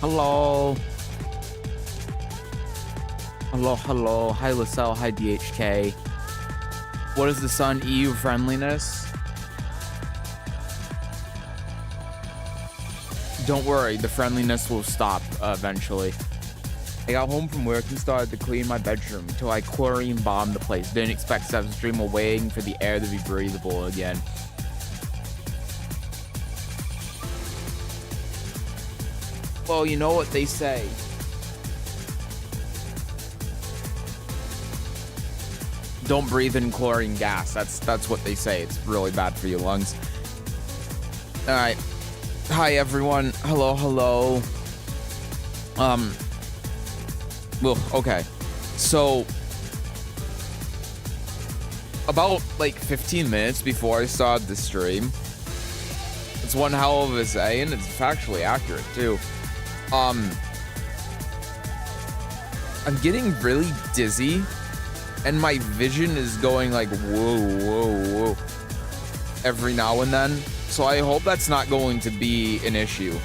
Hello. Hello, hello. Hi, Lacelle. Hi, DHK. What is the sun? EU friendliness? Don't worry, the friendliness will stop eventually. I got home from work and started to clean my bedroom until I chlorine bombed the place. Didn't expect Seven's dream while waiting for the air to be breathable again. Well, you know what they say. Don't breathe in chlorine gas. That's what they say. It's really bad for your lungs. All right. Hi everyone. Hello, hello. Well, okay. So about like 15 minutes before I started the stream, it's one hell of a say, and it's factually accurate too. I'm getting really dizzy, and my vision is going like whoa, whoa, whoa every now and then. So I hope that's not going to be an issue.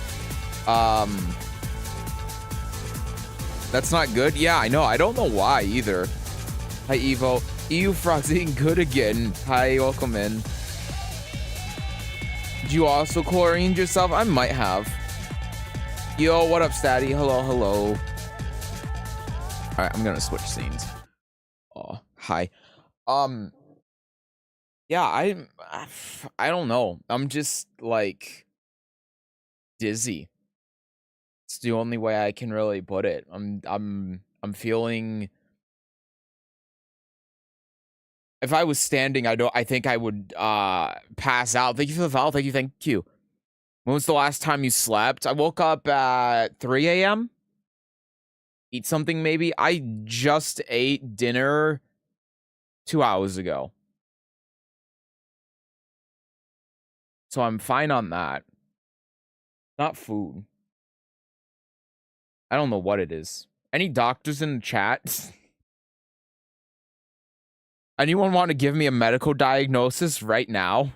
That's not good. Yeah, I know. I don't know why either. Hi, Evo. EU Frog's eating good again. Hi, welcome in. Did you also chlorined yourself? I might have. Yo, what up, Statty? Hello, hello. All right, I'm gonna switch scenes. Oh, hi. Yeah, I don't know. I'm just like dizzy. It's the only way I can really put it. I'm feeling. If I was standing, I think I would pass out. Thank you for the follow. Thank you. When was the last time you slept? I woke up at 3 a.m. Eat something maybe. I just ate dinner 2 hours ago. So I'm fine on that. Not food. I don't know what it is. Any doctors in the chat? Anyone want to give me a medical diagnosis right now?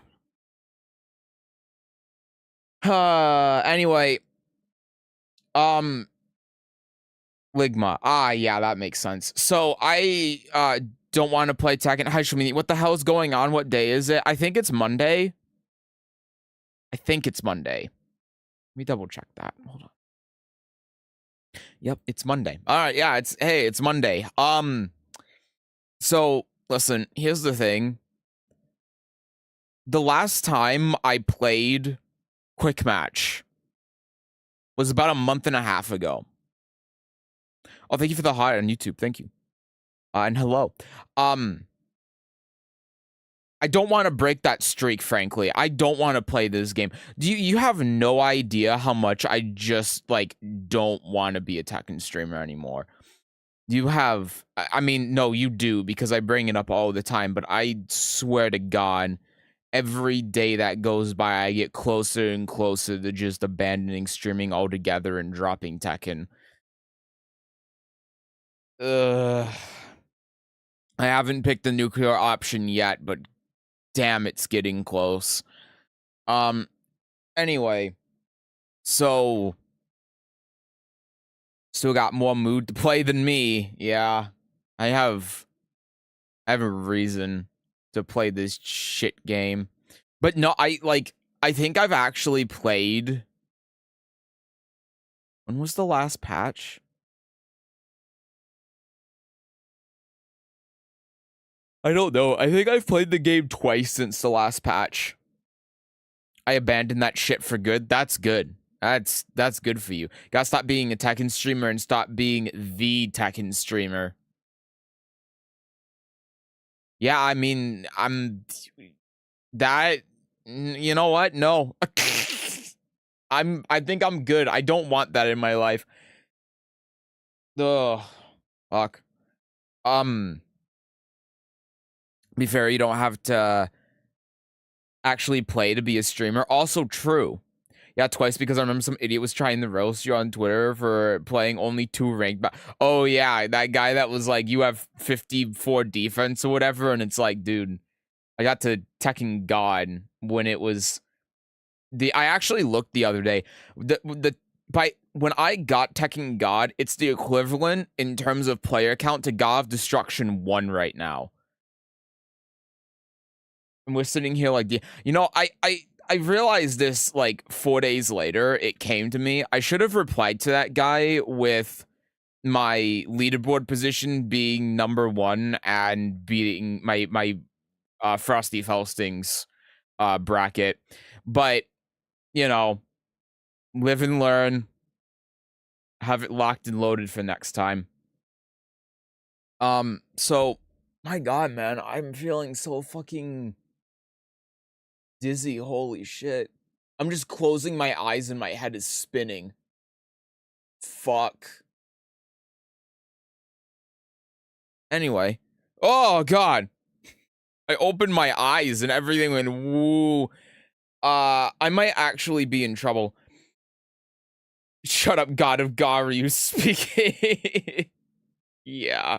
Anyway. Ligma. Ah, yeah, that makes sense. So I don't want to play Tekken. Hi, Shamini. What the hell is going on? What day is it? I think it's Monday. Let me double check that. Hold on. Yep, it's Monday. All right, yeah, it's Monday. So listen, here's the thing. The last time I played Quick Match was about a month and a half ago. Oh, thank you for the hi on YouTube. Thank you. And hello. I don't want to break that streak, frankly. I don't want to play this game. You have no idea how much I just, like, don't want to be a Tekken streamer anymore. You have... I mean, no, you do, because I bring it up all the time, but I swear to God, every day that goes by, I get closer and closer to just abandoning streaming altogether and dropping Tekken. I haven't picked the nuclear option yet, but damn, it's getting close. Anyway, so still got more mood to play than me. Yeah, I have a reason to play this shit game. But no, I think I've actually played. When was the last patch? I don't know. I think I've played the game twice since the last patch. I abandoned that shit for good. That's good. That's good for you. Gotta stop being a Tekken streamer and stop being the Tekken streamer. Yeah, I mean, you know what? No. I think I'm good. I don't want that in my life. Ugh. Fuck. Be fair, you don't have to actually play to be a streamer. Also true. Yeah, twice, because I remember some idiot was trying to roast you on Twitter for playing only 2 ranked. Oh yeah, that guy that was like, you have 54 defense or whatever, and it's like, dude, I got to Tekken God when it was I actually looked the other day. when I got Tekken God, it's the equivalent in terms of player count to God of Destruction 1 right now. And we're sitting here like, you know, I realized this like 4 days later. It came to me. I should have replied to that guy with my leaderboard position being number 1 and beating my Frosty Felstings bracket. But, you know, live and learn. Have it locked and loaded for next time. So, my God, man, I'm feeling so fucking dizzy. Holy shit. I'm just closing my eyes and my head is spinning. Fuck. Anyway. Oh, God. I opened my eyes and everything went woo. I might actually be in trouble. Shut up, God of Garu speaking. Yeah.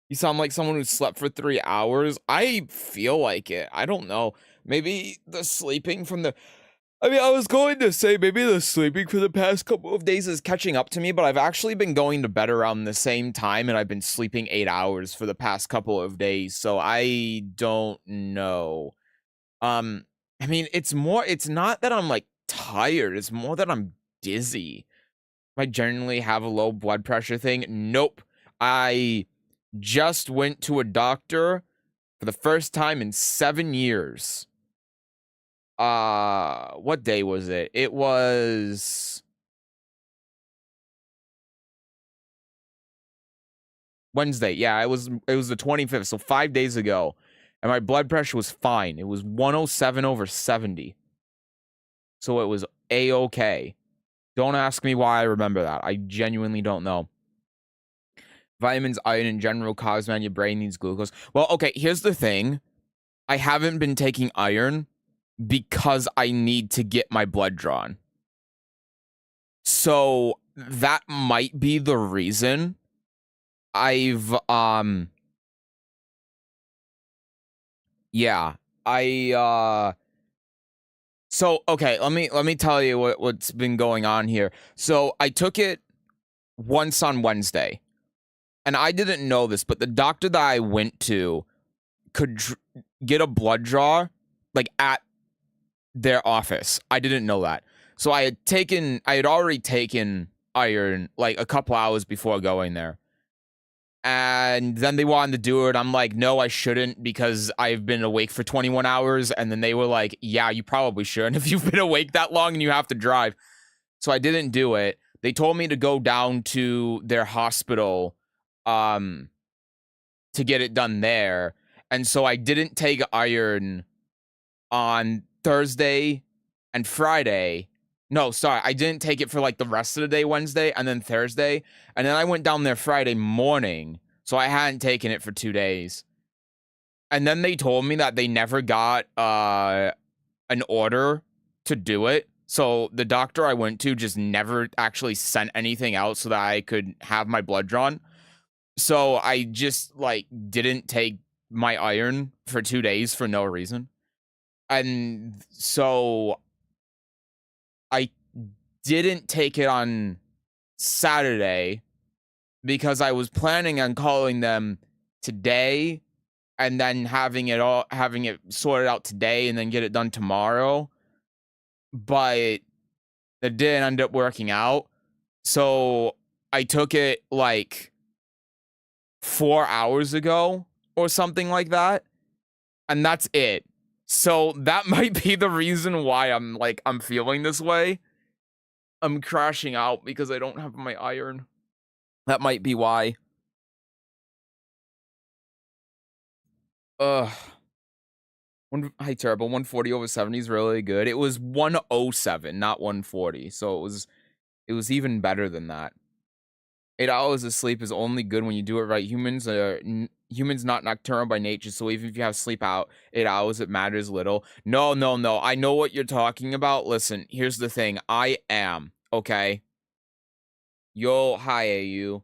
You sound like someone who slept for 3 hours. I feel like it. I don't know. Maybe the sleeping from the... I mean, I was going to say maybe the sleeping for the past couple of days is catching up to me, but I've actually been going to bed around the same time, and I've been sleeping 8 hours for the past couple of days, so I don't know. I mean, it's not that I'm, like, tired. It's more that I'm dizzy. I generally have a low blood pressure thing. Nope. I just went to a doctor for the first time in 7 years. What day was it? It was Wednesday. Yeah, it was the 25th, so 5 days ago. And my blood pressure was fine. It was 107/70. So it was A-okay. Don't ask me why I remember that. I genuinely don't know. Vitamins, iron in general cause, man, your brain needs glucose. Well, okay, here's the thing. I haven't been taking iron because I need to get my blood drawn. So that might be the reason I've yeah, so okay, let me tell you what's been going on here. So I took it once on Wednesday. And I didn't know this, but the doctor that I went to could get a blood draw like at their office. I didn't know that. So I had already taken iron like a couple hours before going there. And then they wanted to do it. I'm like, no, I shouldn't because I've been awake for 21 hours. And then they were like, yeah, you probably shouldn't if you've been awake that long and you have to drive. So I didn't do it. They told me to go down to their hospital to get it done there. And so I didn't take iron on Thursday and Friday. No, sorry, I didn't take it for like the rest of the day, Wednesday and then Thursday. And then I went down there Friday morning. So I hadn't taken it for 2 days. And then they told me that they never got an order to do it. So the doctor I went to just never actually sent anything out so that I could have my blood drawn. So I just like didn't take my iron for 2 days for no reason. And so I didn't take it on Saturday because I was planning on calling them today and then having it sorted out today and then get it done tomorrow. But it didn't end up working out. So I took it like 4 hours ago or something like that. And that's it. So that might be the reason why I'm feeling this way. I'm crashing out because I don't have my iron. That might be why. Ugh. Hi, terrible. 140/70 is really good. It was 107, not 140. So it was even better than that. 8 hours of sleep is only good when you do it right. Humans are not nocturnal by nature, so even if you have sleep out 8 hours, it matters little. No. I know what you're talking about. Listen, here's the thing. I am, okay? Yo, hi, AU.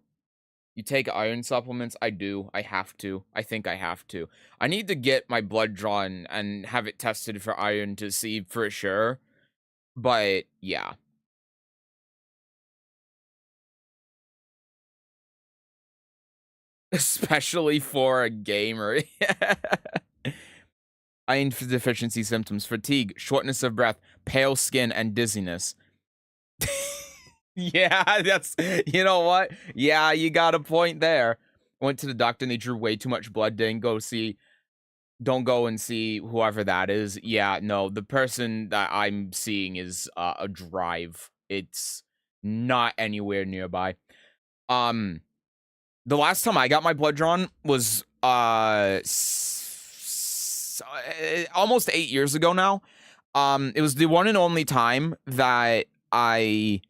You take iron supplements? I do. I have to. I think I have to. I need to get my blood drawn and have it tested for iron to see for sure. But, yeah. Especially for a gamer. Iron deficiency symptoms: fatigue, shortness of breath, pale skin, and dizziness. Yeah, that's, you know what? Yeah, you got a point there. Went to the doctor and they drew way too much blood. Don't go and see whoever that is. Yeah, no, the person that I'm seeing is a drive. It's not anywhere nearby. The last time I got my blood drawn was almost 8 years ago now. It was the one and only time that I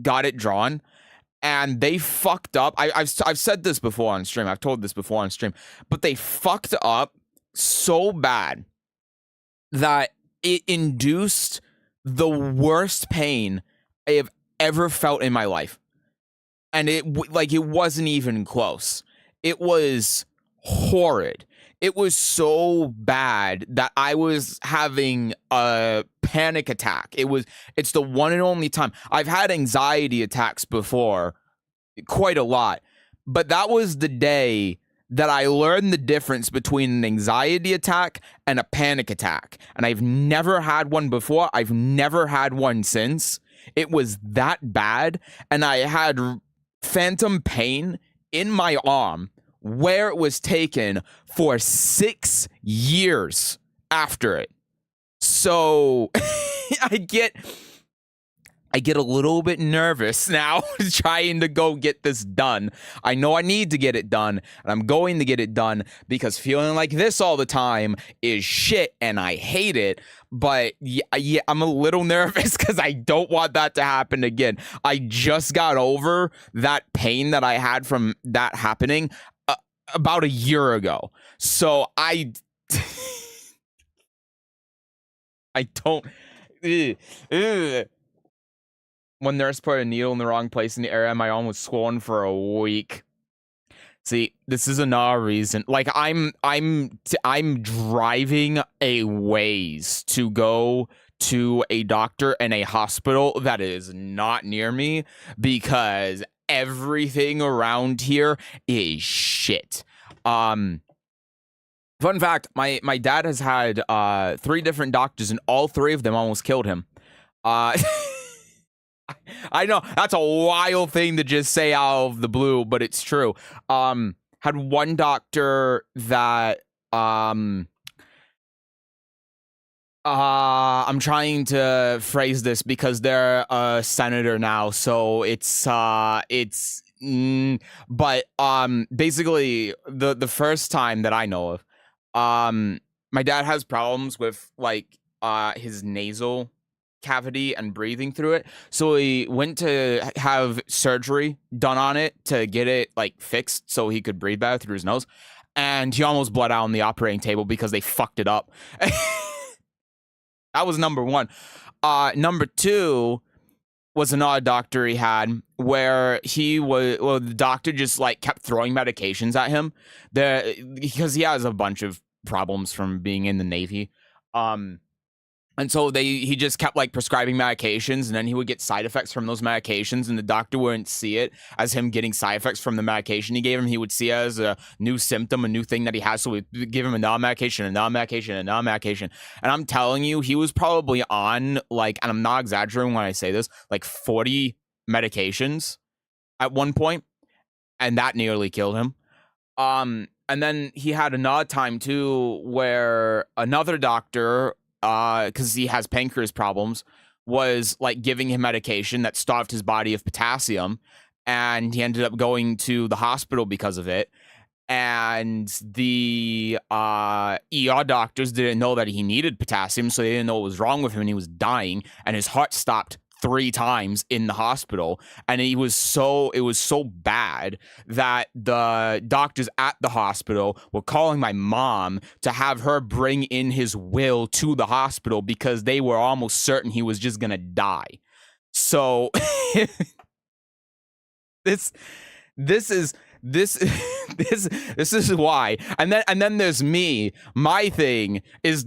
got it drawn, and they fucked up. I've said this before on stream. I've told this before on stream, but they fucked up so bad that it induced the worst pain I have ever felt in my life. And it wasn't even close. It was horrid. It was so bad that I was having a panic attack. It's the one and only time. I've had anxiety attacks before, quite a lot, but that was the day that I learned the difference between an anxiety attack and a panic attack. And I've never had one before. I've never had one since. It was that bad, and I had phantom pain in my arm where it was taken for 6 years after it. So I get a little bit nervous now trying to go get this done. I know I need to get it done, and I'm going to get it done because feeling like this all the time is shit and I hate it. But yeah, I'm a little nervous because I don't want that to happen again. I just got over that pain that I had from that happening about a year ago. So I don't... One nurse put a needle in the wrong place in the area, my arm was swollen for a week. See, this is another reason. Like, I'm driving a ways to go to a doctor and a hospital that is not near me because everything around here is shit. Fun fact, my dad has had 3 different doctors, and all 3 of them almost killed him. I know that's a wild thing to just say out of the blue, but it's true. Had one doctor that I'm trying to phrase this because they're a senator now, so but basically the first time that I know of, my dad has problems with like his nasal cavity and breathing through it, so he went to have surgery done on it to get it like fixed so he could breathe better through his nose, and he almost bled out on the operating table because they fucked it up. That was number 1. Number 2 was another doctor he had where the doctor just like kept throwing medications at him because he has a bunch of problems from being in the Navy. And so he just kept like prescribing medications, and then he would get side effects from those medications, and the doctor wouldn't see it as him getting side effects from the medication he gave him. He would see it as a new symptom, a new thing that he has. So we'd give him another medication, another medication, another medication. And I'm telling you, he was probably on like, and I'm not exaggerating when I say this, like 40 medications at one point, and that nearly killed him. And then he had another time too where another doctor, because he has pancreas problems, was like giving him medication that starved his body of potassium, and he ended up going to the hospital because of it. And the ER doctors didn't know that he needed potassium, so they didn't know what was wrong with him, and he was dying, and his heart stopped 3 times in the hospital, and it was so bad that the doctors at the hospital were calling my mom to have her bring in his will to the hospital because they were almost certain he was just gonna die. So this is why. And then there's me. My thing is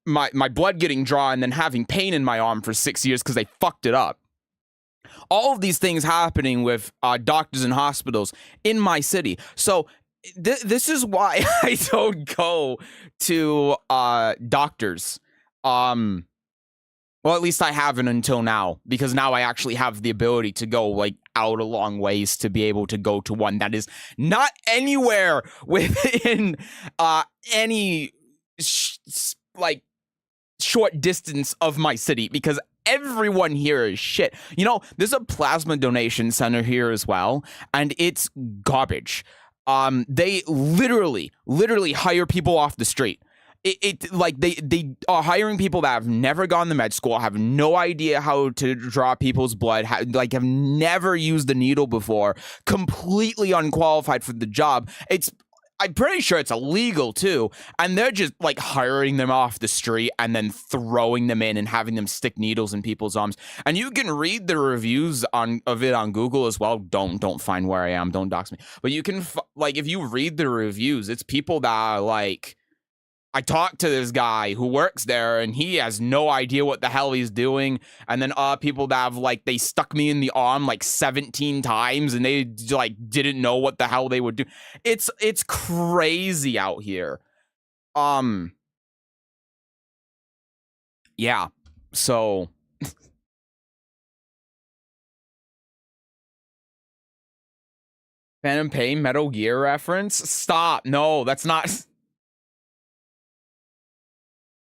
my blood getting drawn and then having pain in my arm for 6 years because they fucked it up. All of these things happening with doctors and hospitals in my city. So this is why I don't go to doctors. Well, at least I haven't until now, because now I actually have the ability to go like out a long ways to be able to go to one that is not anywhere within any like short distance of my city, because everyone here is shit. You know, there's a plasma donation center here as well, and it's garbage. They literally hire people off the street. It like they are hiring people that have never gone to med school, have no idea how to draw people's blood, have never used a needle before, completely unqualified for the job. I'm pretty sure it's illegal too, and they're just like hiring them off the street and then throwing them in and having them stick needles in people's arms. And you can read the reviews of it on Google as well. Don't find where I am. Don't dox me. But you can like, if you read the reviews, it's people that are like, I talked to this guy who works there and he has no idea what the hell he's doing. And then people that have like, they stuck me in the arm like 17 times and they like didn't know what the hell they would do. It's crazy out here. Yeah. So Phantom Pain Metal Gear reference? Stop. No, that's not.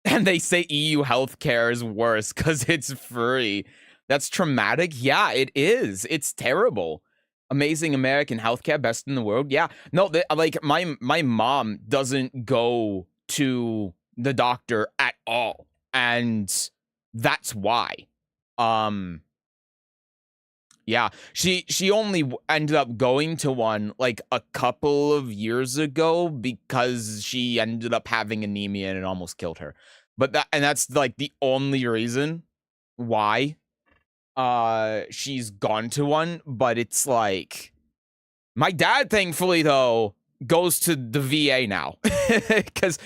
And they say EU healthcare is worse because it's free. That's traumatic. Yeah, it is. It's terrible. Amazing American healthcare, best in the world. Yeah. No, like my mom doesn't go to the doctor at all, and that's why. Yeah, she only ended up going to one like a couple of years ago because she ended up having anemia and it almost killed her. But that's like the only reason why she's gone to one. But it's like, my dad, thankfully though, goes to the VA now because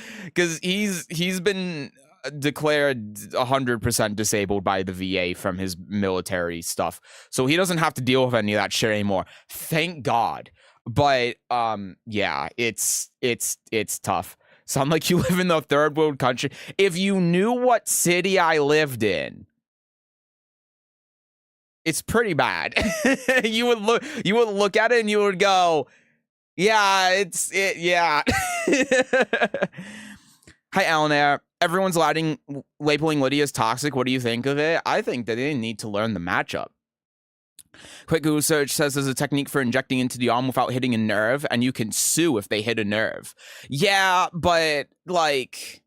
he's been declared 100% disabled by the VA from his military stuff, so he doesn't have to deal with any of that shit anymore, thank God. But yeah, it's tough. Sound like you live in the third world country. If you knew what city I lived in, it's pretty bad. you would look at it and you would go, yeah, yeah. Hi, Alan. Everyone's labeling Lidia as toxic. What do you think of it? I think that they need to learn the matchup. Quick Google search says there's a technique for injecting into the arm without hitting a nerve, and you can sue if they hit a nerve. Yeah, but like,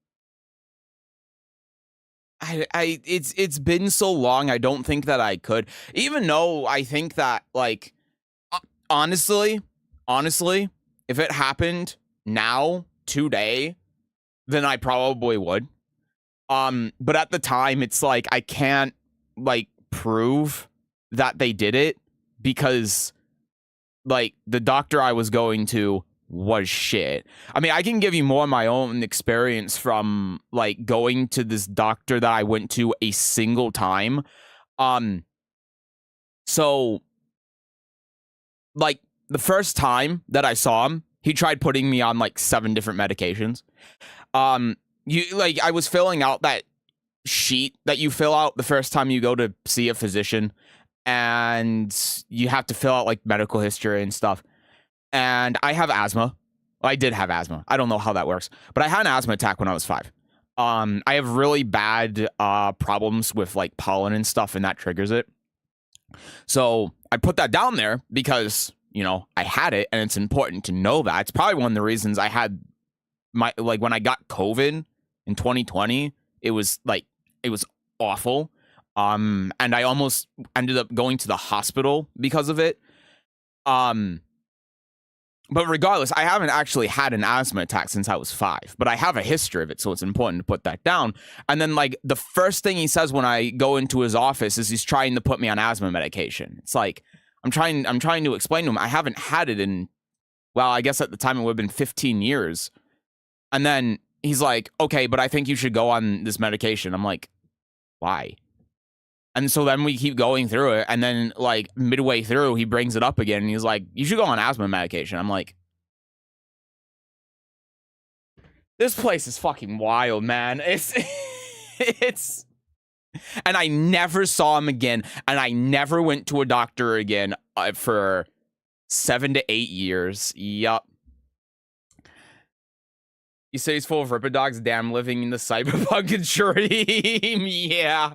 it's been so long. I don't think that I could. Even though I think that, like, honestly, if it happened now today, then I probably would. But at the time, it's like I can't like prove that they did it because like the doctor I was going to was shit. I mean, I can give you more of my own experience from like going to this doctor that I went to a single time. So like the first time that I saw him, he tried putting me on like 7 different medications. I was filling out that sheet that you fill out the first time you go to see a physician, and you have to fill out like medical history and stuff. And I have asthma. Well, I did have asthma. I don't know how that works, but I had an asthma attack when I was 5. I have really bad problems with like pollen and stuff, and that triggers it. So I put that down there because, you know, I had it, and it's important to know that. It's probably one of the reasons I had when I got COVID in 2020, it was awful. And I almost ended up going to the hospital because of it. But regardless, I haven't actually had an asthma attack since I was 5, but I have a history of it, so it's important to put that down. And then, like, the first thing he says when I go into his office is he's trying to put me on asthma medication. It's like, I'm trying to explain to him I haven't had it in, well, I guess at the time it would have been 15 years. And then he's like, okay, but I think you should go on this medication. I'm like, why? And so then we keep going through it, and then like midway through, he brings it up again, and he's like, "You should go on asthma medication." I'm like, "This place is fucking wild, man." It's, and I never saw him again, and I never went to a doctor again for 7 to 8 years. Yup. You say he's full of ripper dogs. Damn, living in the cyberpunk dream. Yeah.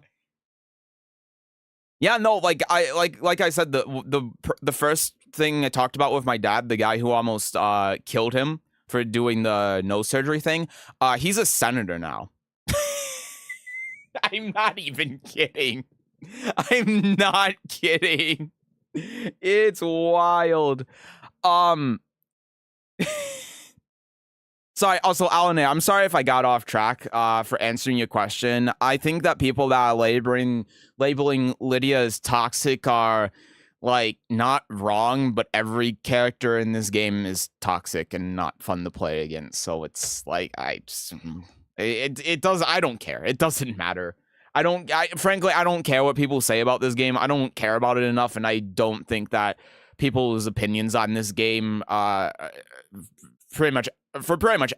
Yeah, no, like I said, the first thing I talked about with my dad, the guy who almost killed him for doing the nose surgery thing, he's a senator now. I'm not even kidding. I'm not kidding. It's wild. Sorry, also, Alan, I'm sorry if I got off track for answering your question. I think that people that are labeling Lidia as toxic are, like, not wrong, but every character in this game is toxic and not fun to play against. So it's like, it does, I don't care. It doesn't matter. Frankly, I don't care what people say about this game. I don't care about it enough, and I don't think that people's opinions on this game, pretty much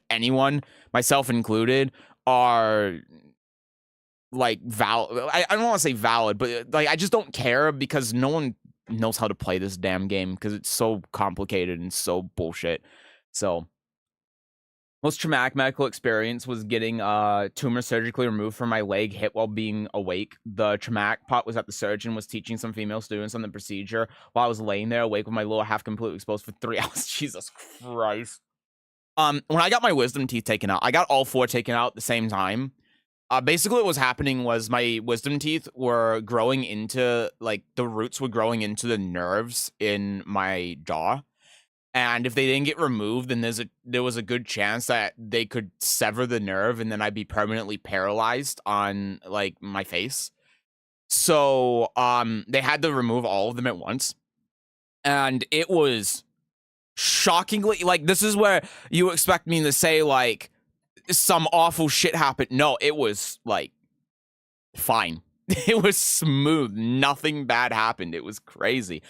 anyone, myself included, are like valid. I don't want to say valid, but like I just don't care because no one knows how to play this damn game because it's so complicated and so bullshit. So most traumatic medical experience was getting a tumor surgically removed from my leg, hit while being awake. The traumatic part was that the surgeon was teaching some female students on the procedure while I was laying there awake with my lower half completely exposed for 3 hours. Jesus Christ. When I got my wisdom teeth taken out, I got all 4 taken out at the same time. Basically what was happening was my wisdom teeth were growing into, like, the roots were growing into the nerves in my jaw. And if they didn't get removed, then there was a good chance that they could sever the nerve and then I'd be permanently paralyzed on, like, my face. So, they had to remove all of them at once. And it was shockingly, like, this is where you expect me to say, like, some awful shit happened. No, it was, like, fine. It was smooth. Nothing bad happened. It was crazy.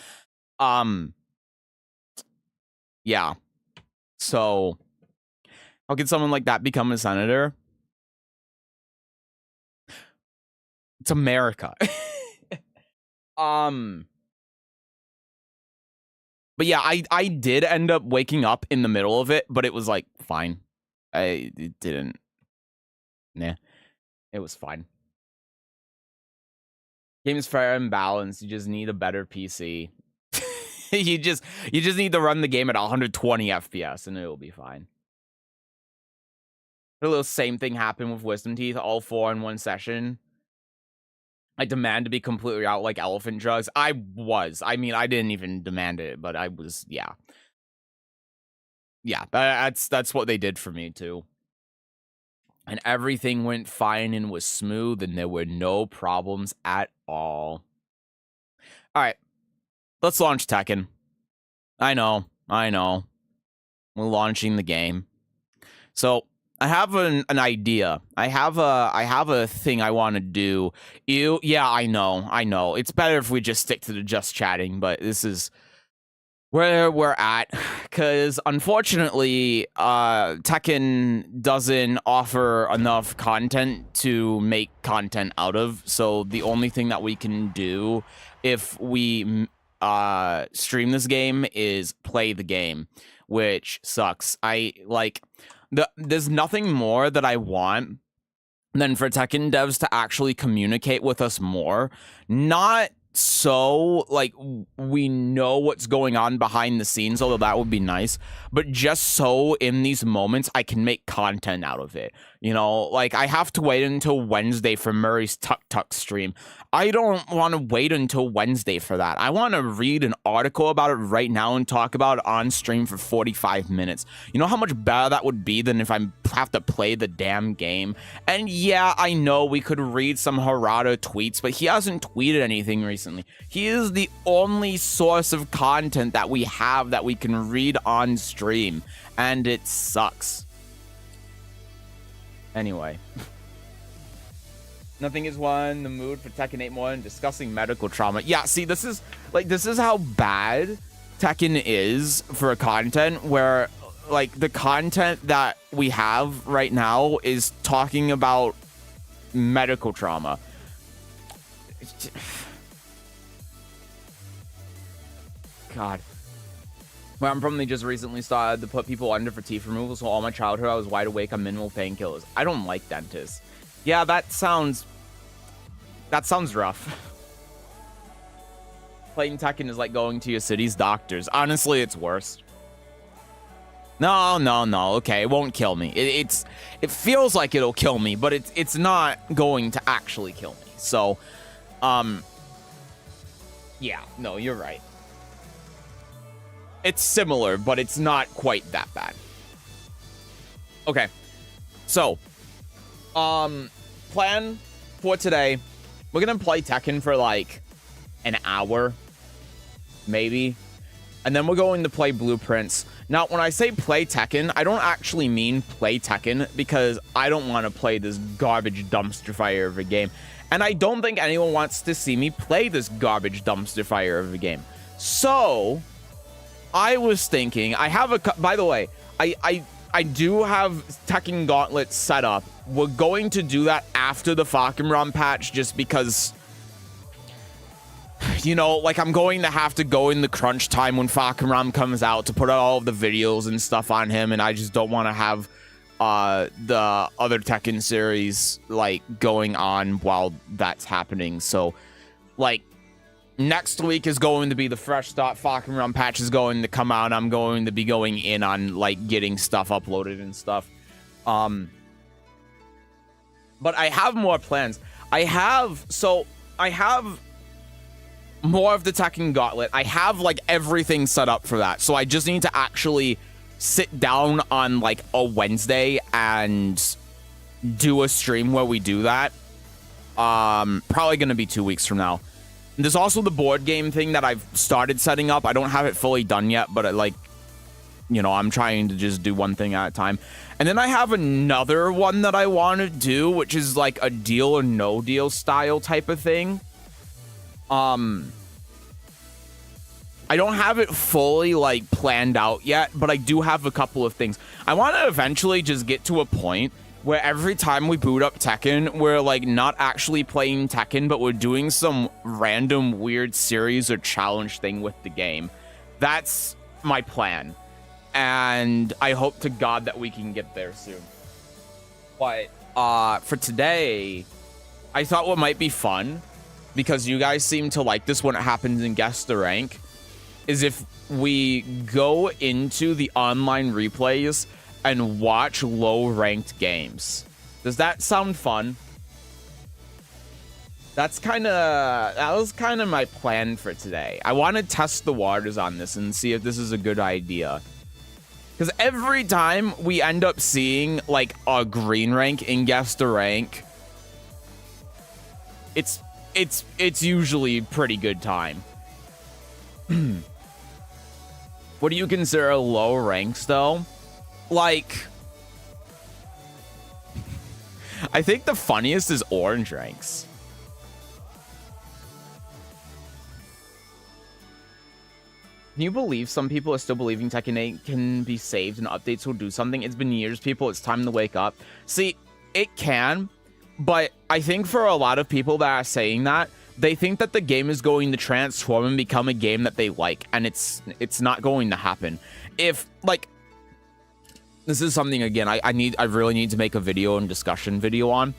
Yeah. So, how could someone like that become a senator? It's America. But yeah, I did end up waking up in the middle of it, but it was like fine. It didn't. Nah, it was fine. Game is fair and balanced. You just need a better PC. you just need to run the game at 120 FPS and it'll be fine. A little same thing happened with wisdom teeth, all 4 in one session. I demand to be completely out like elephant drugs. I mean, I didn't even demand it, but I was, yeah. Yeah, that's what they did for me too. And everything went fine and was smooth and there were no problems at all. All right, let's launch Tekken. I know. We're launching the game. So I have an idea. I have a thing I want to do. Yeah, I know. It's better if we just stick to the just chatting, but this is where we're at, because unfortunately, Tekken doesn't offer enough content to make content out of. So the only thing that we can do if we stream this game is play the game, which sucks. There's nothing more that I want than for Tekken devs to actually communicate with us more. Not so, like, we know what's going on behind the scenes, although that would be nice, but just so in these moments I can make content out of it. You know, like, I have to wait until Wednesday for Murray's Tuk Tuk stream. I don't want to wait until Wednesday for that. I want to read an article about it right now and talk about it on stream for 45 minutes. You know how much better that would be than if I have to play the damn game? And yeah, I know we could read some Harada tweets, but he hasn't tweeted anything recently. He is the only source of content that we have that we can read on stream, and it sucks. Anyway. Nothing is one the mood for Tekken 8 more and discussing medical trauma. Yeah, see, this is how bad Tekken is for content, where like the content that we have right now is talking about medical trauma. God. Where I'm from, they just recently started to put people under for teeth removal, so all my childhood I was wide awake on minimal painkillers. I don't like dentists. Yeah, that sounds rough. Playing Tekken is like going to your city's doctors. Honestly, it's worse. No. Okay, it won't kill me. It feels like it'll kill me, but it's not going to actually kill me. So, yeah, no, you're right. It's similar, but it's not quite that bad. Okay, so, plan for today. We're gonna play Tekken for like an hour, maybe. And then we're going to play Blueprints. Now, when I say play Tekken, I don't actually mean play Tekken, because I don't want to play this garbage dumpster fire of a game. And I don't think anyone wants to see me play this garbage dumpster fire of a game. So, I was thinking, I have by the way, I do have Tekken Gauntlet set up. We're going to do that after the Fakenram patch, just because, you know, like, I'm going to have to go in the crunch time when Fakenram comes out to put out all of the videos and stuff on him, and I just don't want to have the other Tekken series, like, going on while that's happening. So, like, next week is going to be the fresh start. Fakenram patch is going to come out. I'm going to be going in on, like, getting stuff uploaded and stuff. But I have more plans. I have more of the Tekken Gauntlet. I have, like, everything set up for that. So I just need to actually sit down on, like, a Wednesday and do a stream where we do that. Probably going to be 2 weeks from now. There's also the board game thing that I've started setting up. I don't have it fully done yet, but like, you know, I'm trying to just do one thing at a time. And then I have another one that I want to do, which is like a deal or no deal style type of thing. I don't have it fully like planned out yet, but I do have a couple of things. I want to eventually just get to a point where every time we boot up Tekken, we're like not actually playing Tekken, but we're doing some random weird series or challenge thing with the game. That's my plan. And I hope to God that we can get there soon. But for today, I thought what might be fun, because you guys seem to like this when it happens in Guess the Rank, is if we go into the online replays and watch low-ranked games. Does that sound fun? That was kind of my plan for today. I want to test the waters on this and see if this is a good idea. Because every time we end up seeing, like, a green rank in Guess the Rank, it's usually a pretty good time. What do you consider low ranks, though? Like, I think the funniest is orange ranks. Can you believe some people are still believing Tekken 8 can be saved and updates will do something? It's been years, people. It's time to wake up. See, it can, but I think for a lot of people that are saying that, they think that the game is going to transform and become a game that they like, and it's not going to happen. If, like, this is something, again, I really need to make a video and discussion video on.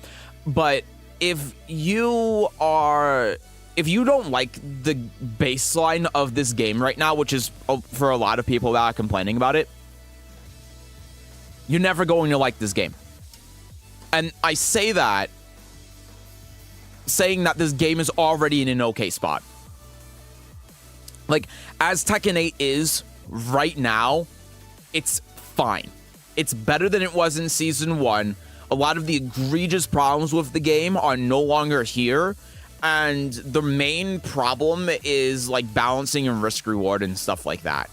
But if you don't like the baseline of this game right now, which is for a lot of people that are complaining about it, you're never going to like this game. And I say that saying that this game is already in an okay spot. Like, as Tekken 8 is right now, it's fine. It's better than it was in Season 1. A lot of the egregious problems with the game are no longer here. And the main problem is, like, balancing and risk-reward and stuff like that.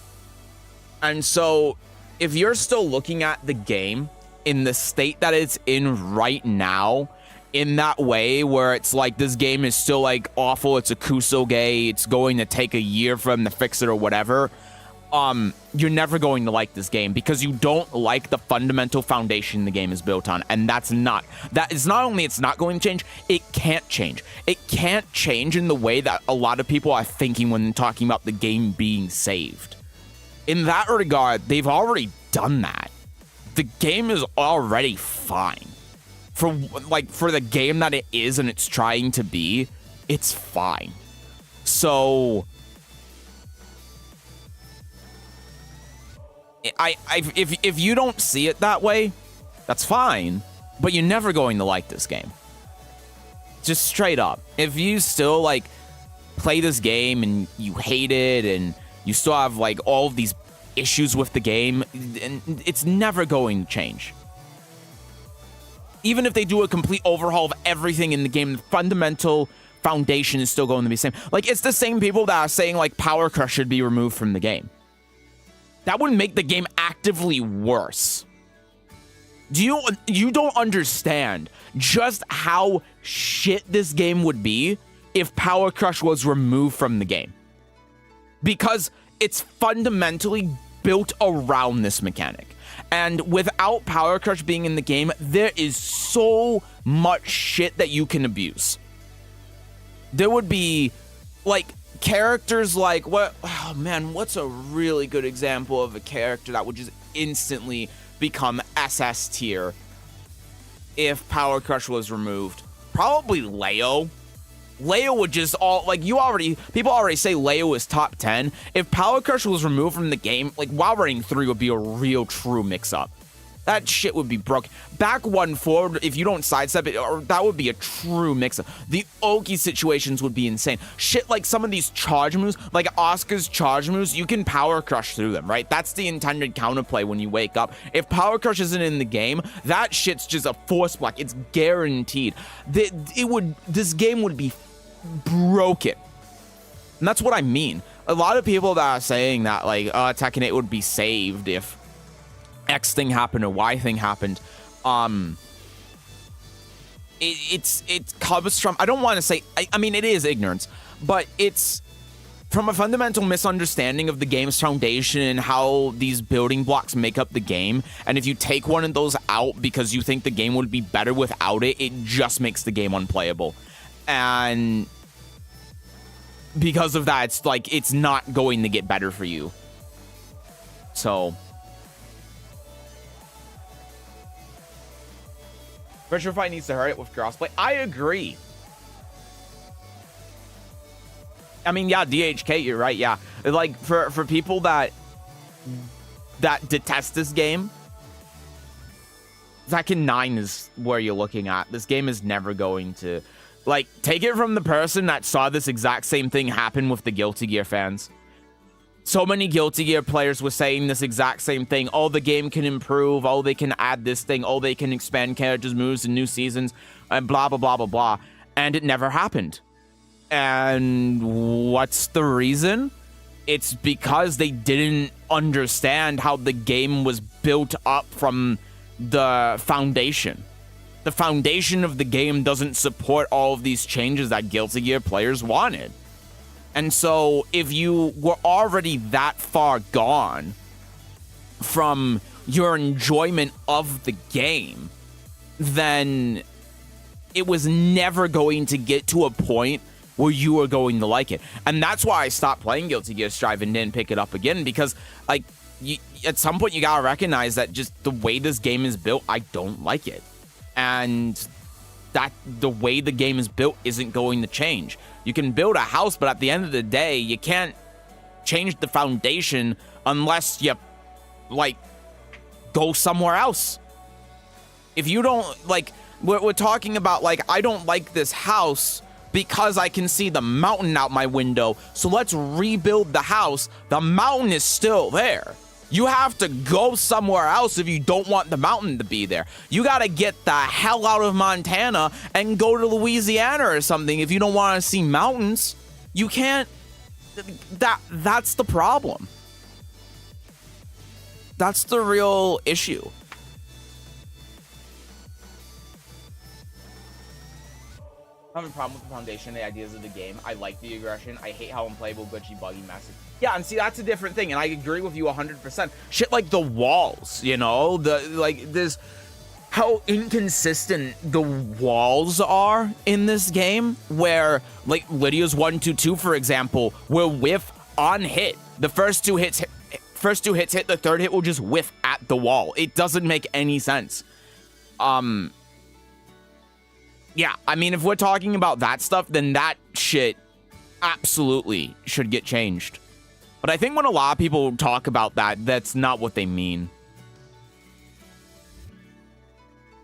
And so, if you're still looking at the game in the state that it's in right now, in that way where it's like this game is still like awful, it's a kusoge, it's going to take a year for them to fix it or whatever, you're never going to like this game because you don't like the fundamental foundation the game is built on. And that is not only it's not going to change, it can't change. It can't change in the way that a lot of people are thinking when talking about the game being saved. In that regard, they've already done that. The game is already fine. For the game that it is and it's trying to be, it's fine. So if you don't see it that way, that's fine, but you're never going to like this game. Just straight up. If you still like play this game and you hate it and you still have like all of these issues with the game, and it's never going to change. Even if they do a complete overhaul of everything in the game, the fundamental foundation is still going to be the same. Like, it's the same people that are saying, like, Power Crush should be removed from the game. That would make the game actively worse. You don't understand just how shit this game would be if Power Crush was removed from the game. Because it's fundamentally built around this mechanic. And without Power Crush being in the game, there is so much shit that you can abuse. There would be, like, characters like, what's a really good example of a character that would just instantly become SS tier if Power Crush was removed? Probably Leo. Leo would just people already say Leo is top 10. If Power Crush was removed from the game, like, WoW Rating 3 would be a real true mix-up. That shit would be broken. Back 1 forward, if you don't sidestep it, that would be a true mix-up. The Oki situations would be insane. Shit like some of these charge moves, like Oscar's charge moves, you can Power Crush through them, right? That's the intended counterplay when you wake up. If Power Crush isn't in the game, that shit's just a force block. It's guaranteed. This game would be broken. And that's what I mean. A lot of people that are saying that, like, Tekken 8 would be saved if X thing happened or Y thing happened. It comes from, I don't want to say, I mean, it is ignorance, but it's from a fundamental misunderstanding of the game's foundation and how these building blocks make up the game. And if you take one of those out because you think the game would be better without it, it just makes the game unplayable. And because of that, it's like, it's not going to get better for you. So Virtual Fight needs to hurry it with crossplay. I agree. I mean, yeah, DHK, you're right. Yeah, like for people that detest this game, Tekken 9 is where you're looking at. This game is never going to, like, take it from the person that saw this exact same thing happen with the Guilty Gear fans. So many Guilty Gear players were saying this exact same thing. Oh, the game can improve. Oh, they can add this thing. Oh, they can expand characters' moves in new seasons. And blah, blah, blah, blah, blah. And it never happened. And what's the reason? It's because they didn't understand how the game was built up from the foundation. The foundation of the game doesn't support all of these changes that Guilty Gear players wanted. And so if you were already that far gone from your enjoyment of the game, then it was never going to get to a point where you were going to like it. And that's why I stopped playing Guilty Gear Strive and didn't pick it up again, because, like, at some point you gotta recognize that just the way this game is built, I don't like it. And that the way the game is built isn't going to change. You can build a house, but at the end of the day, you can't change the foundation unless you, like, go somewhere else. If you don't, like, we're talking about, like, I don't like this house because I can see the mountain out my window, so let's rebuild the house. The mountain is still there. You have to go somewhere else if you don't want the mountain to be there. You gotta get the hell out of Montana and go to Louisiana or something if you don't want to see mountains. You can't. That's the problem. That's the real issue. I have a problem with the foundation, the ideas of the game. I like the aggression. I hate how unplayable, glitchy, buggy, massive. Yeah, and see, that's a different thing, and I agree with you 100%. Shit like the walls, you know? This... How inconsistent the walls are in this game, where, like, Lidia's 1-2-2, for example, will whiff on hit. The first two hits hit, the third hit will just whiff at the wall. It doesn't make any sense. Yeah, I mean, if we're talking about that stuff, then that shit absolutely should get changed. But I think when a lot of people talk about that, that's not what they mean.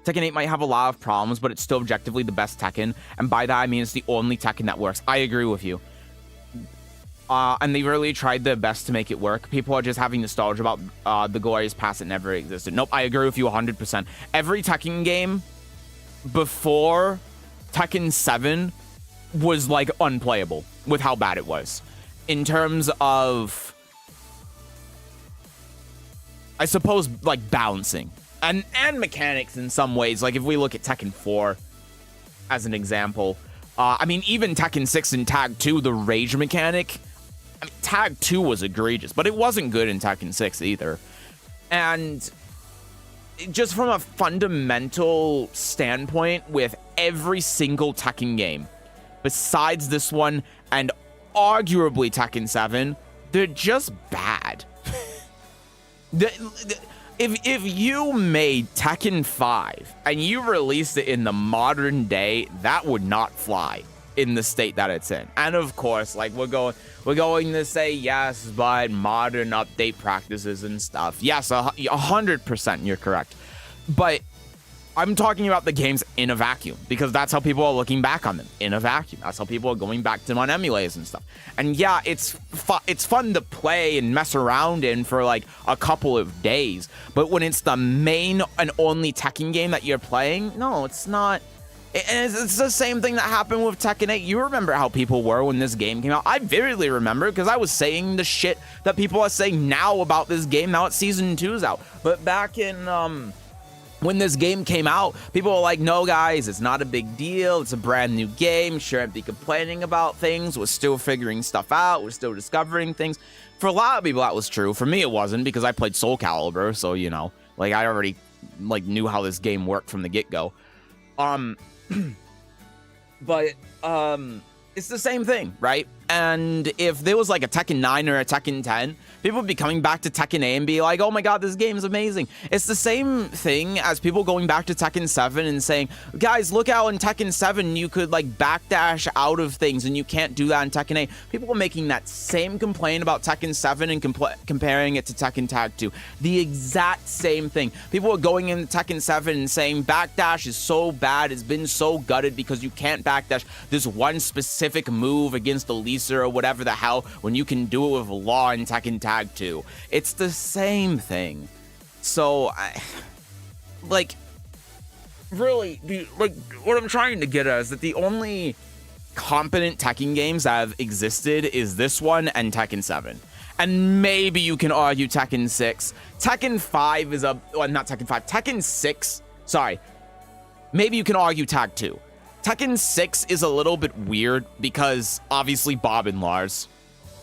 Tekken 8 might have a lot of problems, but it's still objectively the best Tekken. And by that, I mean it's the only Tekken that works. I agree with you. And they really tried their best to make it work. People are just having nostalgia about the glorious past that never existed. Nope, I agree with you 100%. Every Tekken game before Tekken 7 was, like, unplayable with how bad it was. In terms of, I suppose, like, balancing. And mechanics in some ways. Like, if we look at Tekken 4 as an example. I mean, even Tekken 6 and Tag 2, the rage mechanic, I mean, Tag 2 was egregious, but it wasn't good in Tekken 6 either. And just from a fundamental standpoint, with every single Tekken game, besides this one and arguably Tekken 7, they're just bad. If you made Tekken 5 and you released it in the modern day, that would not fly in the state that it's in. And of course, like, we're going to say yes, but modern update practices and stuff. Yes, 100% you're correct. But I'm talking about the games in a vacuum, because that's how people are looking back on them, in a vacuum. That's how people are going back to them on emulators and stuff. And yeah, it's fun to play and mess around in for like a couple of days. But when it's the main and only Tekken game that you're playing, no, it's not. And it's the same thing that happened with Tekken 8. You remember how people were when this game came out. I vividly remember, because I was saying the shit that people are saying now about this game. Now it's Season 2's out. But back in when this game came out, people were like, no, guys, it's not a big deal. It's a brand new game. Shouldn't be complaining about things. We're still figuring stuff out. We're still discovering things. For a lot of people, that was true. For me, it wasn't, because I played Soul Calibur. So, you know, like, I already, like, knew how this game worked from the get-go. But, it's the same thing, right? And if there was like a Tekken 9 or a Tekken 10, people would be coming back to Tekken 8 and be like, oh my god, this game is amazing. It's the same thing as people going back to Tekken 7 and saying, guys, look how in Tekken 7 you could like backdash out of things and you can't do that in Tekken 8. People are making that same complaint about Tekken 7 and comparing it to Tekken Tag 2. The exact same thing. People are going into Tekken 7 and saying backdash is so bad, it's been so gutted because you can't backdash this one specific move against the Lisa or whatever the hell when you can do it with Law in Tekken Tag 2. It's the same thing. So, really, what I'm trying to get at is that the only competent Tekken games that have existed is this one and Tekken 7. And maybe you can argue Tekken 6. Tekken 5 is not Tekken 5, Tekken 6, sorry. Maybe you can argue Tag 2. Tekken 6 is a little bit weird because obviously Bob and Lars.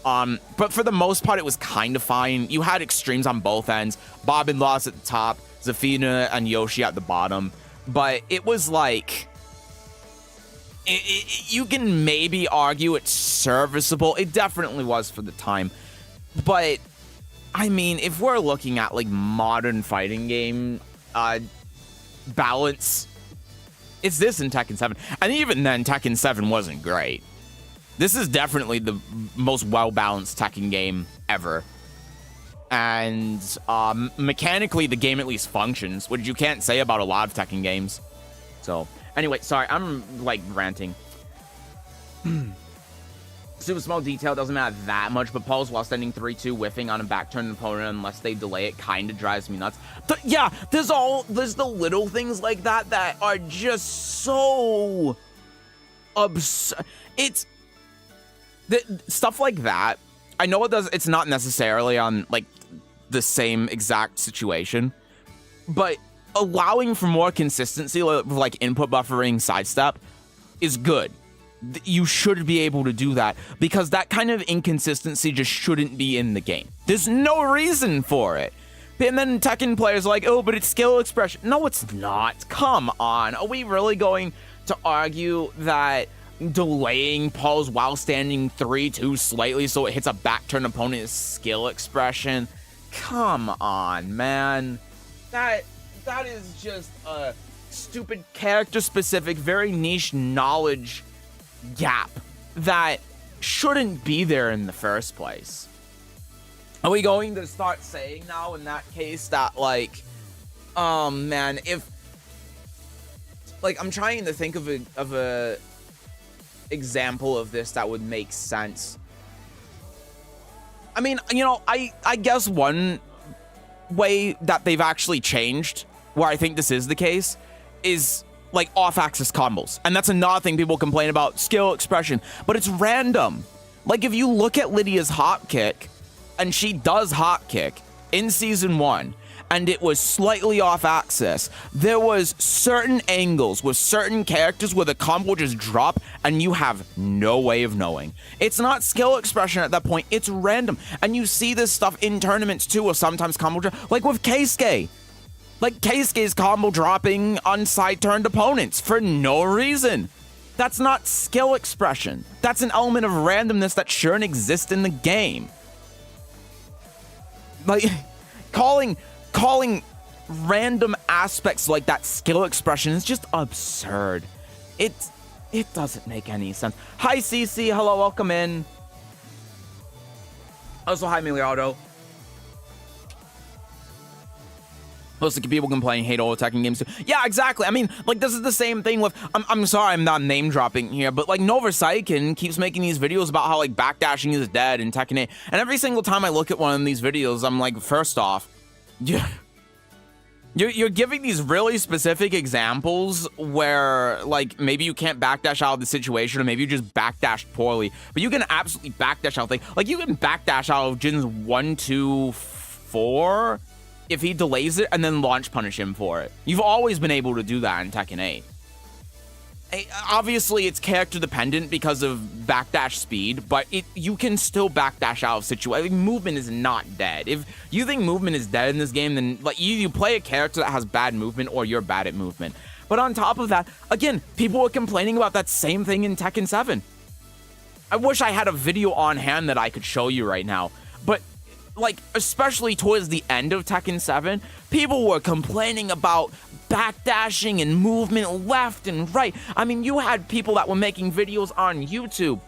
But for the most part, it was kind of fine. You had extremes on both ends. Bob and Lars at the top, Zafina and Yoshi at the bottom. But it was like, you can maybe argue it's serviceable. It definitely was for the time. But, I mean, if we're looking at like modern fighting game balance, it's this in Tekken 7. And even then, Tekken 7 wasn't great. This is definitely the most well-balanced Tekken game ever. And mechanically, the game at least functions, which you can't say about a lot of Tekken games. So, anyway, sorry, I'm, like, ranting. Super small detail, doesn't matter that much, but Paul's while standing 3-2 whiffing on a back-turned opponent unless they delay it kind of drives me nuts. Yeah, there's the little things like that that are just so absurd. It's stuff like that. I know it's not necessarily on like the same exact situation, but allowing for more consistency with like input buffering sidestep, is good. You should be able to do that, because that kind of inconsistency just shouldn't be in the game. There's no reason for it. And then Tekken players are like, oh, but it's skill expression. No, it's not. Come on. Are we really going to argue that delaying pulse while standing 3-2 slightly so it hits a back turn opponent is skill expression? Come on, man. That is just a stupid character-specific, very niche knowledge gap that shouldn't be there in the first place. Are we going to start saying now in that case that, like, man, if, like, I'm trying to think of a example of this that would make sense. I mean, you know, I guess one way that they've actually changed, where I think this is the case, is like off-axis combos. And that's another thing people complain about, skill expression, but it's random. Like, if you look at Lidia's hop kick, and she does hop kick in season 1, and it was slightly off axis, there was certain angles with certain characters where the combo just drop and you have no way of knowing. It's not skill expression at that point, it's random. And you see this stuff in tournaments too, or sometimes combo drop, like with Keisuke. Like Keisuke's combo dropping on side turned opponents for no reason. That's not skill expression. That's an element of randomness that shouldn't exist in the game. Like, calling random aspects like that skill expression is just absurd. It doesn't make any sense. Hi, CC. Hello, welcome in. Also, hi, Miliardo. Most of the people complaining hate all attacking games too. Yeah, exactly. I mean, like, this is the same thing with, I'm sorry I'm not name dropping here, but like Non-Tekken keeps making these videos about how like backdashing is dead in Tekken 8. And every single time I look at one of these videos, I'm like, first off, you're giving these really specific examples where like maybe you can't backdash out of the situation, or maybe you just backdashed poorly, but you can absolutely backdash out things. Like, you can backdash out of Jin's 1-2-4 if he delays it and then launch punish him for it. You've always been able to do that in Tekken 8. Obviously, it's character dependent because of backdash speed, but you can still backdash out of situations. Movement is not dead. If you think movement is dead in this game, then like you play a character that has bad movement, or you're bad at movement. But on top of that, again, people were complaining about that same thing in Tekken 7. I wish I had a video on hand that I could show you right now, but like, especially towards the end of Tekken 7, people were complaining about backdashing and movement left and right. I mean, you had people that were making videos on YouTube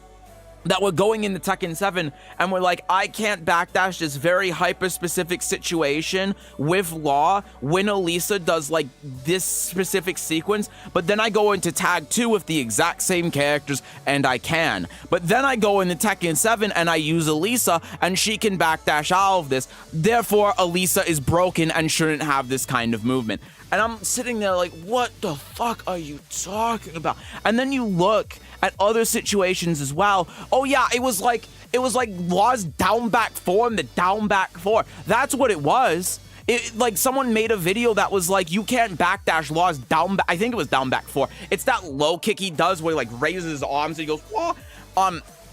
that were going into Tekken 7 and were like, I can't backdash this very hyper-specific situation with Law when Elisa does like this specific sequence, but then I go into Tag 2 with the exact same characters and I can. But then I go into Tekken 7 and I use Elisa and she can backdash out of this. Therefore, Elisa is broken and shouldn't have this kind of movement. And I'm sitting there like, what the fuck are you talking about? And then you look at other situations as well. Oh yeah, it was like Law's down back 4 and the down back 4. That's what it was. It, like, someone made a video that was like, you can't backdash Law's down back. I think it was down back 4. It's that low kick he does where he like raises his arms and he goes, whoa.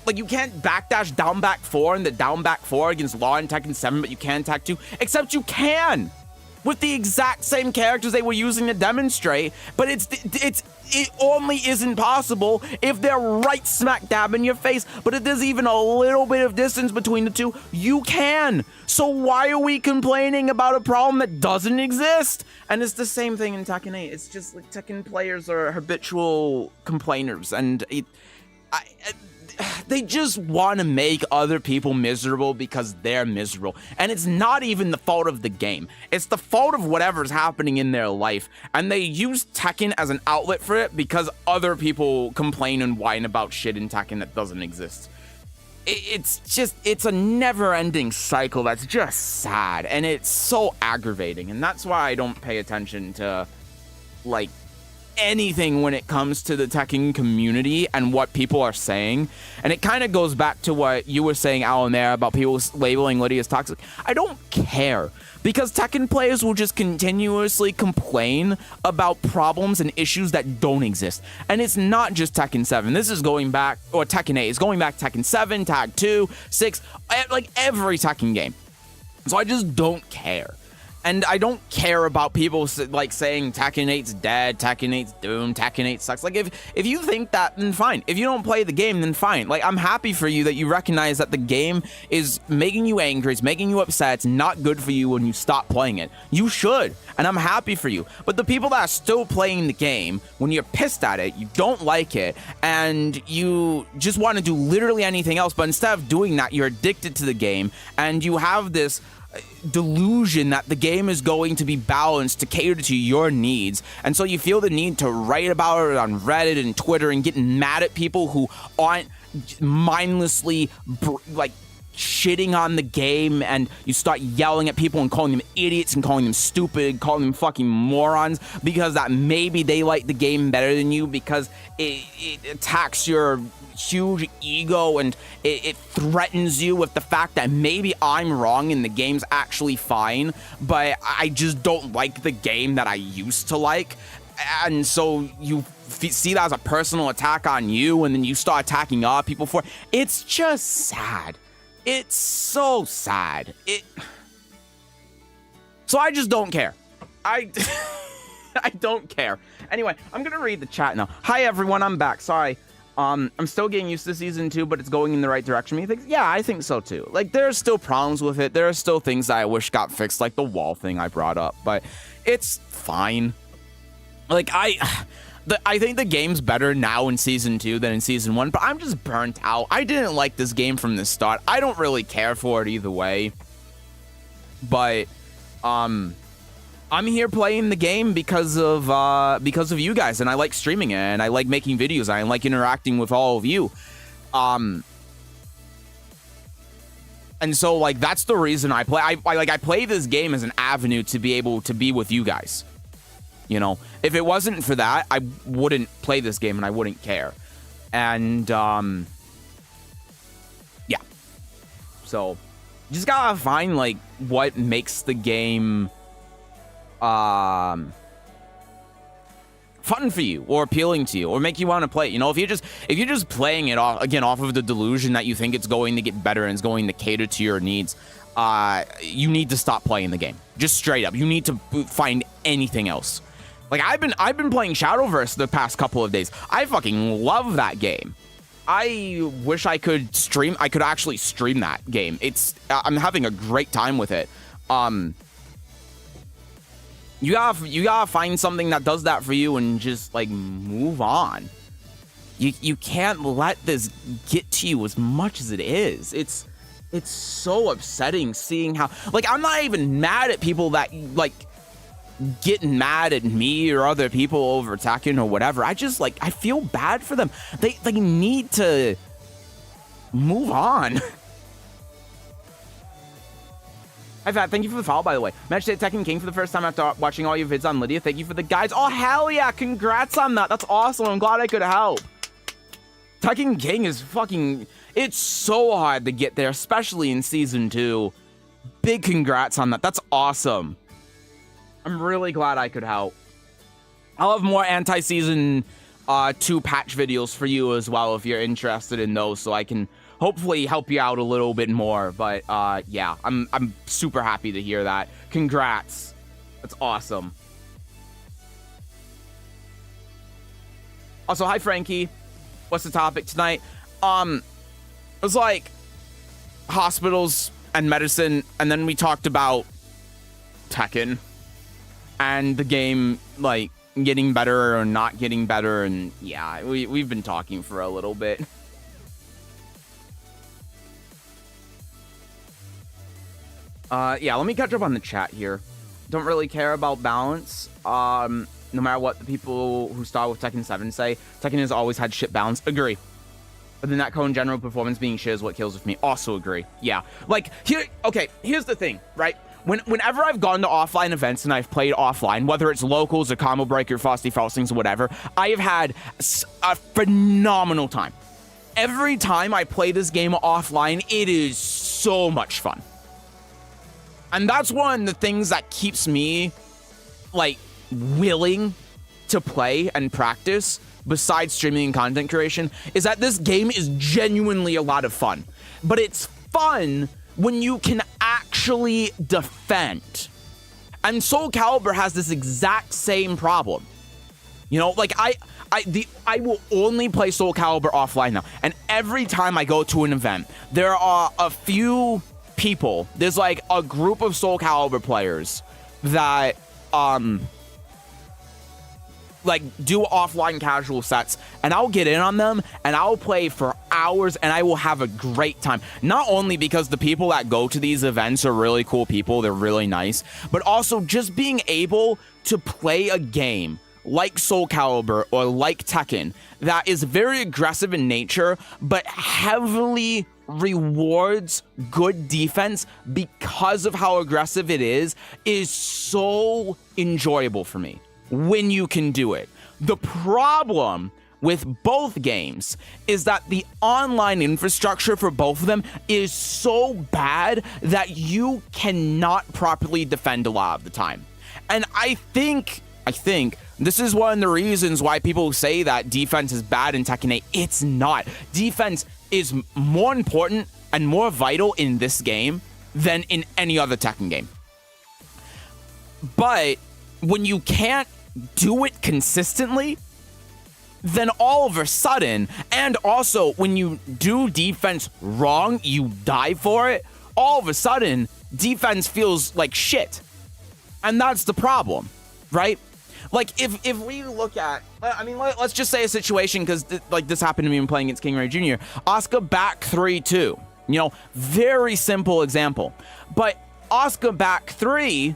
Like, you can't backdash down back 4 and the down back 4 against Law in Tekken 7, but you can Tag 2. Except you can, with the exact same characters they were using to demonstrate, but it only isn't possible if they're right smack dab in your face. But if there's even a little bit of distance between the two, you can. So why are we complaining about a problem that doesn't exist? And it's the same thing in Tekken 8. It's just like Tekken players are habitual complainers, and they just want to make other people miserable because they're miserable. And it's not even the fault of the game. It's the fault of whatever's happening in their life. And they use Tekken as an outlet for it because other people complain and whine about shit in Tekken that doesn't exist. It's a never-ending cycle that's just sad. And it's so aggravating. And that's why I don't pay attention to, like, anything when it comes to the Tekken community and what people are saying. And it kind of goes back to what you were saying, Alan, there about people labeling Lidia as toxic. I don't care, because Tekken players will just continuously complain about problems and issues that don't exist. And it's not just Tekken 7. This is going back, or Tekken 8 is going back to Tekken 7, Tag 2, 6, like every Tekken game. So I just don't care. And I don't care about people like saying Tekken 8's dead, Tekken 8's doomed, Tekken 8 sucks. Like, if you think that, then fine. If you don't play the game, then fine. Like, I'm happy for you that you recognize that the game is making you angry, it's making you upset, it's not good for you when you stop playing it. You should, and I'm happy for you. But the people that are still playing the game, when you're pissed at it, you don't like it, and you just want to do literally anything else, but instead of doing that, you're addicted to the game, and you have this delusion that the game is going to be balanced to cater to your needs, and so you feel the need to write about it on Reddit and Twitter and get mad at people who aren't mindlessly like shitting on the game, and you start yelling at people and calling them idiots and calling them stupid, calling them fucking morons because that maybe they like the game better than you because it attacks your huge ego and it threatens you with the fact that maybe I'm wrong and the game's actually fine, but I just don't like the game that I used to like. And so you see that as a personal attack on you, and then you start attacking other people for it. It's just sad. It's so sad. So I just don't care. I don't care. Anyway, I'm gonna read the chat now. Hi everyone, I'm back. Sorry. I'm still getting used to season 2, but it's going in the right direction. Me thinks, yeah, I think so too. Like, there's still problems with it. There are still things that I wish got fixed, like the wall thing I brought up, but it's fine. Like, I think the game's better now in season 2 than in season 1, but I'm just burnt out. I didn't like this game from the start. I don't really care for it either way. But I'm here playing the game because of you guys, and I like streaming it, and I like making videos, and I like interacting with all of you. And so, like, that's the reason I play. I play this game as an avenue to be able to be with you guys. You know, if it wasn't for that, I wouldn't play this game and I wouldn't care. And, yeah. So, you just gotta find, like, what makes the game, fun for you or appealing to you or make you want to play it. You know, if you're just playing it off of the delusion that you think it's going to get better and it's going to cater to your needs, you need to stop playing the game. Just straight up. You need to find anything else. Like, I've been playing Shadowverse the past couple of days. I fucking love that game. I wish I could actually stream that game. I'm having a great time with it. You gotta find something that does that for you and just, like, move on. You can't let this get to you as much as it is. It's so upsetting seeing how, like, I'm not even mad at people that, like, getting mad at me or other people over Tekken or whatever. I just, like, I feel bad for them. They need to move on. Hi, Fat. Thank you for the follow, by the way. Match Day Tekken King for the first time after watching all your vids on Lidia. Thank you for the guides. Oh, hell yeah. Congrats on that. That's awesome. I'm glad I could help. Tekken King is fucking... It's so hard to get there, especially in Season 2. Big congrats on that. That's awesome. I'm really glad I could help. I'll have more anti-Season 2 patch videos for you as well if you're interested in those, so I can hopefully help you out a little bit more. But yeah, I'm super happy to hear that. Congrats. That's awesome. Also, hi Frankie. What's the topic tonight? It was like hospitals and medicine, and then we talked about Tekken and the game, like, getting better or not getting better, and yeah, we've been talking for a little bit. Yeah, let me catch up on the chat here. Don't really care about balance. No matter what the people who start with Tekken 7 say, Tekken has always had shit balance. Agree. But the netcode and general performance being shit is what kills with me. Also agree. Yeah. Like, here's the thing, right? Whenever I've gone to offline events and I've played offline, whether it's locals or Combo Breaker, Frosty Frostings, or whatever, I have had a phenomenal time. Every time I play this game offline, it is so much fun. And that's one of the things that keeps me, like, willing to play and practice, besides streaming and content creation, is that this game is genuinely a lot of fun. But it's fun when you can actually defend. And Soul Calibur has this exact same problem. You know, like, I will only play Soul Calibur offline now. And every time I go to an event, there are a few people, there's like a group of Soul Calibur players that like do offline casual sets, and I'll get in on them and I'll play for hours and I will have a great time. Not only because the people that go to these events are really cool people, they're really nice, but also just being able to play a game like Soul Calibur or like Tekken that is very aggressive in nature but heavily rewards good defense because of how aggressive it is so enjoyable for me when you can do it. The problem with both games is that the online infrastructure for both of them is so bad that you cannot properly defend a lot of the time. And I think this is one of the reasons why people say that defense is bad in Tekken 8. It's not. Defense is more important and more vital in this game than in any other Tekken game. But when you can't do it consistently, then all of a sudden, and also when you do defense wrong, you die for it, all of a sudden, defense feels like shit. And that's the problem, right? Like, if we look at, I mean, let's just say a situation, because like this happened to me when playing against King Ray Jr. Asuka back 3-2. You know, very simple example. But Asuka back 3,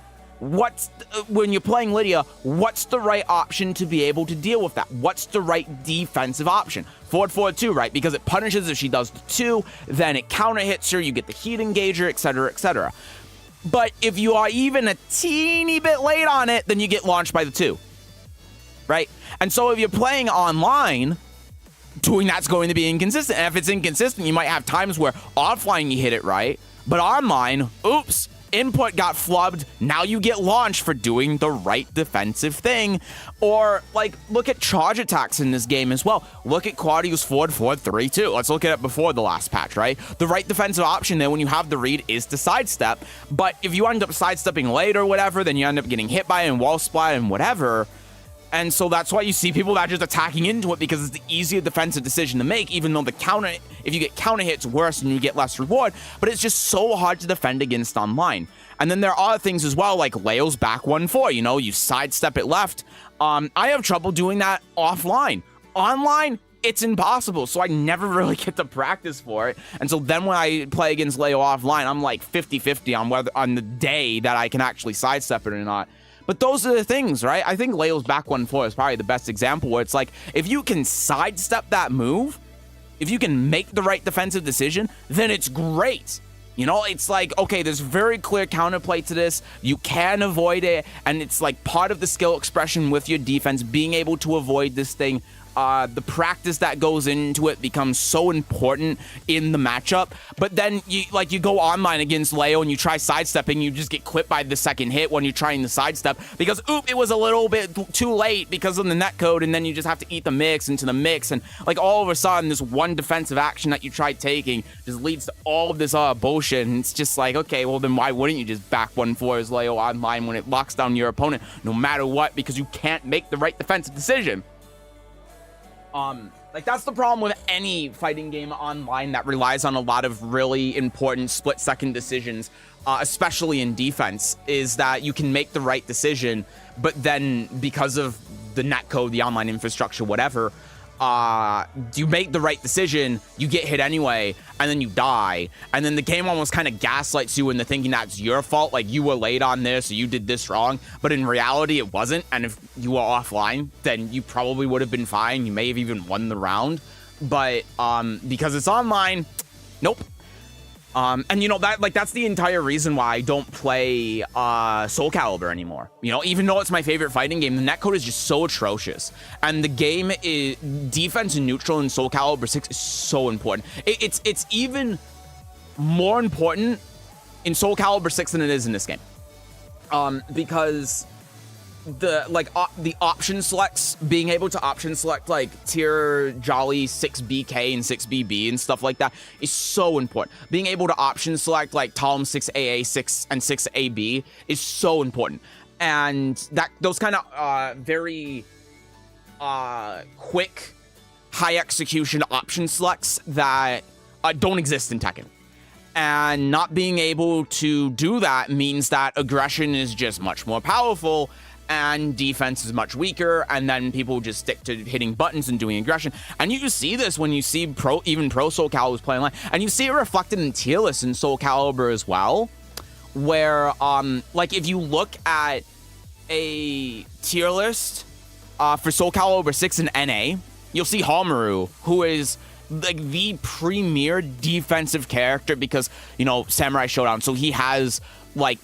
when you're playing Lidia, what's the right option to be able to deal with that? What's the right defensive option? Forward 2, right? Because it punishes if she does the 2, then it counter hits her, you get the heat engager, etc., etc. But if you are even a teeny bit late on it, then you get launched by the 2, right? And so if you're playing online, doing that's going to be inconsistent. And if it's inconsistent, you might have times where offline you hit it right, but online, oops, input got flubbed, now you get launched for doing the right defensive thing. Or, like, look at charge attacks in this game as well. Look at Claudio's forward 3-2. Let's look at it before the last patch, right? The right defensive option there when you have the read is to sidestep, but if you end up sidestepping late or whatever, then you end up getting hit by it and wall splat and whatever. And so that's why you see people that are just attacking into it, because it's the easier defensive decision to make, even though the counter, if you get counter hits, worse and you get less reward, but it's just so hard to defend against online. And then there are other things as well, like Leo's back 1-4, you know, you sidestep it left. I have trouble doing that offline. Online, it's impossible, so I never really get to practice for it. And so then when I play against Leo offline, I'm like 50-50 on the day that I can actually sidestep it or not. But those are the things, right? I think Leo's back 1-4 is probably the best example, where it's like, if you can sidestep that move, if you can make the right defensive decision, then it's great. You know, it's like, okay, there's very clear counterplay to this. You can avoid it, and it's like part of the skill expression with your defense, being able to avoid this thing. The practice that goes into it becomes so important in the matchup. But then you go online against Leo and you try sidestepping, you just get clipped by the second hit when you're trying to sidestep because it was a little bit too late because of the netcode, and then you just have to eat the mix into the mix, and like all of a sudden this one defensive action that you tried taking just leads to all of this bullshit, and it's just like, okay, well then why wouldn't you just back 1-4 as Leo online when it locks down your opponent no matter what, because you can't make the right defensive decision. Like, that's the problem with any fighting game online that relies on a lot of really important split-second decisions, especially in defense, is that you can make the right decision, but then because of the netcode, the online infrastructure, whatever, you make the right decision, you get hit anyway, and then you die, and then the game almost kind of gaslights you into thinking that's your fault, like you were late on this, or you did this wrong, but in reality it wasn't, and if you were offline, then you probably would have been fine, you may have even won the round, but because it's online, nope. And you know, that's the entire reason why I don't play Soul Calibur anymore. You know, even though it's my favorite fighting game, the netcode is just so atrocious. And the game is defense and neutral in Soul Calibur 6 is so important. It's even more important in Soul Calibur 6 than it is in this game. Because the option selects, being able to option select like tier Jolly 6BK and 6BB and stuff like that is so important. Being able to option select like Talm 6AA 6 and 6AB is so important. And that those kind of very quick high execution option selects that don't exist in Tekken. And not being able to do that means that aggression is just much more powerful and defense is much weaker, and then people just stick to hitting buttons and doing aggression. And you just see this when you see even pro Soul Calibur playing online, and you see it reflected in tier lists in Soul Calibur as well, where like if you look at a tier list for Soul Calibur 6 and NA, you'll see Homaru, who is like the premier defensive character because, you know, Samurai Showdown, so he has like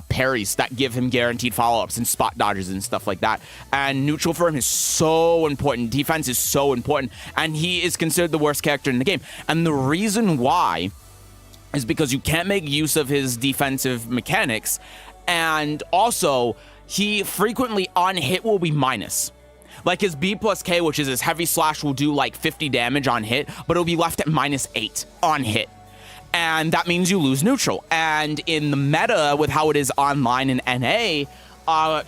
parries that give him guaranteed follow-ups and spot dodges and stuff like that. And neutral for him is so important. Defense is so important. And he is considered the worst character in the game. And the reason why is because you can't make use of his defensive mechanics. And also, he frequently on hit will be minus. Like his B plus K, which is his heavy slash, will do like 50 damage on hit, but it'll be left at -8 on hit. And that means you lose neutral. And in the meta, with how it is online in NA,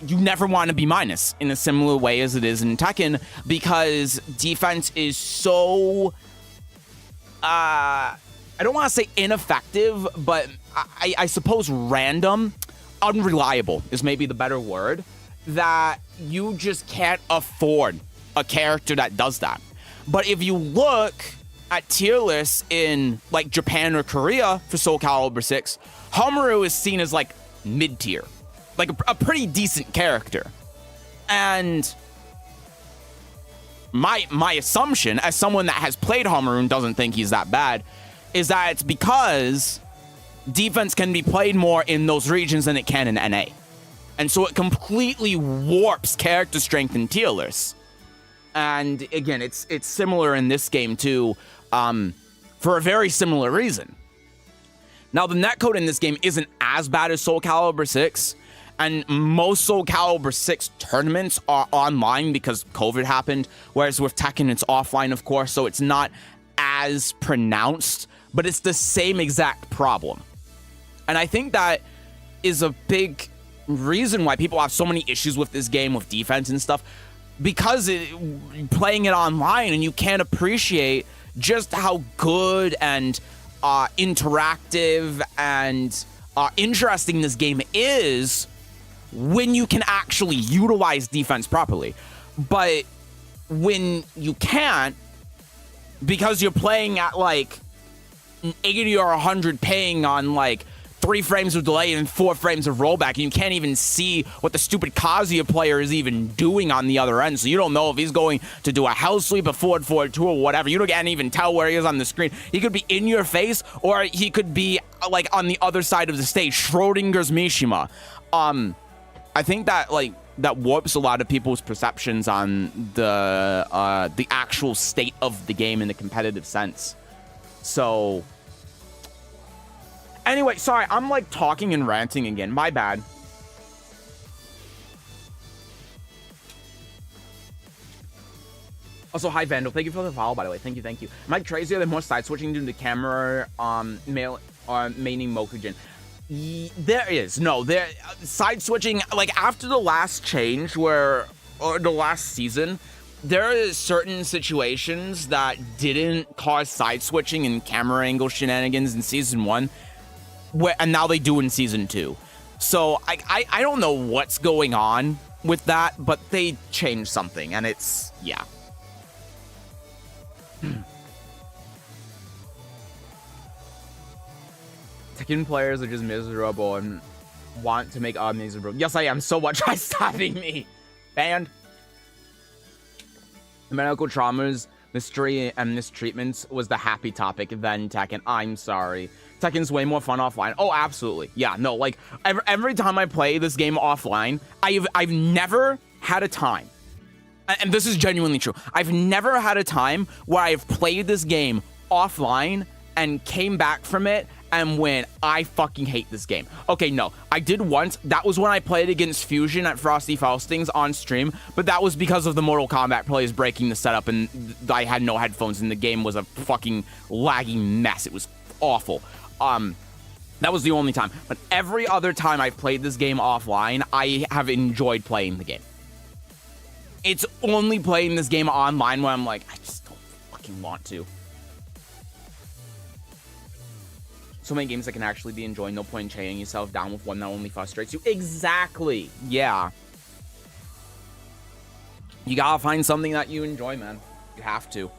you never want to be minus in a similar way as it is in Tekken, because defense is so, I don't want to say ineffective, but I suppose random, unreliable is maybe the better word, that you just can't afford a character that does that. But if you look at tier lists in like Japan or Korea for Soul Calibur 6, Homaru is seen as like mid-tier, like a pretty decent character. And my assumption, as someone that has played Homaru and doesn't think he's that bad, is that it's because defense can be played more in those regions than it can in NA. And so it completely warps character strength in tier lists. And again, it's similar in this game too, for a very similar reason. Now, the netcode in this game isn't as bad as Soul Calibur 6, and most Soul Calibur 6 tournaments are online because COVID happened, whereas with Tekken, it's offline, of course, so it's not as pronounced, but it's the same exact problem. And I think that is a big reason why people have so many issues with this game, with defense and stuff, because playing it online, and you can't appreciate just how good and interactive and interesting this game is when you can actually utilize defense properly. But when you can't, because you're playing at like 80 or 100 ping on like 3 frames of delay and 4 frames of rollback, and you can't even see what the stupid Kazuya player is even doing on the other end, so you don't know if he's going to do a hell sweep, a forward 2, or whatever. You can't even tell where he is on the screen. He could be in your face, or he could be like on the other side of the stage, Schrodinger's Mishima. I think that like that warps a lot of people's perceptions on the actual state of the game in the competitive sense. So anyway, sorry, I'm like talking and ranting again. My bad. Also, hi Vandal. Thank you for the follow, by the way. Thank you, thank you. Mike Tracy, they're more side switching due to the camera maining Mokujin. There is no side switching, like after the last change or the last season, there is certain situations that didn't cause side switching and camera angle shenanigans in season 1. And now they do in season 2. So I don't know what's going on with that, but they changed something, and it's, yeah. Tekken players are just miserable and want to make odd miserable. Yes, I am. So what? Try stopping me. Banned. Medical traumas Mystery and mistreatments was the happy topic than Tekken. I'm sorry. Tekken's way more fun offline. Oh, absolutely. Yeah, no, like, every time I play this game offline, I've never had a time, and this is genuinely true, I've never had a time where I've played this game offline and came back from it and went, I fucking hate this game. Okay, no, I did once. That was when I played against Fusion at Frosty Faustings on stream, but that was because of the Mortal Kombat players breaking the setup, and I had no headphones, and the game was a fucking laggy mess. It was awful. That was the only time. But every other time I've played this game offline, I have enjoyed playing the game. It's only playing this game online where I'm like, I just don't fucking want to. So many games that can actually be enjoyed. No point in chaining yourself down with one that only frustrates you. Exactly. Yeah. You gotta find something that you enjoy, man. You have to.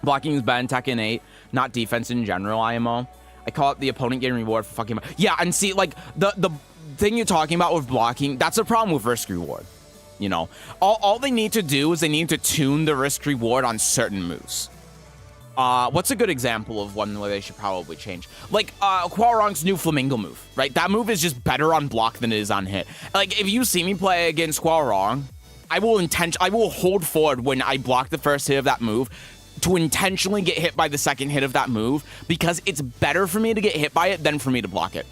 Blocking is bad in Tekken 8, not defense in general, IMO. I call it the opponent getting reward for fucking... Yeah, and see, like, the thing you're talking about with blocking, that's a problem with risk reward. You know? All they need to do is they need to tune the risk reward on certain moves. What's a good example of one where they should probably change? Like, Hwoarang's new Flamingo move, right? That move is just better on block than it is on hit. Like, if you see me play against Hwoarang, I will hold forward when I block the first hit of that move to intentionally get hit by the second hit of that move, because it's better for me to get hit by it than for me to block it.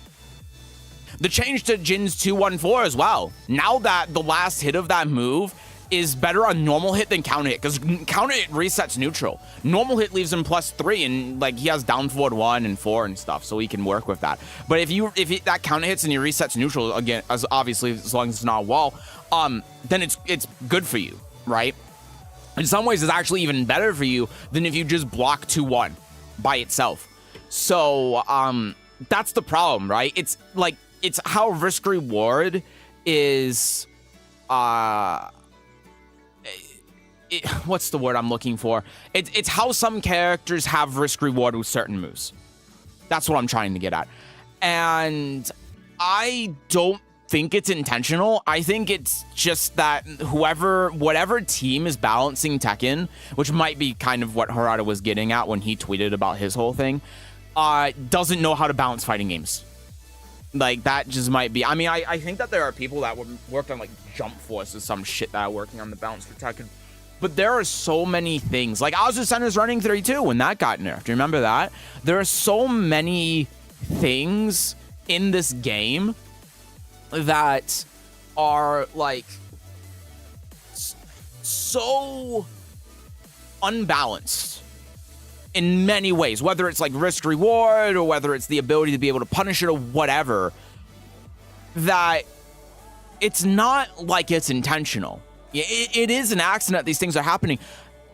The change to Jin's 214 as well. Now that the last hit of that move is better on normal hit than counter hit, because counter hit resets neutral. Normal hit leaves him +3, and like he has down forward 1 and 4 and stuff, so he can work with that. But if that counter hits and he resets neutral again, as obviously as long as it's not a wall, then it's good for you, right? In some ways, it's actually even better for you than if you just block 2-1 by itself. So that's the problem, right? It's like, it's how risk reward is what's the word I'm looking for? It's how some characters have risk reward with certain moves. That's what I'm trying to get at. And I don't think it's intentional. I think it's just that whatever team is balancing Tekken, which might be kind of what Harada was getting at when he tweeted about his whole thing, doesn't know how to balance fighting games. Like, that just might be... I mean, I think that there are people that worked on, like, Jump Force or some shit that are working on the balance for Tekken. But there are so many things. Like, Ozzy Center's running 32 when that got nerfed. Do you remember that? There are so many things in this game that are, like, so unbalanced in many ways, whether it's like risk reward or whether it's the ability to be able to punish it or whatever, that it's not like it's intentional. It is an accident that these things are happening,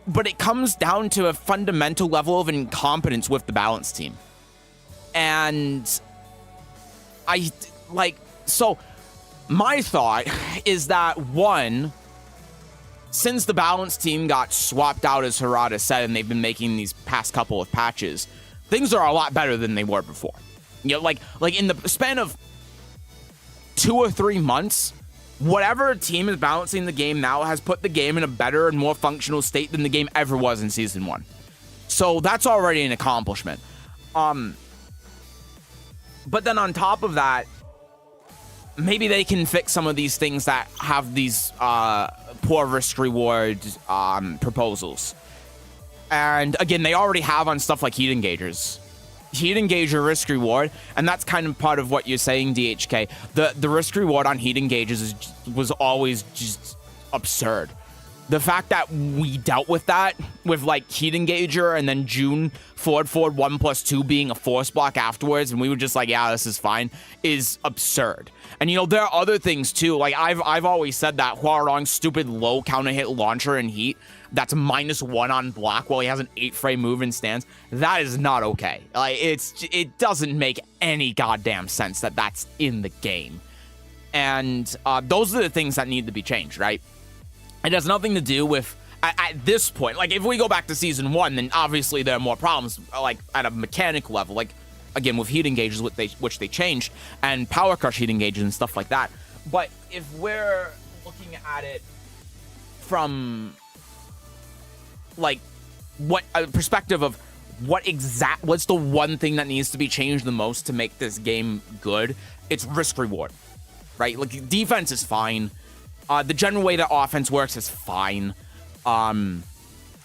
but it comes down to a fundamental level of incompetence with the balance team. And so my thought is that, one, since the balance team got swapped out, as Harada said, and they've been making these past couple of patches, things are a lot better than they were before. You know, like in the span of 2 or 3 months, whatever team is balancing the game now has put the game in a better and more functional state than the game ever was in Season 1. So that's already an accomplishment. But then on top of that, maybe they can fix some of these things that have these poor risk-reward proposals. And again, they already have on stuff like heat engagers. Heat engager risk-reward, and that's kind of part of what you're saying, DHK. The risk-reward on heat engagers was always just absurd. The fact that we dealt with that, with like heat engager and then June forward 1+2 being a force block afterwards, and we were just like, yeah, this is fine, is absurd. And you know, there are other things too. Like I've always said that Hwoarang's stupid low counter hit launcher in heat that's -1 on block while he has an 8-frame move in stance, that is not okay. Like it doesn't make any goddamn sense that that's in the game. And those are the things that need to be changed, right? It has nothing to do with, at this point, like, if we go back to Season 1, then obviously there are more problems, like, at a mechanical level, like, again, with heat engages, which they changed, and Power Crush heat engages and stuff like that. But if we're looking at it from like, what a perspective of what's the one thing that needs to be changed the most to make this game good, it's risk reward, right? Like, defense is fine. The general way that offense works is fine.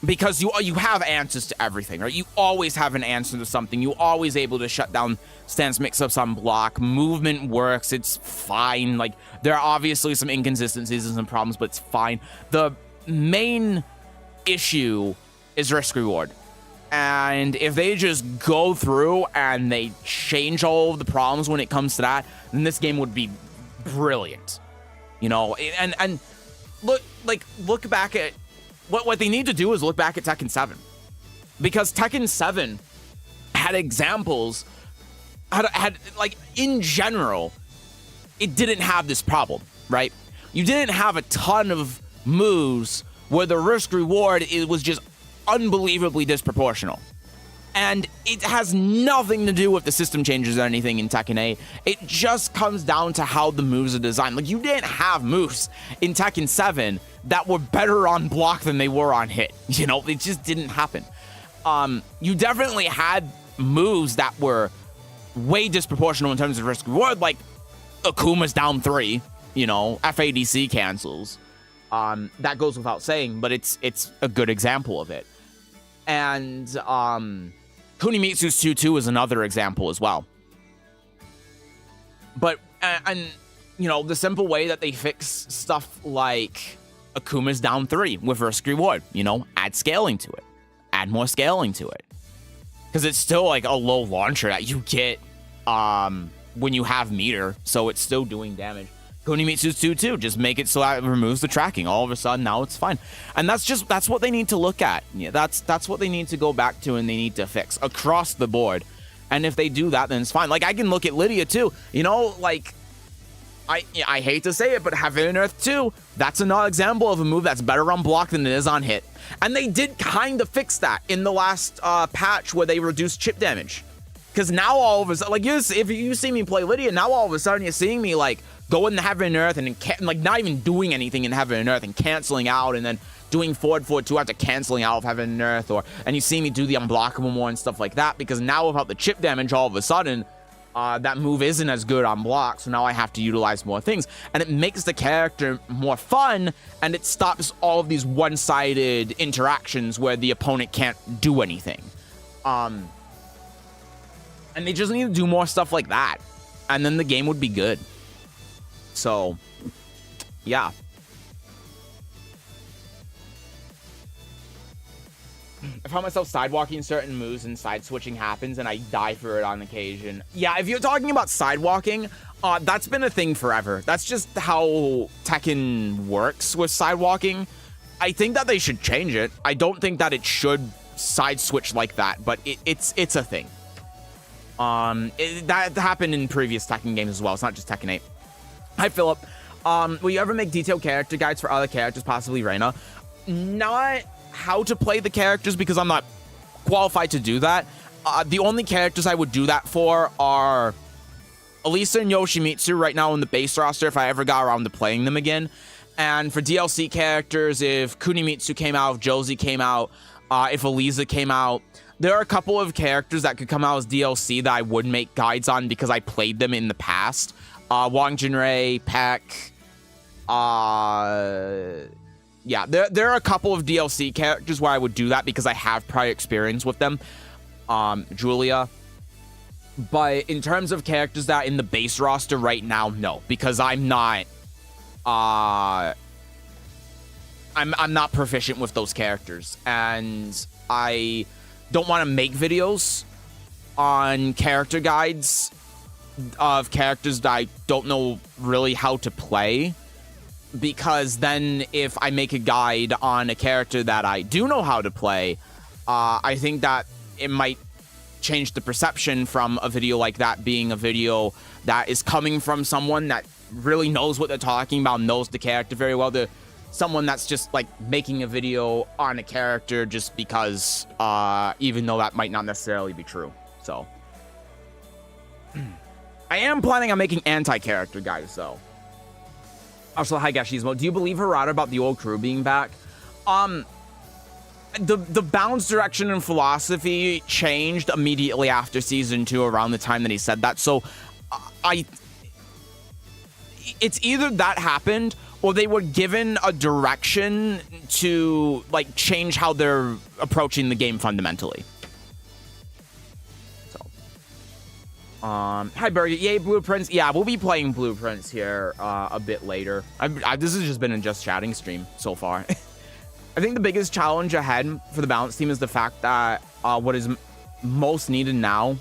Because you have answers to everything, right? You always have an answer to something. You're always able to shut down stance mix-ups on block. Movement works. It's fine. Like, there are obviously some inconsistencies and some problems, but it's fine. The main issue is risk reward. And if they just go through and they change all of the problems when it comes to that, then this game would be brilliant. You know, and look back at what they need to do is look back at Tekken 7. Because Tekken 7 had examples, had like, in general, it didn't have this problem, right? You didn't have a ton of moves where the risk reward was just unbelievably disproportional. And it has nothing to do with the system changes or anything in Tekken 8. It just comes down to how the moves are designed. Like, you didn't have moves in Tekken 7 that were better on block than they were on hit. You know, it just didn't happen. You definitely had moves that were way disproportional in terms of risk reward, like Akuma's down 3, you know, FADC cancels. That goes without saying, but it's a good example of it. And Kunimitsu's 2-2 is another example as well. But, and you know, the simple way that they fix stuff like Akuma's down 3 with risk reward, you know, add scaling to it. Add more scaling to it. Because it's still like a low launcher that you get when you have meter, so it's still doing damage. Kunimitsu's 2-2, just make it so that it removes the tracking. All of a sudden, now it's fine. And that's what they need to look at. Yeah, that's what they need to go back to and they need to fix across the board. And if they do that, then it's fine. Like, I can look at Lidia too. You know, like, I hate to say it, but Heaven and Earth 2, that's another example of a move that's better on block than it is on hit. And they did kind of fix that in the last patch where they reduced chip damage. Because now all of a sudden, like, if you see me play Lidia, now all of a sudden you're seeing me, like, go in the Heaven and Earth and like, not even doing anything in Heaven and Earth and canceling out and then doing forward 2 after canceling out of Heaven and Earth, and you see me do the unblockable more and stuff like that, because now without the chip damage, all of a sudden, that move isn't as good on block, so now I have to utilize more things, and it makes the character more fun, and it stops all of these one-sided interactions where the opponent can't do anything. And they just need to do more stuff like that, and then the game would be good. So, yeah. I found myself sidewalking certain moves and side switching happens and I die for it on occasion. Yeah, if you're talking about sidewalking, that's been a thing forever. That's just how Tekken works with sidewalking. I think that they should change it. I don't think that it should side switch like that, but it's a thing. That happened in previous Tekken games as well. It's not just Tekken 8. Hi, Philip. Will you ever make detailed character guides for other characters, possibly Reina? Not how to play the characters, because I'm not qualified to do that. The only characters I would do that for are Elisa and Yoshimitsu right now in the base roster, if I ever got around to playing them again. And for DLC characters, if Kunimitsu came out, if Josie came out, if Elisa came out, there are a couple of characters that could come out as DLC that I would make guides on because I played them in the past. Wang Jinrei, Peck, yeah, there are a couple of DLC characters where I would do that because I have prior experience with them. Julia. But in terms of characters that are in the base roster right now, no, because I'm not I'm not proficient with those characters, and I don't want to make videos on character guides of characters that I don't know really how to play, because then if I make a guide on a character that I do know how to play, I think that it might change the perception from a video like that being a video that is coming from someone that really knows what they're talking about, knows the character very well, to someone that's just like making a video on a character just because, even though that might not necessarily be true. So I am planning on making anti-character guides though. Also, hi Gashizmo, do you believe Harada about the old crew being back? the balance, direction, and philosophy changed immediately after season 2, around the time that he said that. So it's either that happened or they were given a direction to like change how they're approaching the game fundamentally. So, hi Birdie, yay Blueprints. Yeah, we'll be playing Blueprints here a bit later. This has just been a just chatting stream so far. I think the biggest challenge ahead for the balance team is the fact that what is most needed now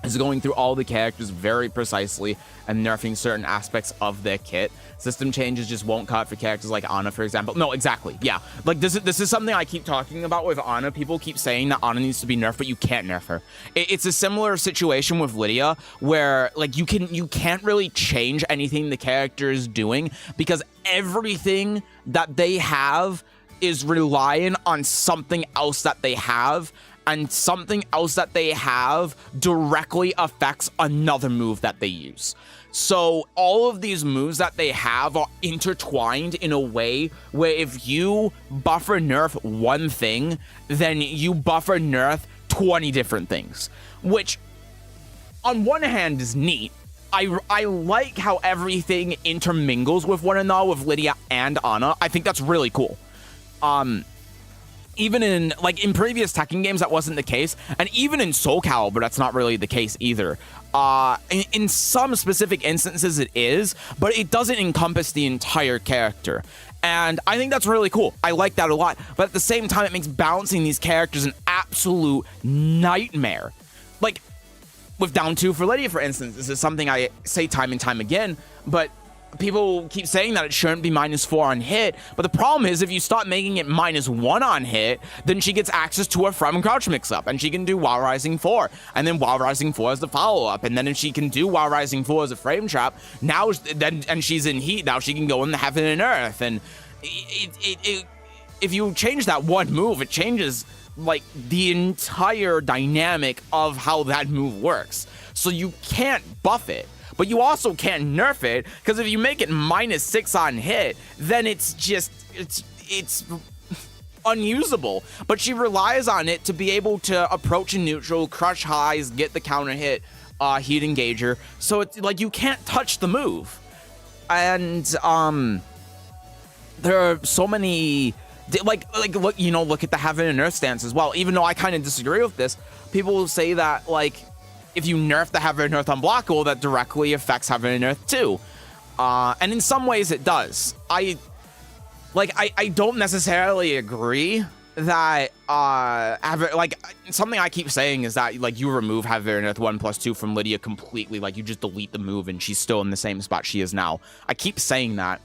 is going through all the characters very precisely and nerfing certain aspects of their kit. System changes just won't cut for characters like Ana, for example. No, exactly. Yeah. Like this is something I keep talking about with Ana. People keep saying that Ana needs to be nerfed, but you can't nerf her. It's a similar situation with Lidia, where like you can't really change anything the character is doing because everything that they have is relying on something else that they have, and something else that they have directly affects another move that they use. So all of these moves that they have are intertwined in a way where if you buffer nerf one thing, then you buffer nerf 20 different things, which on one hand is neat. I like how everything intermingles with one another with Lidia and Ana. I think that's really cool. Even in previous Tekken games, that wasn't the case. And even in Soul Calibur, that's not really the case either. In some specific instances, it is, but it doesn't encompass the entire character. And I think that's really cool. I like that a lot. But at the same time, it makes balancing these characters an absolute nightmare. Like, with down 2 for Lidia, for instance, this is something I say time and time again, but people keep saying that it shouldn't be -4 on hit, but the problem is if you start making it -1 on hit, then she gets access to her front and crouch mix-up, and she can do While Rising 4, and then While Rising 4 as the follow-up, and then if she can do While Rising 4 as a frame trap, and she's in heat, now she can go in the heaven and earth, and if you change that one move, it changes like the entire dynamic of how that move works. So you can't buff it, but you also can't nerf it, because if you make it -6 on hit, then it's unusable. But she relies on it to be able to approach a neutral, crush highs, get the counter hit, heat engager. So it's like you can't touch the move. And there are so many look at the heaven and earth stance as well. Even though I kind of disagree with this, people will say that like if you nerf the heaven and earth unblockable, that directly affects heaven and earth too. And in some ways it does. I don't necessarily agree that something I keep saying is that like you remove heaven and earth 1+2 from Lidia completely, like you just delete the move and she's still in the same spot she is now. I keep saying that.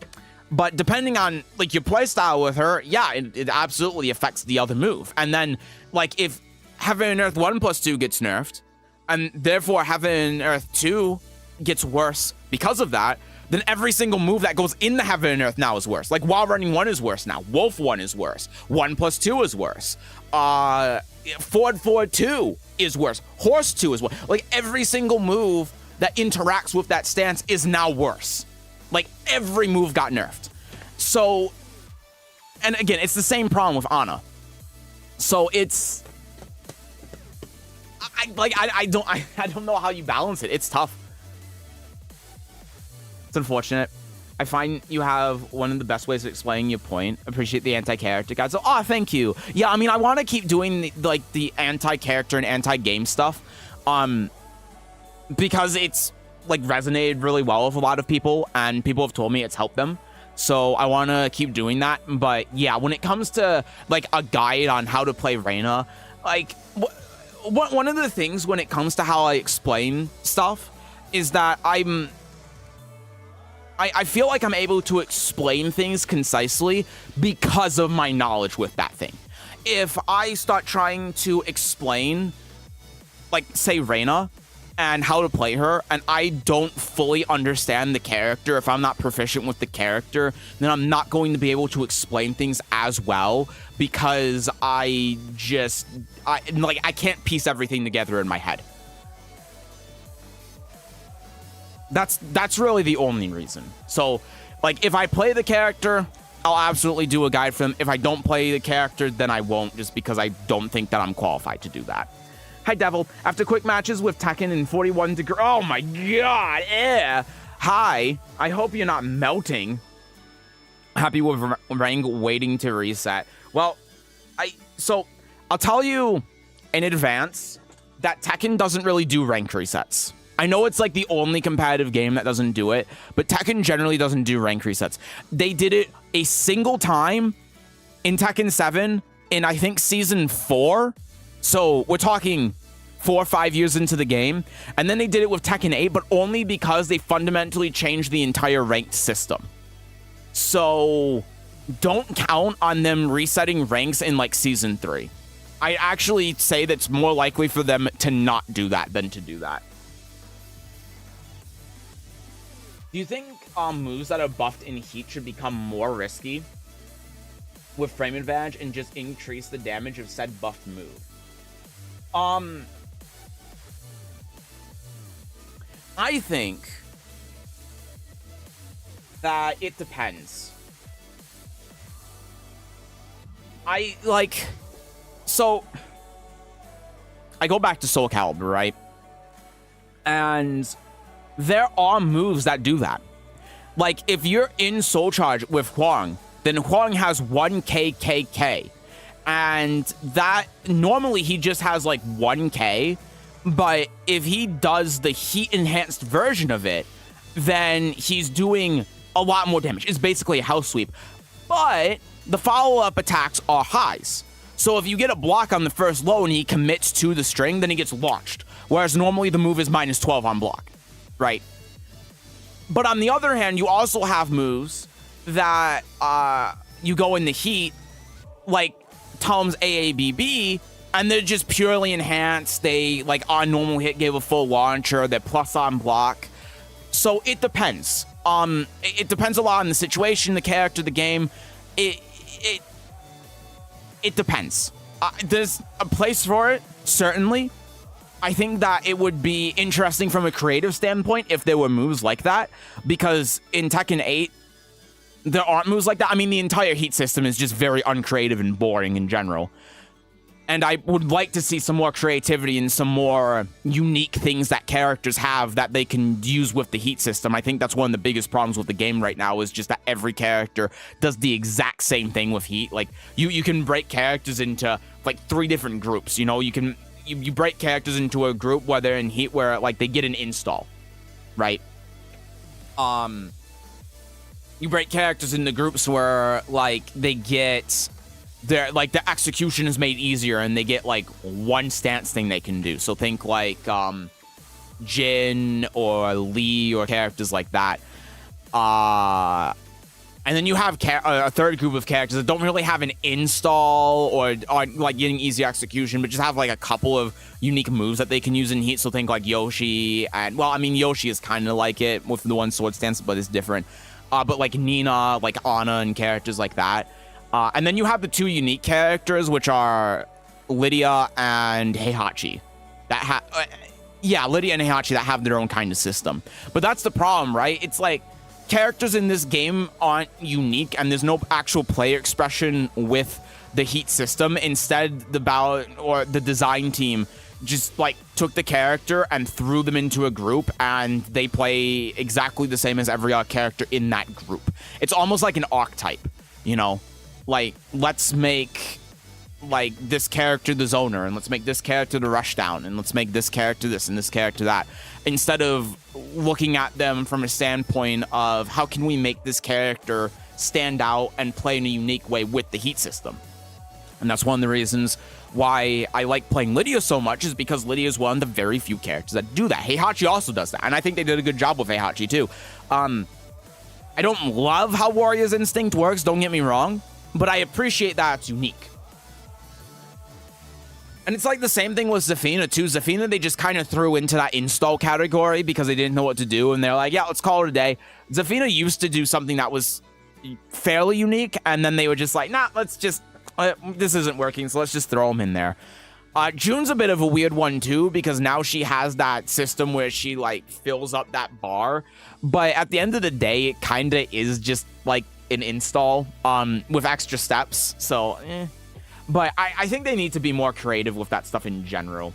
But depending on like your playstyle with her, yeah, it absolutely affects the other move. And then like if heaven and earth 1+2 gets nerfed, and therefore Heaven and Earth 2 gets worse because of that, then every single move that goes in the Heaven and Earth now is worse. Like While Running 1 is worse now. Wolf 1 is worse. 1+2 is worse. Forward 2 is worse. Horse 2 is worse. Like every single move that interacts with that stance is now worse. Like every move got nerfed. So, and again, it's the same problem with Ana. So it's... I don't know how you balance it. It's tough. It's unfortunate. I find you have one of the best ways of explaining your point. Appreciate the anti-character guide. So, thank you. Yeah, I mean, I want to keep doing the anti-character and anti-game stuff, because it's like resonated really well with a lot of people, and people have told me it's helped them. So I want to keep doing that. But yeah, when it comes to like a guide on how to play Reina, like one of the things when it comes to how I explain stuff is that I feel like I'm able to explain things concisely because of my knowledge with that thing. If I start trying to explain, like, say, Reina and how to play her, and I don't fully understand the character, if I'm not proficient with the character, then I'm not going to be able to explain things as well, because I can't piece everything together in my head. That's really the only reason. So, like, if I play the character I'll absolutely do a guide for them. If I don't play the character, then I won't, just because I don't think that I'm qualified to do that. Hi, Devil. After quick matches with Tekken in 41 degree... Oh, my God. Hi. I hope you're not melting. Happy with rank waiting to reset. Well, I'll tell you in advance that Tekken doesn't really do rank resets. I know it's like the only competitive game that doesn't do it, but Tekken generally doesn't do rank resets. They did it a single time in Tekken 7 in, I think, Season 4. So we're talking 4 or 5 years into the game. And then they did it with Tekken 8, but only because they fundamentally changed the entire ranked system. So don't count on them resetting ranks in like Season 3. I actually say that's more likely for them to not do that than to do that. Do you think moves that are buffed in Heat should become more risky with frame advantage and just increase the damage of said buffed move? I think that it depends. So I go back to Soul Calibur, right? And there are moves that do that. Like, if you're in Soul Charge with Huang, then Huang has 1K. And that, normally he just has like 1K, but if he does the heat-enhanced version of it, then he's doing a lot more damage. It's basically a house sweep. But the follow-up attacks are highs. So if you get a block on the first low and he commits to the string, then he gets launched. Whereas normally the move is minus 12 on block. Right? But on the other hand, you also have moves that you go in the heat, like Tom's AABB, and they're just purely enhanced. They, like, on normal hit, gave a full launcher. They're plus on block. So it depends. It depends a lot on the situation, the character, the game. It depends. There's a place for it, certainly. I think that it would be interesting from a creative standpoint if there were moves like that, because in Tekken 8, there aren't moves like that. I mean, the entire heat system is just very uncreative and boring in general. And I would like to see some more creativity and some more unique things that characters have that they can use with the heat system. I think that's one of the biggest problems with the game right now, is just that every character does the exact same thing with heat. Like, you can break characters into, like, 3 different groups, you know? You break characters into a group where they're in heat, where, like, they get an install, right? You break characters into groups where, like, they get... the execution is made easier and they get like one stance thing they can do. So think like Jin or Lee or characters like that. And then you have a third group of characters that don't really have an install or like getting easy execution, but just have like a couple of unique moves that they can use in heat. So think like Yoshi, and well, I mean, Yoshi is kind of like it with the one sword stance, but it's different. But like Nina, like Anna, and characters like that. And then you have the 2 unique characters, which are Lidia and Heihachi. Lidia and Heihachi that have their own kind of system. But that's the problem, right? It's like characters in this game aren't unique, and there's no actual player expression with the heat system. Instead, the design team just like took the character and threw them into a group, and they play exactly the same as every other character in that group. It's almost like an archetype, you know? Like, let's make, like, this character the zoner, and let's make this character the rushdown, and let's make this character this and this character that. Instead of looking at them from a standpoint of how can we make this character stand out and play in a unique way with the heat system. And that's one of the reasons why I like playing Lidia so much, is because Lidia is one of the very few characters that do that. Heihachi also does that, and I think they did a good job with Heihachi too. I don't love how Warrior's Instinct works, don't get me wrong, but I appreciate that it's unique. And it's like the same thing with Zafina too. Zafina, they just kind of threw into that install category because they didn't know what to do, and they're like, yeah, let's call it a day. Zafina used to do something that was fairly unique, and then they were just like, nah, let's just, this isn't working, so let's just throw them in there. June's a bit of a weird one too, because now she has that system where she like fills up that bar, but at the end of the day, it kind of is just like an install with extra steps. So, But I think they need to be more creative with that stuff in general.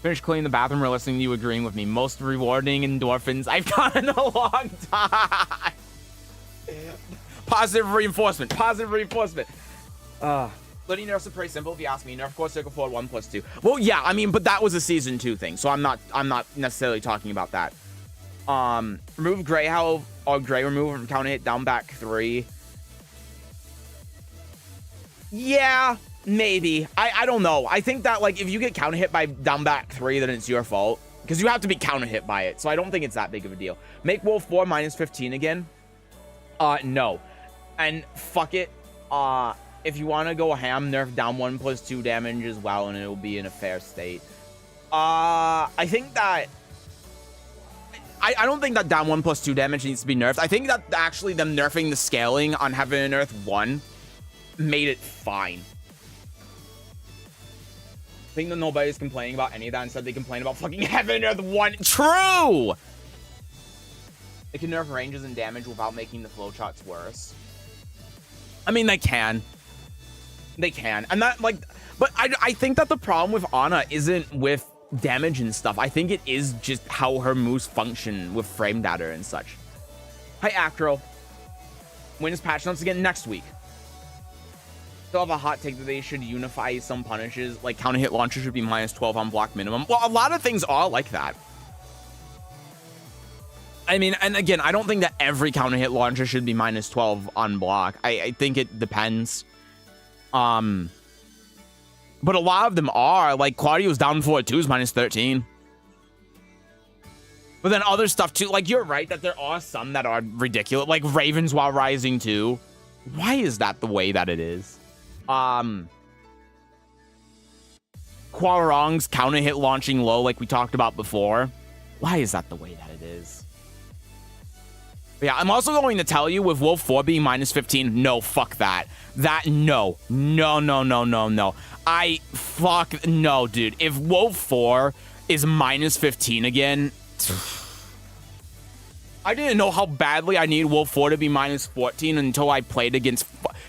Finish cleaning the bathroom or listening to you agreeing with me. Most rewarding endorphins I've gotten in a long time. Positive reinforcement. Positive reinforcement. Letting nerfs are pretty simple if you ask me. Nerf core circle forward 1+2. Well, yeah, I mean, but that was a season 2 thing, so I'm not necessarily talking about that. Remove gray health or gray removal from counter hit down back 3. Yeah, maybe. I don't know. I think that, like, if you get counter hit by down back 3, then it's your fault. Because you have to be counter hit by it. So I don't think it's that big of a deal. Make Wolf 4 -15 again. No. And fuck it. If you want to go ham, nerf down 1+2 damage as well, and it'll be in a fair state. I think that... I don't think that down 1+2 damage needs to be nerfed. I think that actually them nerfing the scaling on Heaven and Earth 1 made it fine. I think that nobody's complaining about any of that. Instead, they complain about fucking Heaven and Earth 1. True! They can nerf ranges and damage without making the flowcharts worse. I mean, they can. They can. And that, like... But I think that the problem with Ana isn't with damage and stuff. I think it is just how her moves function with frame data and such. Hi, Acro. When is patch notes again? Next week. Still have a hot take that they should unify some punishes. Like, counter hit launcher should be -12 on block minimum. Well, a lot of things are like that. I mean, and again, I don't think that every counter hit launcher should be -12 on block. I think it depends. But a lot of them are. Like, Claudio's down 4-2 is -13. But then other stuff, too. Like, you're right that there are some that are ridiculous. Like, Ravens while rising, too. Why is that the way that it is? Quarong's counter hit launching low, like we talked about before. Why is that the way that it is? But yeah, I'm also going to tell you with Wolf 4 being -15, no, fuck that. No. No, dude. If Wolf 4 is -15 again, I didn't know how badly I need Wolf 4 to be -14 until I played against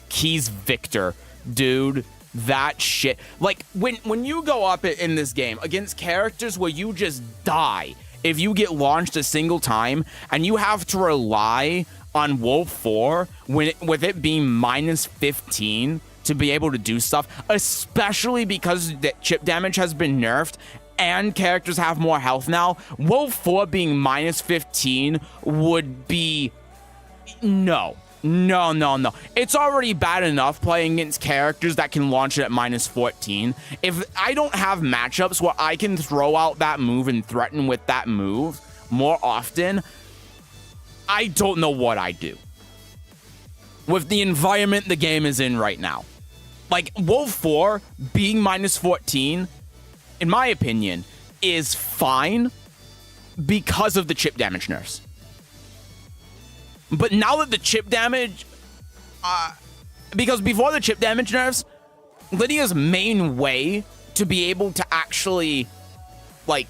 Keys Victor. Dude, that shit. Like, when you go up in this game against characters where you just die if you get launched a single time, and you have to rely on Wolf 4 with it being -15 to be able to do stuff, especially because the chip damage has been nerfed and characters have more health now, Wolf 4 being -15 would be... No. It's already bad enough playing against characters that can launch it at -14. If I don't have matchups where I can throw out that move and threaten with that move more often, I don't know what I do. With the environment the game is in right now. Like, Wolf 4 being -14, in my opinion, is fine because of the chip damage nerfs. But now that the chip damage... because before the chip damage nerfs, Lidia's main way to be able to actually, like,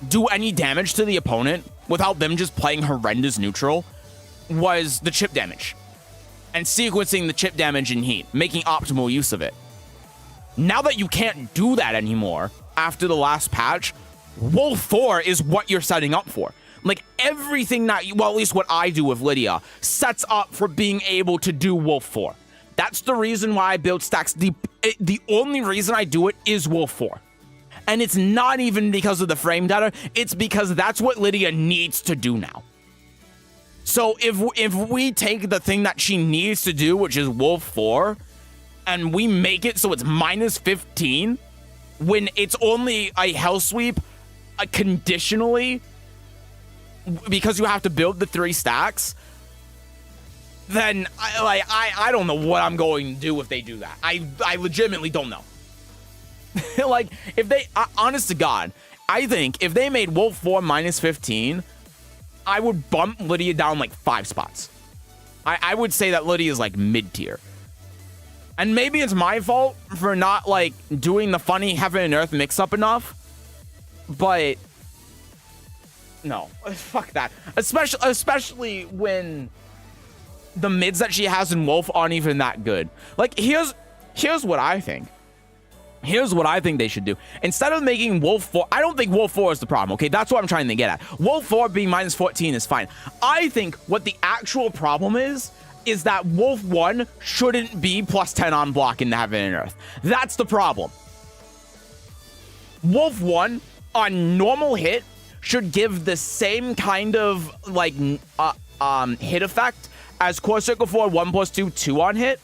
do any damage to the opponent without them just playing horrendous neutral was the chip damage. And sequencing the chip damage in heat, making optimal use of it. Now that you can't do that anymore after the last patch, Wolf 4 is what you're setting up for. Like, everything that, well, at least what I do with Lidia, sets up for being able to do Wolf 4. That's the reason why I build stacks. The only reason I do it is Wolf 4. And it's not even because of the frame data, it's because that's what Lidia needs to do now. So if we take the thing that she needs to do, which is Wolf 4, and we make it so it's -15, when it's only a hell sweep conditionally, because you have to build the 3 stacks, then I don't know what I'm going to do if they do that. I legitimately don't know. Like, if they, honest to God, I think if they made Wolf 4 -15, I would bump Lidia down like 5 spots. I would say that Lidia is like mid-tier. And maybe it's my fault for not, like, doing the funny Heaven and Earth mix-up enough, but No, fuck that. Especially when the mids that she has in Wolf aren't even that good. Like, here's what I think. Here's what I think they should do. Instead of making Wolf 4, I don't think Wolf 4 is the problem, okay? That's what I'm trying to get at. Wolf 4 being minus 14 is fine. I think what the actual problem is that Wolf 1 shouldn't be plus 10 on block in the Heaven and Earth. That's the problem. Wolf 1 on normal hit should give the same kind of, like, hit effect as Core Circle 4 1 plus 2, 2 on hit.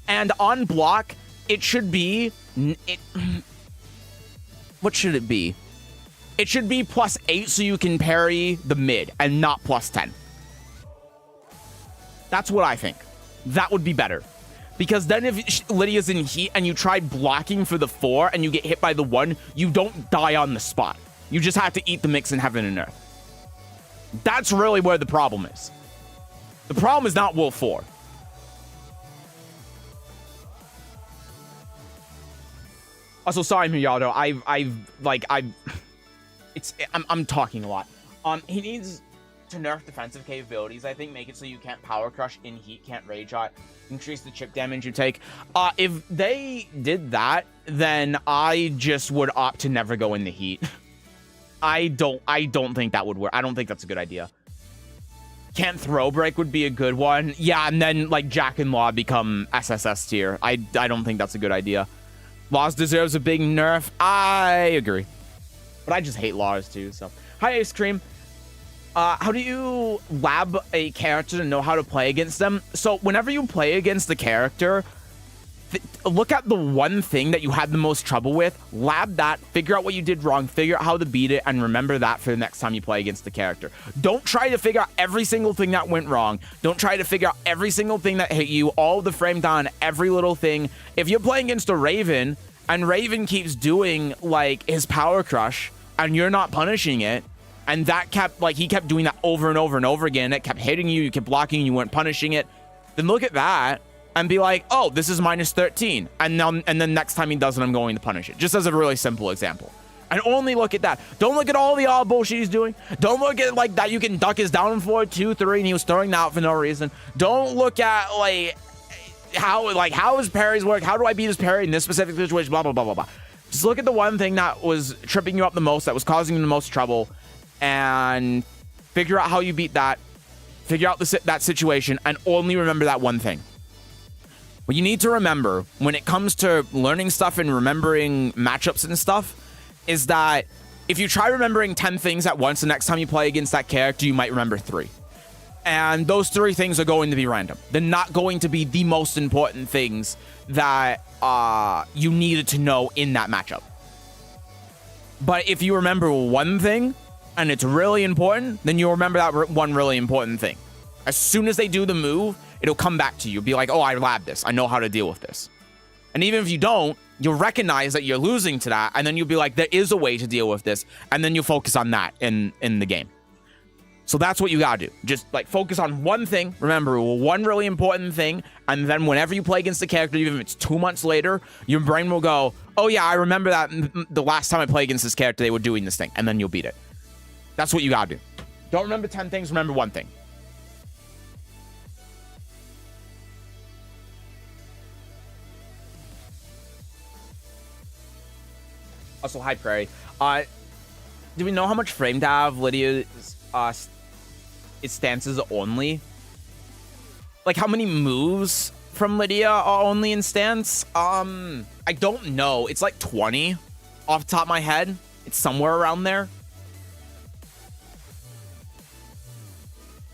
And on block, it should be... what should it be? It should be plus 8 so you can parry the mid and not plus 10. That's what I think. That would be better. Because then if Lydia's in heat and you try blocking for the 4 and you get hit by the 1, you don't die on the spot. You just have to eat the mix in Heaven and Earth. That's really where the problem is. The problem is not Wolf 4. Also, sorry, Miyato. I'm talking a lot. He needs to nerf defensive capabilities. I think make it so you can't power crush in heat, can't rage shot, increase the chip damage you take. If they did that, then I just would opt to never go in the heat. I don't think that would work. I don't think that's a good idea. Can't throw break would be a good one. Yeah, and then like Jack and Law become SSS tier. I don't think that's a good idea. Laws deserves a big nerf. I agree. But I just hate Laws too, so. Hi, Ice Cream. How do you lab a character to know how to play against them? So whenever you play against the character, look at the one thing that you had the most trouble with, lab that, figure out what you did wrong, figure out how to beat it, and remember that for the next time you play against the character. Don't try to figure out every single thing that went wrong. Don't try to figure out every single thing that hit you, all the frame down, every little thing. If you're playing against a Raven, and Raven keeps doing, like, his power crush, and you're not punishing it, and that kept, like, he kept doing that over and over and over again, it kept hitting you, you kept blocking, you weren't punishing it, then look at that, and be like, oh, this is minus 13. And then next time he does it, I'm going to punish it. Just as a really simple example. And only look at that. Don't look at all the odd bullshit he's doing. Don't look at, like, that you can duck his down 4, 2, 3, and he was throwing that out for no reason. Don't look at, like, how his parries work. How do I beat his parry in this specific situation? Blah, blah, blah, blah, blah. Just look at the one thing that was tripping you up the most, that was causing you the most trouble, and figure out how you beat that. Figure out that situation, and only remember that one thing. What you need to remember when it comes to learning stuff and remembering matchups and stuff is that if you try remembering 10 things at once, the next time you play against that character, you might remember 3. And those 3 things are going to be random. They're not going to be the most important things that you needed to know in that matchup. But if you remember one thing and it's really important, then you'll remember that one really important thing. As soon as they do the move, it'll come back to you. Be like, oh, I labbed this. I know how to deal with this. And even if you don't, you'll recognize that you're losing to that, and then you'll be like, there is a way to deal with this, and then you'll focus on that in the game. So that's what you gotta do. Just, like, focus on one thing. Remember, one really important thing, and then whenever you play against the character, even if it's 2 months later, your brain will go, oh yeah, I remember that the last time I played against this character, they were doing this thing, and then you'll beat it. That's what you gotta do. Don't remember 10 things, remember one thing. Also, hi, Prairie. Do we know how much frame to have Lydia's its stances only? Like, how many moves from Lidia are only in stance? I don't know. It's like 20 off the top of my head. It's somewhere around there.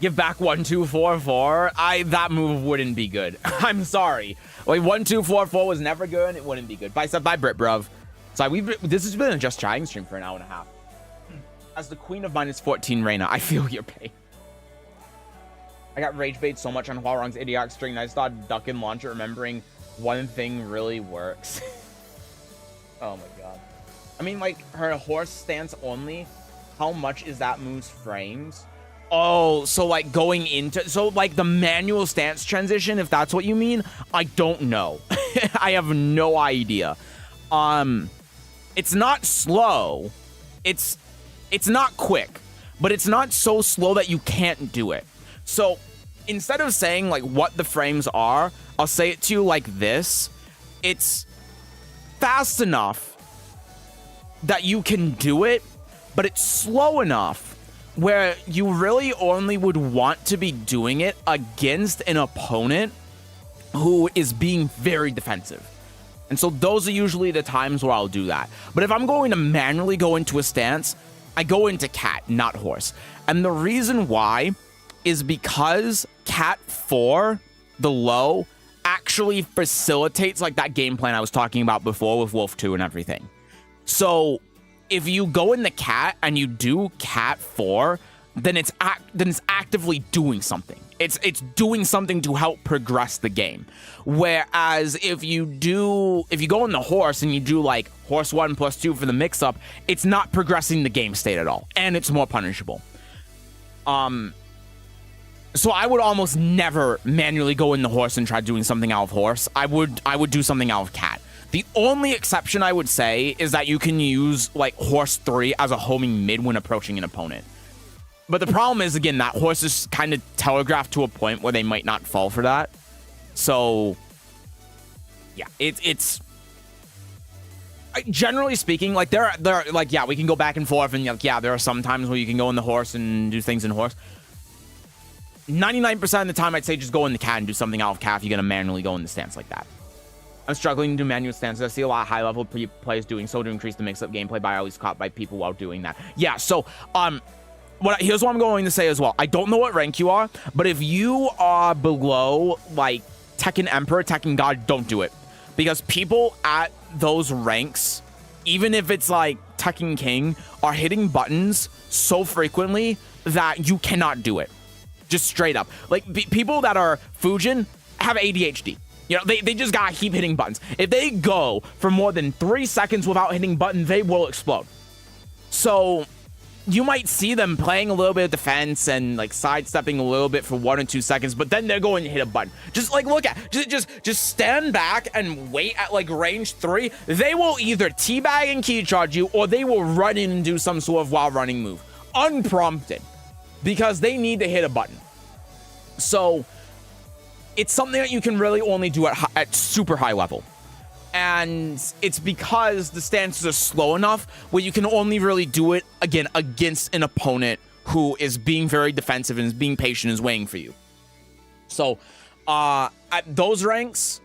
Give back 1, 2, 4, 4. That move wouldn't be good. I'm sorry. Like, 1, 2, 4, 4 was never good. It wouldn't be good. Bicep by Brit, bruv. So this has been a Just Chatting stream for an hour and a half. As the queen of minus 14 Reina, I feel your pain. I got rage bait so much on Huarong's idiotic string that I started duck and launch it, remembering one thing really works. Oh my god. I mean, like, her horse stance only, how much is that move's frames? Oh, so like going into, so like the manual stance transition, if that's what you mean, I don't know. I have no idea. It's not slow. It's not quick, but it's not so slow that you can't do it. So instead of saying like what the frames are, I'll say it to you like this. It's fast enough that you can do it, but it's slow enough where you really only would want to be doing it against an opponent who is being very defensive. And so those are usually the times where I'll do that. But if I'm going to manually go into a stance, I go into cat, not horse. And the reason why is because cat 4, the low, actually facilitates like that game plan I was talking about before with Wolf 2 and everything. So if you go in the cat and you do cat 4, then it's actively doing something. It's doing something to help progress the game. Whereas if you go in the horse and you do like horse 1 plus 2 for the mix-up, it's not progressing the game state at all, and it's more punishable. So I would almost never manually go in the horse and try doing something out of horse. I would do something out of cat. The only exception I would say is that you can use like horse 3 as a homing mid when approaching an opponent. But the problem is, again, that horse is kind of telegraphed to a point where they might not fall for that. So, yeah, it's generally speaking, like there are like, yeah, we can go back and forth, and like, yeah, there are some times where you can go in the horse and do things in horse. 99% of the time, I'd say just go in the cat and do something out of cat if you're gonna manually go in the stance like that. I'm struggling to do manual stances. I see a lot of high-level players doing so to increase the mix-up gameplay, but I always caught by people while doing that. Yeah, so here's what I'm going to say as well. I don't know what rank you are, but if you are below like Tekken Emperor, Tekken God, don't do it. Because people at those ranks, even if it's like Tekken King, are hitting buttons so frequently that you cannot do it. Just straight up. Like people that are Fujin have ADHD. You know, they just gotta keep hitting buttons. If they go for more than 3 seconds without hitting button, they will explode. So you might see them playing a little bit of defense and like sidestepping a little bit for 1 or 2 seconds, but then they're going to hit a button. Just like look at, just stand back and wait at like range 3. They will either teabag and key charge you, or they will run in and do some sort of while running move, unprompted, because they need to hit a button. So it's something that you can really only do at super high level. And it's because the stances are slow enough where you can only really do it, again, against an opponent who is being very defensive and is being patient and is waiting for you. So, at those ranks,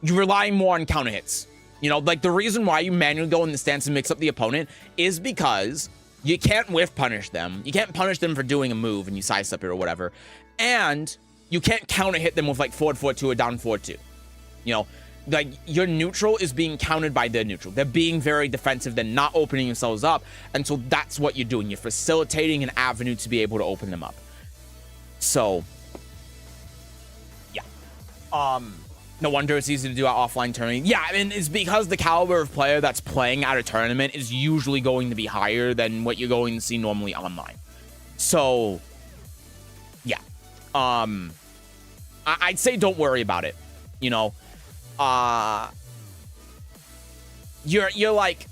you're relying more on counter hits. You know, like the reason why you manually go in the stance and mix up the opponent is because you can't whiff punish them. You can't punish them for doing a move and you sidestep it or whatever. And you can't counter hit them with like forward 4-2 or down 4-2. You know, like your neutral is being countered by their neutral. They're being very defensive. They're not opening themselves up. And so that's what you're doing. You're facilitating an avenue to be able to open them up. So, yeah. No wonder it's easy to do at offline tournament. Yeah, I mean, it's because the caliber of player that's playing at a tournament is usually going to be higher than what you're going to see normally online. So, yeah. I'd say don't worry about it. You know, you're like,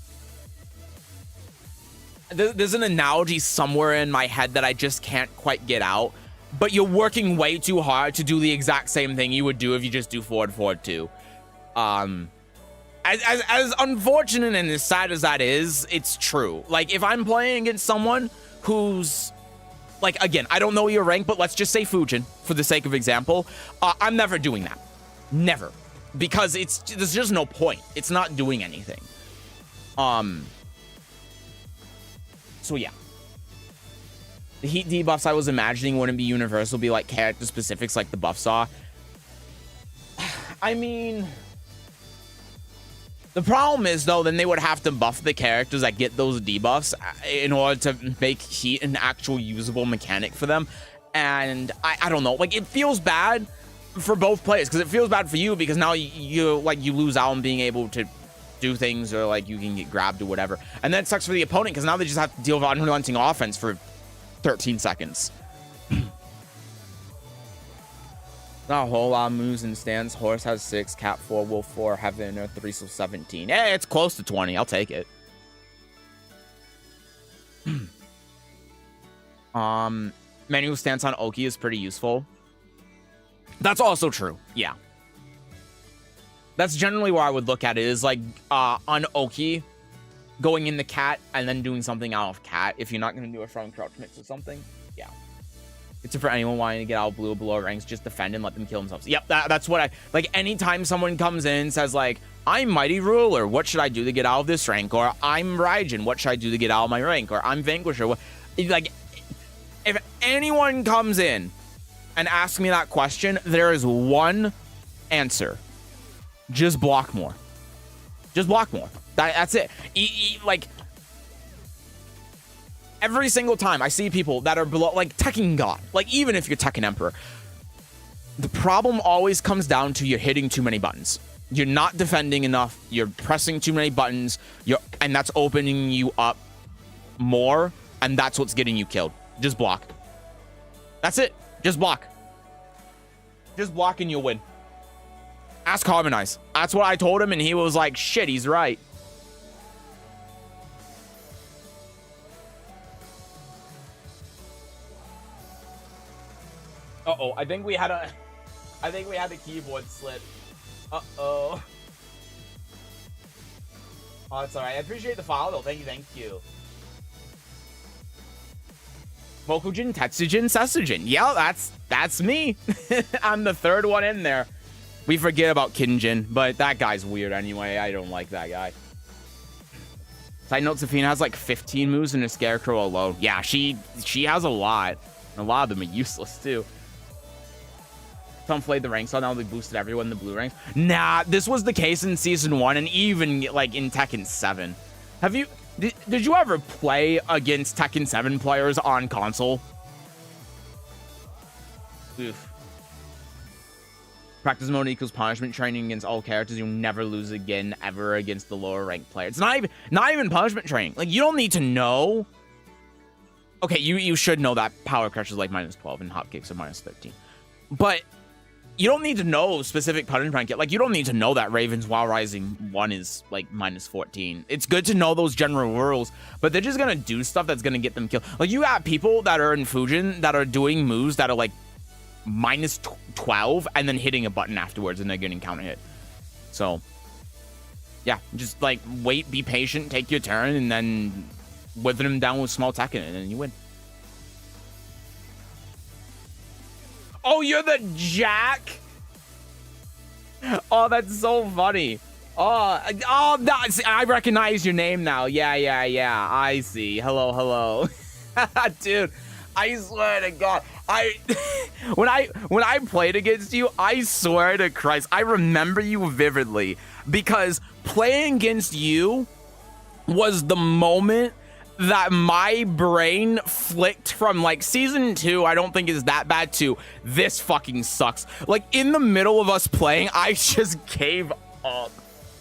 there's an analogy somewhere in my head that I just can't quite get out, but you're working way too hard to do the exact same thing you would do if you just do forward 2. As unfortunate and as sad as that is, it's true. Like if I'm playing against someone who's like, again, I don't know your rank, but let's just say Fujin for the sake of example. I'm never doing that. Never. Because there's just no point. It's not doing anything. So yeah. The heat debuffs I was imagining wouldn't be universal, be like character specifics like the buffs are. I mean, the problem is though, then they would have to buff the characters that get those debuffs in order to make heat an actual usable mechanic for them. And I don't know, like it feels bad for both players, because it feels bad for you because now you lose out on being able to do things, or like you can get grabbed or whatever, and then it sucks for the opponent because now they just have to deal with unrelenting offense for 13 seconds. Not a whole lot of moves and stands. Horse has 6, cat 4, wolf 4, heaven or 3, so 17. Hey, it's close to 20. I'll take it. Manual stance on Oki is pretty useful. That's also true. Yeah. That's generally where I would look at it, is like on Oki, going in the cat and then doing something out of cat if you're not going to do a front crouch mix or something. Yeah. It's for anyone wanting to get out blue or below ranks, just defend and let them kill themselves. Yep, that's what I like. Anytime someone comes in and says like, I'm Mighty Ruler, what should I do to get out of this rank? Or I'm Raijin, what should I do to get out of my rank? Or I'm Vanquisher, what? Like, if anyone comes in and asks me that question, there is one answer: just block more. Just block more. That's it. Like, every single time I see people that are below, like Tekken God, like even if you're Tekken Emperor, the problem always comes down to you're hitting too many buttons. You're not defending enough. You're pressing too many buttons. And that's opening you up more, and that's what's getting you killed. Just block. That's it. Just block. Just block and you'll win. Ask Harmonize. That's what I told him, and he was like, shit, he's right. Uh-oh, I think we had a keyboard slip. Uh-oh. Oh, it's alright. I appreciate the follow. Thank you. Mokujin, Tetsujin, Sesujin. Yeah, that's me. I'm the third one in there. We forget about Kinjin, but that guy's weird anyway. I don't like that guy. Side note, Safina has like 15 moves in a Scarecrow alone. Yeah, she has a lot. A lot of them are useless too. Some played the ranks on, now they boosted everyone in the blue ranks. Nah, this was the case in Season 1 and even like in Tekken 7. Have you... Did you ever play against Tekken 7 players on console? Oof. Practice mode equals punishment training against all characters. You'll never lose again ever against the lower ranked player. It's not even punishment training. Like, you don't need to know. Okay, you should know that Power Crush is like -12 and Hopkicks are -13. But you don't need to know specific punishment yet. Like, you don't need to know that Raven's WoW Rising 1 is like -14. It's good to know those general rules, but they're just gonna do stuff that's gonna get them killed. Like, you got people that are in Fujin that are doing moves that are like -12 and then hitting a button afterwards and they're getting counter hit. So yeah, just like wait, be patient, take your turn, and then wither them down with small Tekken and then you win. Oh, you're the Jack? Oh, that's so funny. Oh, I recognize your name now. Yeah. I see. Hello. Dude, I swear to God, when I played against you, I swear to Christ, I remember you vividly because playing against you was the moment that my brain flicked from like Season 2, I don't think is that bad, to this fucking sucks. Like, in the middle of us playing, I just gave up.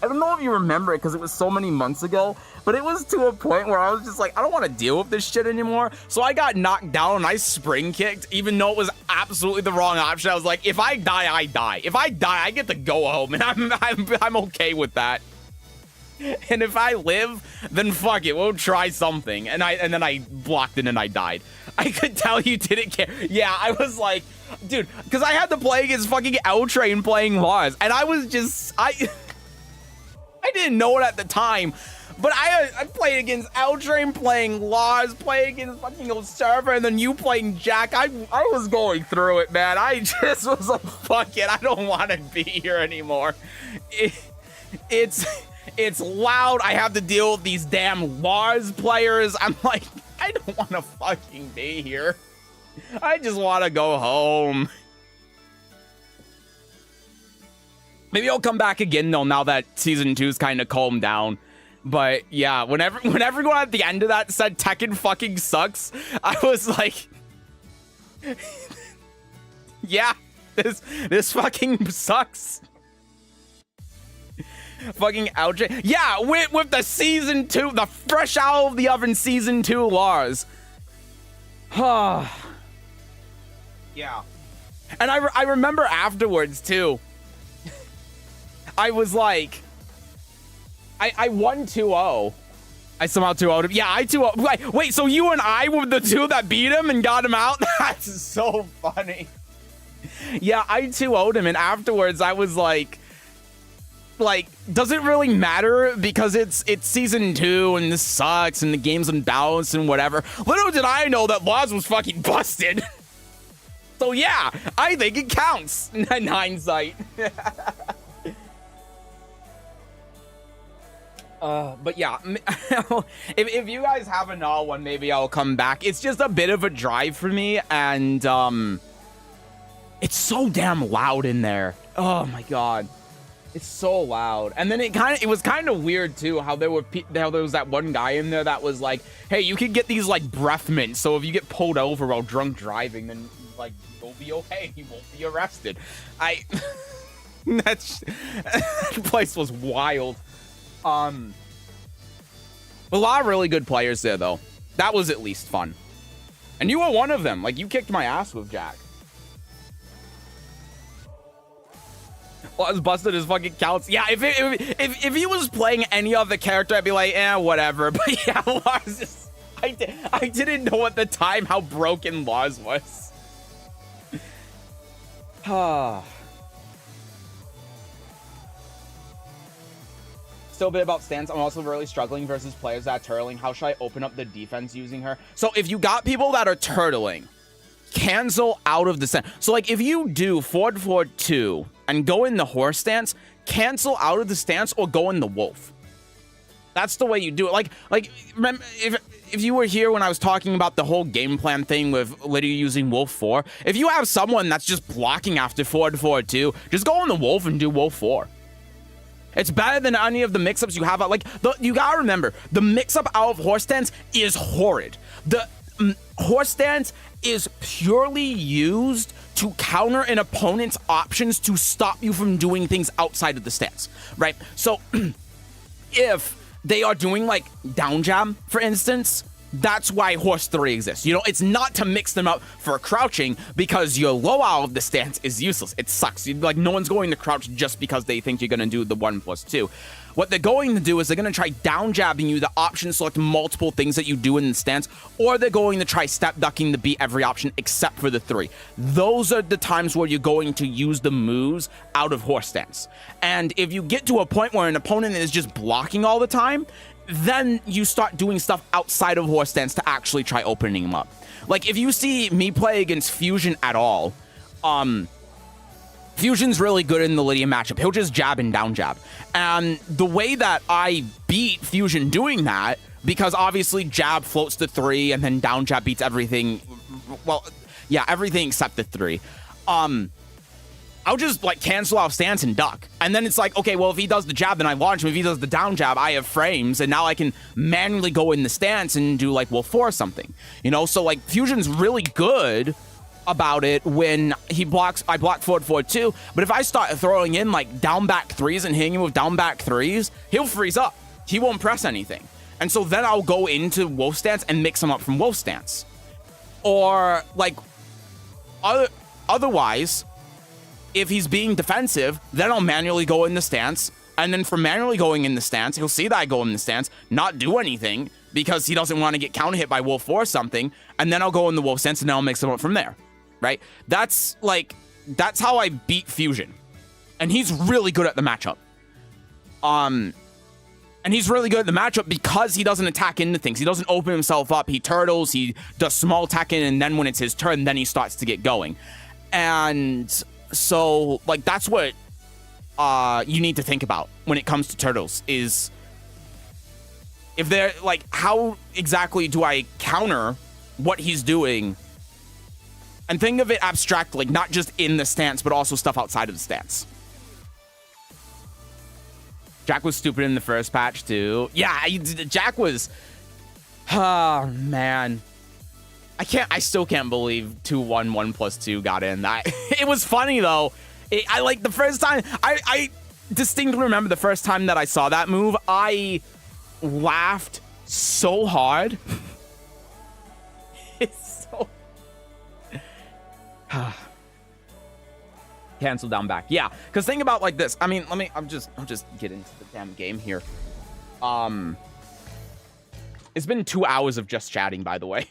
I don't know if you remember it because it was so many months ago, but it was to a point where I was just like, I don't want to deal with this shit anymore. So I got knocked down and I spring kicked, even though it was absolutely the wrong option. I was like, if I die, I die. If I die, I get to go home, and I'm okay with that. And if I live, then fuck it, we'll try something. And then I blocked it and I died. I could tell you didn't care. Yeah, I was like, dude, because I had to play against fucking L-Train playing Lars, and I was just, I didn't know it at the time, but I played against L-Train playing Lars, playing against fucking old server, and then you playing Jack. I was going through it, man. I just was like, fuck it, I don't want to be here anymore. It's loud. I have to deal with these damn Lars players. I'm like, I don't want to fucking be here. I just want to go home. Maybe I'll come back again though, now that Season 2's kind of calmed down. But yeah, when everyone at the end of that said Tekken fucking sucks, I was like, yeah, this fucking sucks. Fucking LJ. Yeah, with the Season 2, the fresh out of the oven Season 2 Lars. Yeah. And I remember afterwards too. I was like, I won 2-0. I somehow 2-0'd him. Yeah, I 2-0. Wait, so you and I were the two that beat him and got him out? That's so funny. Yeah, I 2-0'd him, and afterwards I was like, does it really matter because it's season 2 and this sucks and the game's unbalanced and whatever. Little did I know that Laws was fucking busted. So yeah, I think it counts in hindsight. But yeah, if you guys have another one, maybe I'll come back. It's just a bit of a drive for me, and it's so damn loud in there. Oh my god. It's so loud. And then it was kind of weird too how there was that one guy in there that was like, hey, you can get these like breath mints, so if you get pulled over while drunk driving, then like you'll be okay, you won't be arrested. That place was wild. A lot of really good players there though. That was at least fun. And you were one of them. Like, you kicked my ass with Jack. Was busted his fucking counts. Yeah, if he was playing any other character, I'd be like, whatever. But yeah, Lars is, I didn't know at the time how broken Lars was. Still a bit about stance. I'm also really struggling versus players that are turtling. How should I open up the defense using her? So if you got people that are turtling, cancel out of the stance. So like if you do forward forward 2 and go in the horse stance, cancel out of the stance or go in the wolf. That's the way you do it. Like remember, if you were here when I was talking about the whole game plan thing with Lidia using wolf 4, if you have someone that's just blocking after forward forward 2, just go in the wolf and do wolf 4. It's better than any of the mix-ups you have. Like, you gotta remember, the mix-up out of horse stance is horrid. The horse stance is purely used to counter an opponent's options to stop you from doing things outside of the stance, right? So, if they are doing, like, down jab, for instance, that's why horse 3 exists. You know, it's not to mix them up for crouching, because your low out of the stance is useless. It sucks. Like, no one's going to crouch just because they think you're going to do the 1+2. What they're going to do is they're going to try down jabbing you the option select multiple things that you do in the stance, or they're going to try step ducking to beat every option except for the 3. Those are the times where you're going to use the moves out of horse stance. And if you get to a point where an opponent is just blocking all the time, then you start doing stuff outside of horse stance to actually try opening them up. Like, if you see me play against Fusion at all, Fusion's really good in the Lidia matchup. He'll just jab and down jab. And the way that I beat Fusion doing that, because obviously jab floats to 3 and then down jab beats everything. Well, yeah, everything except the 3. I'll just like cancel out stance and duck. And then it's like, okay, well, if he does the jab, then I launch him. If he does the down jab, I have frames. And now I can manually go in the stance and do like wolf 4 or something. You know, so like Fusion's really good about it when he blocks. I block forward forward 2. But if I start throwing in like down back 3s and hitting him with down back 3s, he'll freeze up. He won't press anything. And so then I'll go into wolf stance and mix him up from wolf stance. Or like otherwise, if he's being defensive, then I'll manually go in the stance. And then from manually going in the stance, he'll see that I go in the stance, not do anything because he doesn't want to get counter hit by wolf 4 or something. And then I'll go in the wolf stance and then I'll mix him up from there. Right? That's how I beat Fusion. And he's really good at the matchup. And he's really good at the matchup because he doesn't attack into things. He doesn't open himself up. He turtles, he does small Tekken, and then when it's his turn, then he starts to get going. And so, like, that's what you need to think about when it comes to turtles is if they're, like, how exactly do I counter what he's doing? And think of it abstractly, not just in the stance, but also stuff outside of the stance. Jack was stupid in the first patch, too. Yeah, Jack was... Oh, man. I still can't believe 2-1, 1+2 got in. It was funny, though. I like, the first time... I distinctly remember the first time that I saw that move, I laughed so hard. It's so... Cancel down back. Yeah, because think about like this. I mean, I'll just get into the damn game here. It's been 2 hours of just chatting, by the way.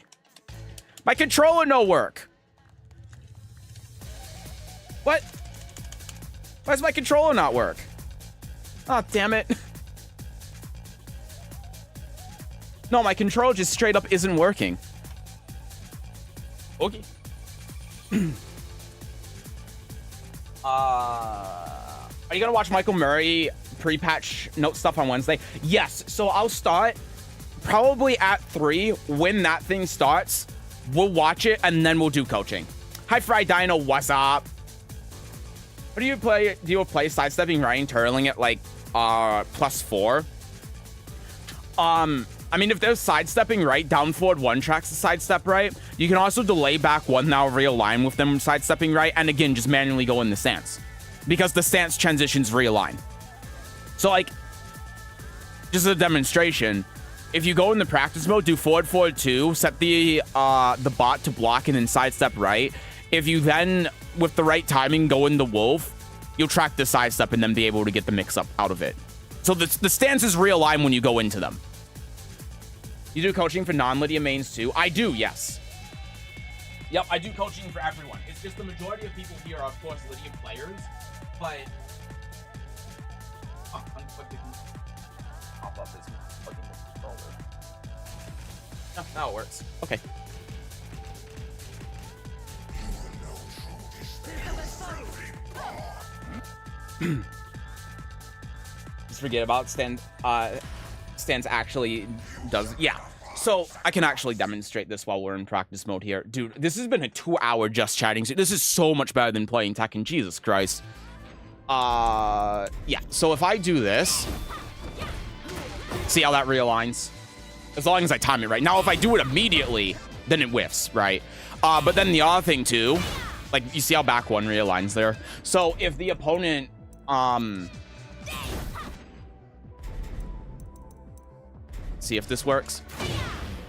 My controller no work. What? Why does my controller not work? Oh, damn it. No, my controller just straight up isn't working. Okay. Are you gonna watch Michael Murray pre-patch note stuff on Wednesday? Yes. So I'll start probably at 3. When that thing starts, we'll watch it and then we'll do coaching. Hi, Fry Dino. What's up? What do you play? Do you play sidestepping, right, and turtling at like +4? I mean, if there's sidestepping right, down forward 1 tracks to sidestep right. You can also delay back 1 now, realign with them sidestepping right, and again, just manually go in the stance. Because the stance transitions realign. So, like, just a demonstration, if you go in the practice mode, do forward, forward 2, set the bot to block and then sidestep right. If you then, with the right timing, go in the wolf, you'll track the sidestep and then be able to get the mix-up out of it. So the stances realign when you go into them. You do coaching for non-Lidia mains too? I do, yes. Yep, I do coaching for everyone. It's just the majority of people here are, of course, Lidia players, but... Oh, I'm clicking. Pop up this fucking controller. No, now it works. Okay. Just forget about Stans actually does. Yeah. So I can actually demonstrate this while we're in practice mode here. Dude, this has been a 2-hour just chatting. So this is so much better than playing Tekken. Jesus Christ. Yeah. So if I do this, see how that realigns? As long as I time it right. Now, if I do it immediately, then it whiffs, right? But then the other thing too, like you see how back 1 realigns there. So if the opponent, see if this works.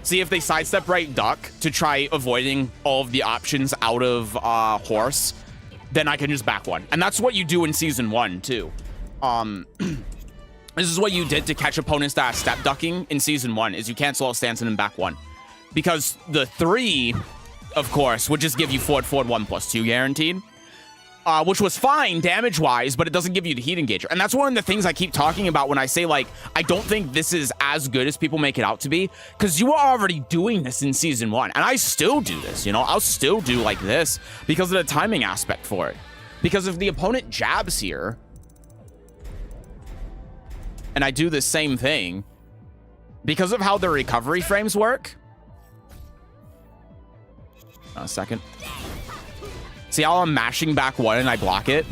See if they sidestep right duck to try avoiding all of the options out of horse, then I can just back 1. And that's what you do in season 1 too. This is what you did to catch opponents that are step ducking in season 1, is you cancel all stance and then back 1. Because the 3, of course, would just give you forward 1+2 guaranteed. Which was fine damage-wise, but it doesn't give you the heat engager. And that's one of the things I keep talking about when I say, like, I don't think this is as good as people make it out to be. Because you were already doing this in Season 1. And I still do this, you know? I'll still do like this because of the timing aspect for it. Because if the opponent jabs here, and I do the same thing, because of how the recovery frames work... A second. See how I'm mashing back 1 and I block it?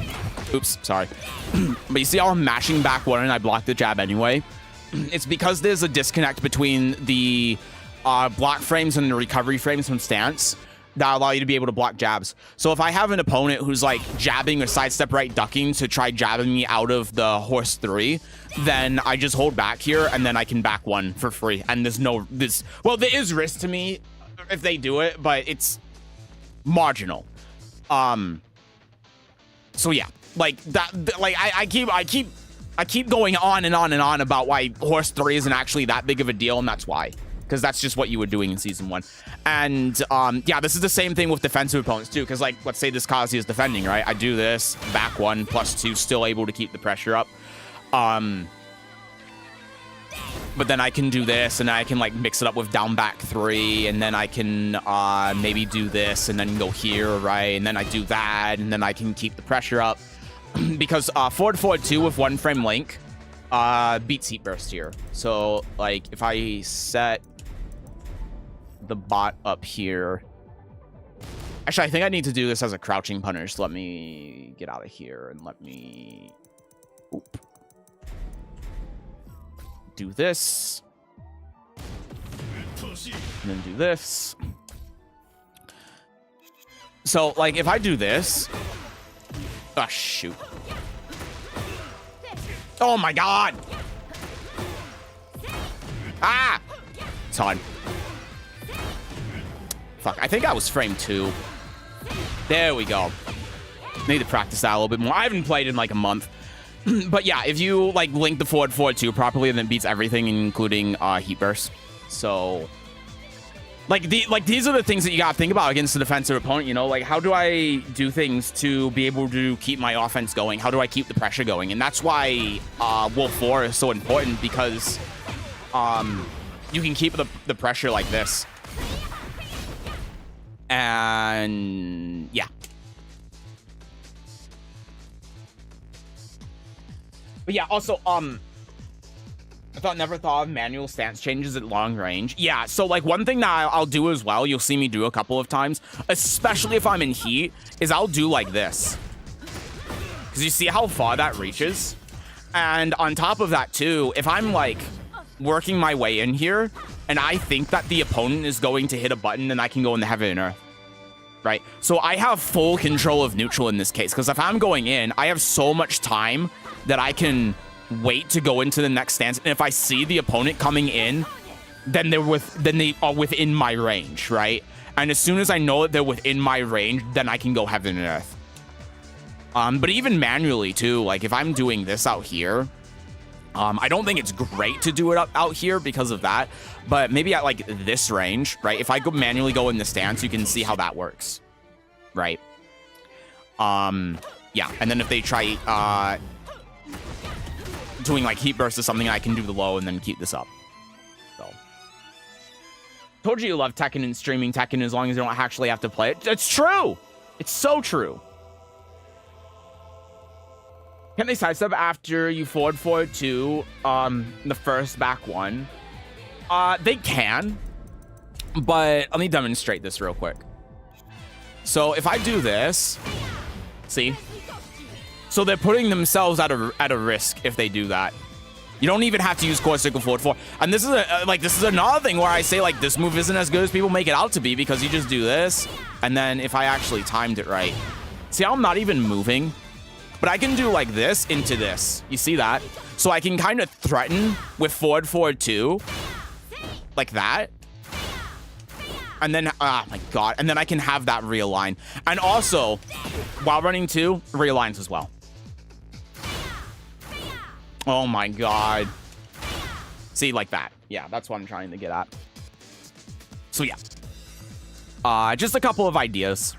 Oops, sorry. But you see how I'm mashing back 1 and I block the jab anyway? It's because there's a disconnect between the block frames and the recovery frames from stance that allow you to be able to block jabs. So if I have an opponent who's like jabbing or sidestep right ducking to try jabbing me out of the horse 3, then I just hold back here and then I can back 1 for free. And there's no... Well, there is risk to me if they do it, but it's marginal. So yeah, like that, like I keep going on and on and on about why horse 3 isn't actually that big of a deal, and that's why, because that's just what you were doing in season 1. And yeah, this is the same thing with defensive opponents too, because like let's say this Kazi is defending, right? I do this, back 1 +2, still able to keep the pressure up. But then I can do this, and I can like mix it up with down back 3, and then I can maybe do this, and then go here, right? And then I do that, and then I can keep the pressure up. Because forward 2 with 1 frame link beats heat burst here. So like if I set the bot up here, actually I think I need to do this as a crouching punish. Let me get out of here and let me do this, and then do this. So like if I do this, oh shoot, oh my god, it's on. Fuck, I think I was frame 2. There we go. Need to practice that a little bit more. I haven't played in like a month. But yeah, if you like link the forward 2 properly, then it beats everything, including heat burst. So, like these are the things that you gotta think about against a defensive opponent, you know? Like, how do I do things to be able to keep my offense going? How do I keep the pressure going? And that's why Wolf 4 is so important, because you can keep the pressure like this. And yeah. But yeah, also, never thought of manual stance changes at long range. Yeah, so like one thing that I'll do as well, you'll see me do a couple of times, especially if I'm in heat, is I'll do like this. Because you see how far that reaches? And on top of that too, if I'm like working my way in here, and I think that the opponent is going to hit a button, then I can go in the heaven and earth. Right? So I have full control of neutral in this case, because if I'm going in, I have so much time that I can wait to go into the next stance, and if I see the opponent coming in, then they are within my range, right? And as soon as I know that they're within my range, then I can go heaven and earth. But even manually too, like if I'm doing this out here, I don't think it's great to do it out here because of that, but maybe at like this range, right? If I manually go in the stance, you can see how that works, right? Yeah, and then if they try doing like heat burst or something, I can do the low and then keep this up. So, told you love Tekken and streaming Tekken as long as you don't actually have to play it. It's true. It's so true. Can they sidestep after you forward 2 the first back one? They can, but let me demonstrate this real quick. So if I do this, see? So they're putting themselves at a risk if they do that. You don't even have to use core circle forward 4. And this is this is another thing where I say like this move isn't as good as people make it out to be, because you just do this, and then if I actually timed it right, see how I'm not even moving, but I can do like this into this. You see that? So I can kind of threaten with forward 2, like that. And then, oh my god, and then I can have that realign. And also, while running 2, realigns as well. Oh my god. See, like that. Yeah, that's what I'm trying to get at. So yeah. Just a couple of ideas.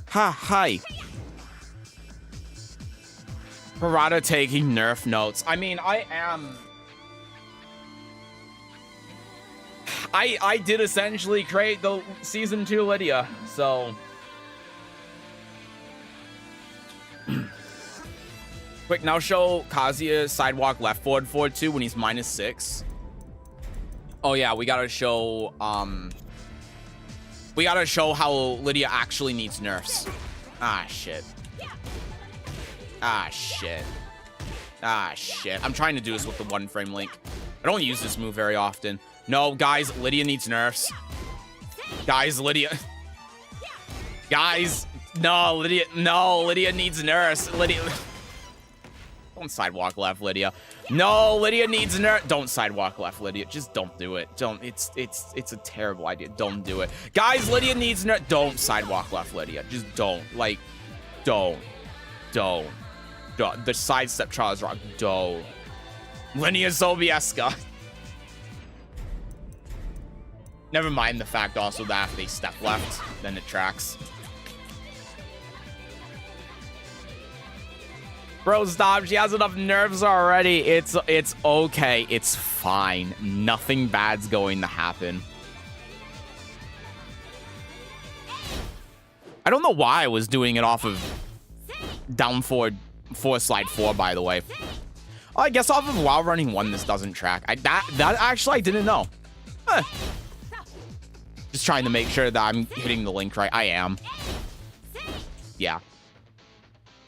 Hi. Parada taking nerf notes. I mean, I am... I did essentially create the Season 2 Lidia, so... Quick, now show Kazuya sidewalk left forward 2 when he's -6. Oh yeah, we gotta show how Lidia actually needs nerfs. Ah shit. I'm trying to do this with the 1-frame link. I don't use this move very often. No, guys, Lidia needs nerfs. Guys, Lidia. Guys, no, Lidia needs nerfs. Lidia. Don't sidewalk left, Lidia. No, Lidia needs nerf. Don't sidewalk left, Lidia. Just don't do it. Don't. It's a terrible idea. Don't do it. Guys, Lidia needs nerf. Don't sidewalk left, Lidia. Just don't. Like, don't. The sidestep trial is wrong. Don't. Linia Sobieska. Never mind the fact also that if they step left, then it tracks. Bro, stop. She has enough nerves already. It's okay. It's fine. Nothing bad's going to happen. I don't know why I was doing it off of down forward slide 4, by the way. Oh, I guess off of while running 1, this doesn't track. That actually I didn't know. Huh. Just trying to make sure that I'm hitting the link right. I am. Yeah.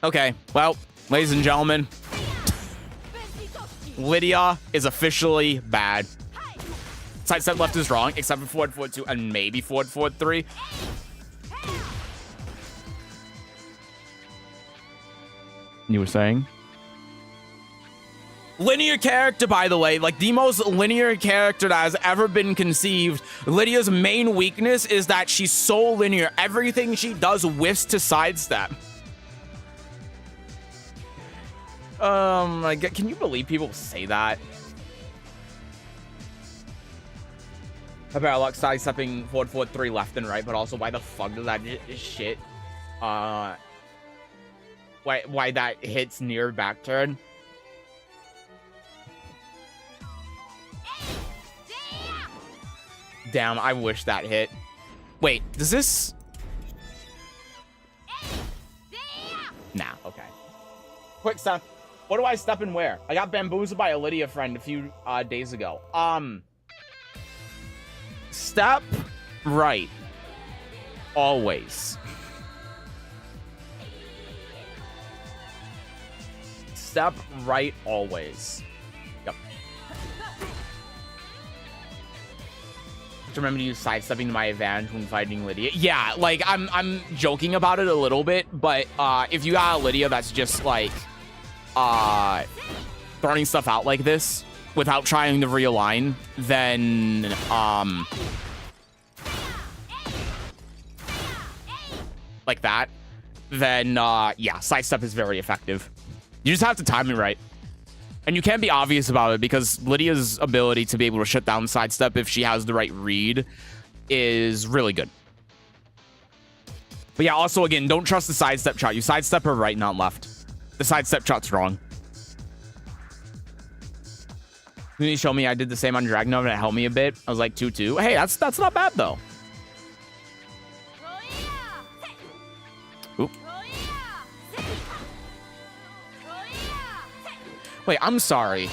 Okay, well, ladies and gentlemen, Lidia is officially bad. Sidestep left is wrong, except for forward 2, and maybe forward 3. You were saying? Linear character, by the way, like the most linear character that has ever been conceived. Lydia's main weakness is that she's so linear. Everything she does whiffs to sidestep. Like, can you believe people say that? A parallax sidestepping forward 3 left and right, but also why the fuck does that shit? Why that hits near back turn? Damn, I wish that hit. Wait, does this? Nah, okay. Quick step. What do I step and where? I got bamboozled by a Lidia friend a few days ago. Step right. Always. Step right always. Yep. Just remember to use sidestepping to my advantage when fighting Lidia. Yeah, like I'm joking about it a little bit, but if you got a Lidia that's just like throwing stuff out like this without trying to realign, then like that, then yeah, sidestep is very effective. You just have to time it right. And you can't be obvious about it because Lydia's ability to be able to shut down sidestep if she has the right read is really good. But yeah, also again, don't trust the sidestep shot. You sidestep her right, not left. The sidestep shot's wrong. Can you show me I did the same on Dragunov and it helped me a bit? I was like 2-2. Hey, that's not bad though. Oop. Wait, I'm sorry.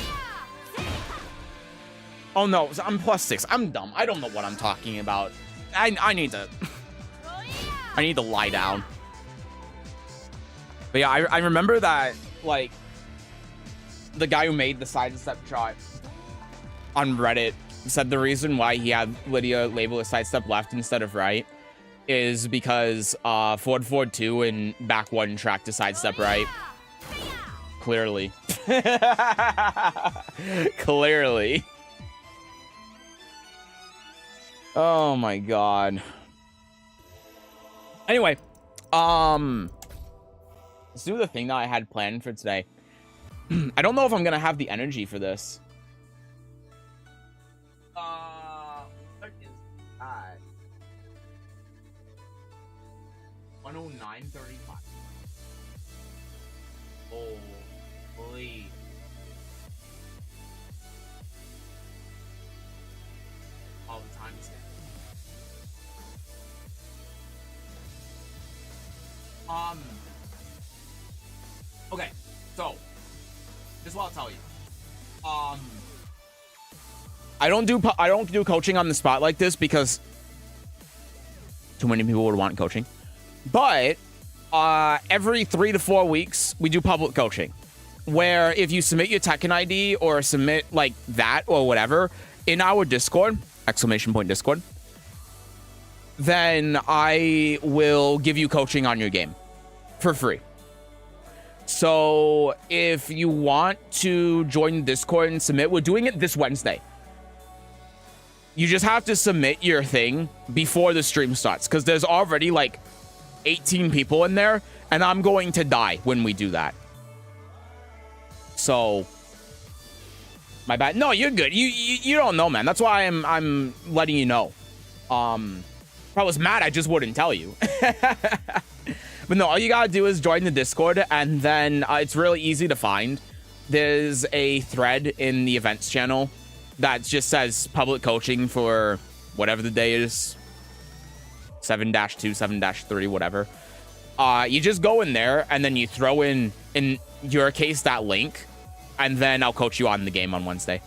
Oh no, I'm +6. I'm dumb. I don't know what I'm talking about. I need to I need to lie down. But yeah, I remember that, like, the guy who made the sidestep shot on Reddit said the reason why he had Lidia label a sidestep left instead of right is because forward 2 and back 1 track to sidestep right. Clearly. Clearly. Oh my god. Anyway, let's do the thing that I had planned for today. I don't know if I'm gonna have the energy for this. What is that? 109.35. Oh, please. All the time stamp. Okay, so this is what I'll tell you. I don't do coaching on the spot like this because too many people would want coaching. But every 3 to 4 weeks we do public coaching, where if you submit your Tekken ID or submit like that or whatever in our Discord, !Discord, then I will give you coaching on your game for free. So if you want to join the Discord and submit, we're doing it this Wednesday. You just have to submit your thing before the stream starts because there's already like 18 people in there and I'm going to die when we do that. So my bad. No, you're good. You don't know, man. That's why I'm letting you know. If I was mad, I just wouldn't tell you. But no, all you gotta do is join the Discord, and then it's really easy to find. There's a thread in the events channel that just says public coaching for whatever the day is. 7-2, 7-3, whatever. You just go in there, and then you throw in your case, that link, and then I'll coach you on the game on Wednesday.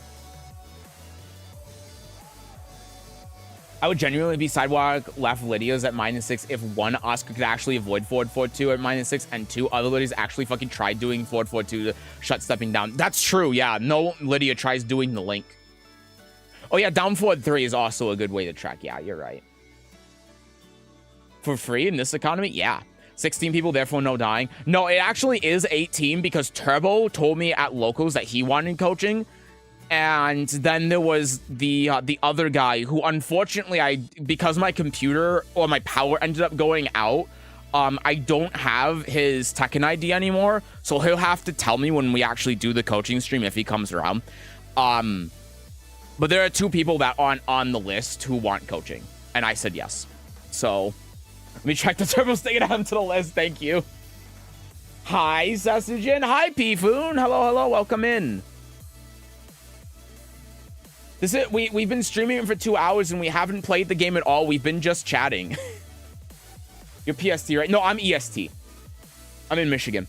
I would genuinely be sidewalk left Lydia's at -6 if one Oscar could actually avoid forward 4-2 at -6 and 2 other Lydias actually fucking tried doing forward 4-2 to shut stepping down. That's true, yeah. No Lidia tries doing the link. Oh yeah, down forward 3 is also a good way to track. Yeah, you're right. For free in this economy? Yeah. 16 people, therefore no dying. No, it actually is 18 because Turbo told me at locals that he wanted coaching. And then there was the other guy who, unfortunately, because my computer or my power ended up going out, I don't have his Tekken ID anymore, so he'll have to tell me when we actually do the coaching stream if he comes around. But there are 2 people that aren't on the list who want coaching, and I said yes. So let me check the turbo stick and add him to the list. Thank you. Hi, Sesujin. Hi, P-Foon. Hello, hello. Welcome in. This is we've been streaming for 2 hours and we haven't played the game at all. We've been just chatting. You're PST, right? No, I'm EST. I'm in Michigan.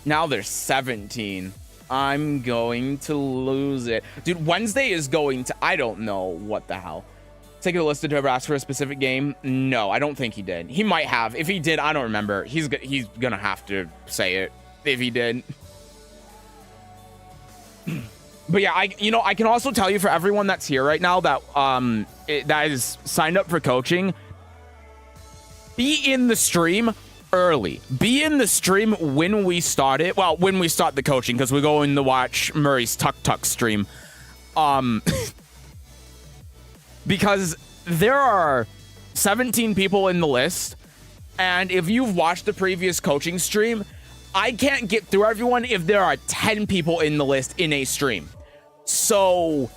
Now there's 17. I'm going to lose it. Dude, Wednesday is going to... I don't know what the hell. Take a list to ever ask for a specific game. No, I don't think he did. He might have. If he did, I don't remember. He's gonna have to say it if he did. But yeah, I can also tell you for everyone that's here right now that that is signed up for coaching, be in the stream early. Be in the stream when we start it. Well, when we start the coaching, because we're going to watch Murray's Tuk stream. Because there are 17 people in the list, and if you've watched the previous coaching stream, I can't get through everyone if there are 10 people in the list in a stream. So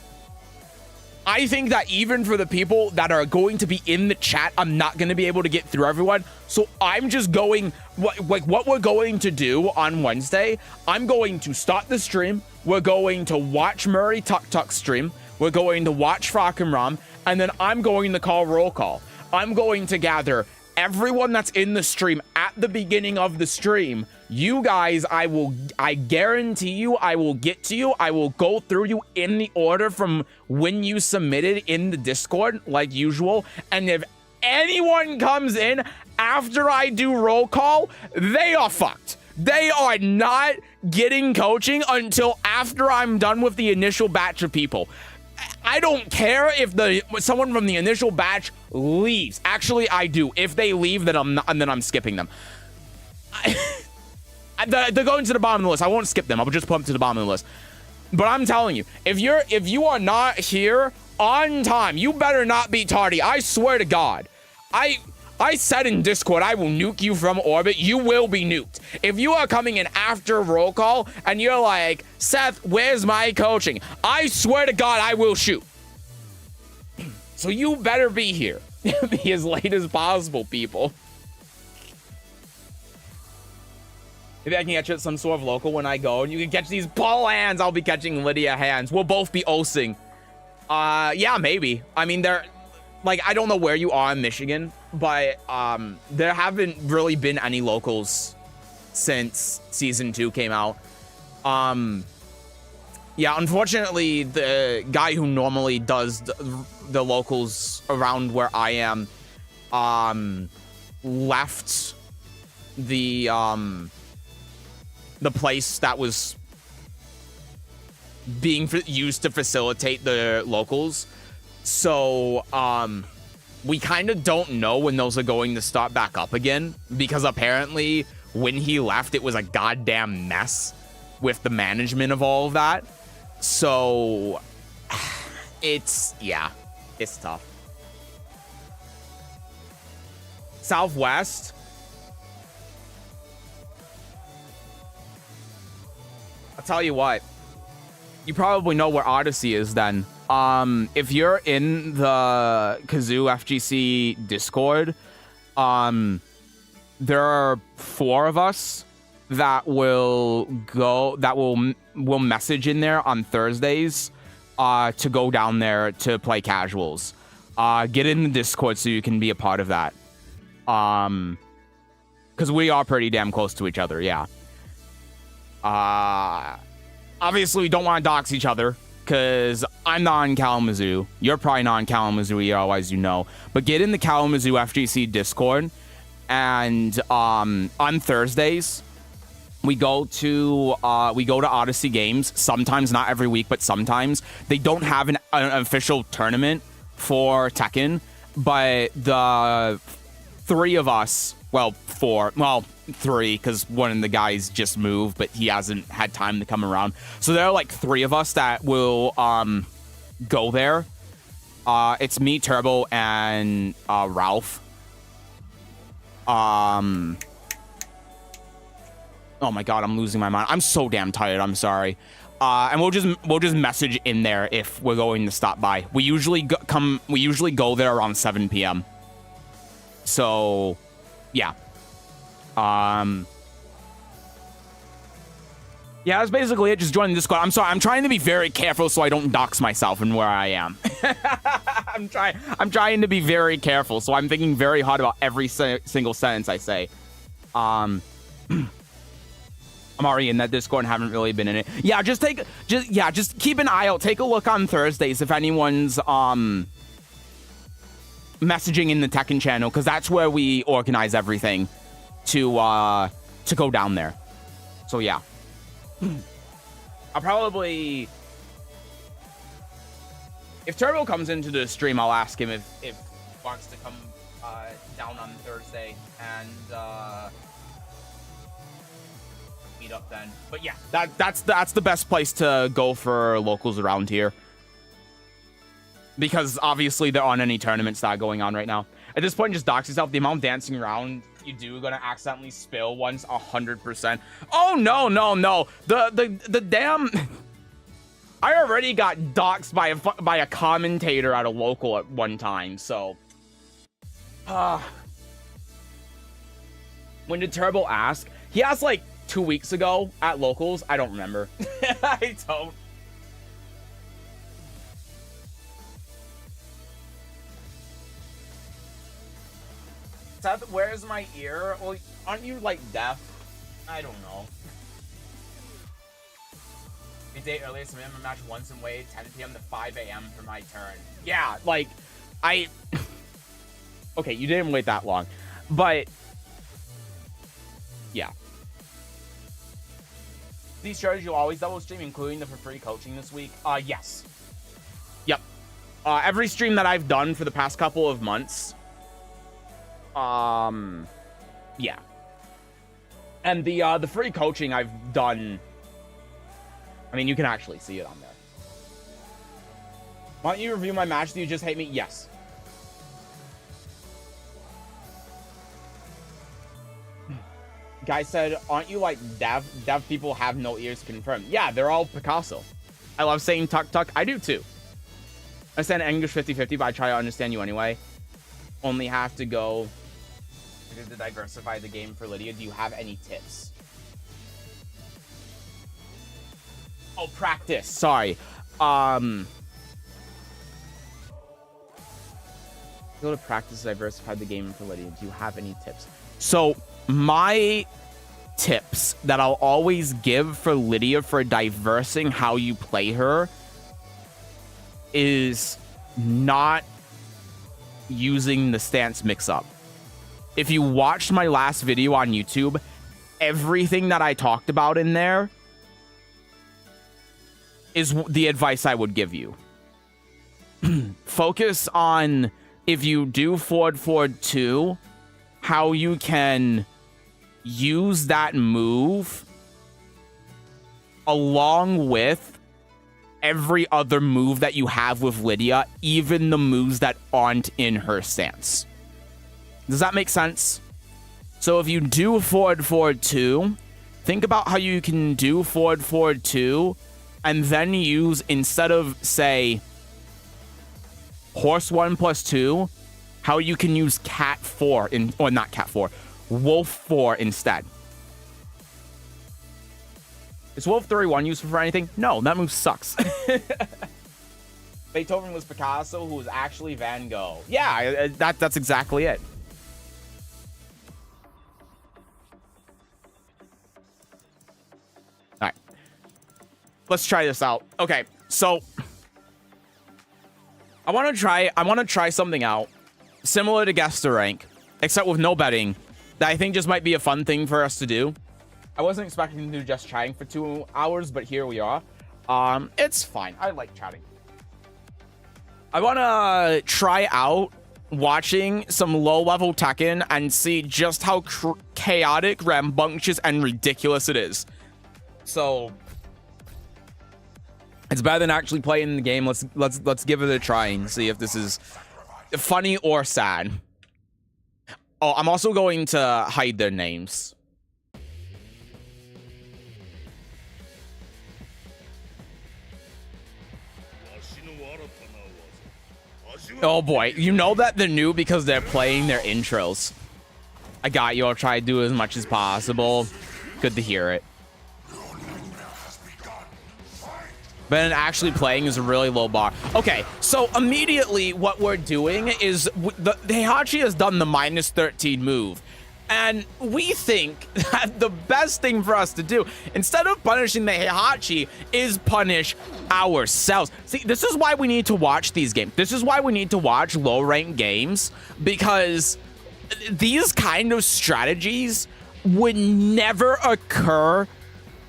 I think that even for the people that are going to be in the chat, I'm not going to be able to get through everyone. So I'm just going, what we're going to do on Wednesday, I'm going to start the stream. We're going to watch Murray Tuk stream. We're going to watch Seth and I'm, and then I'm going to call roll call. I'm going to gather everyone that's in the stream at the beginning of the stream. You guys, I guarantee you, I will get to you. I will go through you in the order from when you submitted in the Discord, like usual. And if anyone comes in after I do roll call, they are fucked. They are not getting coaching until after I'm done with the initial batch of people. I don't care if someone from the initial batch leaves. Actually, I do. If they leave, then I'm skipping them. They're going to the bottom of the list. I won't skip them. I'll just put them to the bottom of the list. But I'm telling you, if you are not here on time, you better not be tardy. I swear to God. I said in Discord, I will nuke you from orbit. You will be nuked. If you are coming in after roll call and you're like, Seth, where's my coaching? I swear to God, I will shoot. So you better be here. Be as late as possible, people. Maybe I can catch it some sort of local when I go. And you can catch these ball hands. I'll be catching Lidia hands. We'll both be osing. Yeah, maybe. I mean, like, I don't know where you are in Michigan, but there haven't really been any locals since Season 2 came out. Yeah, unfortunately, the guy who normally does the locals around where I am left the place that was being used to facilitate the locals. So, we kind of don't know when those are going to start back up again, because apparently when he left, it was a goddamn mess with the management of all of that. So, it's tough. Southwest. I'll tell you what. You probably know where Odyssey is then. If you're in the Kazoo FGC Discord, there are 4 of us that will message in there on Thursdays to go down there to play casuals. Get in the Discord so you can be a part of that. Because we are pretty damn close to each other, yeah. Obviously, we don't want to dox each other, because I'm not in Kalamazoo. You're probably not in Kalamazoo, otherwise you know. But get in the Kalamazoo FGC Discord, and on Thursdays, we go to Odyssey Games. Sometimes, not every week, but sometimes. They don't have an official tournament for Tekken, but the 3 of us, well, 4, well, 3, because one of the guys just moved, but he hasn't had time to come around. So there are like 3 of us that will go there. It's me, Turbo, and Ralph. Oh my god, I'm losing my mind. I'm so damn tired. I'm sorry. And we'll just message in there if we're going to stop by. We usually go there around 7 p.m. So, yeah. Yeah, that's basically it. Just join the Discord. I'm sorry. I'm trying to be very careful so I don't dox myself and where I am. I'm trying to be very careful, so I'm thinking very hard about every single sentence I say. I'm already in that Discord and haven't really been in it. Yeah, just keep an eye out. Take a look on Thursdays if anyone's messaging in the Tekken channel, because that's where we organize everything to go down there. So yeah. I'll probably, if Turbo comes into the stream, I'll ask him if he wants to come down on Thursday and meet up then. But yeah, that's the best place to go for locals around here, because obviously there aren't any tournaments that are going on right now. At this point, just dox yourself. The amount of dancing around you do gonna accidentally spill once 100%. Oh no. The damn I already got doxed by a commentator at a local at one time. So when did Turbo ask? He asked like 2 weeks ago at locals. I don't remember. I don't. Seth, where's my ear? Well, aren't you, like, deaf? I don't know. We date earlier, so minimum match once and wait 10 p.m. to 5 a.m. for my turn. Yeah, like, okay, you didn't wait that long. But, yeah. These shows you'll always double stream, including the for free coaching this week? Yes. Yep. Every stream that I've done for the past couple of months... yeah. And the free coaching I've done, I mean, you can actually see it on there. Why don't you review my match? Do you just hate me? Yes. Guy said, aren't you like deaf? Deaf people have no ears, confirmed. Yeah, they're all Picasso. I love saying tuck tuck. I do too. I understand English 50-50, but I try to understand you anyway. Only have to go to diversify the game for Lidia. Do you have any tips? Oh, practice. Sorry. Go to practice to diversify the game for Lidia. Do you have any tips? So my tips that I'll always give for Lidia for diversing how you play her is not using the stance mix-up. If you watched my last video on YouTube, everything that I talked about in there is the advice I would give you. Focus on, if you do forward 2, how you can use that move along with every other move that you have with Lidia, even the moves that aren't in her stance. Does that make sense? So if you do forward 2, think about how you can do forward 2 and then use, instead of, say, horse 1 plus 2, how you can use cat 4, or not cat 4, wolf 4 instead. Is wolf 31 useful for anything? No, that move sucks. Beethoven was Picasso, who was actually Van Gogh. Yeah, that's exactly it. All right. Let's try this out. Okay, so I want to try something out similar to Guess the Rank, except with no betting, that I think just might be a fun thing for us to do. I wasn't expecting to do just chatting for 2 hours, but here we are. It's fine. I like chatting. I want to try out watching some low-level Tekken and see just how chaotic, rambunctious, and ridiculous it is. So it's better than actually playing the game. Let's give it a try and see if this is funny or sad. Oh, I'm also going to hide their names. Oh boy, you know that they're new because they're playing their intros. I got you. I'll try to do as much as possible. Good to hear it. But then actually playing is a really low bar. Okay, so immediately what we're doing is the Heihachi has done the -13 move. And we think that the best thing for us to do, instead of punishing the Heihachi, is punish ourselves. See, this is why we need to watch these games. This is why we need to watch low-ranked games, because these kind of strategies would never occur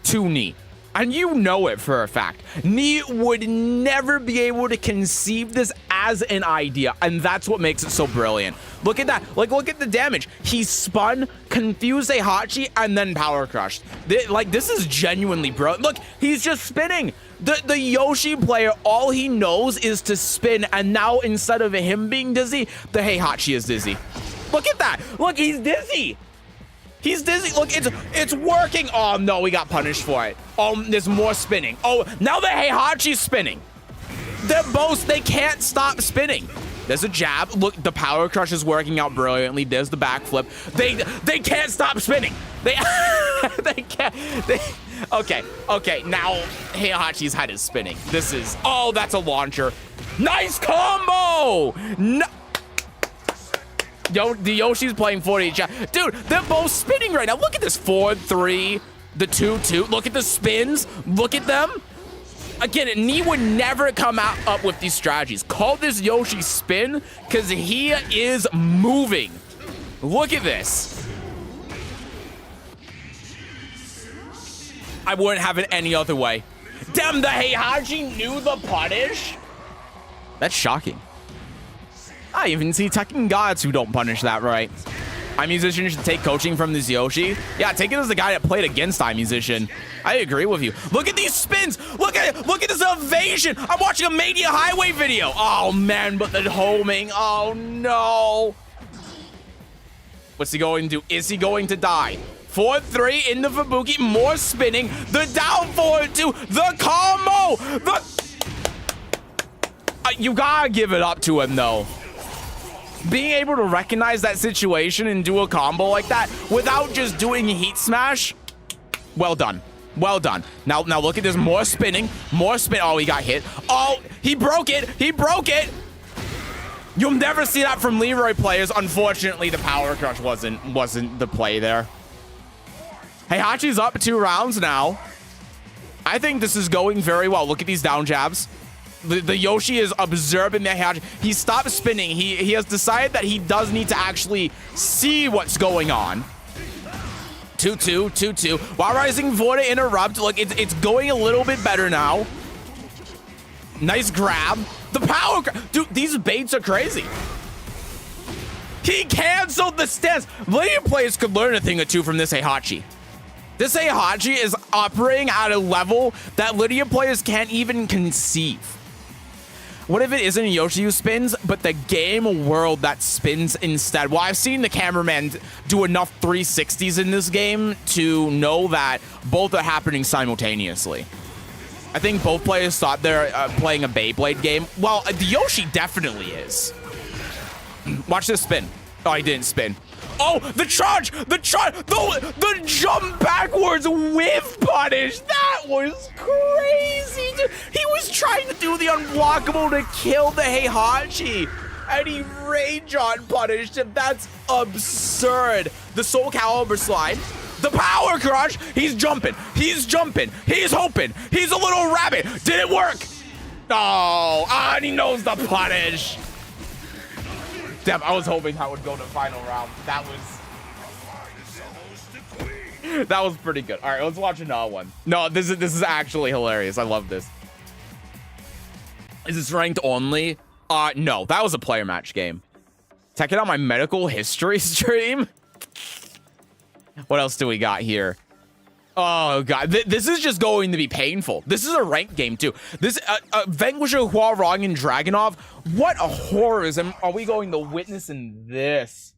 to Ni. And you know it for a fact. Ni would never be able to conceive this as an idea, and that's what makes it so brilliant. Look at that. Like, look at the damage. He spun, confused Heihachi, and then power crushed. This is genuinely brilliant. Look, he's just spinning. The Yoshi player, all he knows is to spin, and now instead of him being dizzy, the Heihachi is dizzy. Look at that. Look, he's dizzy. He's dizzy. Look, it's working. Oh, no, we got punished for it. Oh, there's more spinning. Oh, now the Heihachi's spinning. They can't stop spinning. There's a jab. Look, the power crush is working out brilliantly. There's the backflip. They can't stop spinning. They can't. Okay. Now Heihachi's head is spinning. This is, oh, that's a launcher. Nice combo. No. Yo, the Yoshi's playing 40 chat. Dude, they're both spinning right now. Look at this 4-3, the 2-2. Look at the spins. Look at them. Again, Ni would never come up with these strategies. Call this Yoshi spin because he is moving. Look at this. I wouldn't have it any other way. Damn, the Heihachi knew the punish. That's shocking. I even see Tekken gods who don't punish that right. iMusician should take coaching from this Yoshi. Yeah, take it as the guy that played against iMusician. I agree with you. Look at these spins. Look at this evasion. I'm watching a Mania Highway video. Oh man, but the homing. Oh no. What's he going to do? Is he going to die? 4-3 in the Fubuki. More spinning. The down 4-2. The combo. You gotta give it up to him though. Being able to recognize that situation and do a combo like that without just doing heat smash, well done. Well done. Now look at this. More spinning. More spin. Oh, he got hit. Oh, he broke it. He broke it. You'll never see that from Leroy players. Unfortunately, the power crush wasn't the play there. Heihachi's up 2 rounds now. I think this is going very well. Look at these down jabs. The Yoshi is observing the Heihachi. He stopped spinning. He has decided that he does need to actually see what's going on. 2-2, 2-2. While rising 4 to interrupt. Look, it's going a little bit better now. Nice grab. The power. Dude, these baits are crazy. He canceled the stance. Lidia players could learn a thing or two from this Heihachi. This Heihachi is operating at a level that Lidia players can't even conceive. What if it isn't Yoshi who spins, but the game world that spins instead? Well, I've seen the cameraman do enough 360s in this game to know that both are happening simultaneously. I think both players thought they're playing a Beyblade game. Well, the Yoshi definitely is. Watch this spin. Oh, he didn't spin. Oh, the charge, the jump backwards with punish. That was crazy. Dude. He was trying to do the unblockable to kill the Heihachi, and he rage on punished him. That's absurd. The Soul Calibur slide, the power crush. He's jumping. He's jumping. He's hoping. He's a little rabbit. Did it work? Oh, and he knows the punish. Damn, I was hoping that would go to the final round. That was pretty good. All right, let's watch another one. No, this is actually hilarious. I love this. Is this ranked only? No, that was a player match game. Check it out, my medical history stream. What else do we got here? Oh god, this is just going to be painful. This is a ranked game too. This Vanquisher, Huarong, and Dragonov. What a horrorism are we going to witness in this?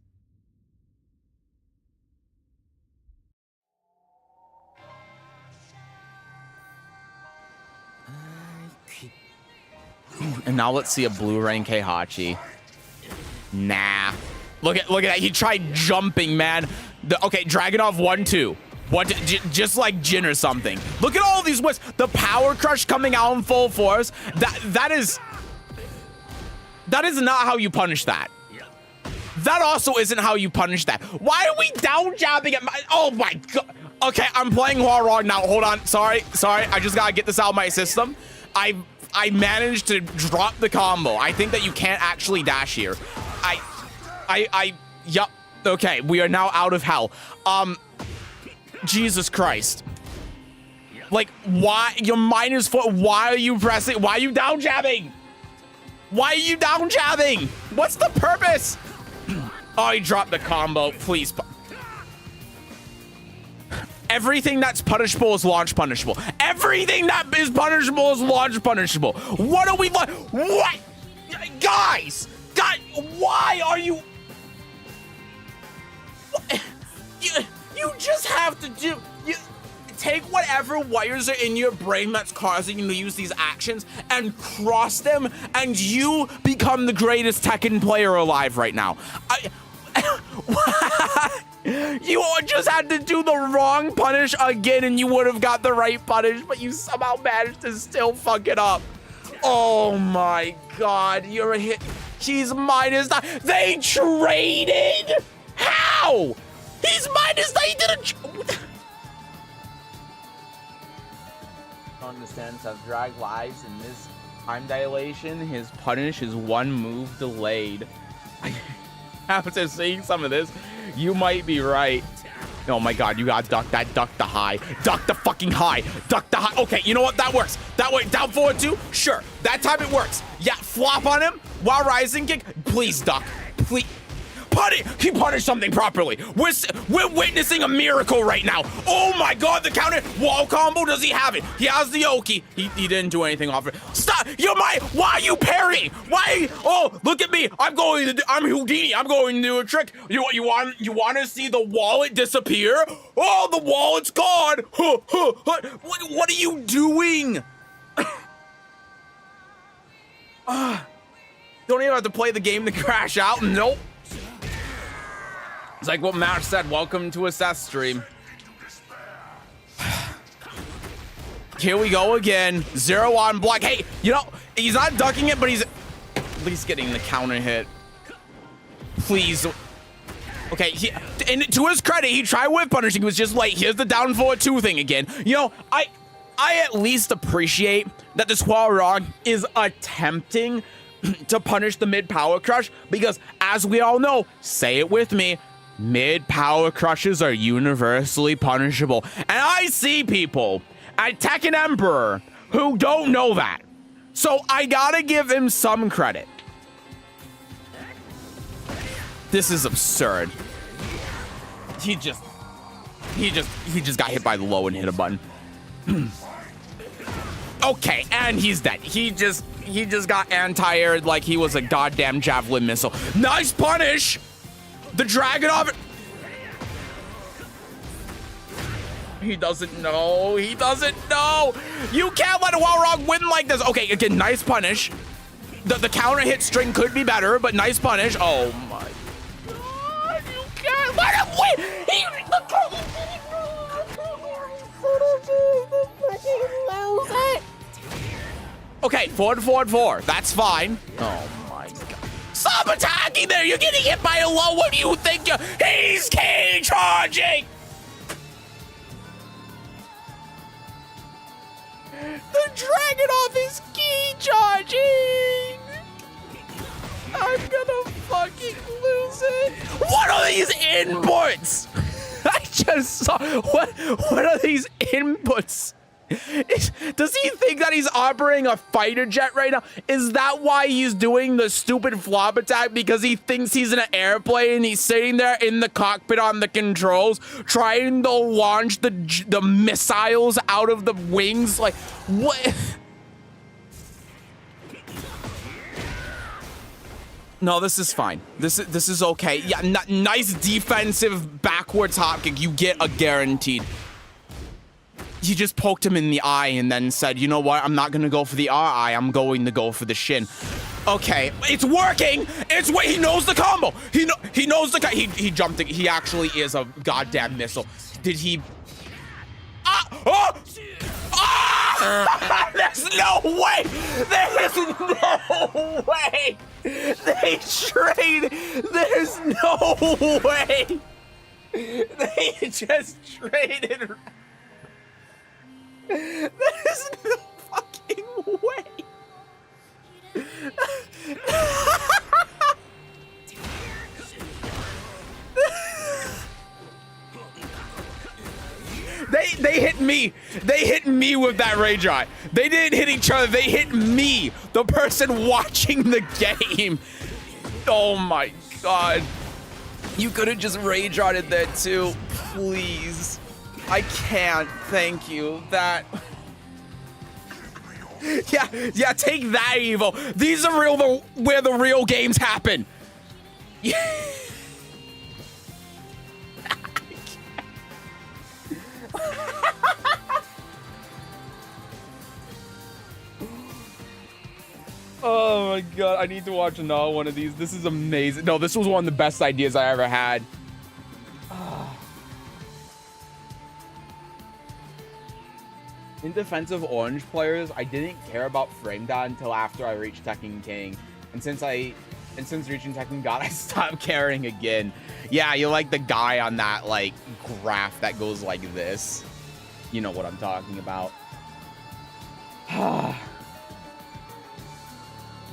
And now let's see a blue rank Heihachi. Nah. Look at that. He tried jumping, man. Okay, Dragunov 1-2. Just like Jin or something. Look at all these whips. The power crush coming out in full force. That is not how you punish that. That also isn't how you punish that. Why are we down jabbing at my... Oh my god. Okay, I'm playing Hwarog now. Hold on. Sorry. I just gotta get this out of my system. I managed to drop the combo. I think that you can't actually dash here. Yup. Okay, we are now out of hell. Jesus Christ. Like, why? You're -4. Why are you pressing? Why are you down jabbing? Why are you down jabbing? What's the purpose? Oh, he dropped the combo. Please. Everything that's punishable is launch punishable. Everything that is punishable is launch punishable. What are we... What? Guys! God, why are you... You just have to do... Take whatever wires are in your brain that's causing you to use these actions and cross them, and you become the greatest Tekken player alive right now. You just had to do the wrong punish again and you would have got the right punish, but you somehow managed to still fuck it up. Oh my god, you're a hit. He's -9. They traded? How? He's -9. He didn't. Understands how drag lives in this time dilation. His punish is one move delayed. After seeing some of this, you might be right. Oh my god, you gotta duck that. Duck the high. Duck the fucking high. Duck the high. Okay, you know what? That works. That way, down forward too? Sure. That time it works. Yeah, flop on him while rising kick. Please duck. Please. Punish! He punished something properly. We're witnessing a miracle right now. Oh my god, the counter wall combo. Does he have it? He has the Oki. He didn't do anything off it. Stop! Why are you parrying? Why? Oh, look at me. I'm Houdini. I'm going to do a trick. You want to see the wallet disappear? Oh, the wallet's gone. What are you doing? Don't even have to play the game to crash out. Nope. It's like what Matt said, welcome to a Seth stream. Here we go again. 0 on block. Hey, you know, he's not ducking it, but he's at least getting the counter hit. Please. Okay, and to his credit, he tried whip punishing. He was just like, here's the down forward 2 thing again. You know, I at least appreciate that this Hwarog is attempting to punish the mid power crush, because as we all know, say it with me, mid power crushes are universally punishable. And I see people at Tekken Emperor who don't know that. So I gotta give him some credit. This is absurd. He just got hit by the low and hit a button. Okay, and he's dead. He just got anti-aired like he was a goddamn javelin missile. Nice punish! The Dragunov. He doesn't know. He doesn't know. You can't let a Hwarog win like this. Okay, again, nice punish. The counter hit string could be better, but nice punish. Oh my god, you can't let him win. Okay, forward. That's fine. Oh my god. Stop attacking there! You're getting hit by a low. What do you think? He's K charging! The Dragunov is key charging! I'm gonna fucking lose it. What are these inputs? I just saw. What are these inputs? Does he think that he's operating a fighter jet right now? Is that why he's doing the stupid flop attack? Because he thinks he's in an airplane and he's sitting there in the cockpit on the controls trying to launch the missiles out of the wings? Like, what? No, this is fine. This is okay. Yeah, nice defensive backwards hop kick. You get a guaranteed. He just poked him in the eye and then said, you know what? I'm not going to go for the eye. I'm going to go for the shin. Okay, it's working. He knows the combo. He knows the he jumped. He actually is a goddamn missile. Did he? There's no way. There is no way. They trade. There's no way. They just traded. There's no fucking way. They hit me. They hit me with that rage eye. They didn't hit each other. They hit me, the person watching the game. Oh my god. You could have just rage on there too, please. I can't. Thank you. That. Yeah. Take that, Evo. These are where the real games happen. Yeah. Oh my god, I need to watch another one of these. This is amazing. No, this was one of the best ideas I ever had. In defense of orange players, I didn't care about frame data until after I reached Tekken King. And since reaching Tekken God, I stopped caring again. Yeah, you're like the guy on that like graph that goes like this. You know what I'm talking about.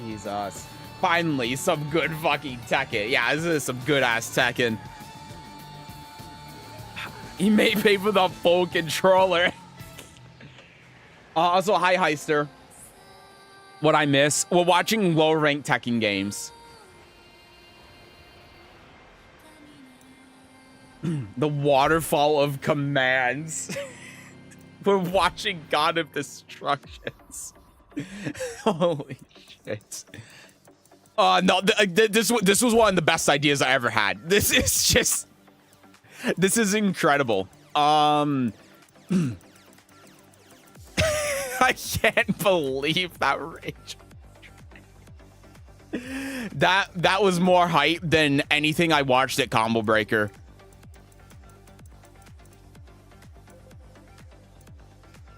Jesus. Finally, some good fucking Tekken. Yeah, this is some good ass Tekken. He may pay for the full controller. Also, hi, Heister. What I miss? We're watching low-ranked Tekken games. The waterfall of commands. We're watching God of Destructions. Holy shit. No, this was one of the best ideas I ever had. This is incredible. I can't believe that rage. That was more hype than anything I watched at Combo Breaker.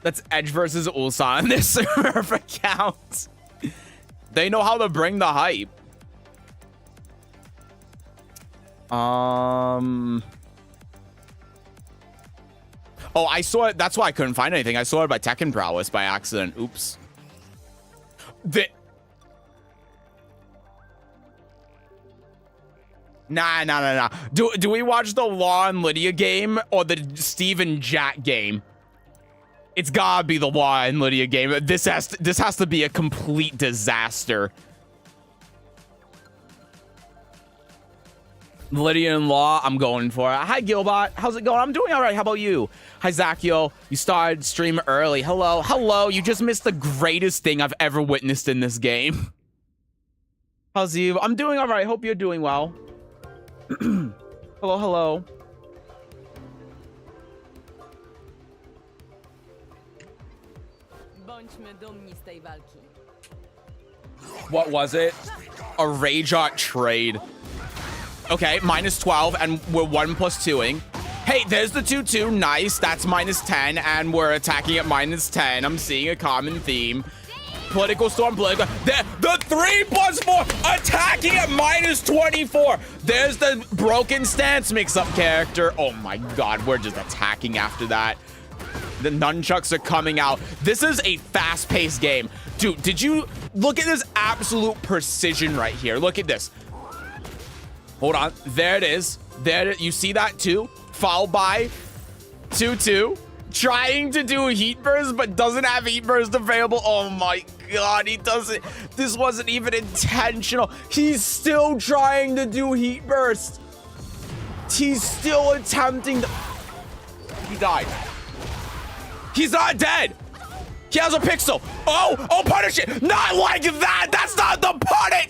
That's Edge versus Ulsan on this server account. They know how to bring the hype. Oh, I saw it. That's why I couldn't find anything. I saw it by Tekken Prowess by accident. Oops. Nah. Do we watch the Law and Lidia game or the Steve and Jack game? It's gotta be the Law and Lidia game. This has to be a complete disaster. Lidia and Law, I'm going for it. Hi, Gilbot. How's it going? I'm doing all right. How about you? Hi, Zakio. You started stream early. Hello. You just missed the greatest thing I've ever witnessed in this game. How's you? I'm doing all right. Hope you're doing well. Hello. What was it? A Rage-Art trade. Okay, -12, and we're 1+2ing. Hey, there's the 2-2. Nice. That's -10, and we're attacking at -10. I'm seeing a common theme. Political storm, political. The 3+4 attacking at -24. There's the broken stance mix-up character. Oh my god, we're just attacking after that. The nunchucks are coming out. This is a fast-paced game. Dude, did you look at this absolute precision right here? Look at this. Hold on. There it is. There, you see that too? Followed by 2-2. Trying to do a heat burst, but doesn't have heat burst available. Oh my god, he doesn't. This wasn't even intentional. He's still trying to do heat burst. He's still attempting to... He died. He's not dead. He has a pixel. Oh, punish it. Not like that. That's not the punish.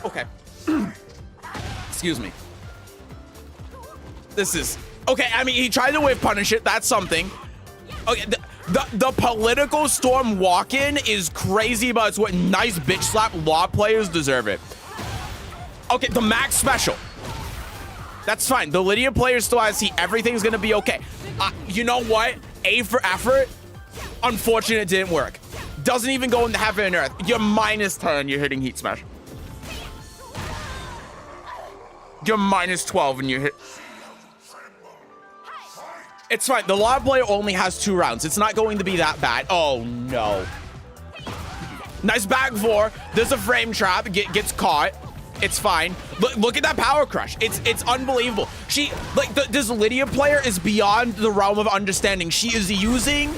Okay. Excuse me. This is okay. I mean, he tried to whip punish it. That's something. Okay, the political storm walk-in is crazy, but it's what nice bitch slap. Law players deserve it. Okay, the max special. That's fine. The Lidia players still have to see everything's gonna be okay. You know what? A for effort. Unfortunate it didn't work. Doesn't even go into heaven and earth. You're -10. You're hitting heat smash. You're -12 and you hit. It's fine. The law player only has 2 rounds. It's not going to be that bad. Oh no. Nice back 4. There's a frame trap. Gets caught. It's fine. Look at that power crush. It's unbelievable. She like this Lidia player is beyond the realm of understanding. She is using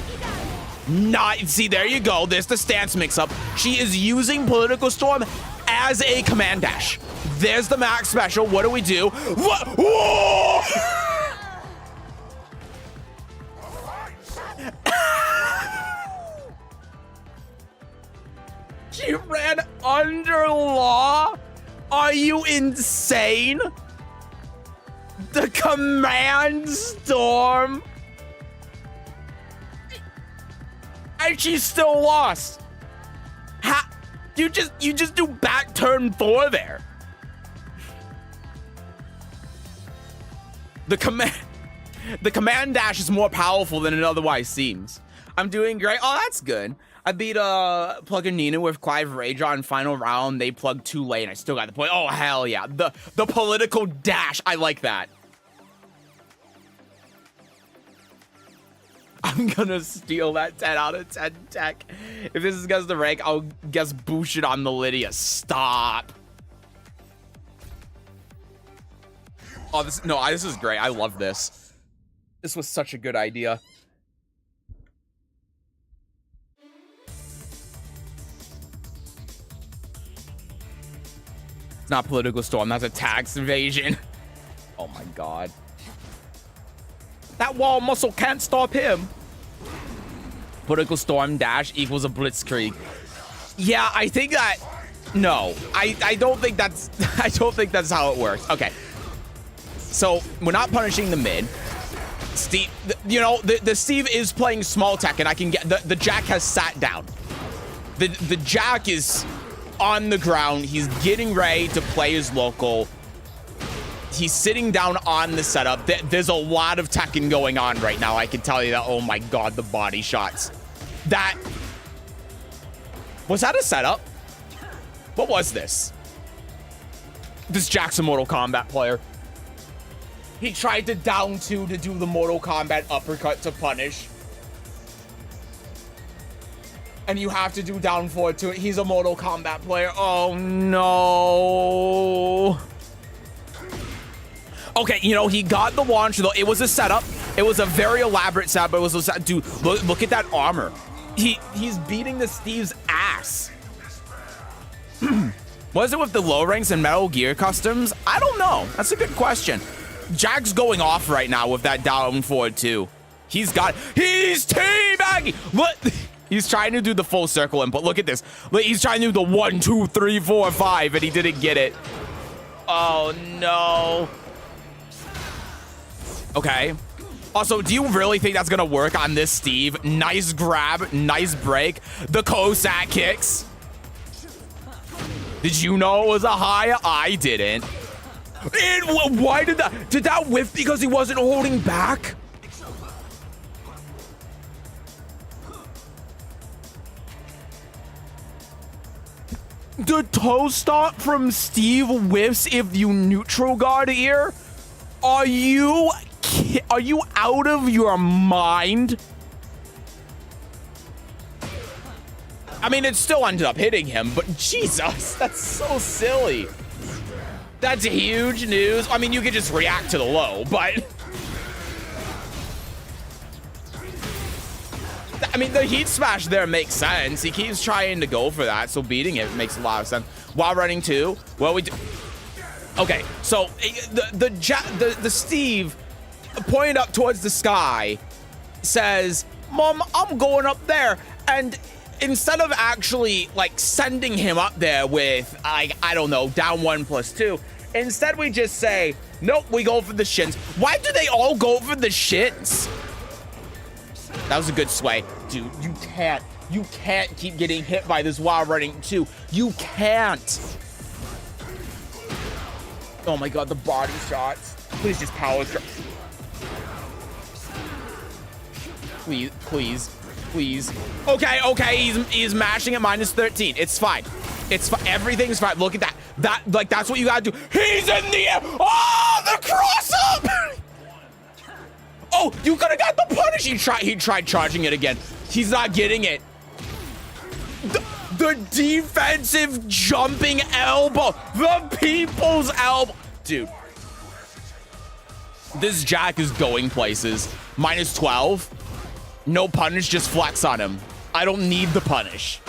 see, there you go. There's the stance mix up. She is using political storm as a command dash. There's the max special. What do we do? What? Whoa! She ran under law? Are you insane? The command storm? And she still lost. You just do back turn 4 there. The command dash is more powerful than it otherwise seems. I'm doing great. Oh, that's good. I beat Plug and Nina with Clive Rager in final round. They plugged too late and I still got the point. Oh, hell yeah. The political dash. I like that. I'm gonna steal that 10 out of 10 tech. If this is guess the rank, I'll guess boost it on the Lidia. Stop. Oh, this is great. I love this. This was such a good idea. It's not political storm, that's a tax invasion. Oh my god. That wall muscle can't stop him. Political storm dash equals a blitzkrieg. Yeah, I think that no. I don't think that's I don't think that's how it works. Okay. So we're not punishing the mid. Steve, you know, the Steve is playing small tech and I can get the Jack has sat down. The Jack is on the ground. He's getting ready to play his local. He's sitting down on the setup. There's a lot of Tekken going on right now. I can tell you that. Oh my god, the body shots. Was that a setup? What was this? This Jack's a Mortal Kombat player. He tried to down 2 to do the Mortal Kombat uppercut to punish. And you have to do down 4 to it. He's a Mortal Kombat player. Oh no. Okay, you know, he got the launch though. It was a setup. It was a very elaborate setup. It was a setup. Dude, look at that armor. He's beating the Steve's ass. Was it with the low ranks and Metal Gear customs? I don't know. That's a good question. Jack's going off right now with that down 4 too. He's teabagging. What? He's trying to do the full circle input. Look at this. He's trying to do the 1, 2, 3, 4, 5, and he didn't get it. Oh no. Okay. Also, do you really think that's gonna work on this Steve? Nice grab, nice break. The Cossack kicks. Did you know it was a high? I didn't. Why did that whiff because he wasn't holding back? The toe stomp from Steve whiffs if you neutral guard here? Are you out of your mind? I mean, it still ended up hitting him, but Jesus, that's so silly. That's huge news. I mean, you could just react to the low, but I mean, the heat smash there makes sense. He keeps trying to go for that, so beating it makes a lot of sense. While running 2, well, we do. Okay, so the Steve pointed up towards the sky says, "Mom, I'm going up there," and instead of actually like sending him up there with like, I don't know, down 1 + 2, Instead, we just say, nope, we go for the shins. Why do they all go for the shins? That was a good sway. Dude, you can't keep getting hit by this while running too. You can't. Oh my God, the body shots. Please just power shot. Please, please, please. Okay, he's mashing at -13. It's fine. It's fine. Everything's fine. Look at that. That's what you gotta do. He's in the air. Oh, the cross up. Oh, you could have got the punish. He tried charging it again. He's not getting it. The defensive jumping elbow. The people's elbow. Dude. This Jack is going places. -12. No punish, just flex on him. I don't need the punish.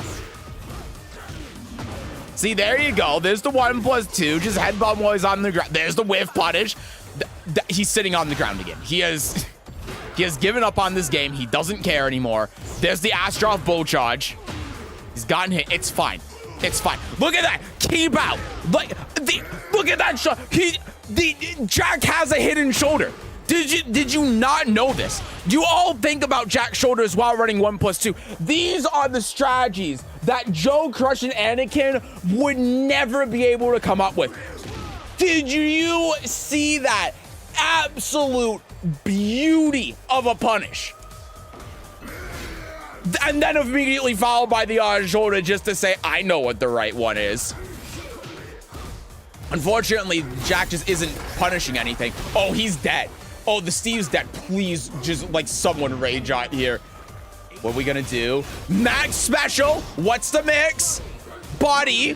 See, there you go. There's the 1+2. Just headbutt while he's on the ground. There's the whiff punish. He's sitting on the ground again. He has given up on this game. He doesn't care anymore. There's the Astrov bull charge. He's gotten hit. It's fine. It's fine. Look at that. Keep out. Look at that shot. Jack has a hidden shoulder. Did you not know this? You all think about Jack's shoulders while running 1+2. These are the strategies that Joe Crush and Anakin would never be able to come up with. Did you see that? Absolute beauty of a punish. And then immediately followed by the shoulder just to say, I know what the right one is. Unfortunately, Jack just isn't punishing anything. Oh, he's dead. Oh, the Steve's dead. Please, just like someone rage out here. What are we gonna do? Max special. What's the mix? Body.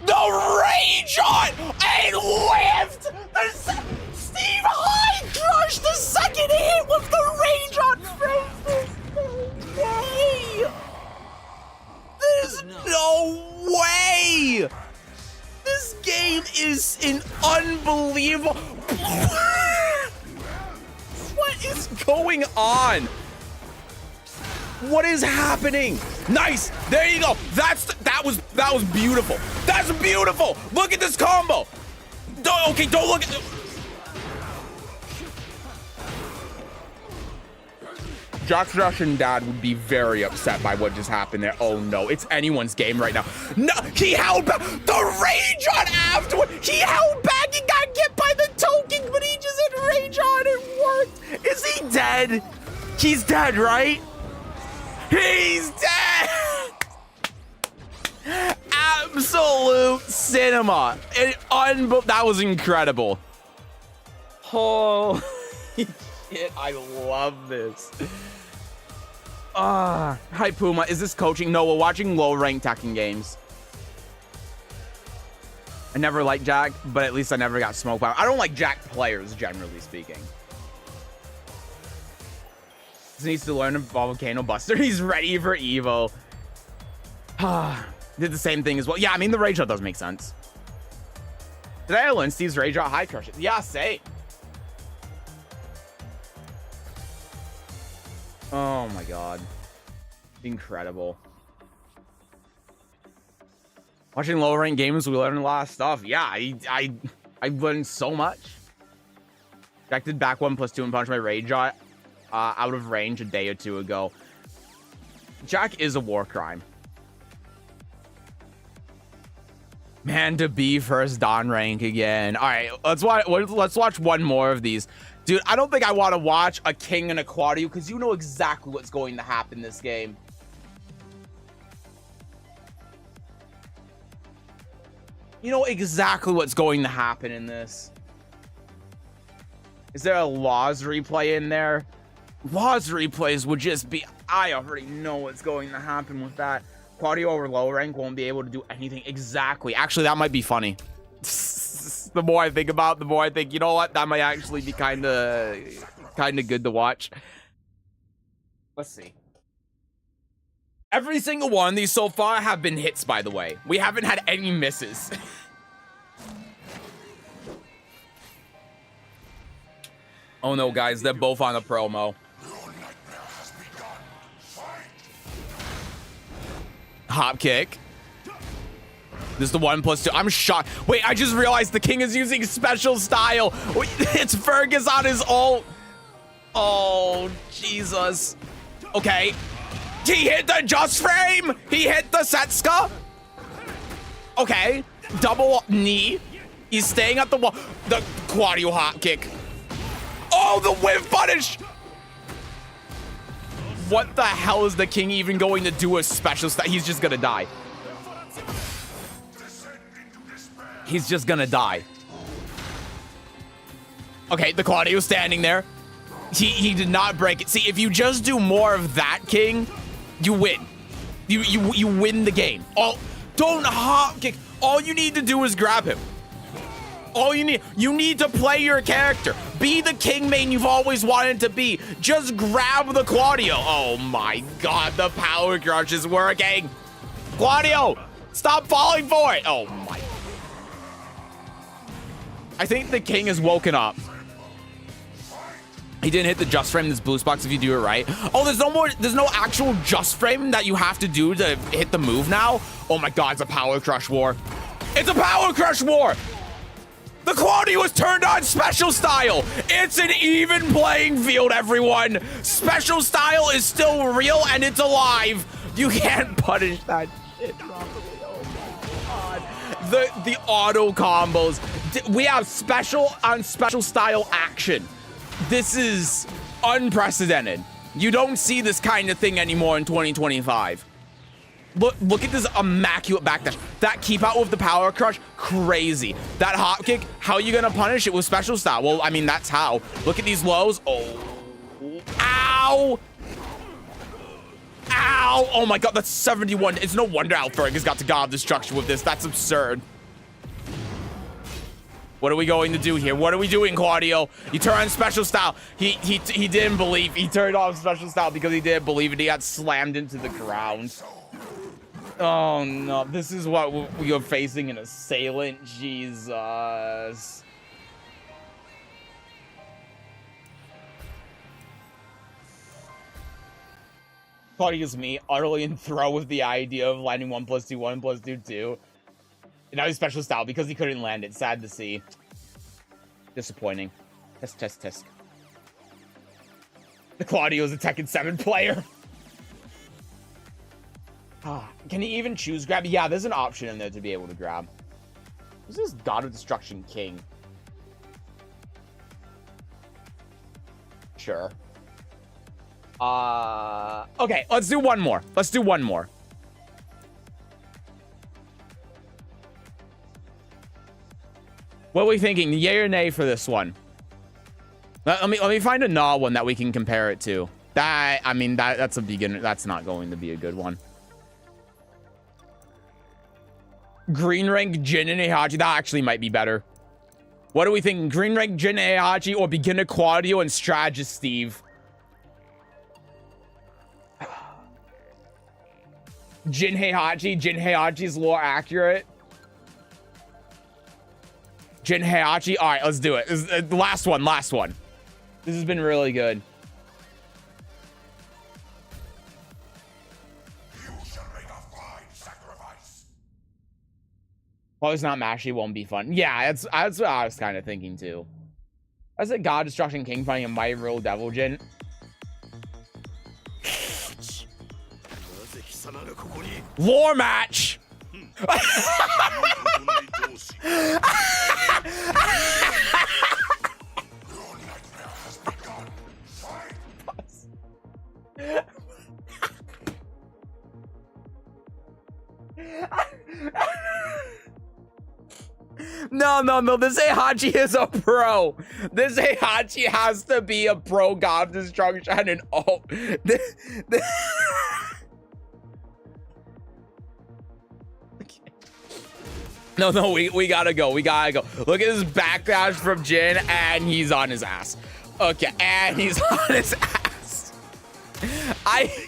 The rage on and whiffed. Steve High crushed the second hit with the rage on face. Way. There's no way. This game is an unbelievable. What is going on? What is happening? Nice. There you go. That was beautiful. That's beautiful. Look at this combo. Don't look at. Jack's Russian dad would be very upset by what just happened there. Oh no, it's anyone's game right now. No, he held back. The rage on afterward. He held back and got hit by the token, but he just hit rage on. It worked. Is he dead? He's dead, right? He's dead. Absolute cinema. That was incredible. Holy shit, I love this. Hi Puma, is this coaching? No, we're watching low-ranked Tekken games. I never liked Jack, but at least I never got smoked by him. I don't like Jack players, generally speaking. He needs to learn a Volcano Buster. He's ready for Evo. Did the same thing as well. Yeah, I mean, the Rage Out does make sense. Did I learn Steve's Rage Out high crush? Yeah, same. Oh my god. Incredible. Watching lower rank games, we learn a lot of stuff. Yeah, I learned so much. Jack did back 1+2 and punch my Rage Out out of range a day or two ago. Jack is a war crime. Man, to be first Don rank again. All right, let's watch one more of these. Dude, I don't think I want to watch a King and a Claudio because you know exactly what's going to happen this game. You know exactly what's going to happen in this. Is there a Laws replay in there? Laws replays would just be... I already know what's going to happen with that. Claudio over low rank won't be able to do anything. Exactly. Actually, that might be funny. The more I think about it, the more I think, you know what? That might actually be kind of good to watch. Let's see. Every single one of these so far have been hits, by the way. We haven't had any misses. Oh no, guys, they're both on a promo. Hop kick. This is the 1+2. I'm shocked. Wait, I just realized the king is using special style. Wait, it's Fergus on his ult. Oh, Jesus. Okay. He hit the just frame. He hit the Setsuka. Okay. Double knee. He's staying at the wall. The Quadio hot kick. Oh, the whiff punish. What the hell is the king even going to do a special style? He's just going to die. He's just going to die. Okay, the Quadio standing there. He did not break it. See, if you just do more of that, king, you win. You win the game. Don't hop kick. All you need to do is grab him. All you need to play your character. Be the king main you've always wanted to be. Just grab the Quadio. Oh my god, the power crush is working. Quadio, stop falling for it. Oh my. I think the king has woken up. He didn't hit the just frame, this boost box if you do it right. Oh, there's no actual just frame that you have to do to hit the move now. Oh my god, it's a power crush war. It's a power crush war. The Quadio was turned on special style. It's an even playing field, everyone. Special style is still real and it's alive. You can't punish that shit properly. Oh my god. The auto combos. We have special on special style action. This is unprecedented. You don't see this kind of thing anymore in 2025. Look at this immaculate backdash. That keep out with the power crush, crazy. That hop kick, how are you gonna punish it with special style? Well, I mean, that's how. Look at these lows. Oh, ow. Ow. Oh my god, that's 71. It's no wonder Alfergus got to God Destruction with this. That's absurd. What are we going to do here? What are we doing, Quadio? You turn on special style. He didn't believe. He turned off special style because he didn't believe it. He got slammed into the ground. Oh no, this is what we are facing, an assailant. Jesus. Claudia's me, utterly enthralled with the idea of landing 1+2, 1+2, 2. And now he's special style because he couldn't land it. Sad to see. Disappointing. Tisk. The Claudio is a Tekken 7 player. Can he even choose grab? Yeah, there's an option in there to be able to grab. This is God of Destruction King. Sure. Okay, let's do one more. Let's do one more. What are we thinking? Yay or nay for this one? Let me find a nah one that we can compare it to. That, I mean, that's a beginner. That's not going to be a good one. Green rank Jin and Heihachi. That actually might be better. What are we thinking? Green rank Jin and Heihachi or beginner Quadio and strategist Steve? Jin Heihachi. Jin Heihachi's lore accurate. Jin Heihachi. All right, let's do it. This is, last one. This has been really good. You shall make a fine sacrifice. Well, it's not mashy. Won't be fun. Yeah, that's what I was kind of thinking too. That's a God Destruction King fighting a Mighty Real Devil Jin. Lore match. No, this Heihachi is a pro. This Heihachi has to be a pro God Destruction and oh, No, we gotta go. Look at this backdash from Jin, and he's on his ass. Okay, and he's on his ass. I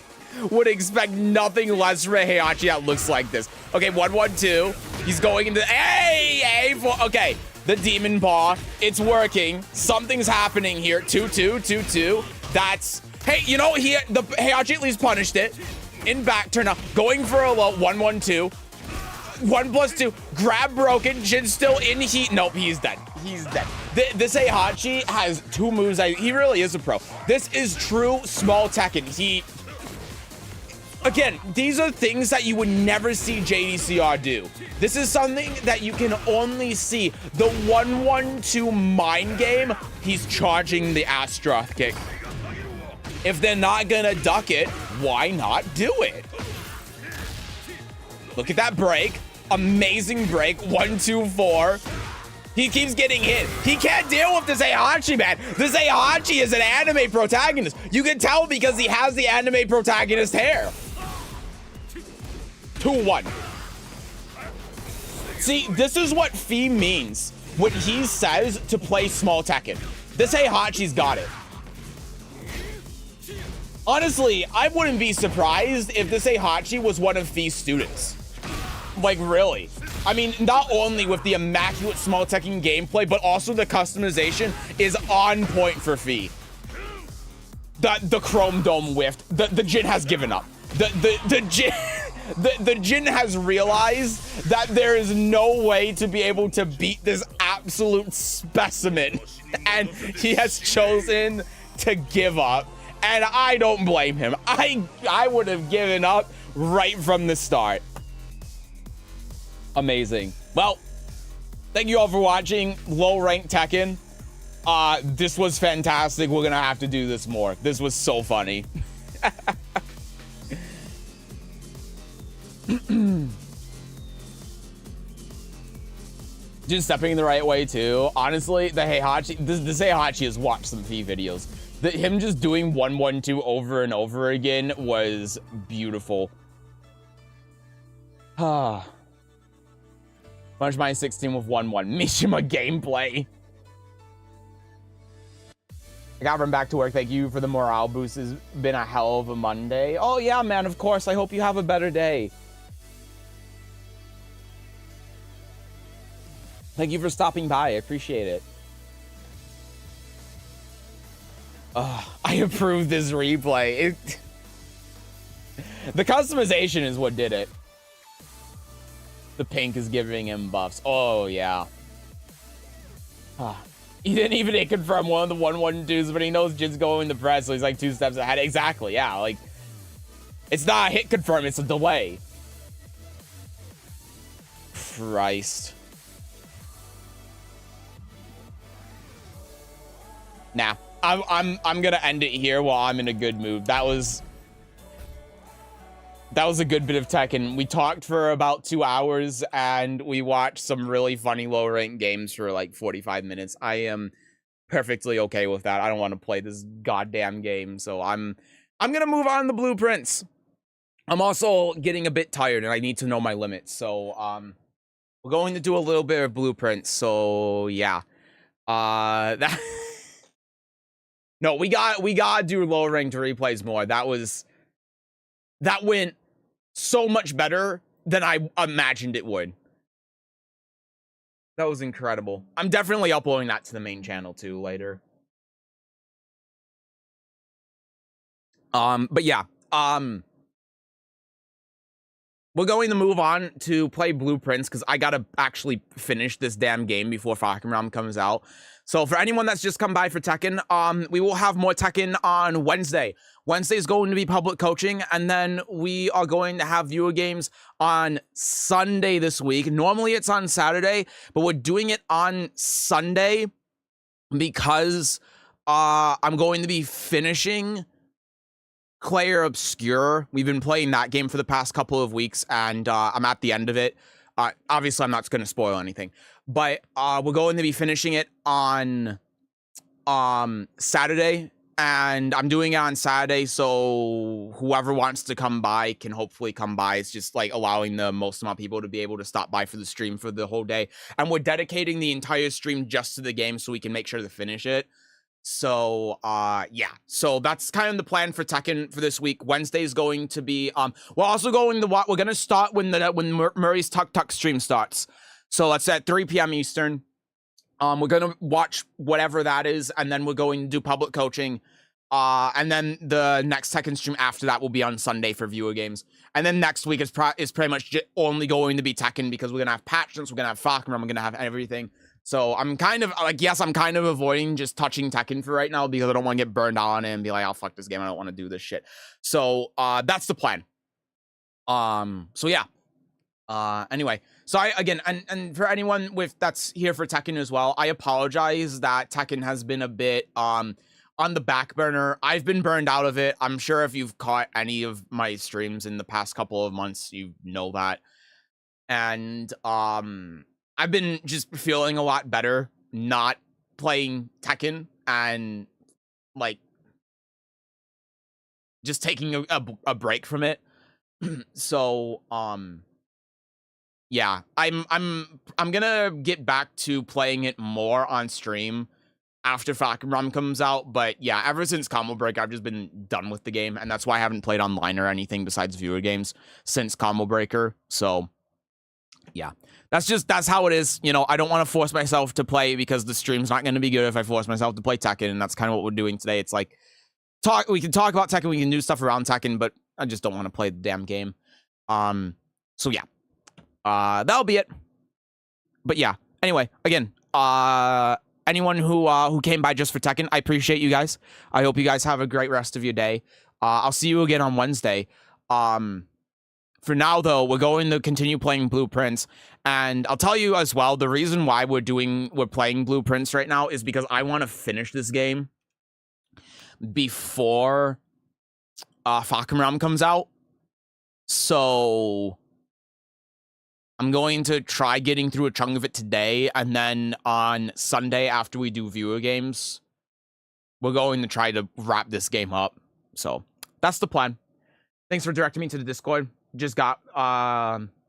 would expect nothing less from a Heihachi that looks like this. Okay, 1-1-2. He's going into okay, the demon paw. It's working. Something's happening here. 2-2, 2-2. That's hey, you know, the Heihachi at least punished it. In back turn up, going for a low 1-1-2. 1+2. Grab broken. Jin still in heat. Nope, he's dead. He's dead. This Heihachi has 2 moves. He really is a pro. This is true small Tekken. Again, these are things that you would never see JDCR do. This is something that you can only see. The 1-1-2 mind game, he's charging the Astroth kick. If they're not gonna duck it, why not do it? Look at that break. Amazing break. 1-2-4. He keeps getting hit. He can't deal with this Heihachi, man. This Heihachi is an anime protagonist. You can tell because he has the anime protagonist hair. 2-1. See, this is what Fee means when he says to play small Tekken. This Heihachi's got it. Honestly, I wouldn't be surprised if this Heihachi was one of Fee's students. Like, really. I mean, not only with the immaculate small Tekken gameplay, but also the customization is on point for Fee. The Chrome Dome whiffed. The Jin has given up. The Jin... The Jin has realized that there is no way to be able to beat this absolute specimen, and he has chosen to give up, and I don't blame him. I would have given up right from the start. Amazing. Well, thank you all for watching Low Rank Tekken. This was fantastic. We're gonna have to do this more. This was so funny. Just stepping the right way too. Honestly, the Heihachi, this Heihachi has watched some Fee videos. Him just doing 1-1-2 over and over again was beautiful. Punch my 16 with 1-1. Mishima gameplay. I got run back to work. Thank you for the morale boost. It's been a hell of a Monday. Oh yeah, man, of course. I hope you have a better day. Thank you for stopping by. I appreciate it. I approve this replay. The customization is what did it. The pink is giving him buffs. Oh, yeah. He didn't even hit confirm one of the 1-1-2s, but he knows Jin's going to press, so he's like 2 steps ahead. Exactly, yeah. Like, it's not a hit confirm, it's a delay. Christ. Nah, I'm gonna end it here while I'm in a good mood. That was a good bit of Tekken. We talked for about 2 hours and we watched some really funny low rank games for like 45 minutes. I am perfectly okay with that. I don't want to play this goddamn game, so I'm gonna move on to blueprints. I'm also getting a bit tired and I need to know my limits, so we're going to do a little bit of blueprints. So yeah, that. No, we gotta do low ranked replays more. That went so much better than I imagined it would. That was incredible. I'm definitely uploading that to the main channel too later. But yeah, we're going to move on to play blueprints because I gotta actually finish this damn game before Far Cry comes out. So for anyone that's just come by for Tekken, we will have more Tekken on Wednesday. Wednesday is going to be public coaching, and then we are going to have viewer games on Sunday this week. Normally it's on Saturday, but we're doing it on Sunday because I'm going to be finishing Clair Obscure. We've been playing that game for the past couple of weeks, and I'm at the end of it. Obviously, I'm not going to spoil anything, but we're going to be finishing it on Saturday, and I'm doing it on Saturday, so whoever wants to come by can hopefully come by. It's just like allowing the most amount of people to be able to stop by for the stream for the whole day, and we're dedicating the entire stream just to the game so we can make sure to finish it. So yeah, so that's kind of the plan for Tekken for this week. Wednesday is going to be we're also going to we're gonna start when Murray's Tuk Tuk stream starts. So that's at 3 p.m. Eastern. We're gonna watch whatever that is, and then we're going to do public coaching. And then the next Tekken stream after that will be on Sunday for viewer games. And then next week is pretty much only going to be Tekken because we're gonna have patch notes, we're gonna have Far Cry, we're gonna have everything. So I'm kind of like, yes, I'm kind of avoiding just touching Tekken for right now because I don't want to get burned out on it and be like, oh, fuck this game, I don't want to do this shit. So that's the plan. So yeah. Anyway, so again, and for anyone that's here for Tekken as well, I apologize that Tekken has been a bit on the back burner. I've been burned out of it. I'm sure if you've caught any of my streams in the past couple of months, you know that. And I've been just feeling a lot better not playing Tekken and like just taking a break from it. So yeah, I'm gonna get back to playing it more on stream after Far Cry comes out. But yeah, ever since Combo Break, I've just been done with the game, and that's why I haven't played online or anything besides viewer games since Combo Breaker. So yeah, that's how it is. You know, I don't want to force myself to play because the stream's not going to be good if I force myself to play Tekken, and that's kind of what we're doing today. It's like we can talk about Tekken, we can do stuff around Tekken, but I just don't want to play the damn game. So yeah. That'll be it. But yeah, anyway, again, anyone who came by just for Tekken, I appreciate you guys. I hope you guys have a great rest of your day. I'll see you again on Wednesday. For now, though, we're going to continue playing Blueprints, and I'll tell you as well, the reason why we're playing Blueprints right now is because I want to finish this game before Far Cry comes out. So I'm going to try getting through a chunk of it today, and then on Sunday after we do viewer games, we're going to try to wrap this game up. So that's the plan. Thanks for directing me to the Discord. Just got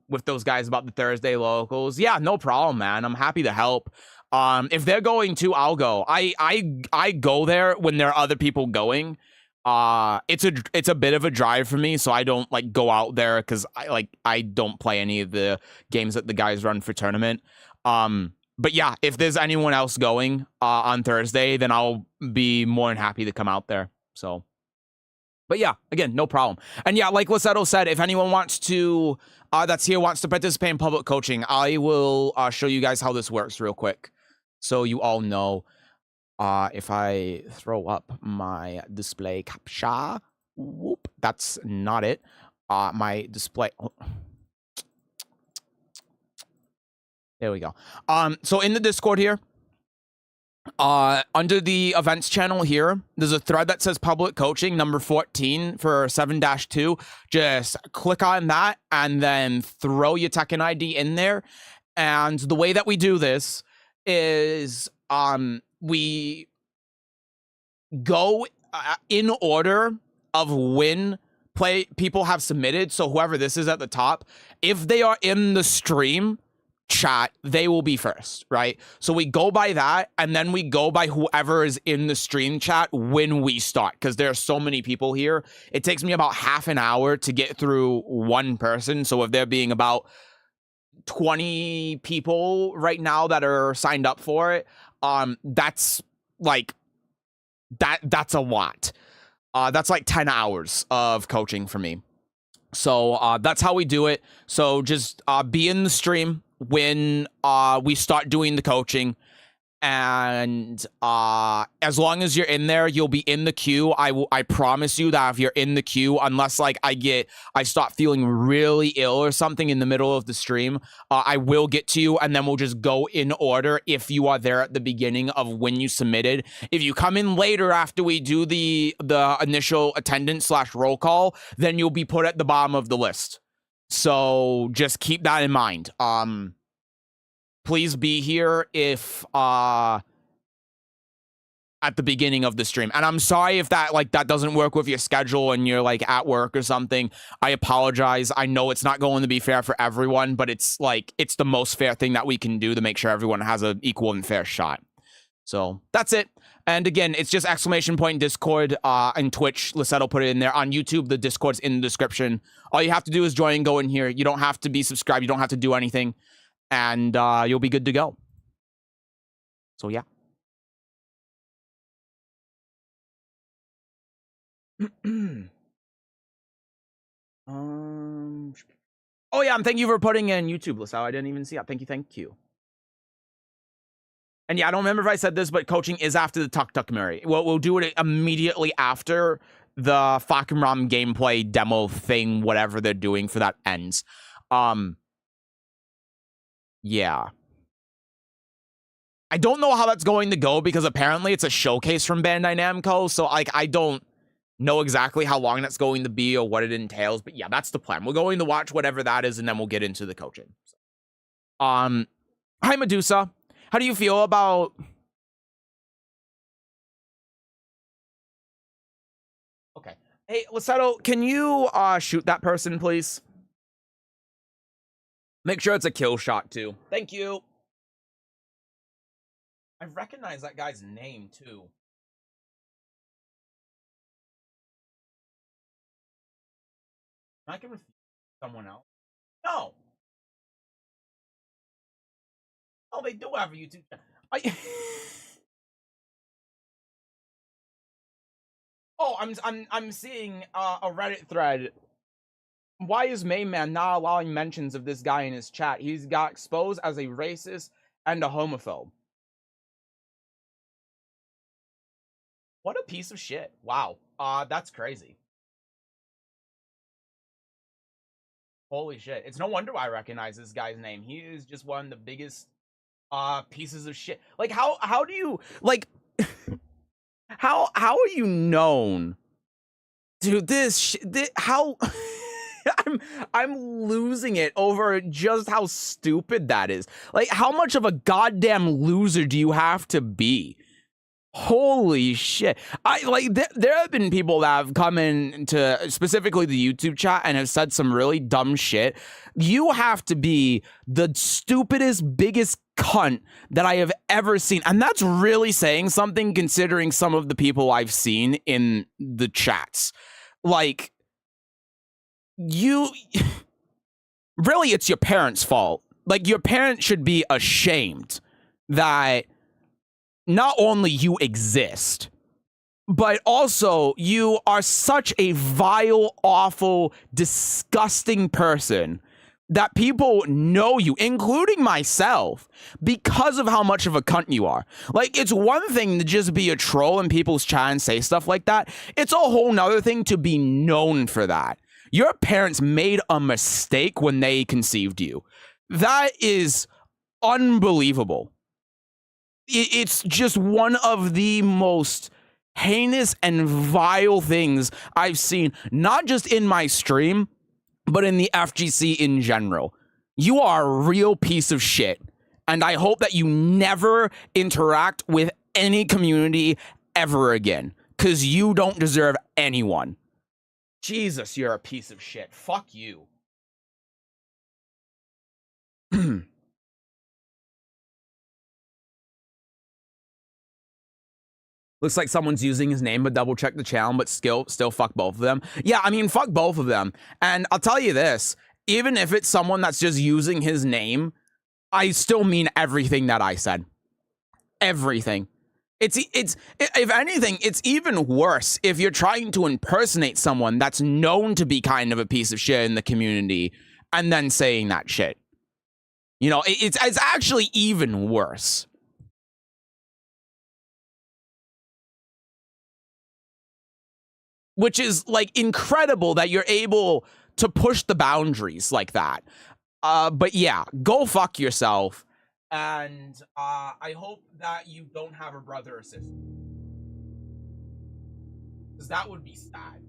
with those guys about the Thursday locals. Yeah, no problem, man. I'm happy to help. If they're going to, I'll go. I go there when there are other people going. It's a bit of a drive for me, so I don't like go out there because I don't play any of the games that the guys run for tournament. But yeah, if there's anyone else going on Thursday, then I'll be more than happy to come out there. So, but yeah, again, no problem. And yeah, like Lisetto said, if anyone wants to that's here wants to participate in public coaching, I will show you guys how this works real quick, so you all know. If I throw up my display captcha, whoop, that's not it. My display. Oh. There we go. So in the Discord here, under the events channel here, there's a thread that says public coaching number 14 for 7-2. Just click on that and then throw your Tekken ID in there. And the way that we do this is we go in order of when people have submitted. So whoever this is at the top, if they are in the stream chat, they will be first, right? So we go by that, and then we go by whoever is in the stream chat when we start, because there are so many people here. It takes me about half an hour to get through one person. So if there being about 20 people right now that are signed up for it, that's like that's a lot. That's like 10 hours of coaching for me. So that's how we do it. So just be in the stream when we start doing the coaching, and as long as you're in there, you'll be in the queue. I promise you that if you're in the queue, unless like I start feeling really ill or something in the middle of the stream, I will get to you, and then we'll just go in order if you are there at the beginning of when you submitted. If you come in later after we do the initial attendance / roll call, then you'll be put at the bottom of the list. So just keep that in mind. Please be here if at the beginning of the stream. And I'm sorry if that doesn't work with your schedule and you're like at work or something. I apologize. I know it's not going to be fair for everyone, but it's the most fair thing that we can do to make sure everyone has an equal and fair shot. So that's it. And again, it's just ! Discord and Twitch. Lisetto put it in there. On YouTube, the Discord's in the description. All you have to do is join and go in here. You don't have to be subscribed. You don't have to do anything. And you'll be good to go. So yeah. Oh yeah, thank you for putting in YouTube, Lisao. I didn't even see it. Thank you. And yeah, I don't remember if I said this, but coaching is after the Tuk Tuk Murray. We'll do it immediately after the fucking Ram gameplay demo thing, whatever they're doing for that ends. Yeah. I don't know how that's going to go because apparently it's a showcase from Bandai Namco, so like I don't know exactly how long that's going to be or what it entails, but yeah, that's the plan. We're going to watch whatever that is, and then we'll get into the coaching. Hi Medusa. How do you feel about... Okay. Hey, Lissetto, can you shoot that person, please? Make sure it's a kill shot, too. Thank you. I recognize that guy's name, too. I can refuse someone else. No. Oh, they do have a YouTube channel. Oh, I'm seeing a Reddit thread. Why is Mayman not allowing mentions of this guy in his chat? He's got exposed as a racist and a homophobe. What a piece of shit. Wow. That's crazy. Holy shit. It's no wonder I recognize this guy's name. He is just one of the biggest pieces of shit. Like how do you like how are you known? Dude, how I'm losing it over just how stupid that is. Like, how much of a goddamn loser do you have to be? Holy shit. There have been people that have come in to specifically the YouTube chat and have said some really dumb shit. You have to be the stupidest, biggest cunt that I have ever seen. And that's really saying something considering some of the people I've seen in the chats. Like, really, it's your parents' fault. Like, your parents should be ashamed that not only you exist, but also you are such a vile, awful, disgusting person that people know you, including myself, because of how much of a cunt you are. Like, it's one thing to just be a troll in people's chat and say stuff like that. It's a whole nother thing to be known for that. Your parents made a mistake when they conceived you. That is unbelievable. It's just one of the most heinous and vile things I've seen, not just in my stream, but in the FGC in general. You are a real piece of shit, and I hope that you never interact with any community ever again, because you don't deserve anyone. Jesus, you're a piece of shit. Fuck you. Looks like someone's using his name, but double check the channel, but still fuck both of them. Yeah, I mean, fuck both of them. And I'll tell you this, even if it's someone that's just using his name, I still mean everything that I said. Everything. It's if anything, it's even worse if you're trying to impersonate someone that's known to be kind of a piece of shit in the community and then saying that shit. You know, it's actually even worse. Which is, like, incredible that you're able to push the boundaries like that. But yeah, go fuck yourself. And I hope that you don't have a brother or sister. Because that would be sad.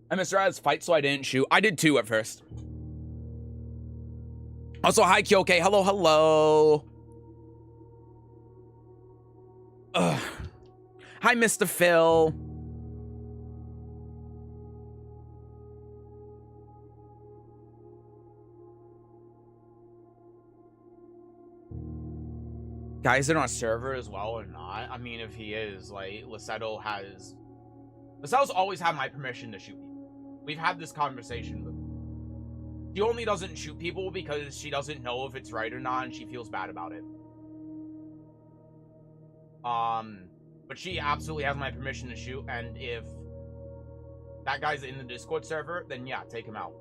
I misread fight, so I didn't shoot. I did too at first. Also, hi, Kyoke. Hello, hello. Ugh. Hi, Mr. Phil. Guys in our server as well or not? I mean, if he is, like, Lissetto's always had my permission to shoot people. We've had this conversation with him. She only doesn't shoot people because she doesn't know if it's right or not, and she feels bad about it. But she absolutely has my permission to shoot, and if that guy's in the Discord server, then yeah, take him out.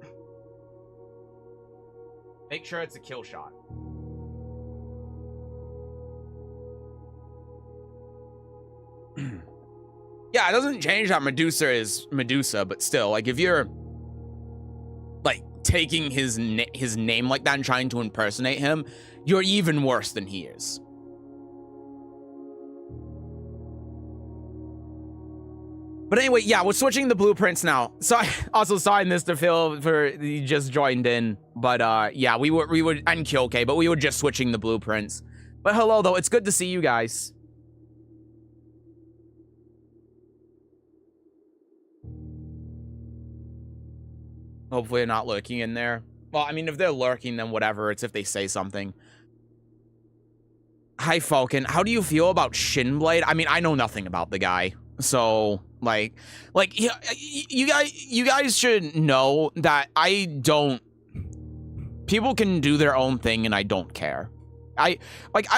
Make sure it's a kill shot. Yeah, it doesn't change that Medusa is Medusa, but still, like, if you're like taking his name like that and trying to impersonate him, you're even worse than he is. But anyway, yeah, we're switching the blueprints now. So also sorry, Mr. Phil, for you just joined in. But yeah, we were and Kyoke, but we were just switching the blueprints. But hello though, it's good to see you guys. Hopefully they're not lurking in there. Well, I mean, if they're lurking, then whatever. It's if they say something. Hi, Falcon. How do you feel about Shinblade? I mean, I know nothing about the guy. So, like, yeah, you guys should know that I don't... People can do their own thing, and I don't care. I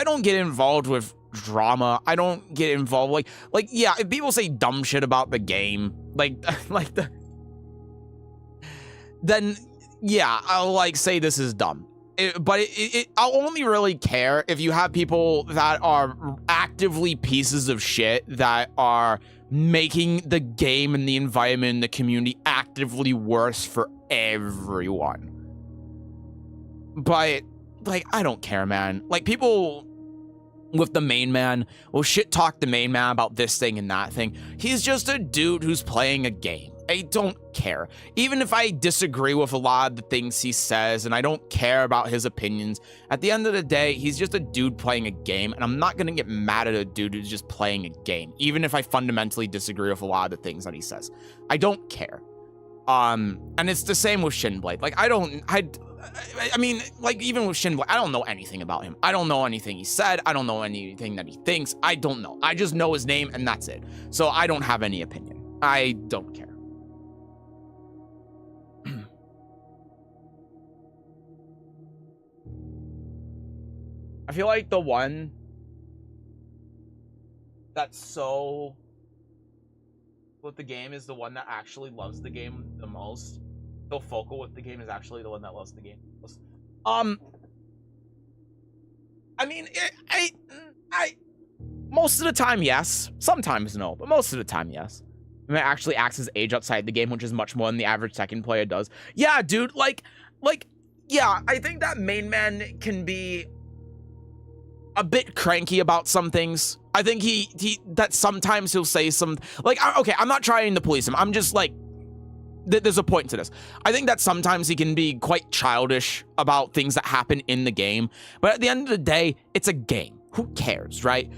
don't get involved with drama. I don't get involved, like, yeah, if people say dumb shit about the game, then yeah, I'll like say this is dumb. But I'll only really care if you have people that are actively pieces of shit that are making the game and the environment and the community actively worse for everyone. But like, I don't care, man. Like, people with the main man will shit talk the main man about this thing and that thing. He's just a dude who's playing a game. I don't care. Even if I disagree with a lot of the things he says and I don't care about his opinions, at the end of the day, he's just a dude playing a game, and I'm not gonna get mad at a dude who's just playing a game, even if I fundamentally disagree with a lot of the things that he says. I don't care. And it's the same with Shinblade. Like, I mean, like, even with Shinblade, I don't know anything about him. I don't know anything he said. I don't know anything that he thinks. I don't know. I just know his name, and that's it. So I don't have any opinion. I don't care. I feel like the one that's so with the game is the one that actually loves the game the most. So focal with the game is actually the one that loves the game the most. I mean, I most of the time, yes. Sometimes no, but most of the time, yes. I mean, it actually acts as age outside the game, which is much more than the average Tekken player does. Yeah, dude, like, yeah, I think that main man can be a bit cranky about some things. I think that sometimes he'll say some, like, okay, I'm not trying to police him. I'm just like, there's a point to this. I think that sometimes he can be quite childish about things that happen in the game, but at the end of the day, it's a game. Who cares, right?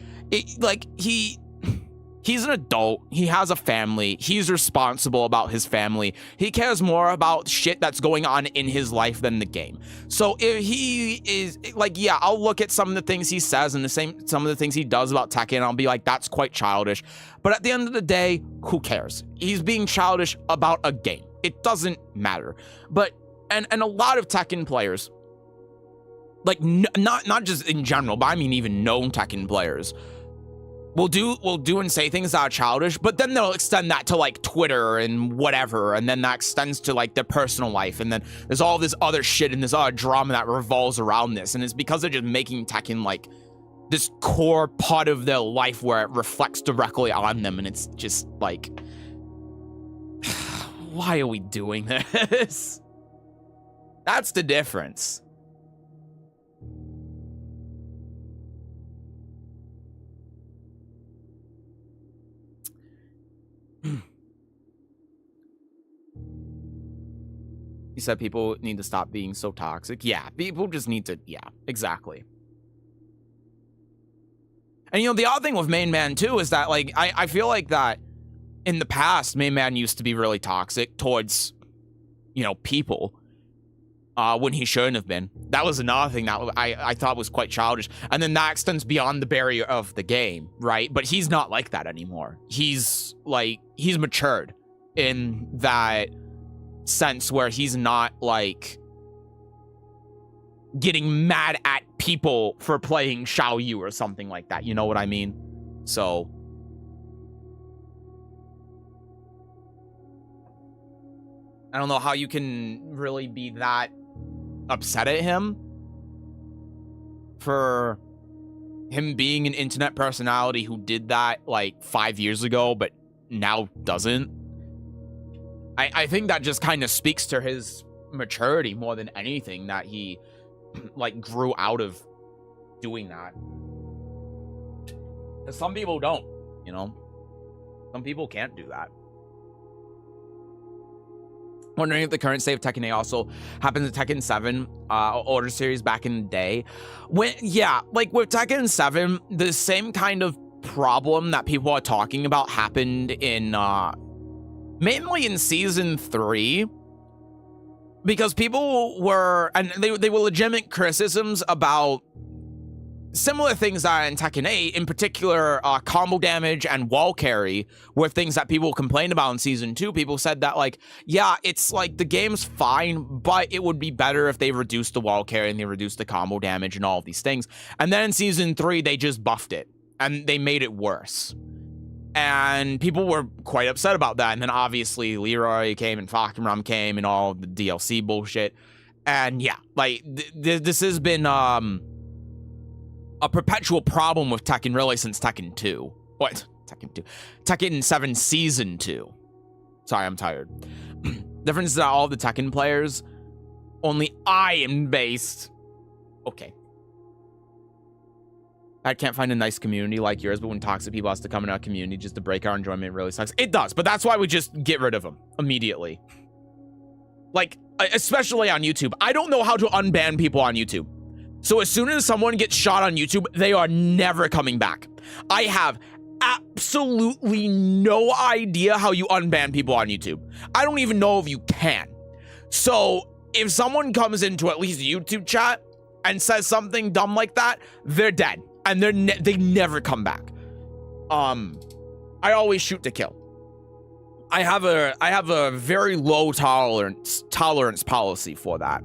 He's an adult. He has a family. He's responsible about his family. He cares more about shit that's going on in his life than the game. So if he is like, yeah, I'll look at some of the things he says and some of the things he does about Tekken, and I'll be like, that's quite childish. But at the end of the day, who cares? He's being childish about a game. It doesn't matter. But and a lot of Tekken players, like not just in general, but I mean even known Tekken players, will do and say things that are childish, but then they'll extend that to like Twitter and whatever, and then that extends to like their personal life, and then there's all this other shit and this other drama that revolves around this, and it's because they're just making Tekken like this core part of their life where it reflects directly on them, and it's just like, why are we doing this? That's the difference. You said people need to stop being so toxic. Yeah, people just need to, yeah, exactly. And, you know, the odd thing with Main Man, too, is that, like, I feel like that in the past, Main Man used to be really toxic towards, you know, people when he shouldn't have been. That was another thing that I thought was quite childish. And then that extends beyond the barrier of the game, right? But he's not like that anymore. He's, like, he's matured in that sense where he's not, like, getting mad at people for playing Xiao Yu or something like that. You know what I mean? So I don't know how you can really be that upset at him for him being an internet personality who did that like 5 years ago, but now doesn't. I think that just kind of speaks to his maturity more than anything, that he like grew out of doing that. Because some people don't, you know? Some people can't do that. Wondering if the current state of Tekken 8 also happens in Tekken 7 older series back in the day. Yeah, like with Tekken 7, the same kind of problem that people are talking about happened in mainly in season 3, because people were, and they were legitimate criticisms about similar things that in Tekken 8, in particular, combo damage and wall carry were things that people complained about in Season 2. People said that, like, yeah, it's like the game's fine, but it would be better if they reduced the wall carry and they reduced the combo damage and all of these things. And then in Season 3, they just buffed it, and they made it worse. And people were quite upset about that. And then obviously Leroy came and Fakumram came and all the DLC bullshit. And yeah, like, this has been, a perpetual problem with Tekken really since Tekken 2. What? Tekken 2. Tekken 7 Season 2. Sorry, I'm tired. Difference is that all the Tekken players, only iron-based. Okay. I can't find a nice community like yours, but when toxic people has to come in our community just to break our enjoyment, it really sucks. It does, but that's why we just get rid of them immediately. Like, especially on YouTube. I don't know how to unban people on YouTube. So as soon as someone gets shot on YouTube, they are never coming back. I have absolutely no idea how you unban people on YouTube. I don't even know if you can. So if someone comes into at least YouTube chat and says something dumb like that, they're dead. And they never come back. I always shoot to kill. I have a very low tolerance policy for that.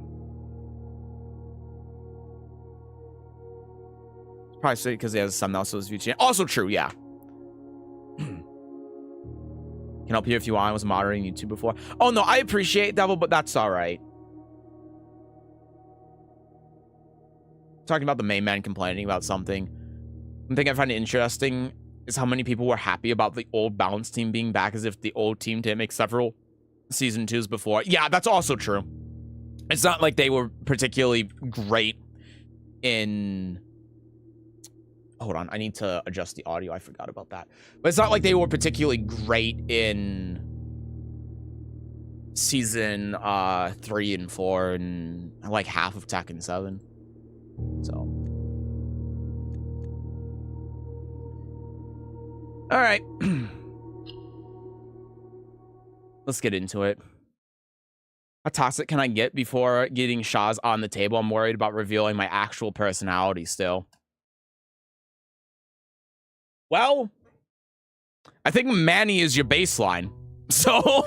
Probably because he has someone else's view channel. Also true, yeah. Can help you if you want. I was moderating YouTube before. Oh no, I appreciate Devil, but that's all right. Talking about the main man complaining about something. One thing I find interesting is how many people were happy about the old balance team being back, as if the old team didn't make several season 2s before. Yeah, that's also true. It's not like they were particularly great in... Hold on, I need to adjust the audio. I forgot about that. But it's not like they were particularly great in season 3 and 4 and like half of Tekken 7. So. All right. Let's get into it. How toxic can I get before getting Shaz on the table? I'm worried about revealing my actual personality still. Well, I think Manny is your baseline. So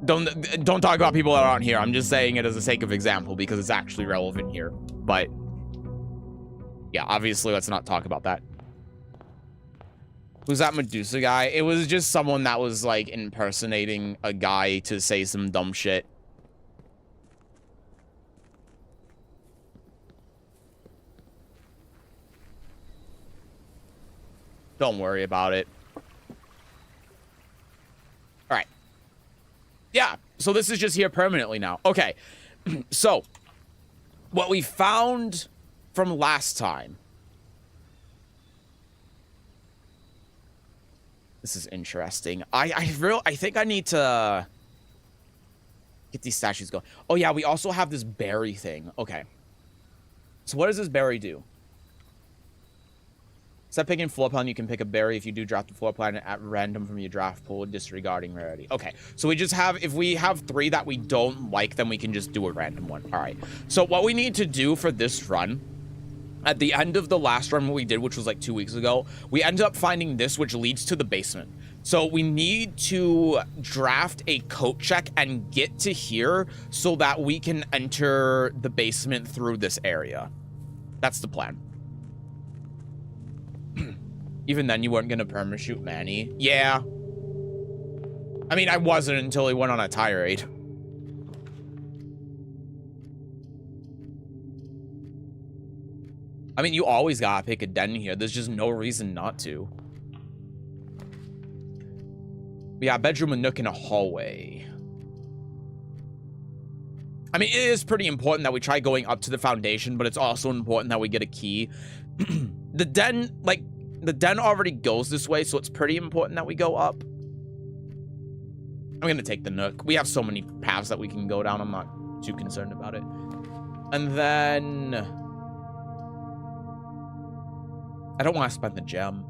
don't talk about people that aren't here. I'm just saying it as a sake of example because it's actually relevant here. But yeah, obviously let's not talk about that. Who's that Medusa guy? It was just someone that was like impersonating a guy to say some dumb shit. Don't worry about it. All right. Yeah, so this is just here permanently now. Okay, so what we found from last time. This is interesting. I think I need to get these statues going. Oh yeah, we also have this berry thing. Okay. So what does this berry do? Instead of picking floor plan, you can pick a berry if you do drop the floor plan at random from your draft pool, disregarding rarity. Okay, so we just have, if we have 3 that we don't like, then we can just do a random one. All right, so what we need to do for this run, at the end of the last run we did, which was like 2 weeks ago, we ended up finding this, which leads to the basement. So we need to draft a code check and get to here so that we can enter the basement through this area. That's the plan. Even then, you weren't going to perma-shoot Manny. Yeah. I mean, I wasn't until he went on a tirade. I mean, you always gotta pick a den here. There's just no reason not to. Yeah, bedroom, a nook, and a hallway. I mean, it is pretty important that we try going up to the foundation, but it's also important that we get a key. The den, like, the den already goes this way, so it's pretty important that we go up. I'm gonna take the nook. We have so many paths that we can go down. I'm not too concerned about it. And then... I don't want to spend the gem.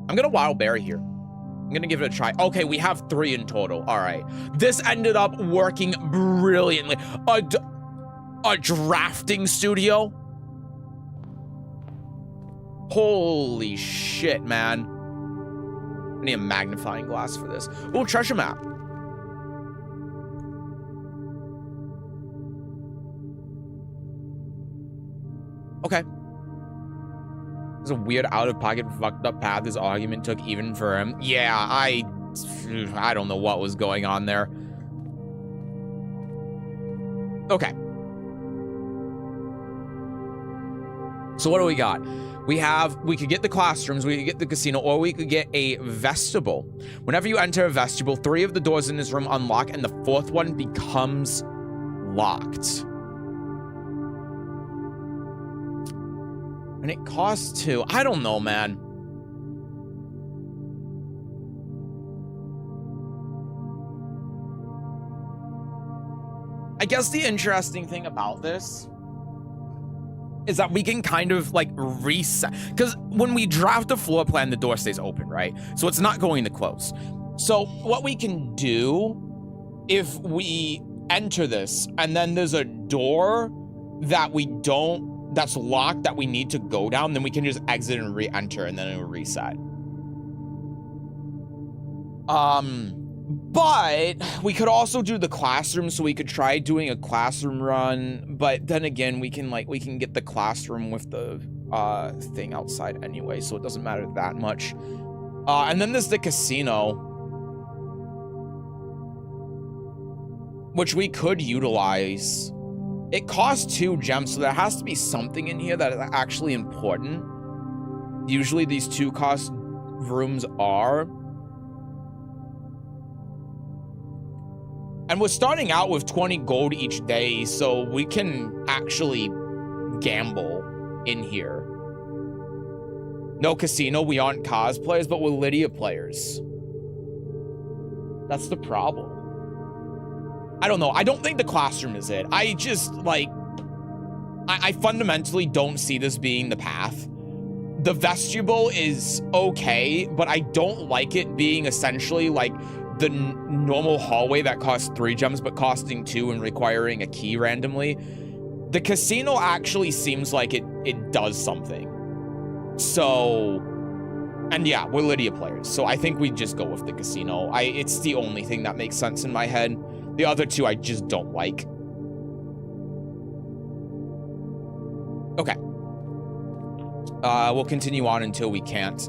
I'm gonna wild berry here. I'm gonna give it a try. Okay, we have 3 in total. All right. This ended up working brilliantly. A drafting studio? Holy shit, man. I need a magnifying glass for this. Oh, treasure map. Okay. It's a weird out-of-pocket fucked up path this argument took even for him. Yeah, I don't know what was going on there. Okay. So what do we got? We could get the classrooms, we could get the casino, or we could get a vestibule. Whenever you enter a vestibule, 3 of the doors in this room unlock and the 4th one becomes locked. And it costs 2. I don't know, man. I guess the interesting thing about this is that we can kind of like reset, because when we draft a floor plan, the door stays open, right? So it's not going to close. So what we can do, if we enter this and then there's a door that that's locked that we need to go down, then we can just exit and re-enter and then it will reset. But we could also do the classroom, so we could try doing a classroom run, but then again, we can get the classroom with the thing outside anyway, so it doesn't matter that much. And then there's the casino, which we could utilize. It costs 2 gems, so there has to be something in here that is actually important. Usually these 2 cost rooms are. And we're starting out with 20 gold each day, so we can actually gamble in here. No casino, we aren't cosplayers, but we're Lidia players. That's the problem. I don't know. I don't think the classroom is it. I just, like... I fundamentally don't see this being the path. The vestibule is okay, but I don't like it being essentially, like, the normal hallway that costs 3 gems, but costing 2 and requiring a key randomly. The casino actually seems like it does something. So... And yeah, we're Lidia players, so I think we just go with the casino. It's the only thing that makes sense in my head. The other 2 I just don't like. Okay. We'll continue on until we can't.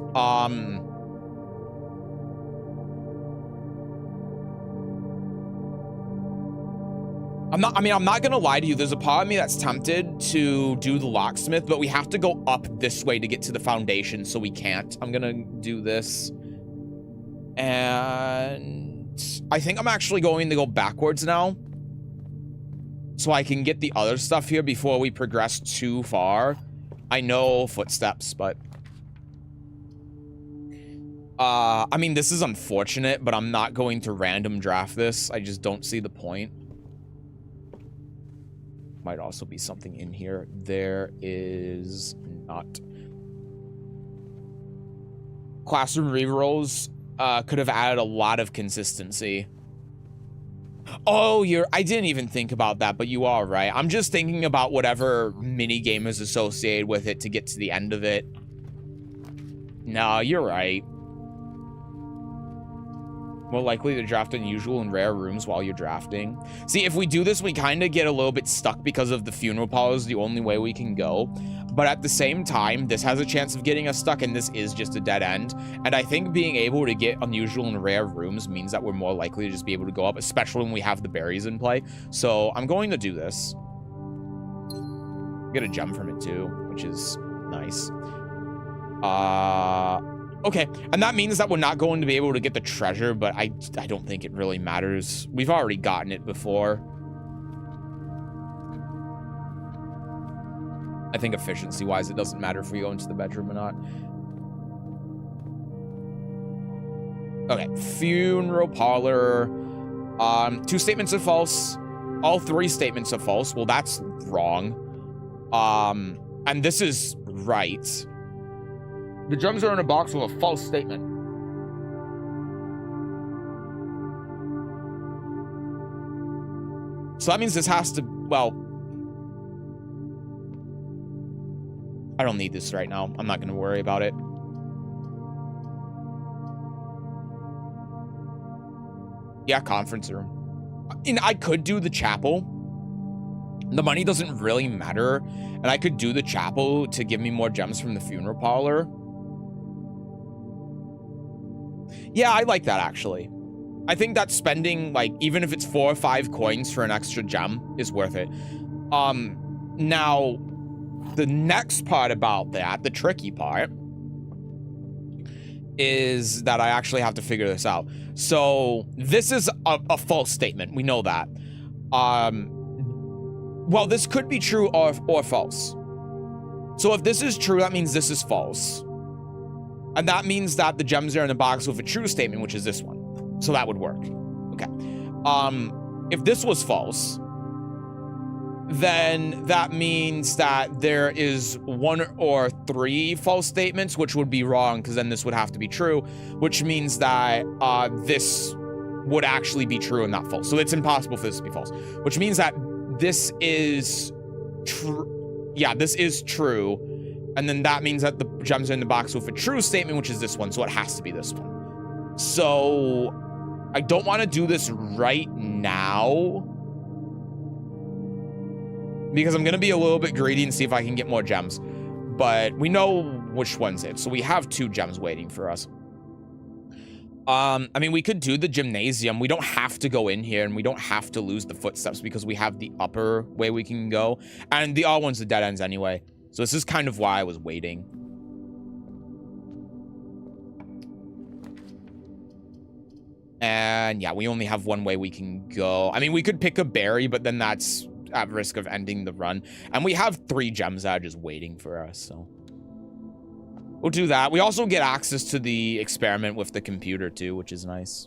I'm not gonna lie to you. There's a part of me that's tempted to do the locksmith, but we have to go up this way to get to the foundation, so we can't. I'm gonna do this. And I think I'm actually going to go backwards now, so I can get the other stuff here before we progress too far. I know footsteps, but... I mean, this is unfortunate, but I'm not going to random draft this. I just don't see the point. Might also be something in here. There is not. Classroom rerolls could have added a lot of consistency. Oh, I didn't even think about that, but you are right. I'm just thinking about whatever mini game is associated with it to get to the end of it. No, you're right. More likely to draft unusual and rare rooms while you're drafting. See, if we do this, we kind of get a little bit stuck because of the funeral parlor is the only way we can go. But at the same time, this has a chance of getting us stuck, and this is just a dead end. And I think being able to get unusual and rare rooms means that we're more likely to just be able to go up, especially when we have the berries in play. So I'm going to do this. Get a gem from it too, which is nice. Okay, and that means that we're not going to be able to get the treasure, but I don't think it really matters. We've already gotten it before. I think efficiency-wise, it doesn't matter if we go into the bedroom or not. Okay, funeral parlor. 2 statements are false. All 3 statements are false. Well, that's wrong. And this is right. The gems are in a box with a false statement. So that means this has to, well, I don't need this right now. I'm not going to worry about it. Yeah, conference room. And I could do the chapel. The money doesn't really matter. And I could do the chapel to give me more gems from the funeral parlor. Yeah, I like that, actually. I think that spending, like, even if it's 4 or 5 coins for an extra gem is worth it. Now, the next part about that, the tricky part, is that I actually have to figure this out. So, this is a false statement. We know that. Well, this could be true or false. So, if this is true, that means this is false. And that means that the gems are in the box with a true statement, which is this one. So that would work. Okay. If this was false, then that means that there is 1 or 3 false statements, which would be wrong, because then this would have to be true, which means that this would actually be true and not false. So it's impossible for this to be false, which means that this is true. Yeah, this is true. And then that means that the gems are in the box with a true statement, which is this one. So it has to be this one. So I don't want to do this right now, because I'm going to be a little bit greedy and see if I can get more gems. But we know which one's it. So we have 2 gems waiting for us. I mean, we could do the gymnasium. We don't have to go in here, and we don't have to lose the footsteps because we have the upper way we can go. And the other one's the dead ends anyway. So this is kind of why I was waiting. And yeah, we only have 1 way we can go. I mean, we could pick a berry, but then that's at risk of ending the run. And we have 3 gems that are just waiting for us, so we'll do that. We also get access to the experiment with the computer too, which is nice.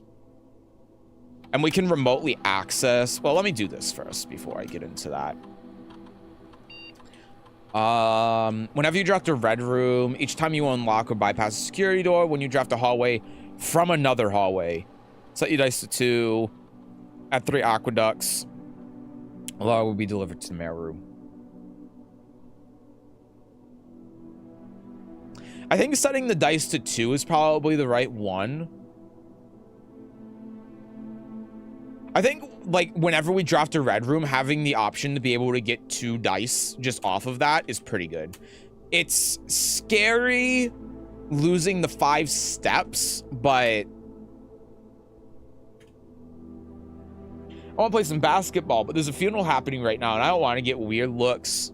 And we can remotely access... Well, let me do this first before I get into that. Whenever you draft a red room, each time you unlock or bypass a security door, when you draft a hallway from another hallway, set your dice to 2, add 3 aqueducts. A lot will be delivered to the mail room. I think setting the dice to 2 is probably the right one. I think, like, whenever we draft a red room, having the option to be able to get 2 dice just off of that is pretty good. It's scary losing the 5 steps, but I want to play some basketball, but there's a funeral happening right now, and I don't want to get weird looks.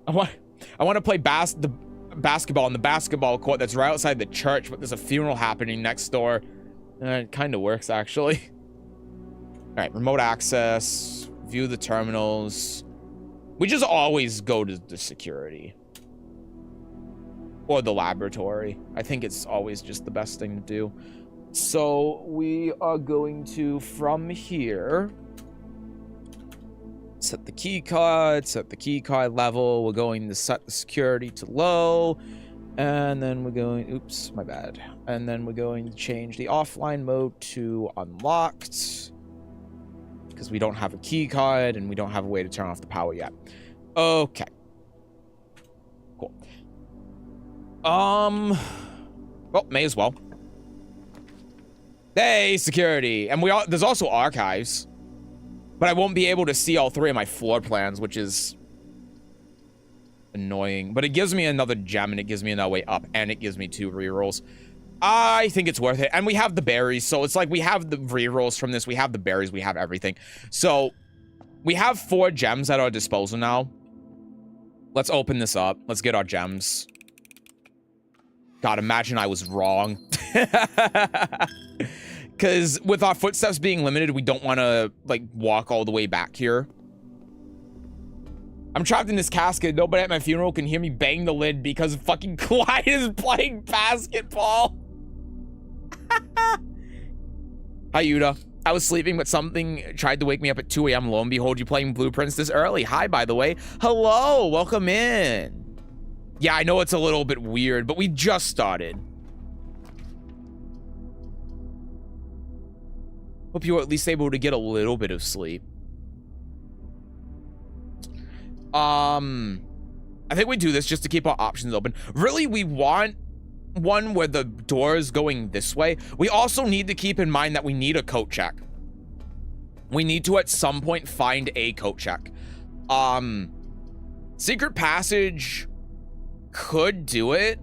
I want to play basketball in the basketball court that's right outside the church, but there's a funeral happening next door. It kind of works, actually. All right, remote access, view the terminals. We just always go to the security or the laboratory. I think it's always just the best thing to do. So we are going to, from here, set the key card, set the key card level. We're going to set the security to low. And then we're going, oops, my bad. And then we're going to change the offline mode to unlocked, because we don't have a key card and we don't have a way to turn off the power yet. Okay. Cool. Well, may as well. Hey, security. And there's also archives. But I won't be able to see all 3 of my floor plans, which is annoying. But it gives me another gem, and it gives me another way up, and it gives me 2 rerolls. I think it's worth it. And we have the berries, so it's like we have the rerolls from this. We have the berries. We have everything. So we have 4 gems at our disposal now. Let's open this up. Let's get our gems. God, imagine I was wrong. Because with our footsteps being limited, we don't want to, like, walk all the way back here. I'm trapped in this casket. Nobody at my funeral can hear me bang the lid because fucking Clyde is playing basketball. Hi, Yuda. I was sleeping, but something tried to wake me up at 2 a.m. Lo and behold, you playing Blueprints this early. Hi, by the way. Hello. Welcome in. Yeah, I know it's a little bit weird, but we just started. Hope you were at least able to get a little bit of sleep. I think we do this just to keep our options open. Really, we want one where the door is going this way. We also need to keep in mind that we need a coat check. We need to, at some point, find a coat check. Secret passage could do it.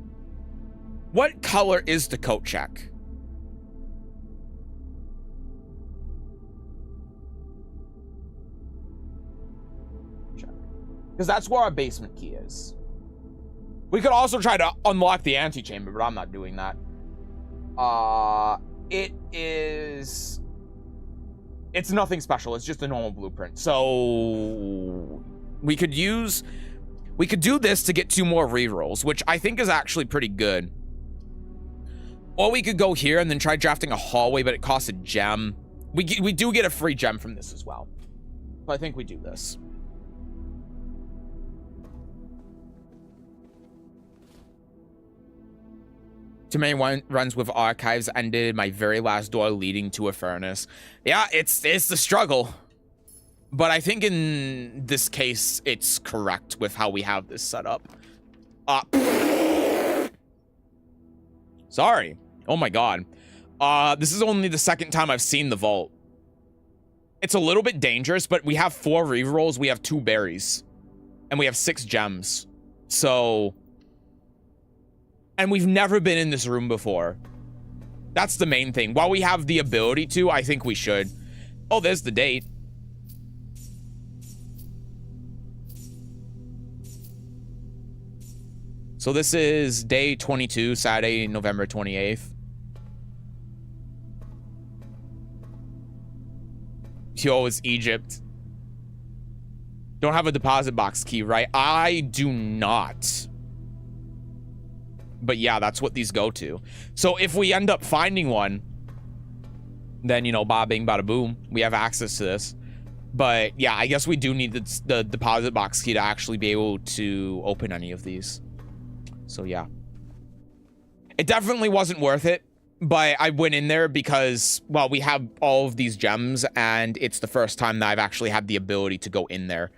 What color is the coat check? Because that's where our basement key is. We could also try to unlock the antechamber, but I'm not doing that. It's nothing special. It's just a normal blueprint. So we could do this to get 2 more rerolls, which I think is actually pretty good. Or we could go here and then try drafting a hallway, but it costs a gem. We do get a free gem from this as well. So I think we do this. Too many runs with archives ended my very last door leading to a furnace. Yeah, it's the struggle. But I think in this case, it's correct with how we have this set up. Sorry. Oh my god. This is only the 2nd time I've seen the vault. It's a little bit dangerous, but we have 4 rerolls, we have 2 berries. And we have 6 gems. So... And we've never been in this room before. That's the main thing. While we have the ability to, I think we should. Oh, there's the date. So this is day 22, Saturday, November 28th. Yo, it's Egypt. Don't have a deposit box key, right? I do not. But yeah, that's what these go to. So if we end up finding one, then, you know, bada bing, bada boom, we have access to this. But yeah, I guess we do need the deposit box key to actually be able to open any of these. So yeah. It definitely wasn't worth it, but I went in there because, well, we have all of these gems, and it's the first time that I've actually had the ability to go in there.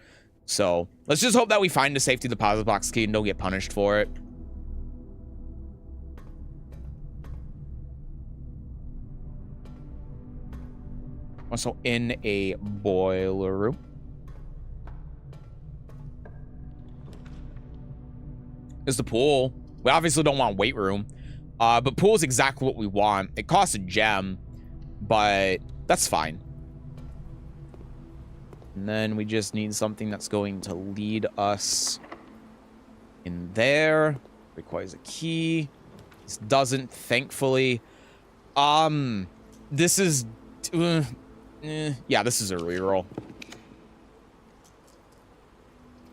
So let's just hope that we find a safety deposit box key and don't get punished for it. Also in a boiler room. Is the pool. We obviously don't want weight room. But pool is exactly what we want. It costs a gem, but that's fine. And then we just need something that's going to lead us in there. Requires a key. This doesn't, thankfully. This is... yeah, this is a reroll.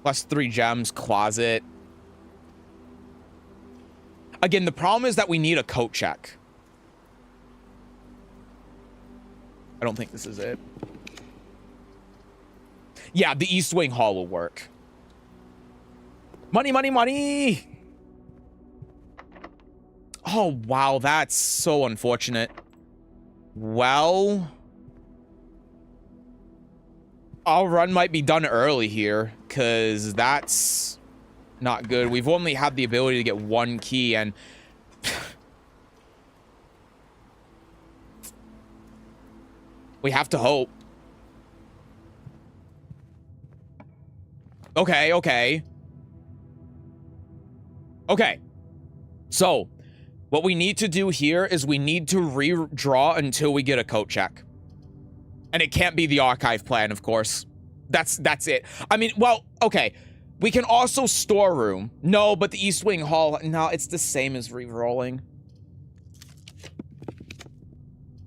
Plus 3 gems, closet. Again, the problem is that we need a coat check. I don't think this is it. Yeah, the East Wing Hall will work. Money, money, money! Oh, wow, that's so unfortunate. Well... our run might be done early here, because that's not good. We've only had the ability to get 1 key, and We have to hope. Okay, okay. Okay. So, what we need to do here is we need to redraw until we get a coat check. And it can't be the archive plan, of course. That's it. I mean, well, okay. We can also storeroom. No, but the East Wing Hall, no, it's the same as re-rolling.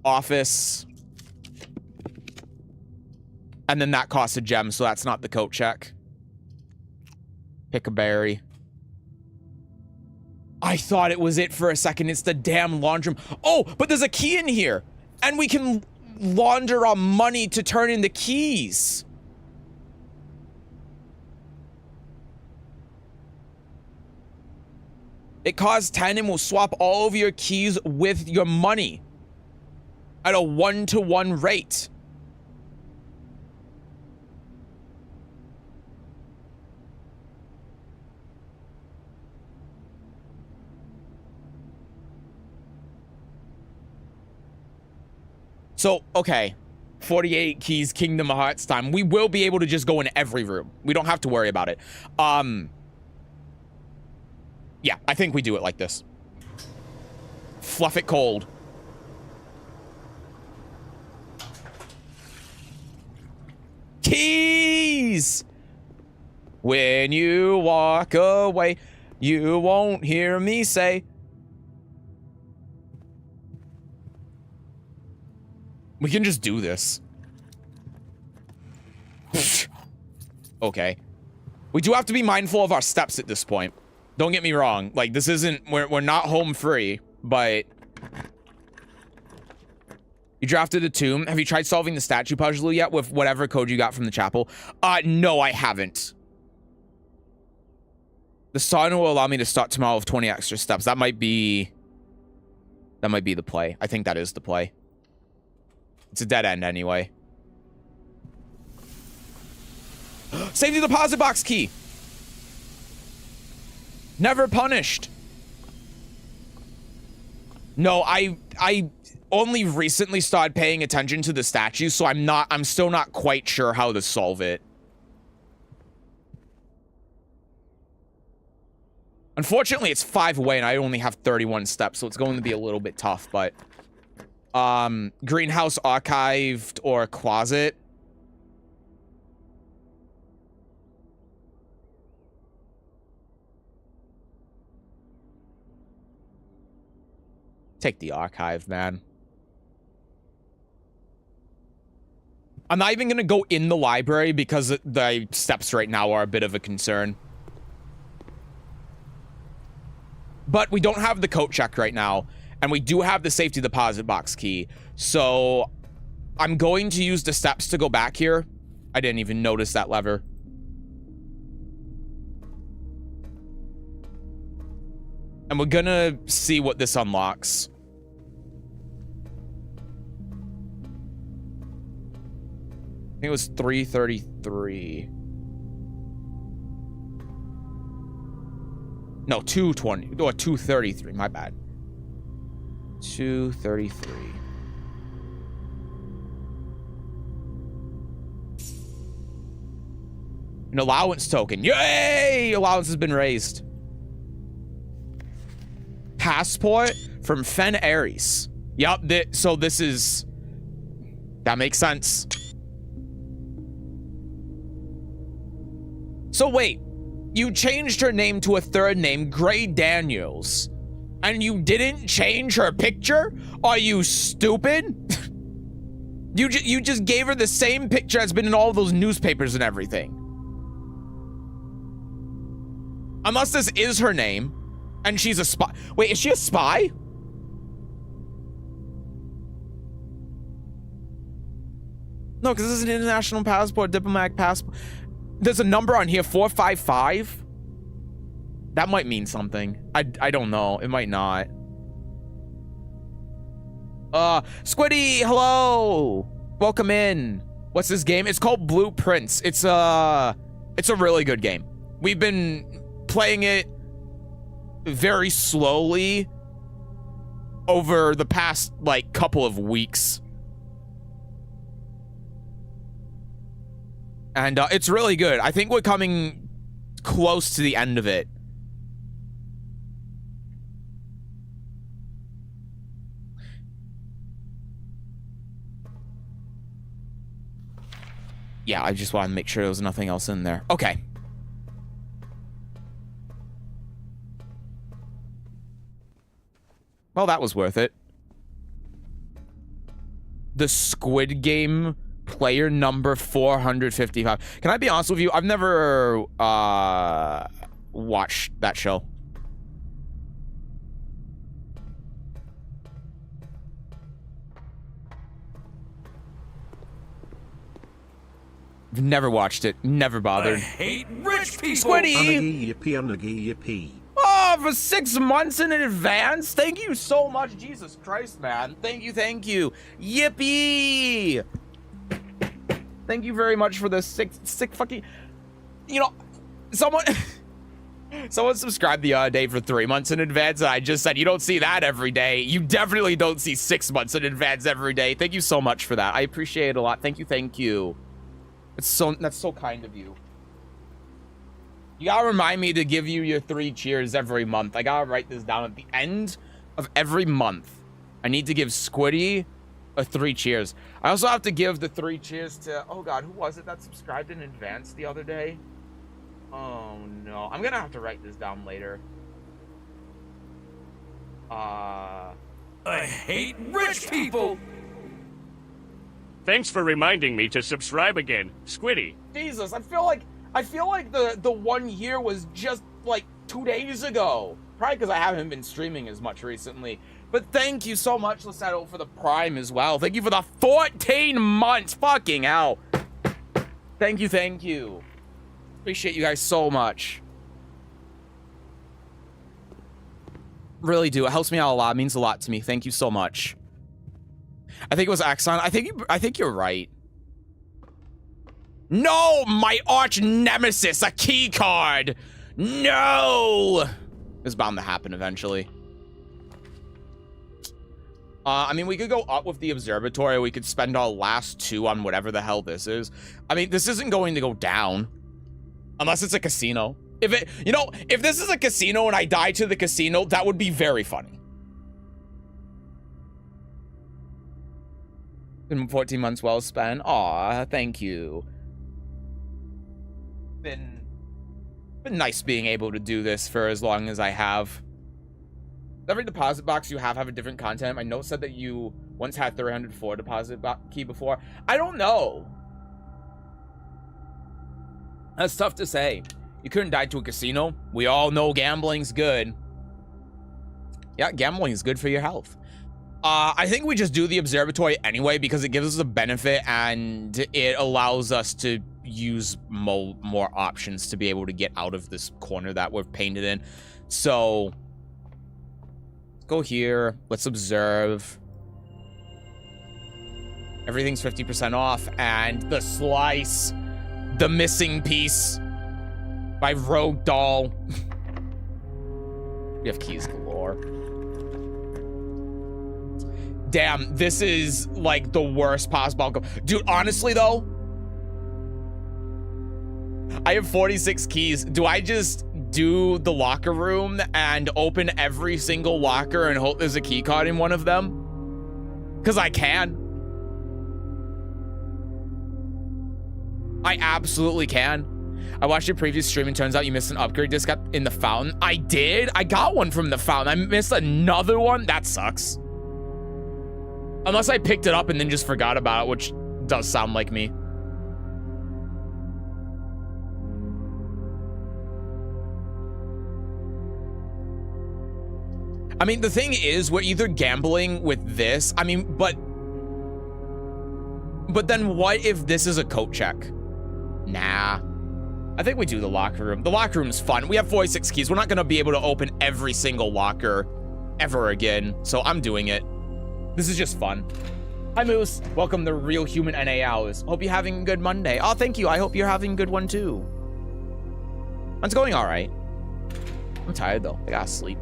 Office. And then that costs a gem, so that's not the coat check. Pick a berry. I thought it was it for a second. It's the damn laundroom. Oh, but there's a key in here. And we can launder our money to turn in the keys. It costs 10 and will swap all of your keys with your money at a 1-to-1 rate. So, okay. 48 keys, Kingdom Hearts time. We will be able to just go in every room. We don't have to worry about it. Yeah, I think we do it like this. Fluff it cold. Keys! When you walk away, you won't hear me say. We can just do this. Okay. We do have to be mindful of our steps at this point. Don't get me wrong. Like, this isn't... We're not home free, but... You drafted a tomb. Have you tried solving the statue puzzle yet with whatever code you got from the chapel? No, I haven't. The sun will allow me to start tomorrow with 20 extra steps. That might be... That might be the play. I think that is the play. It's a dead end anyway. Save the deposit box key. Never punished. No, I only recently started paying attention to the statues, so I'm still not quite sure how to solve it. Unfortunately, it's 5 away and I only have 31 steps, so it's going to be a little bit tough, but greenhouse, archived, or closet. Take the archive, man. I'm not even gonna go in the library because the steps right now are a bit of a concern. But we don't have the coat check right now, and we do have the safety deposit box key. So I'm going to use the steps to go back here. I didn't even notice that lever. And we're gonna see what this unlocks. I think it was 333. No, 220 or 233. My bad. 233. An allowance token. Yay! Allowance has been raised. Passport from Fen Ares. Yep, so this is... That makes sense. So wait, you changed her name to a third name, Gray Daniels, and you didn't change her picture? Are you stupid? You just gave her the same picture that's been in all those newspapers and everything. Unless this is her name, and she's a spy. Wait, is she a spy? No, because this is an international passport, diplomatic passport. There's a number on here, 455. That might mean something. I don't know. It might not. Squiddy, hello. Welcome in. What's this game? It's called Blueprints. It's a really good game. We've been playing it very slowly over the past, like, couple of weeks. And it's really good. I think we're coming close to the end of it. Yeah, I just wanted to make sure there was nothing else in there. Okay. Well, that was worth it. The Squid Game player number 455. Can I be honest with you? I've never watched that show. Never watched it. Never bothered. I hate rich people. Squiddy! Yippee. Oh, for 6 months in advance? Thank you so much. Jesus Christ, man. Thank you, thank you. Yippee! Thank you very much for the six fucking... You know, someone... Someone subscribed the other day for 3 months in advance, and I just said, you don't see that every day. You definitely don't see 6 months in advance every day. Thank you so much for that. I appreciate it a lot. Thank you, thank you. That's so kind of you. You gotta remind me to give you your 3 cheers every month. I gotta write this down at the end of every month. I need to give Squiddy a 3 cheers. I also have to give the 3 cheers to, oh God, who was it that subscribed in advance the other day? Oh no, I'm gonna have to write this down later. I hate rich people. Thanks for reminding me to subscribe again, Squiddy. Jesus, I feel like the 1 year was just like 2 days ago. Probably because I haven't been streaming as much recently. But thank you so much, Lissetto, for the Prime as well. Thank you for the 14 months. Fucking hell. Thank you, thank you. Appreciate you guys so much. Really do. It helps me out a lot. It means a lot to me. Thank you so much. I think it was Axon. I think you're right. No, my arch nemesis, a key card. No. It's bound to happen eventually. I mean, we could go up with the observatory. We could spend our last 2 on whatever the hell this is. I mean, this isn't going to go down unless it's a casino. If it, you know, if this is a casino and I die to the casino, that would be very funny. Been 14 months well spent. Aw, thank you. Been nice being able to do this for as long as I have. Every deposit box you have a different content. My note said that you once had 304 deposit key before. I don't know. That's tough to say. You couldn't die to a casino. We all know gambling's good. Yeah, gambling is good for your health. I think we just do the observatory anyway because it gives us a benefit and it allows us to use more options to be able to get out of this corner that we're painted in. So, let's go here. Let's observe. Everything's 50% off, and the slice, the missing piece by Rogue Doll. We have keys galore. Damn, this is like the worst possible outcome. Dude, honestly though, I have 46 keys. Do I just do the locker room and open every single locker and hope there's a key card in one of them? Because I can. I absolutely can. I watched your previous stream and turns out you missed an upgrade disc in the fountain. I did? I got one from the fountain. I missed another one? That sucks. Unless I picked it up and then just forgot about it, which does sound like me. I mean, the thing is, we're either gambling with this. I mean, but then what if this is a coat check? Nah. I think we do the locker room. The locker room is fun. We have 46 keys. We're not going to be able to open every single locker ever again. So I'm doing it. This is just fun. Hi, Moose. Welcome to Real Human NA Hours. Hope you're having a good Monday. Oh, thank you. I hope you're having a good one, too. It's going all right. I'm tired, though. I gotta sleep.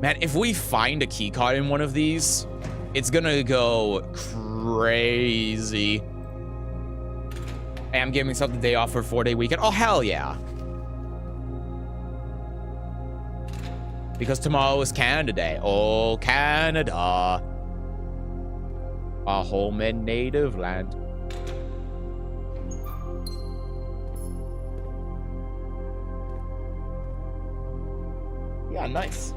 Man, if we find a key card in one of these, It's gonna go crazy. Hey, I'm giving myself the day off for a 4-day weekend. Oh, hell yeah. Because tomorrow is Canada Day. Oh, Canada. Our home and native land. Yeah, nice.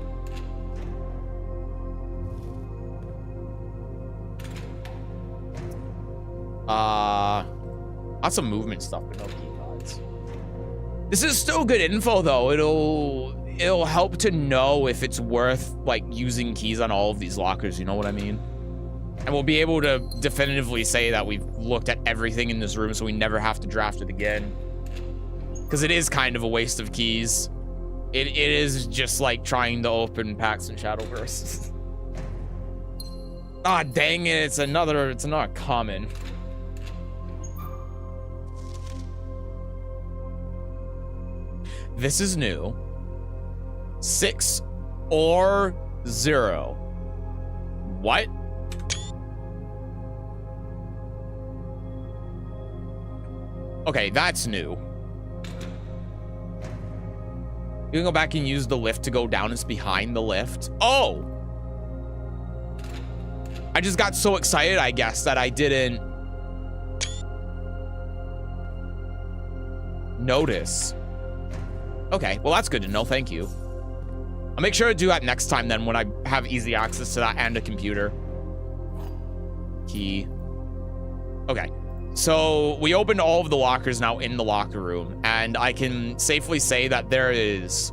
Lots of movement stuff, but no key cards. This is still good info, though. It'll help to know if it's worth, like, using keys on all of these lockers, you know what I mean? And we'll be able to definitively say that we've looked at everything in this room so we never have to draft it again. Because it is kind of a waste of keys. It is just like trying to open packs in Shadowverse. Ah, dang it, it's another common. This is new. 6 or 0. What? Okay, that's new. You can go back and use the lift to go down. It's behind the lift. Oh! I just got so excited, I guess, that I didn't notice. Okay, well, that's good to know. Thank you. I'll make sure to do that next time then when I have easy access to that and a computer. Key. Okay. So we opened all of the lockers now in the locker room, and I can safely say that there is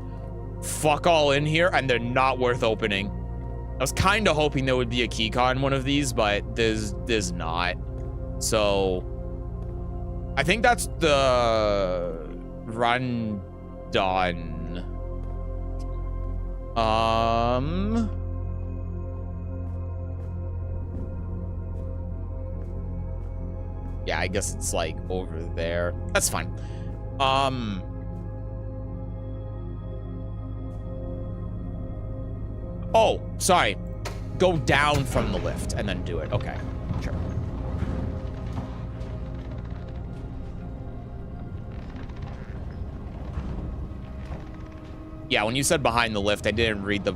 fuck all in here, and they're not worth opening. I was kind of hoping there would be a key card in one of these, but there's not. So I think that's the run done. Yeah, I guess it's like over there. That's fine. Oh, sorry. Go down from the lift and then do it. Okay, sure. Yeah, when you said behind the lift, I didn't read the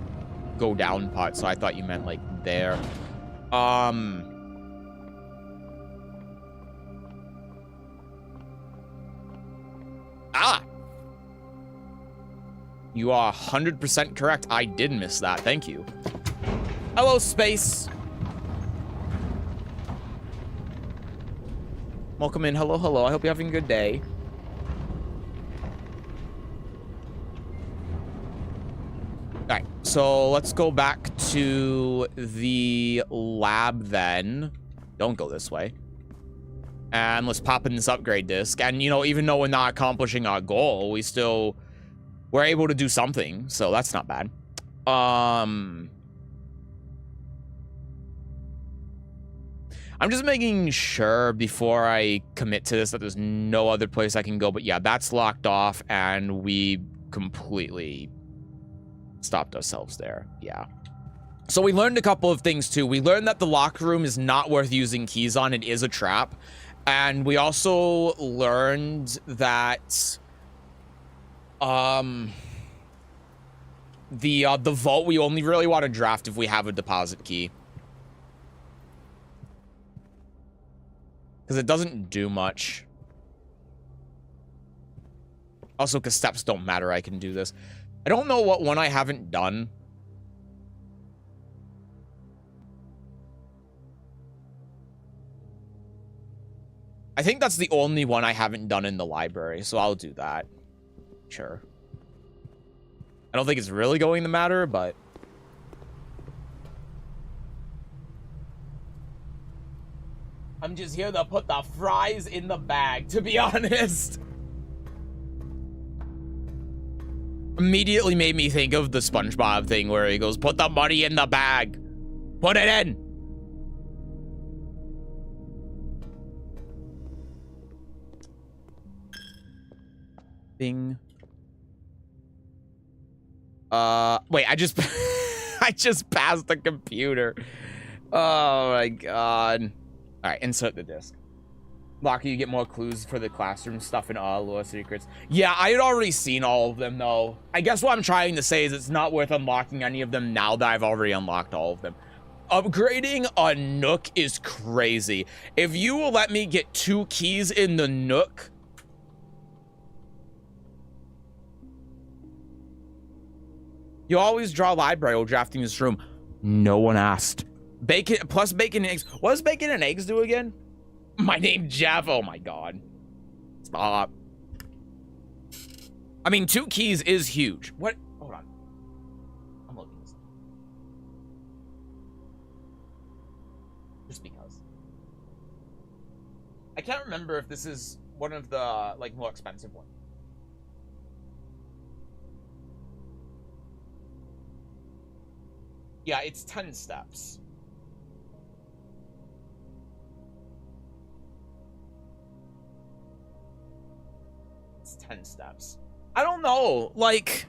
go down part, so I thought you meant like there. You are 100% correct. I did miss that. Thank you. Hello, space. Welcome in. Hello, hello. I hope you're having a good day. All right, so let's go back to the lab then. Don't go this way. And let's pop in this upgrade disc. And, you know, even though we're not accomplishing our goal, we're able to do something. So that's not bad. I'm just making sure before I commit to this that there's no other place I can go. But yeah, that's locked off, and we completely stopped ourselves there. Yeah. So we learned a couple of things too. We learned that the locker room is not worth using keys on. It is a trap. And we also learned that the vault, we only really want to draft if we have a deposit key. Because it doesn't do much. Also, because steps don't matter, I can do this. I don't know what one I haven't done. I think that's the only one I haven't done in the library, so I'll do that. Sure. I don't think it's really going to matter, but... I'm just here to put the fries in the bag, to be honest. Immediately made me think of the SpongeBob thing where he goes, put the money in the bag. Put it in. Bing. Wait, I just I just passed the computer. Oh my god. All right, insert the disc. Locky, you get more clues for the classroom stuff and all lore secrets. Yeah, I had already seen all of them, though. I guess what I'm trying to say is it's not worth unlocking any of them now that I've already unlocked all of them. Upgrading a Nook is crazy. If you will let me get 2 keys in the Nook... You always draw library while drafting this room. No one asked. Bacon plus bacon and eggs. What does bacon and eggs do again? My name Jeff. Oh my god. Stop. I mean, 2 keys is huge. What? Hold on. I'm looking this up. Just because. I can't remember if this is one of the like more expensive ones. Yeah, it's 10 steps. It's 10 steps. I don't know, like...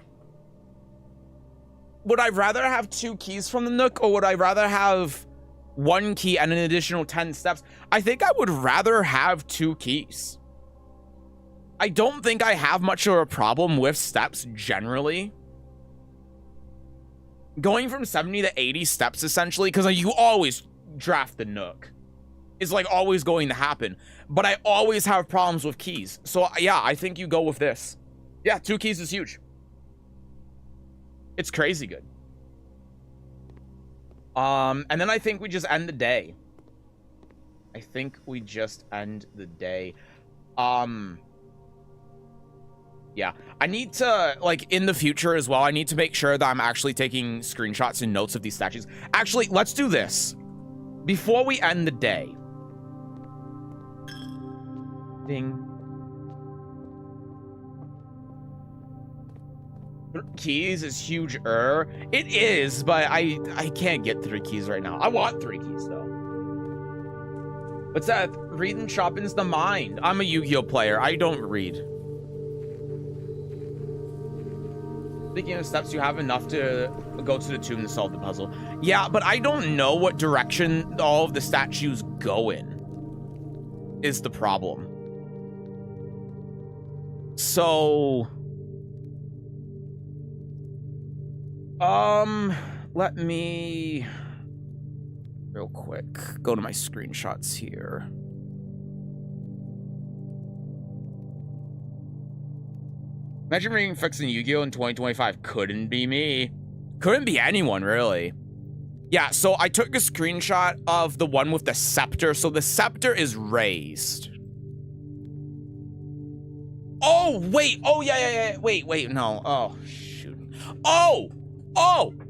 Would I rather have 2 keys from the Nook, or would I rather have 1 key and an additional 10 steps? I think I would rather have 2 keys. I don't think I have much of a problem with steps, generally. Going from 70 to 80 steps, essentially, because like, you always draft the Nook. It's like always going to happen. But I always have problems with keys. So yeah, I think you go with this. Yeah, 2 keys is huge. It's crazy good. And then I think we just end the day. I think we just end the day. Yeah, I need to, like, in the future as well, I need to make sure that I'm actually taking screenshots and notes of these statues. Actually, let's do this. Before we end the day. Ding. Keys is huge. It is, but I can't get 3 keys right now. I want 3 keys, though. What's that? Reading sharpens the mind. I'm a Yu-Gi-Oh player. I don't read. Speaking of steps, you have enough to go to the tomb to solve the puzzle. Yeah, but I don't know what direction all of the statues go in, is the problem. So... let me... real quick, go to my screenshots here. Imagine reading fixing Yu-Gi-Oh! In 2025. Couldn't be me. Couldn't be anyone, really. Yeah, so I took a screenshot of the one with the scepter. So the scepter is raised. Oh, wait. Oh, yeah. Wait, no. Oh, shoot. Oh,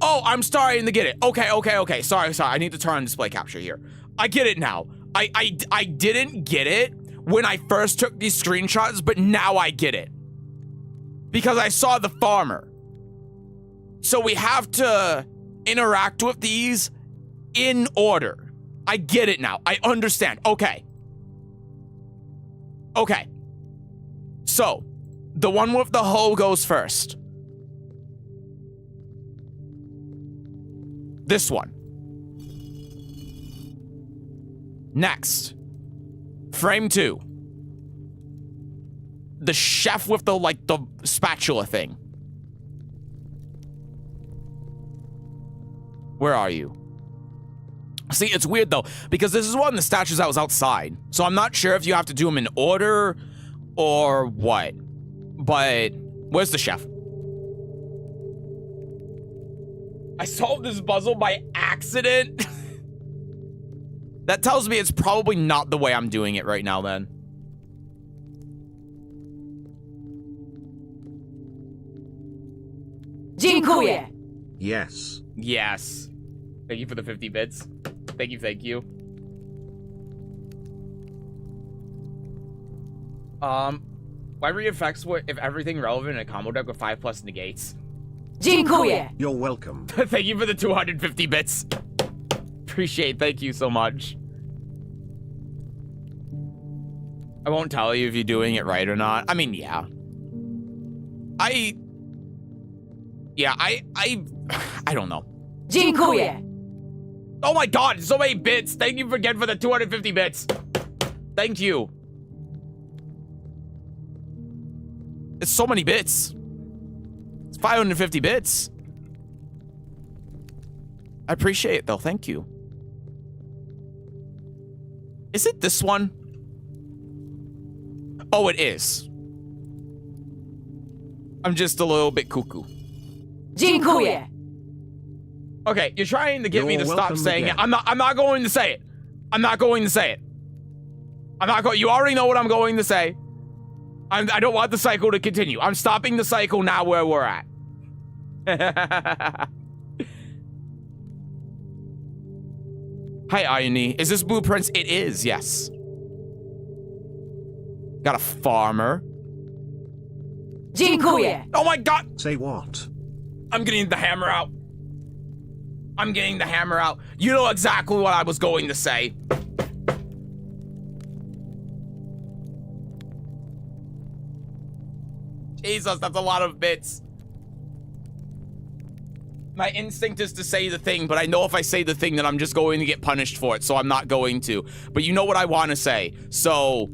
I'm starting to get it. Okay. Sorry. I need to turn on display capture here. I get it now. I didn't get it when I first took these screenshots, but now I get it. Because I saw the farmer. So we have to interact with these in order. I get it now. I understand. Okay. So, the one with the hoe goes first. This one. Next. Frame 2. The chef with the, like, the spatula thing. Where are you? See, it's weird, though, because this is one of the statues that was outside. So I'm not sure if you have to do them in order or what. But where's the chef? I solved this puzzle by accident. That tells me it's probably not the way I'm doing it right now, then. Dziękuję. Yes. Yes. Thank you for the 50 bits. Thank you. Why re-effects what if everything relevant in a combo deck with 5+ negates? Dziękuję. You're welcome. Thank you for the 250 bits. Appreciate, thank you so much. I won't tell you if you're doing it right or not. I mean, yeah. I don't know. Dziękuję. Oh my god, so many bits. Thank you again for the 250 bits. Thank you. It's so many bits. It's 550 bits. I appreciate it though, thank you. Is it this one? Oh, it is. I'm just a little bit cuckoo. Dziękuję. Okay, you're trying to get me to stop welcome saying again. it. I'm not going to say it. I'm not going to say it. I'm not going. You already know what I'm going to say. I don't want the cycle to continue. I'm stopping the cycle now where we're at. Hi, Irony. Is this blueprints? It is, yes. Got a farmer. Dziękuję. Oh my god! Say what? I'm getting the hammer out. I'm getting the hammer out. You know exactly what I was going to say. Jesus, that's a lot of bits. My instinct is to say the thing, but I know if I say the thing, then I'm just going to get punished for it, so I'm not going to. But you know what I want to say, so...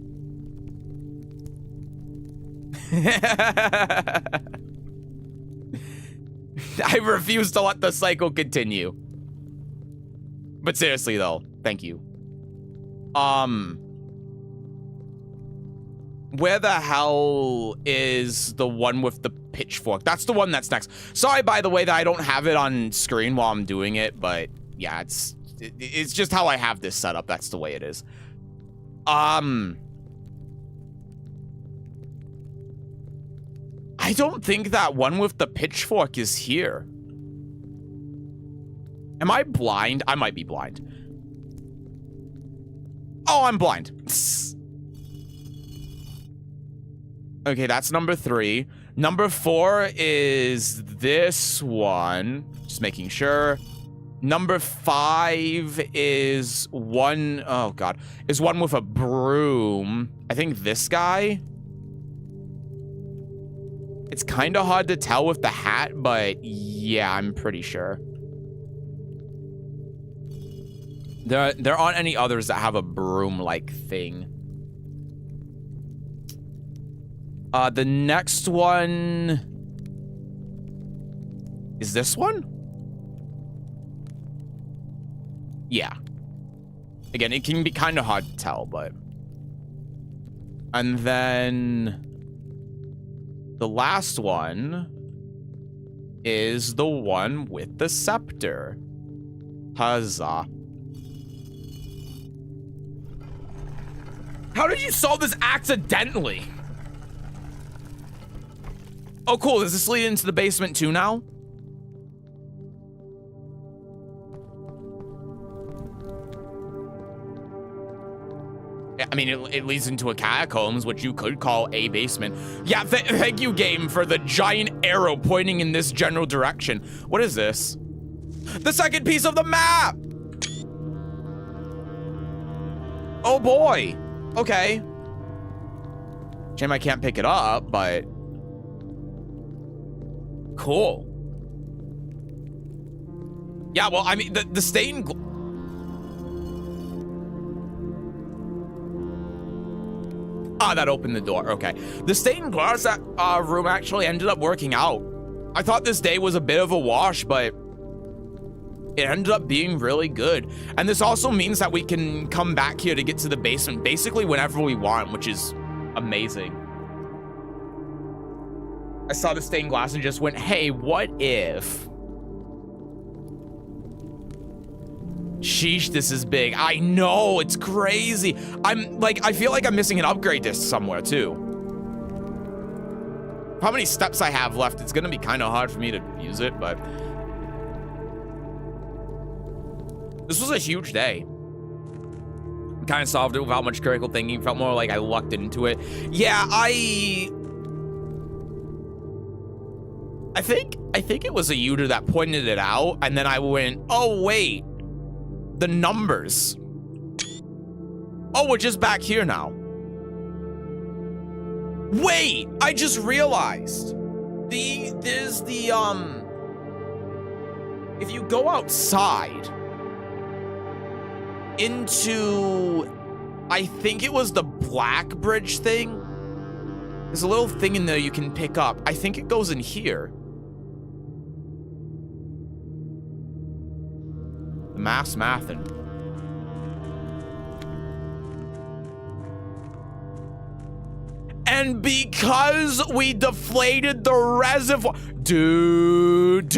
I refuse to let the cycle continue. But seriously, though, thank you. Where the hell is the one with the pitchfork? That's the one that's next. Sorry, by the way, that I don't have it on screen while I'm doing it, but yeah, it's just how I have this set up. That's the way it is. I don't think that one with the pitchfork is here. Am I blind? I might be blind. Oh, I'm blind. Okay, that's number 3. Number 4 is this one. Just making sure. Number 5 is one, oh god, is one with a broom. I think this guy. It's kind of hard to tell with the hat, but yeah, I'm pretty sure. There aren't any others that have a broom-like thing. The next one... Is this one? Yeah. Again, it can be kind of hard to tell, but... And then... The last one is the one with the scepter. Huzzah. How did you solve this accidentally? Oh, cool. Does this lead into the basement too now? I mean, it leads into a catacombs, which you could call a basement. Yeah, thank you, game, for the giant arrow pointing in this general direction. What is this? The second piece of the map! Oh, boy. Okay. Shame I can't pick it up, but... Cool. Yeah, well, I mean, the stained... Ah, that opened the door. Okay. The stained glass room actually ended up working out. I thought this day was a bit of a wash, but it ended up being really good. And this also means that we can come back here to get to the basement basically whenever we want, which is amazing. I saw the stained glass and just went, hey, what if? Sheesh, this is big. I know, it's crazy. I feel like I'm missing an upgrade disc somewhere too. How many steps I have left, it's gonna be kind of hard for me to use it, but... This was a huge day. Kind of solved it without much critical thinking. Felt more like I lucked into it. Yeah, I think it was a user that pointed it out, and then I went, oh wait. The numbers. Oh, we're just back here now. Wait, I just realized. If you go outside, into, I think it was the black bridge thing. There's a little thing in there you can pick up. I think it goes in here. The mass mathin'. And because we deflated the reservoir, dude.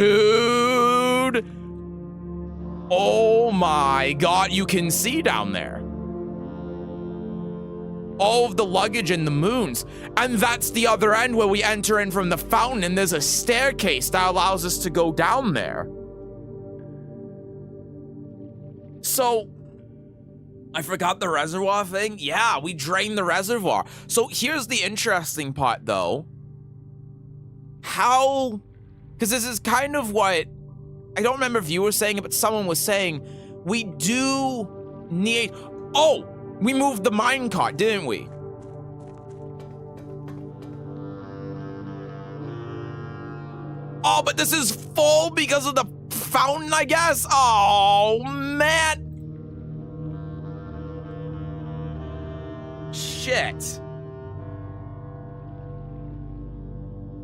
Oh my God, you can see down there. All of the luggage and the moons. And that's the other end where we enter in from the fountain, and there's a staircase that allows us to go down there. So, I forgot the reservoir thing. Yeah, we drained the reservoir. So here's the interesting part though. How, because this is kind of what, I don't remember if you were saying it, but someone was saying, we do need, oh, we moved the minecart, didn't we? Oh, but this is full because of the fountain, I guess? Oh, man. Shit.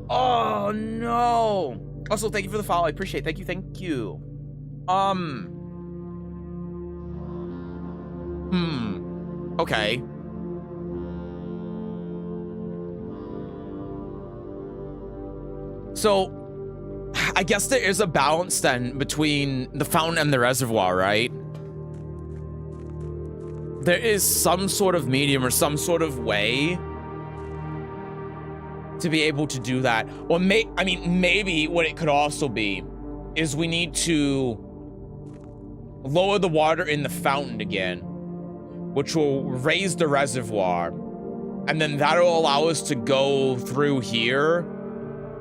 Oh, no. Also, thank you for the follow. I appreciate it. Thank you. Okay. So, I guess there is a balance then between the fountain and the reservoir, right? There is some sort of medium or some sort of way to be able to do that. Or I mean, maybe what it could also be is we need to lower the water in the fountain again, which will raise the reservoir, and then that'll allow us to go through here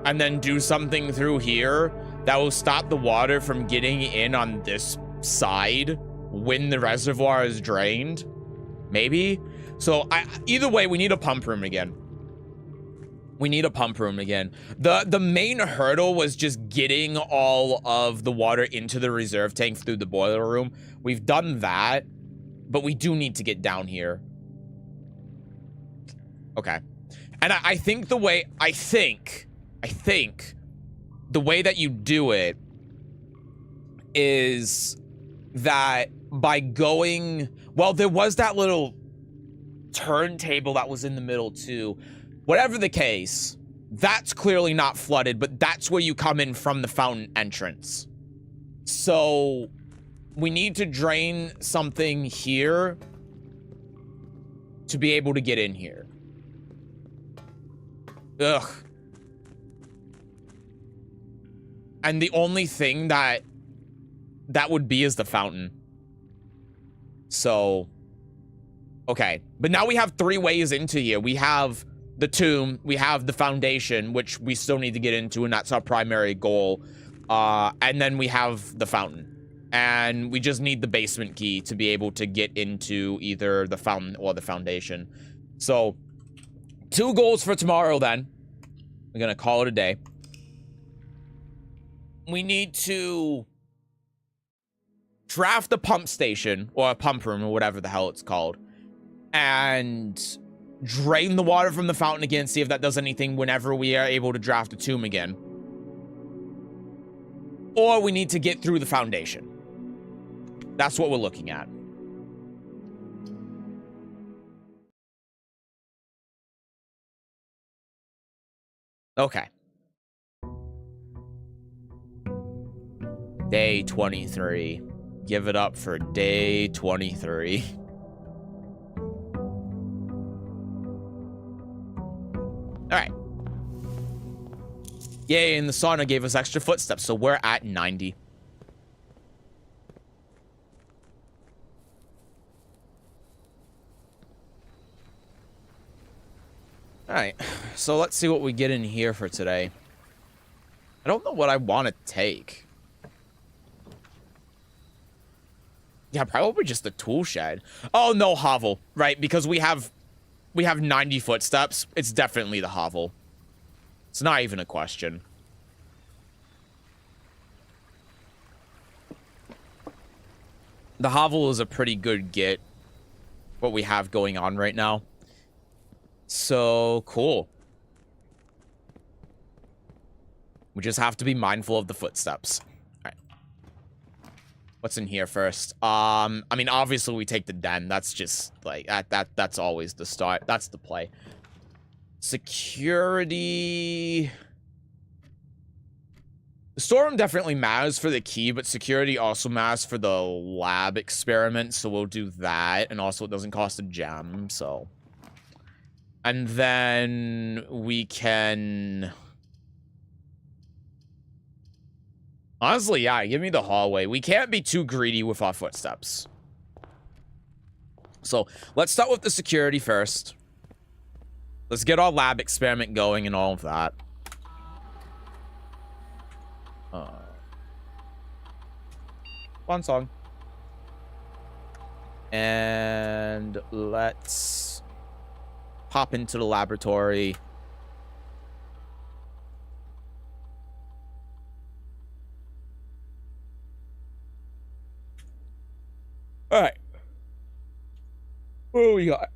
and then do something through here that will stop the water from getting in on this side when the reservoir is drained. Maybe. So either way, we need a pump room again. We need a pump room again. The main hurdle was just getting all of the water into the reserve tank through the boiler room. We've done that, but we do need to get down here. Okay. And I think the way, I think the way that you do it is that by going, well, there was that little turntable that was in the middle too. Whatever the case, that's clearly not flooded, but that's where you come in from the fountain entrance. So we need to drain something here to be able to get in here. Ugh. And the only thing that would be is the fountain. So, okay. But now we have 3 ways into here. We have the tomb, we have the foundation, which we still need to get into, and that's our primary goal. And then we have the fountain. And we just need the basement key to be able to get into either the fountain or the foundation. So, 2 goals for tomorrow then. We're gonna call it a day. We need to draft the pump station, or a pump room, or whatever the hell it's called, and drain the water from the fountain again, see if that does anything whenever we are able to draft a tomb again. Or we need to get through the foundation. That's what we're looking at. Okay. Day 23. Give it up for day 23. Alright. Yay, and the sauna gave us extra footsteps, so we're at 90. Alright, so let's see what we get in here for today. I don't know what I want to take. Yeah, probably just the tool shed. Oh, no, hovel. Right, because we have 90 footsteps. It's definitely the hovel. It's not even a question. The hovel is a pretty good get, what we have going on right now. So, cool. We just have to be mindful of the footsteps. All right. What's in here first? I mean, obviously we take the den. That's just, like, that's always the start. That's the play. Security... The storeroom definitely matters for the key, but security also matters for the lab experiment, so we'll do that. And also it doesn't cost a gem, so... And then we can... Honestly, yeah, give me the hallway. We can't be too greedy with our footsteps. So, let's start with the security first. Let's get our lab experiment going and all of that. One song. And let's pop into the laboratory. All right. What do we got?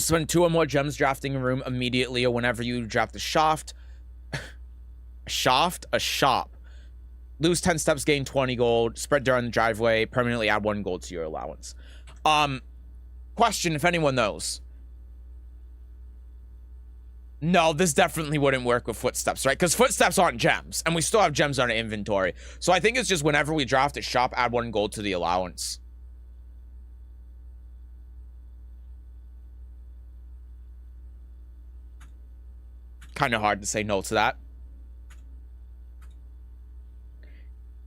Spend 2 or more gems drafting a room immediately or whenever you draft a shaft. A shop. Lose 10 steps, gain 20 gold. Spread during the driveway. Permanently add 1 gold to your allowance. Question, if anyone knows. No, this definitely wouldn't work with footsteps, right? Because footsteps aren't gems. And we still have gems on our inventory. So I think it's just whenever we draft a shop, add 1 gold to the allowance. Kind of hard to say no to that.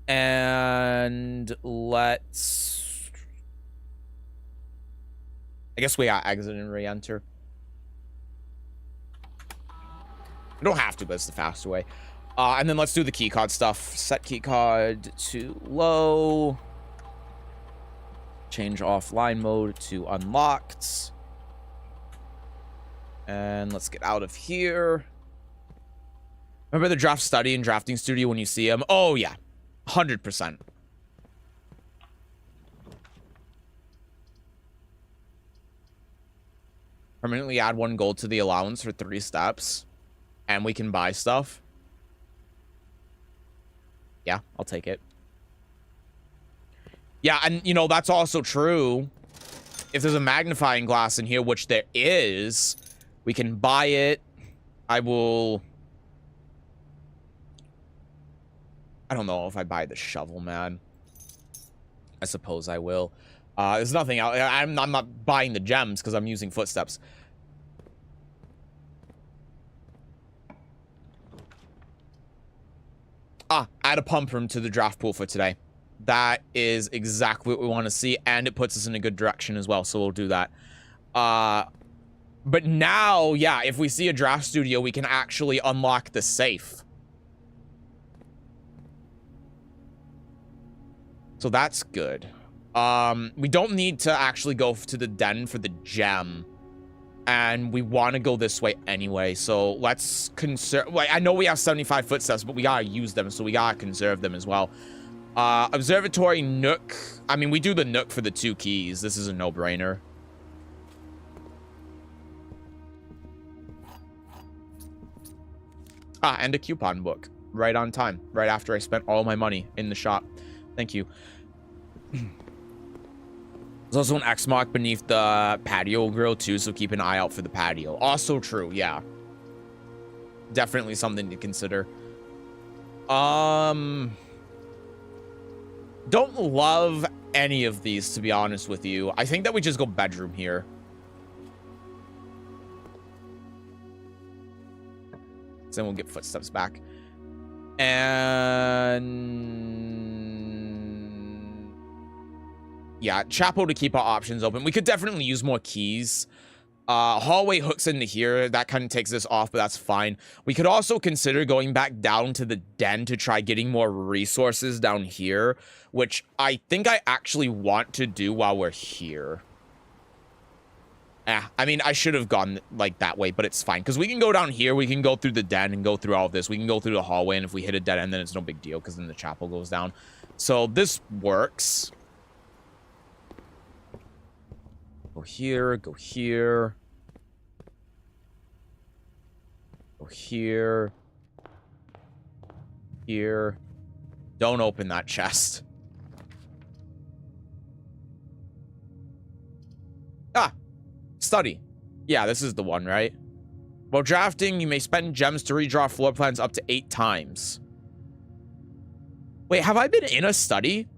And let's... I guess we exit and re-enter. We don't have to, but it's the faster way. And then let's do the keycard stuff. Set keycard to low. Change offline mode to unlocked. And let's get out of here. Remember the draft study and drafting studio when you see them? Oh, yeah. 100%. Permanently add 1 gold to the allowance for 3 steps. And we can buy stuff. Yeah, I'll take it. Yeah, and, you know, that's also true. If there's a magnifying glass in here, which there is, we can buy it. I will... I don't know if I buy the shovel, man. I suppose I will. There's nothing else. I'm not buying the gems because I'm using footsteps. Add a pump room to the draft pool for today. That is exactly what we want to see, and it puts us in a good direction as well, so we'll do that. But now, yeah, if we see a draft studio, we can actually unlock the safe. So that's good. We don't need to actually go to the den for the gem. And we want to go this way anyway. So let's conserve... Like, I know we have 75 footsteps, but we gotta use them. So we gotta conserve them as well. Observatory nook. I mean, we do the nook for the 2 keys. This is a no-brainer. And a coupon book. Right on time. Right after I spent all my money in the shop. Thank you. There's also an X mark beneath the patio grill too, so keep an eye out for the patio. Also true, yeah. Definitely something to consider. Don't love any of these, to be honest with you. I think that we just go bedroom here. So then we'll get footsteps back. And... yeah, chapel to keep our options open. We could definitely use more keys. Hallway hooks into here. That kind of takes this off, but that's fine. We could also consider going back down to the den to try getting more resources down here, which I think I actually want to do while we're here. I mean, I should have gone like that way, but it's fine. Because we can go down here, we can go through the den and go through all of this. We can go through the hallway, and if we hit a dead end, then it's no big deal, because then the chapel goes down. So this works. Go here, go here. Go here. Here. Don't open that chest. Ah! Study. Yeah, this is the one, right? While drafting, you may spend gems to redraw floor plans up to 8 times. Wait, have I been in a study?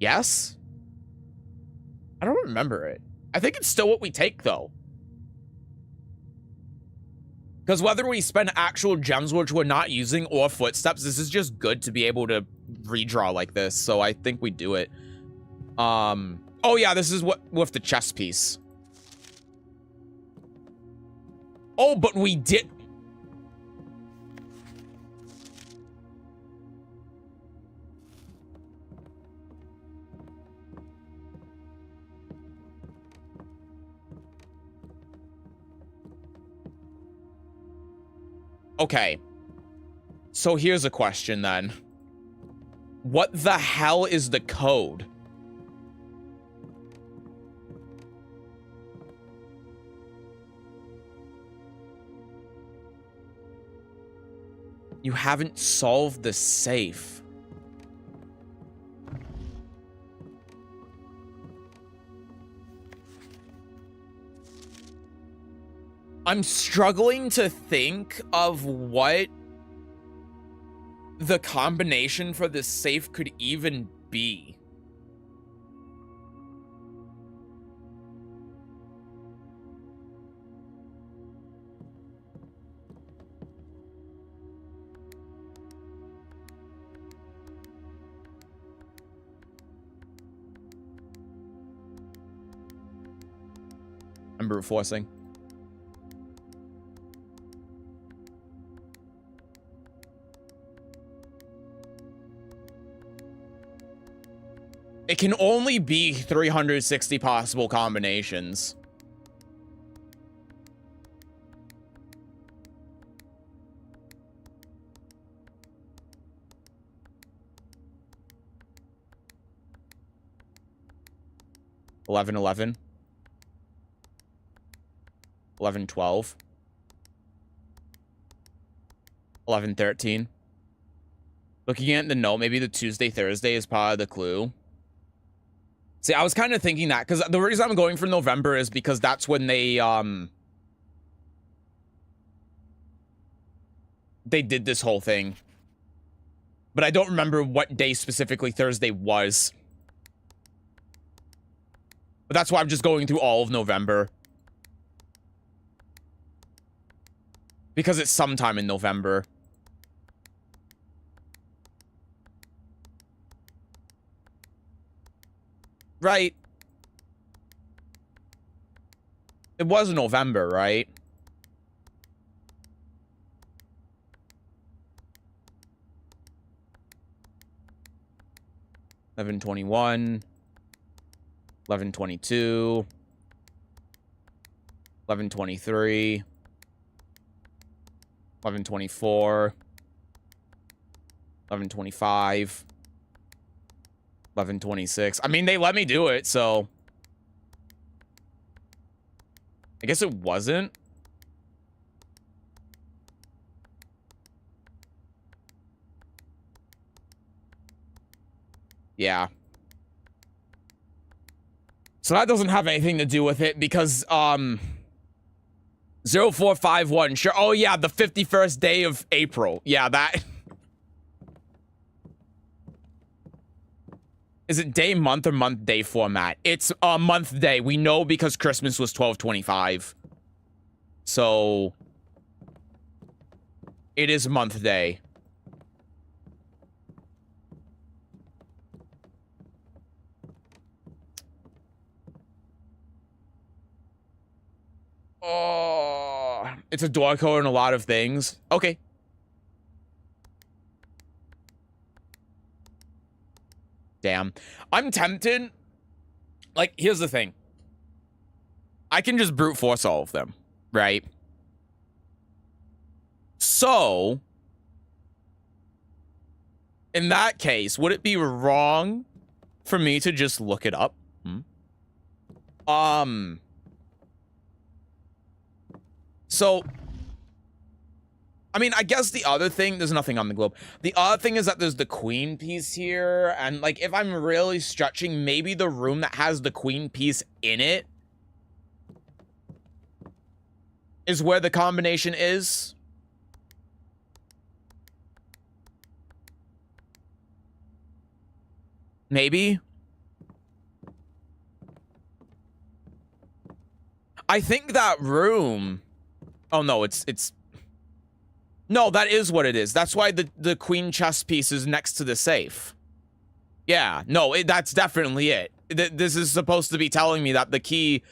Yes? I don't remember it. I think it's still what we take, though. Because whether we spend actual gems which we're not using or footsteps, this is just good to be able to redraw like this. So I think we do it. Oh yeah, this is what with the chess piece. Oh, but we did. Okay. So here's a question then. What the hell is the code? You haven't solved the safe. I'm struggling to think of what the combination for this safe could even be. I'm brute forcing. It can only be 360 possible combinations. $11, $11. 11, 12. 11, 13. Looking at the note, maybe the Tuesday, Thursday is part of the clue. See, I was kind of thinking that, because the reason I'm going for November is because that's when they did this whole thing. But I don't remember what day specifically Thursday was. But that's why I'm just going through all of November. Because it's sometime in November. Right. It was November, right? $11.21. $11.22. $11.23. $11.24. $11.25. 11:26. I mean, they let me do it, so I guess it wasn't. Yeah. So that doesn't have anything to do with it because 0451. Sure. Oh yeah, the 51st day of April. Yeah, that. Is it day, month, or month, day format? It's month, day. We know because Christmas was 12/25. So it is month, day. Oh, it's a door code and a lot of things. Okay. Damn. I'm tempted. Like, here's the thing. I can just brute force all of them, right? So In that case, would it be wrong for me to just look it up? So, I mean, I guess the other thing, there's nothing on the globe. The other thing is that there's the queen piece here. And, like, if I'm really stretching, maybe the room that has the queen piece in it is where the combination is. Maybe. I think that room... Oh, no, it's... No, that is what it is. That's why the queen chess piece is next to the safe. Yeah, no, that's definitely it. This is supposed to be telling me that the key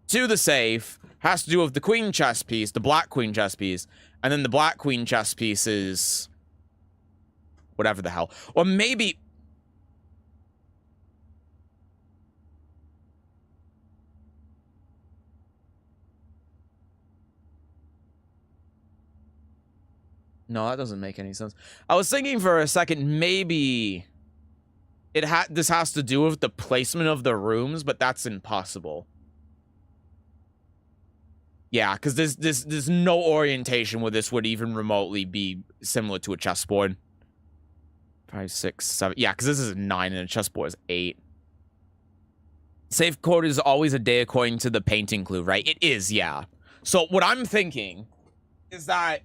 to the safe has to do with the queen chess piece, the black queen chess piece, and then the black queen chess piece is... whatever the hell. Or maybe... No, that doesn't make any sense. I was thinking for a second, maybe this has to do with the placement of the rooms, but that's impossible. Yeah, because there's no orientation where this would even remotely be similar to a chessboard. 5, 6, 7. Yeah, because this is 9 and a chessboard is 8. Safe code is always a day according to the painting clue, right? It is, yeah. So what I'm thinking is that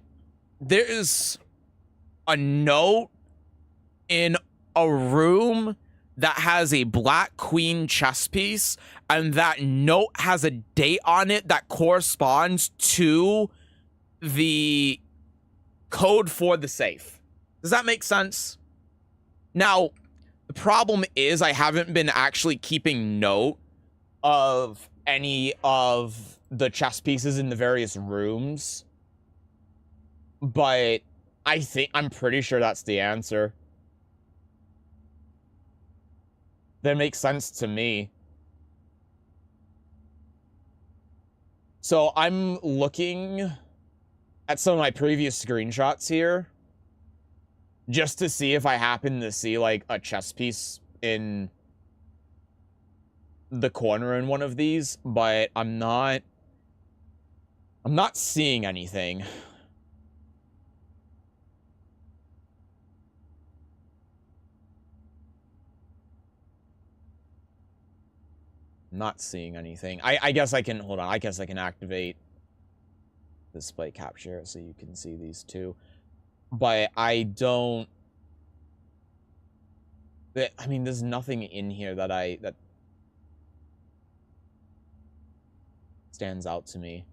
there is a note in a room that has a black queen chess piece, and that note has a date on it that corresponds to the code for the safe. Does that make sense? Now, the problem is I haven't been actually keeping note of any of the chess pieces in the various rooms. But I'm pretty sure that's the answer. That makes sense to me. So I'm looking at some of my previous screenshots here just to see if I happen to see like a chess piece in the corner in one of these, but I'm not seeing anything. Not seeing anything. I guess I can, hold on, I guess I can activate display capture so you can see these two. But I don't... I mean, there's nothing in here that stands out to me.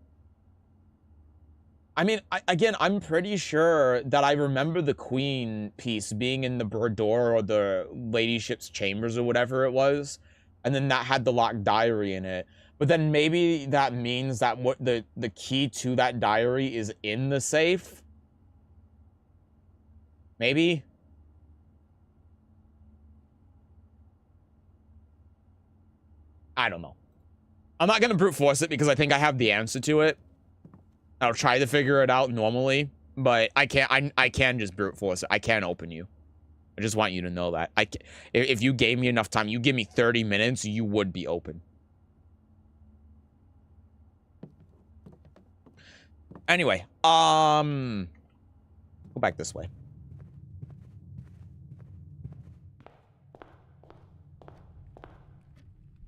I mean, again, I'm pretty sure that I remember the queen piece being in the boudoir or the ladyship's chambers or whatever it was. And then that had the locked diary in it. But then maybe that means that what the key to that diary is in the safe? Maybe? I don't know. I'm not going to brute force it because I think I have the answer to it. I'll try to figure it out normally, but I can just brute force it. I can't open you. I just want you to know that. If you gave me enough time, you give me 30 minutes, you would be open. Anyway, go back this way.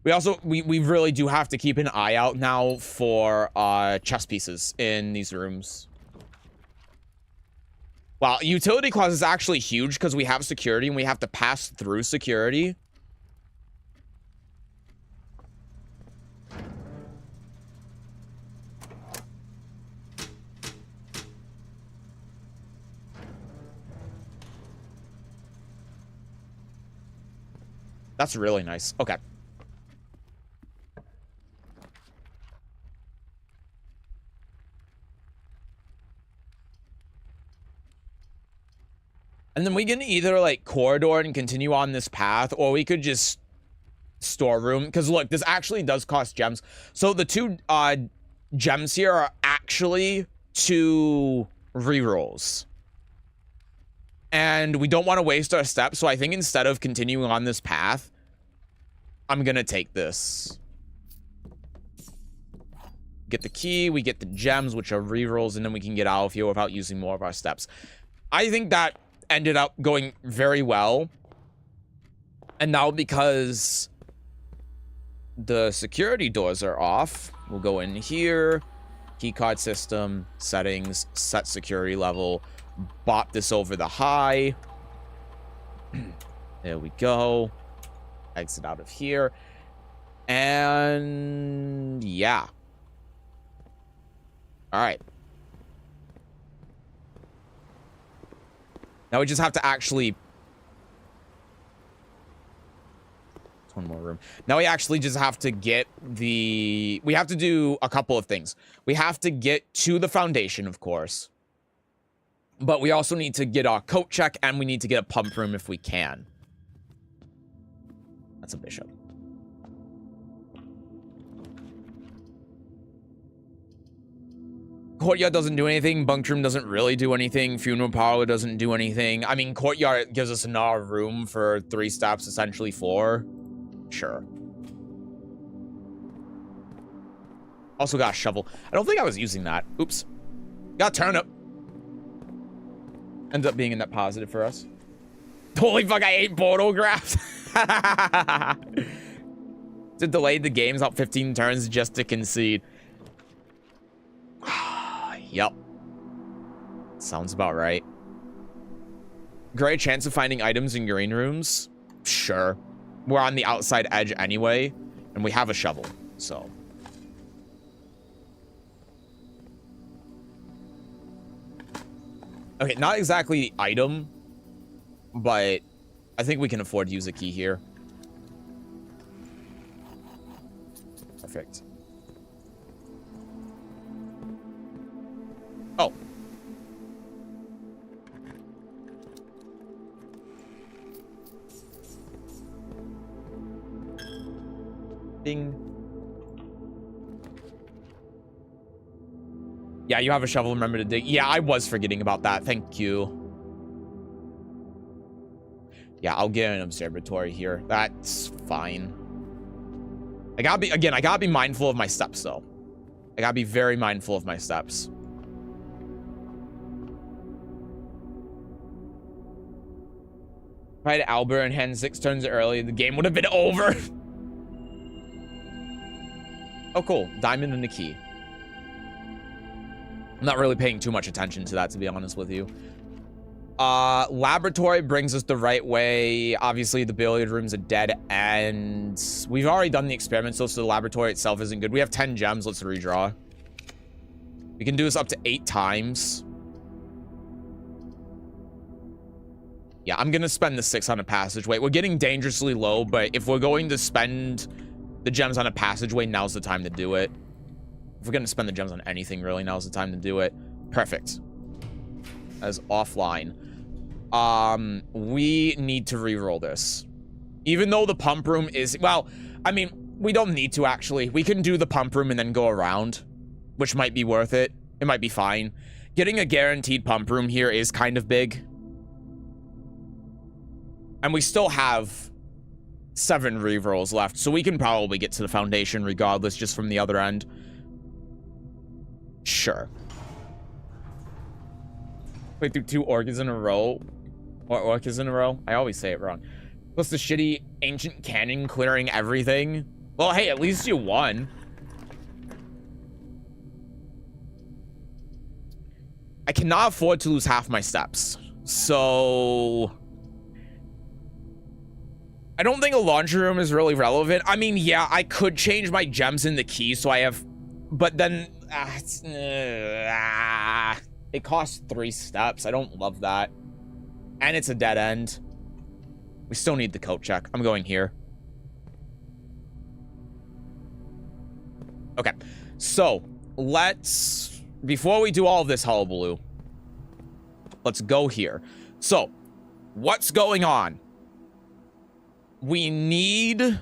We really do have to keep an eye out now for chess pieces in these rooms. Wow, utility clause is actually huge because we have security and we have to pass through security. That's really nice. Okay. And then we can either, like, corridor and continue on this path, or we could just storeroom. Because, look, this actually does cost gems. So the two gems here are actually 2 rerolls. And we don't want to waste our steps, so I think instead of continuing on this path, I'm gonna take this. Get the key, we get the gems, which are rerolls, and then we can get out of here without using more of our steps. I think that ended up going very well. And now because the security doors are off, we'll go in here, keycard system, settings, set security level, bop this over the high. There we go. Exit out of here. And yeah. All right. Now we just have to actually... One more room. Now we actually just have to get the... We have to do a couple of things. We have to get to the foundation, of course. But we also need to get our coat check, and we need to get a pump room if we can. That's a bishop. Courtyard doesn't do anything. Bunk room doesn't really do anything. Funeral parlor doesn't do anything. I mean, courtyard gives us another room for 3 steps, essentially 4. Sure. Also got a shovel. I don't think I was using that. Oops. Got a turnip. Ends up being a net positive for us. Holy fuck, I ate portal graphs. To delay the games out 15 turns just to concede. Yep. Sounds about right. Great chance of finding items in green rooms? Sure. We're on the outside edge anyway, and we have a shovel, so. Okay, not exactly item, but I think we can afford to use a key here. Perfect. Oh. Ding. Yeah, you have a shovel. Remember to dig. Yeah, I was forgetting about that. Thank you. Yeah, I'll get an observatory here. That's fine. I gotta be mindful of my steps, though. I gotta be very mindful of my steps. If I had Albert and Hen 6 turns early, the game would have been over. Oh, cool. Diamond and the key. I'm not really paying too much attention to that, to be honest with you. Laboratory brings us the right way. Obviously, the billiard room's a dead end. We've already done the experiment, so the laboratory itself isn't good. We have 10 gems. Let's redraw. We can do this up to 8 times. Yeah, I'm going to spend the 6 on a passageway. We're getting dangerously low, but if we're going to spend the gems on a passageway, now's the time to do it. If we're going to spend the gems on anything, really, now's the time to do it. Perfect. That is offline. We need to re-roll this. Even though the pump room is... Well, I mean, we don't need to, actually. We can do the pump room and then go around, which might be worth it. It might be fine. Getting a guaranteed pump room here is kind of big. And we still have 7 re-rolls left, so we can probably get to the foundation regardless, just from the other end. Sure. Play through 2 orcas in a row. Or orcas in a row. I always say it wrong. Plus the shitty ancient cannon clearing everything. Well, hey, at least you won. I cannot afford to lose half my steps. So... I don't think a laundry room is really relevant. I mean, yeah, I could change my gems in the key, so I have... But then... it costs 3 steps. I don't love that. And it's a dead end. We still need the coat check. I'm going here. Okay. So, let's... Before we do all of this hullabaloo, let's go here. So, what's going on? We need...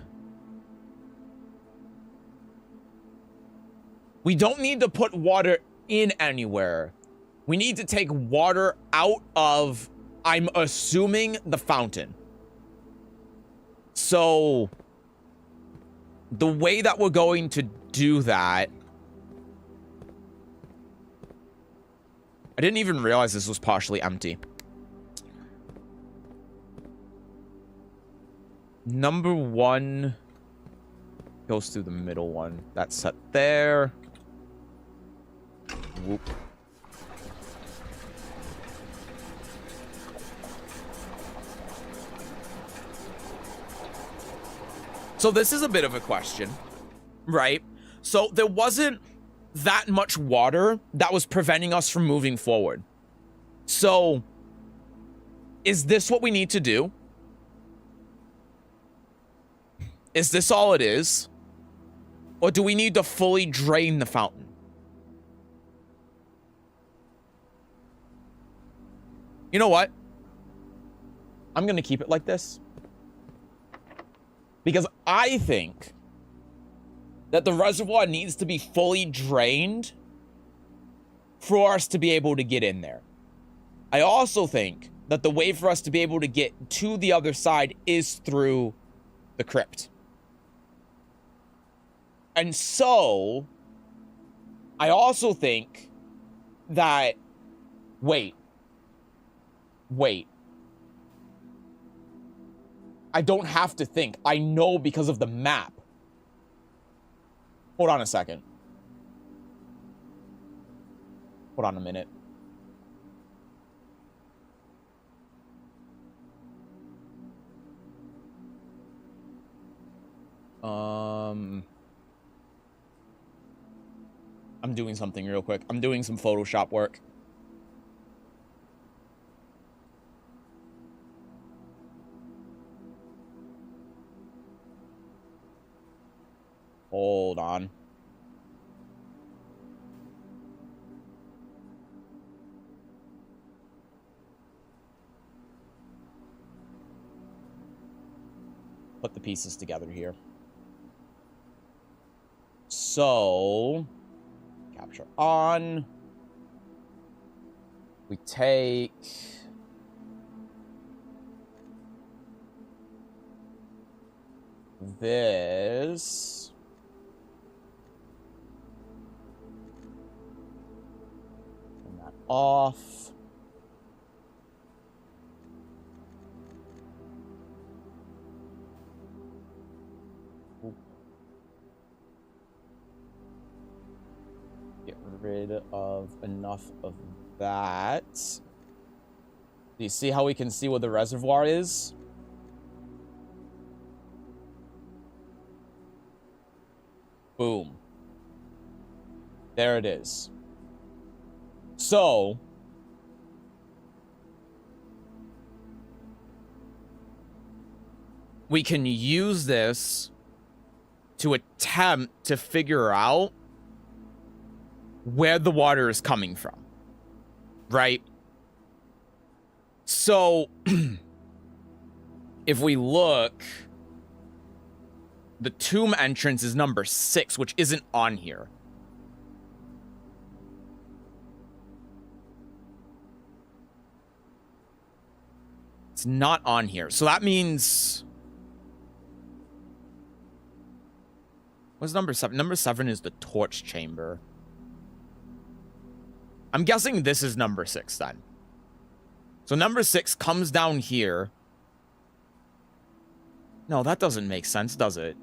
We don't need to put water in anywhere. We need to take water out of I'm assuming the fountain. So the way that we're going to do that... I didn't even realize this was partially empty. Number 1 goes through the middle one. That's set there. Whoop. So this is a bit of a question, right? So there wasn't that much water that was preventing us from moving forward. So is this what we need to do? Is this all it is? Or do we need to fully drain the fountain? You know what? I'm going to keep it like this. Because I think that the reservoir needs to be fully drained for us to be able to get in there. I also think that the way for us to be able to get to the other side is through the crypt. And so, I also think that... Wait. I don't have to think. I know because of the map. Hold on a second. Hold on a minute. I'm doing something real quick. I'm doing some Photoshop work. Hold on. Put the pieces together here. So, capture on. We take this. Turn that off. Get rid of enough of that. Do you see how we can see where the reservoir is? Boom. There it is. So, we can use this to attempt to figure out where the water is coming from, right? So, if we look, the tomb entrance is number 6, which isn't on here. It's not on here. So that means... What's number 7? Number 7 is the torch chamber. I'm guessing this is number 6 then. So number 6 comes down here. No, that doesn't make sense, does it?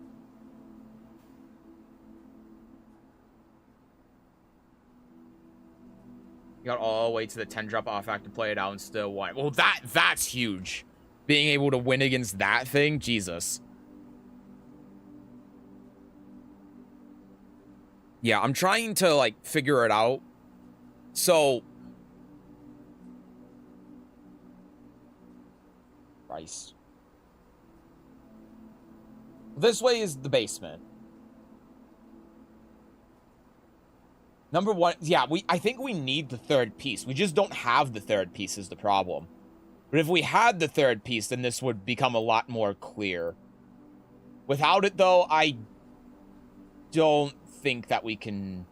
You got all the way to the 10 drop off act to play it out and still won. Well, that's huge. Being able to win against that thing, Jesus. Yeah, I'm trying to, like, figure it out. So... Christ. This way is the basement. Number 1, yeah, I think we need the third piece. We just don't have the third piece is the problem. But if we had the third piece, then this would become a lot more clear. Without it, though, I don't think that we can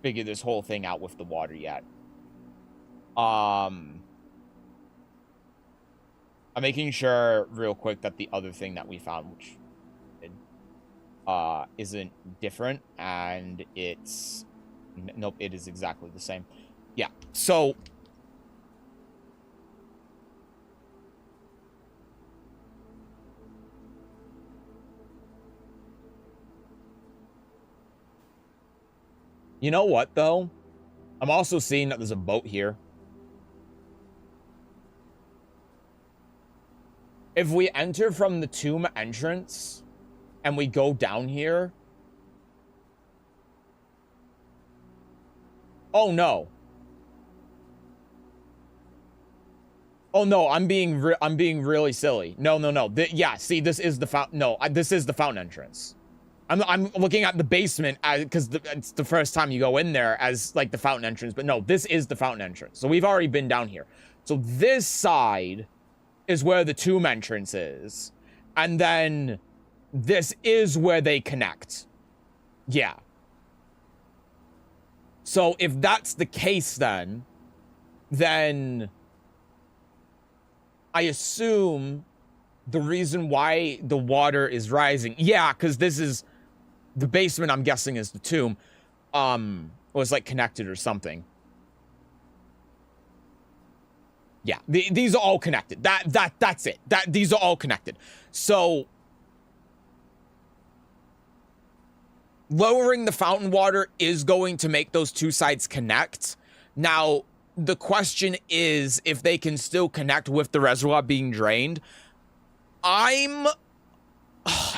figure this whole thing out with the water yet. I'm making sure real quick that the other thing that we found, which isn't different, and it's nope, it is exactly the same. Yeah. So you know what though? I'm also seeing that there's a boat here. If we enter from the tomb entrance and we go down here. Oh no. Oh no, I'm being really silly. No. Yeah, see, this is the fountain. No, this is the fountain entrance. I'm looking at the basement because it's the first time you go in there as like the fountain entrance. But no, this is the fountain entrance. So we've already been down here. So this side is where the tomb entrance is, and then this is where they connect. Yeah. So if that's the case, then I assume the reason why the water is rising, yeah, because this is the basement, I'm guessing, is the tomb, was like connected or something. Yeah, these are all connected. That's it. These are all connected. So lowering the fountain water is going to make those two sides connect. Now, the question is if they can still connect with the reservoir being drained.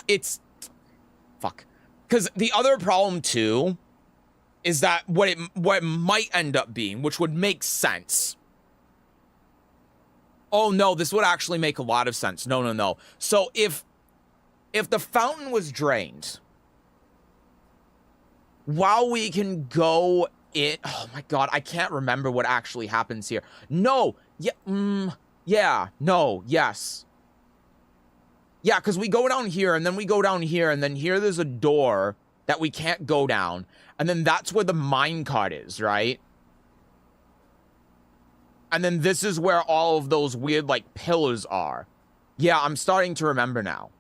It's fuck. Because the other problem too is that what it might end up being, which would make sense. Oh no, this would actually make a lot of sense. No. So if the fountain was drained, while we can go in, oh my god, I can't remember what actually happens here. No, yeah, no, yes. Yeah, because we go down here, and then we go down here, and then here there's a door that we can't go down, and then that's where the minecart is, right? And then this is where all of those weird, like, pillars are. Yeah, I'm starting to remember now.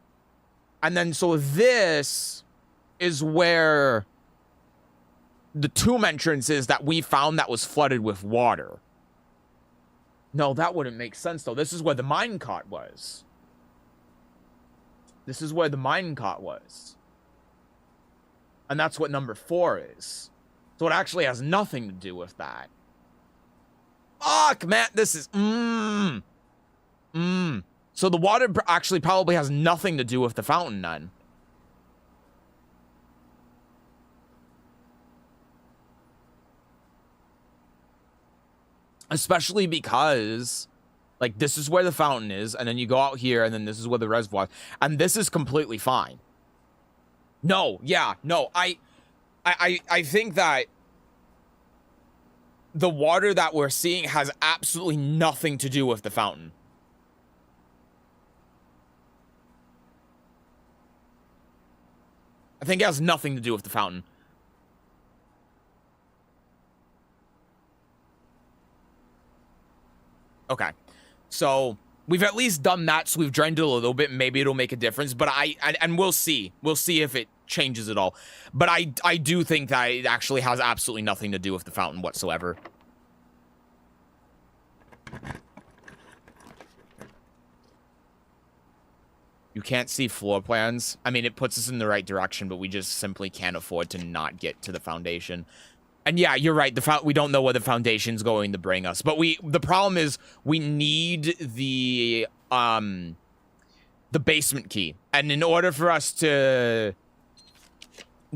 And then, so this is where the tomb entrance is that we found that was flooded with water. No, that wouldn't make sense, though. This is where the minecart was. This is where the minecart was. And that's what number 4 is. So it actually has nothing to do with that. Fuck, man, this is... So the water actually probably has nothing to do with the fountain, then. Especially because, like, this is where the fountain is, and then you go out here, and then this is where the reservoir is, and this is completely fine. No, yeah, no, I think that the water that we're seeing has absolutely nothing to do with the fountain. I think it has nothing to do with the fountain. Okay, so we've at least done that, so we've drained it a little bit. Maybe it'll make a difference, but and we'll see. We'll see if it changes at all. But I do think that it actually has absolutely nothing to do with the fountain whatsoever. You can't see floor plans. I mean, it puts us in the right direction, but we just simply can't afford to not get to the foundation. And yeah, you're right. We don't know where the foundation's going to bring us. But the problem is we need the basement key. And in order for us to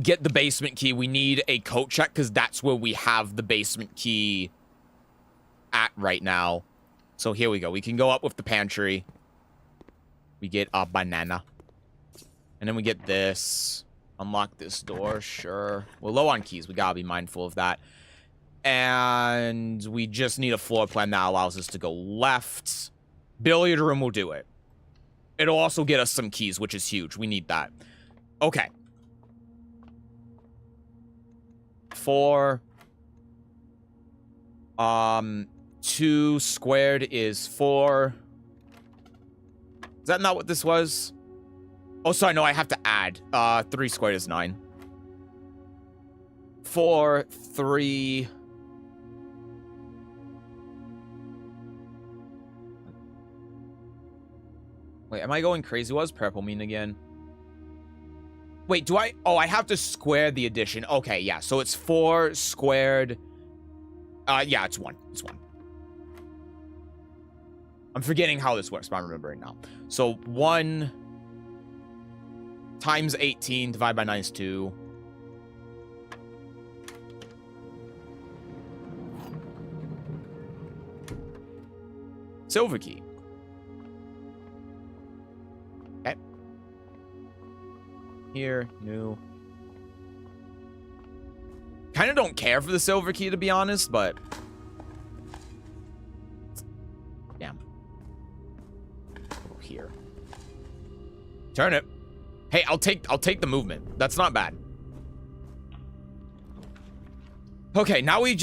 get the basement key, we need a coat check, because that's where we have the basement key at right now. So here we go. We can go up with the pantry. We get a banana. And then we get this. Unlock this door, sure. We're low on keys. We gotta be mindful of that. And we just need a floor plan that allows us to go left. Billiard room will do it. It'll also get us some keys, which is huge. We need that. Okay. 4. 2 squared is 4. Is that not what this was? Oh, sorry, no, I have to add. 3 squared is 9. 4, 3... Wait, am I going crazy? What does purple mean again? Wait, do I... Oh, I have to square the addition. Okay, yeah, so it's 4 squared... yeah, it's 1. It's 1. I'm forgetting how this works, but I'm remembering now. So 1 times 18 divided by 9 is 2. Silver key. Okay. Here, new. Kind of don't care for the silver key, to be honest, but... Damn. Oh, here. Turn it. Hey, I'll take the movement. That's not bad. Okay, now we...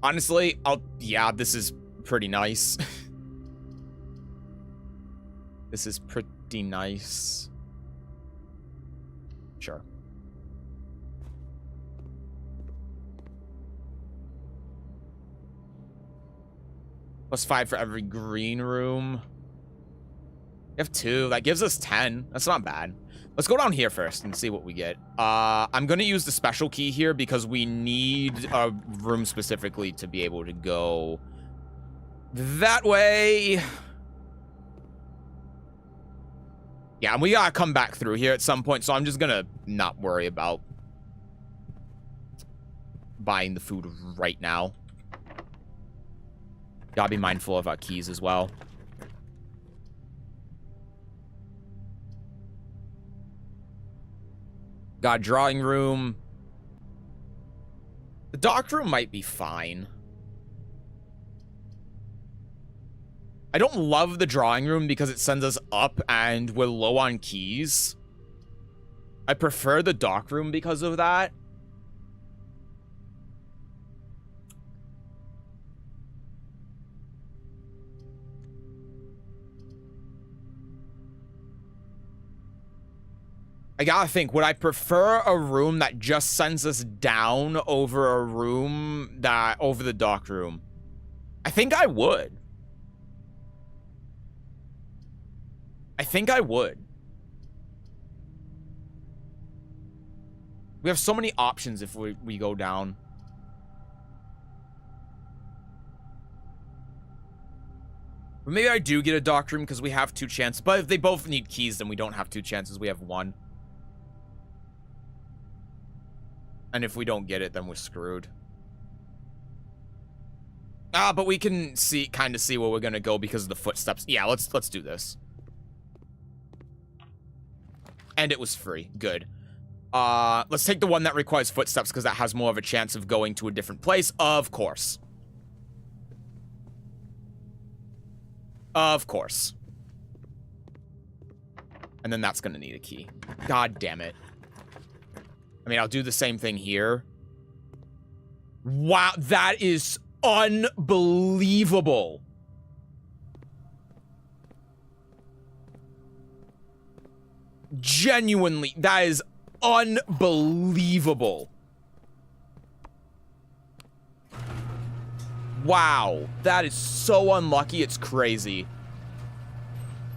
Honestly, yeah, this is pretty nice. This is pretty nice. Sure. +5 for every green room. We have 2. That gives us 10. That's not bad. Let's go down here first and see what we get. I'm going to use the special key here because we need a room specifically to be able to go that way. Yeah, and we got to come back through here at some point, so I'm just going to not worry about buying the food right now. Gotta be mindful of our keys as well. Got a drawing room. The dark room might be fine. I don't love the drawing room because it sends us up and we're low on keys. I prefer the dark room because of that. I gotta think, would I prefer a room that just sends us down over a room over the dark room? I think I would. I think I would. We have so many options if we go down. But maybe I do get a dark room because we have 2 chances. But if they both need keys, then we don't have 2 chances. We have 1. And if we don't get it, then we're screwed. But we can kind of see where we're gonna go because of the footsteps. Yeah, let's do this. And it was free. Good. Let's take the one that requires footsteps because that has more of a chance of going to a different place. Of course. Of course. And then that's gonna need a key. God damn it. I mean, I'll do the same thing here. Wow, that is unbelievable. Genuinely, that is unbelievable. Wow, that is so unlucky, it's crazy.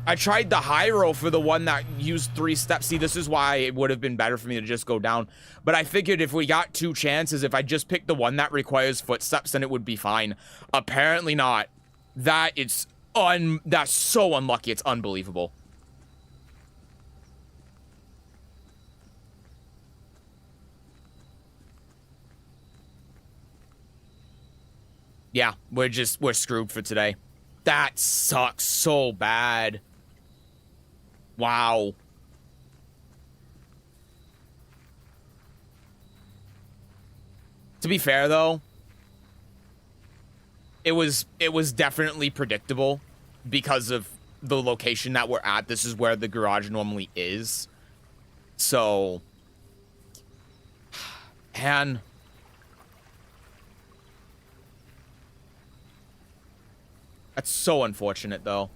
I tried the high roll for the one that used 3 steps. See, this is why it would have been better for me to just go down. But I figured if we got 2 chances, if I just picked the one that requires footsteps, then it would be fine. Apparently not. That's so unlucky. It's unbelievable. Yeah, we're screwed for today. That sucks so bad. Wow. To be fair, though, it was definitely predictable because of the location that we're at. This is where the garage normally is. So, man. That's so unfortunate, though.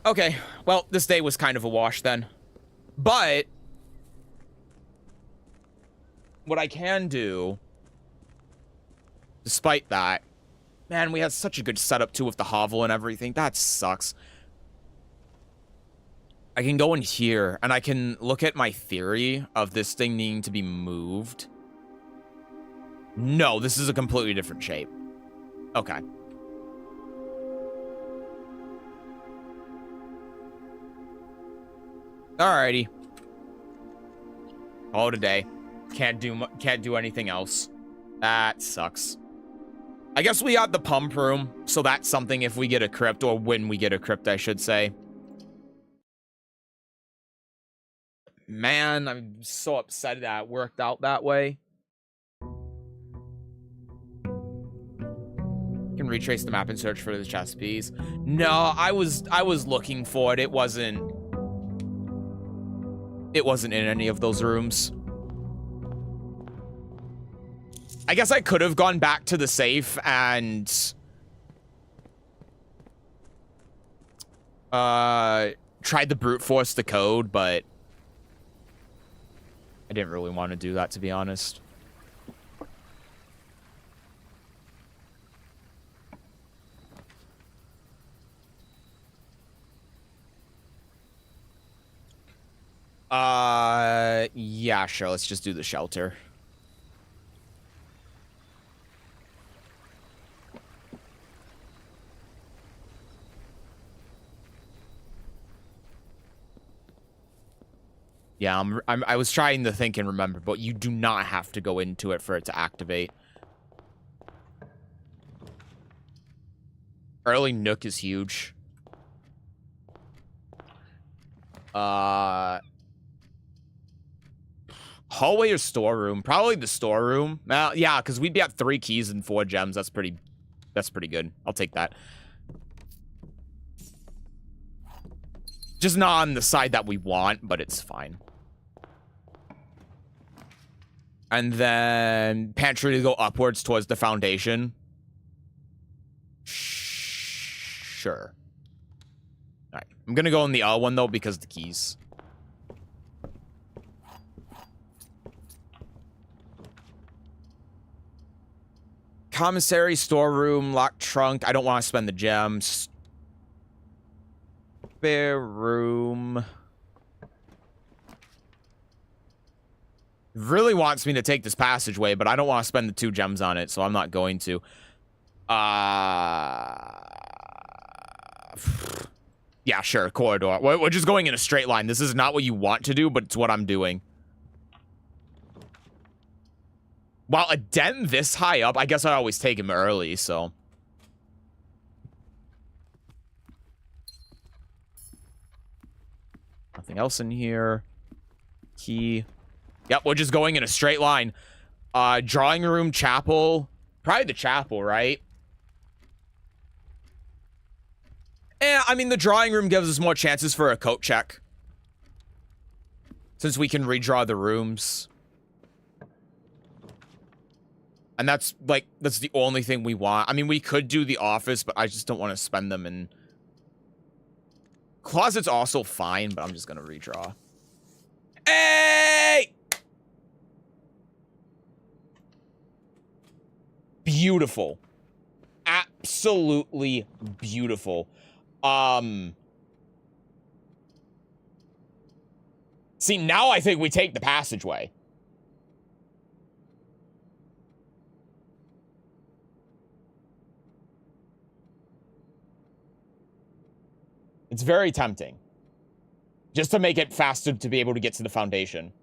Okay, well, this day was kind of a wash then. But what I can do, despite that, man, we had such a good setup too with the hovel and everything. That sucks. I can go in here and I can look at my theory of this thing needing to be moved. No, this is a completely different shape. Okay. Alrighty. Call it a day. Can't do anything else. That sucks. I guess we got the pump room, so that's something if we get a crypt, or when we get a crypt, I should say. Man, I'm so upset that it worked out that way. Can retrace the map and search for the chest piece. No, I was looking for it. It wasn't in any of those rooms. I guess I could have gone back to the safe and tried the brute force the code, but I didn't really want to do that, to be honest. Yeah, sure. Let's just do the shelter. Yeah, I was trying to think and remember, but you do not have to go into it for it to activate. Early Nook is huge. Hallway or storeroom? Probably the storeroom. Yeah, because we'd be at 3 keys and 4 gems. That's pretty good. I'll take that. Just not on the side that we want, but it's fine. And then pantry to go upwards towards the foundation. Sure. All right. I'm going to go in the L one, though, because the keys. Commissary, storeroom, locked trunk. I don't want to spend the gems. Spare room. Really wants me to take this passageway, but I don't want to spend the 2 gems on it, so I'm not going to. Yeah, sure, corridor. We're just going in a straight line. This is not what you want to do, but it's what I'm doing. While a den this high up, I guess I always take him early, so. Nothing else in here. Key. Yep, we're just going in a straight line. Drawing room, chapel. Probably the chapel, right? I mean, the drawing room gives us more chances for a coat check. Since we can redraw the rooms. And that's, like, that's the only thing we want. I mean, we could do the office, but I just don't want to spend them in... Closet's also fine, but I'm just going to redraw. Hey! Beautiful. Absolutely beautiful. See, now I think we take the passageway. It's very tempting. Just to make it faster to be able to get to the foundation.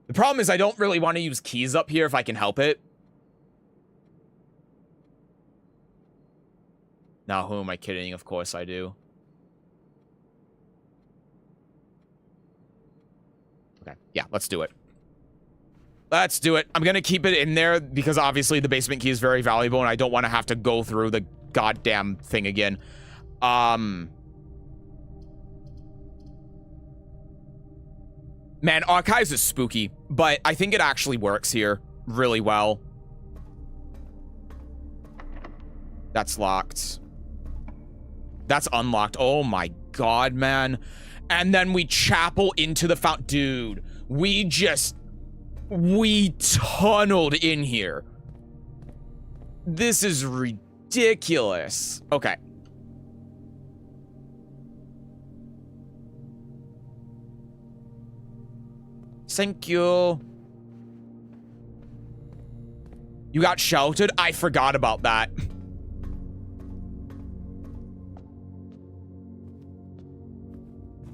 The problem is I don't really want to use keys up here if I can help it. Now, who am I kidding? Of course I do. Okay, yeah, let's do it. Let's do it. I'm going to keep it in there because obviously the basement key is very valuable and I don't want to have to go through the goddamn thing again. Man, Archives is spooky, but I think it actually works here really well. That's locked. That's unlocked. Oh my god, man. And then we chapel into the fountain. Dude, we tunneled in here. This is ridiculous. Okay. Thank you. You got sheltered? I forgot about that.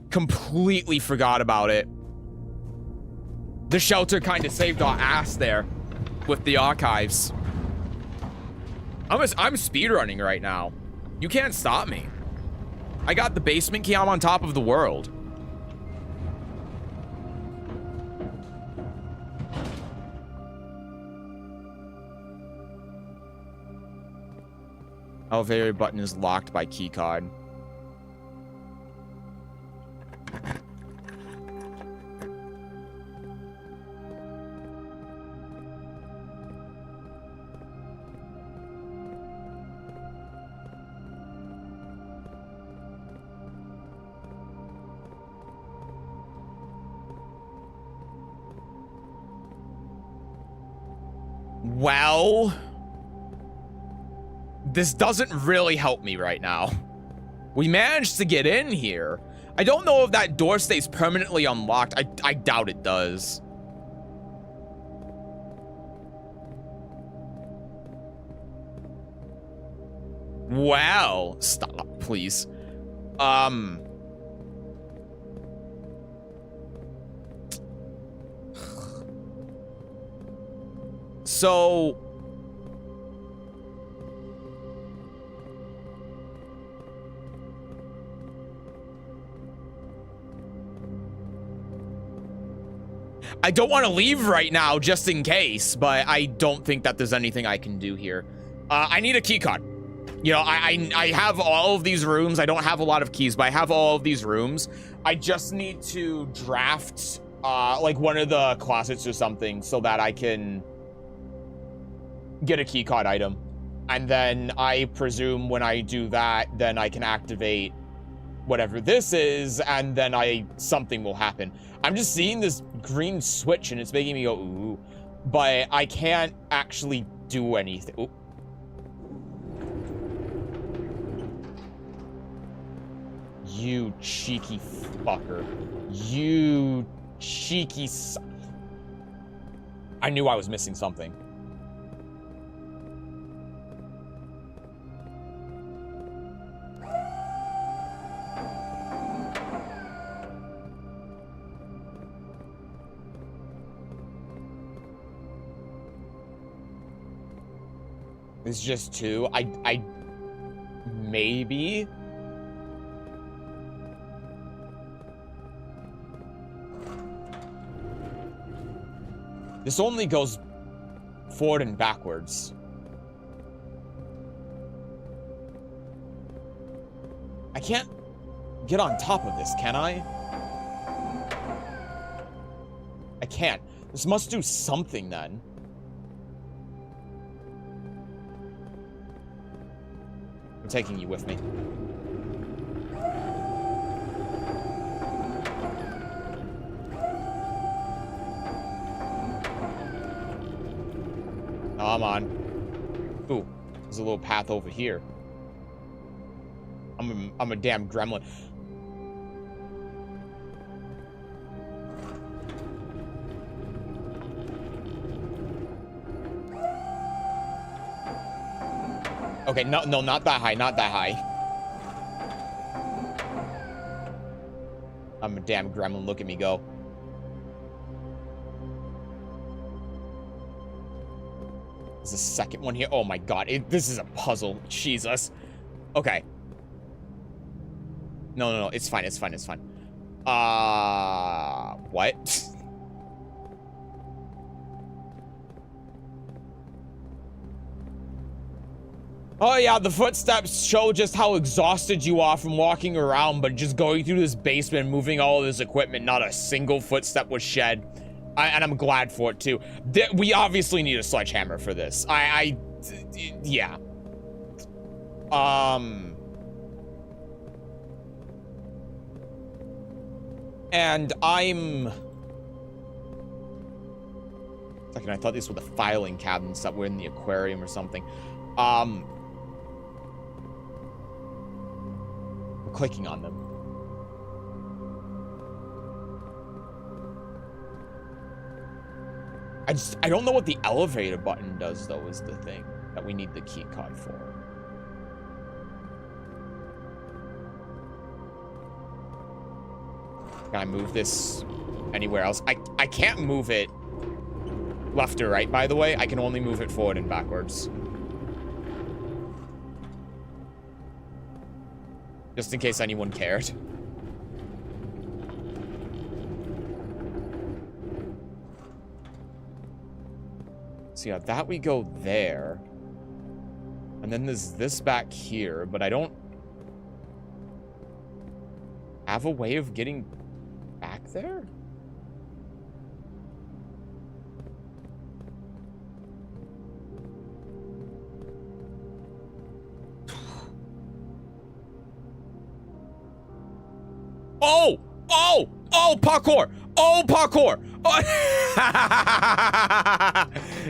Completely forgot about it. The shelter kind of saved our ass there with the archives. I'm speedrunning right now. You can't stop me. I got the basement key. I'm on top of the world. Elevator button is locked by keycard. Well, this doesn't really help me right now. We managed to get in here. I don't know if that door stays permanently unlocked. I doubt it does. Well, stop, please. So I don't want to leave right now just in case, but I don't think that there's anything I can do here. I need a key card. You know, I have all of these rooms. I don't have a lot of keys, but I have all of these rooms. I just need to draft like one of the closets or something so that I can get a key card item. And then I presume when I do that, then I can activate whatever this is, and then something will happen. I'm just seeing this green switch and it's making me go, ooh, but I can't actually do anything. Ooh. You cheeky fucker. You cheeky I knew I was missing something. It's just two. I maybe. This only goes forward and backwards. I can't get on top of this, can I? I can't. This must do something then. I'm taking you with me. Oh, I'm on. Ooh, there's a little path over here. I'm a damn gremlin. Okay, no, not that high, not that high. I'm a damn gremlin, look at me go. There's a second one here. Oh my god, this is a puzzle. Jesus. Okay. No, it's fine, it's fine, it's fine. What? Oh yeah, the footsteps show just how exhausted you are from walking around, but just going through this basement, moving all of this equipment, not a single footstep was shed. And I'm glad for it too. We obviously need a sledgehammer for this. Yeah. And I'm... Second, I thought these were the filing cabinets that were in the aquarium or something. We're clicking on them. I don't know what the elevator button does, though, is the thing that we need the key card for. Can I move this anywhere else? I can't move it left or right, by the way. I can only move it forward and backwards. Just in case anyone cared. So yeah, that we go there. And then there's this back here, but I don't have a way of getting back there? Oh! Oh! Oh, parkour! Oh, parkour! Oh.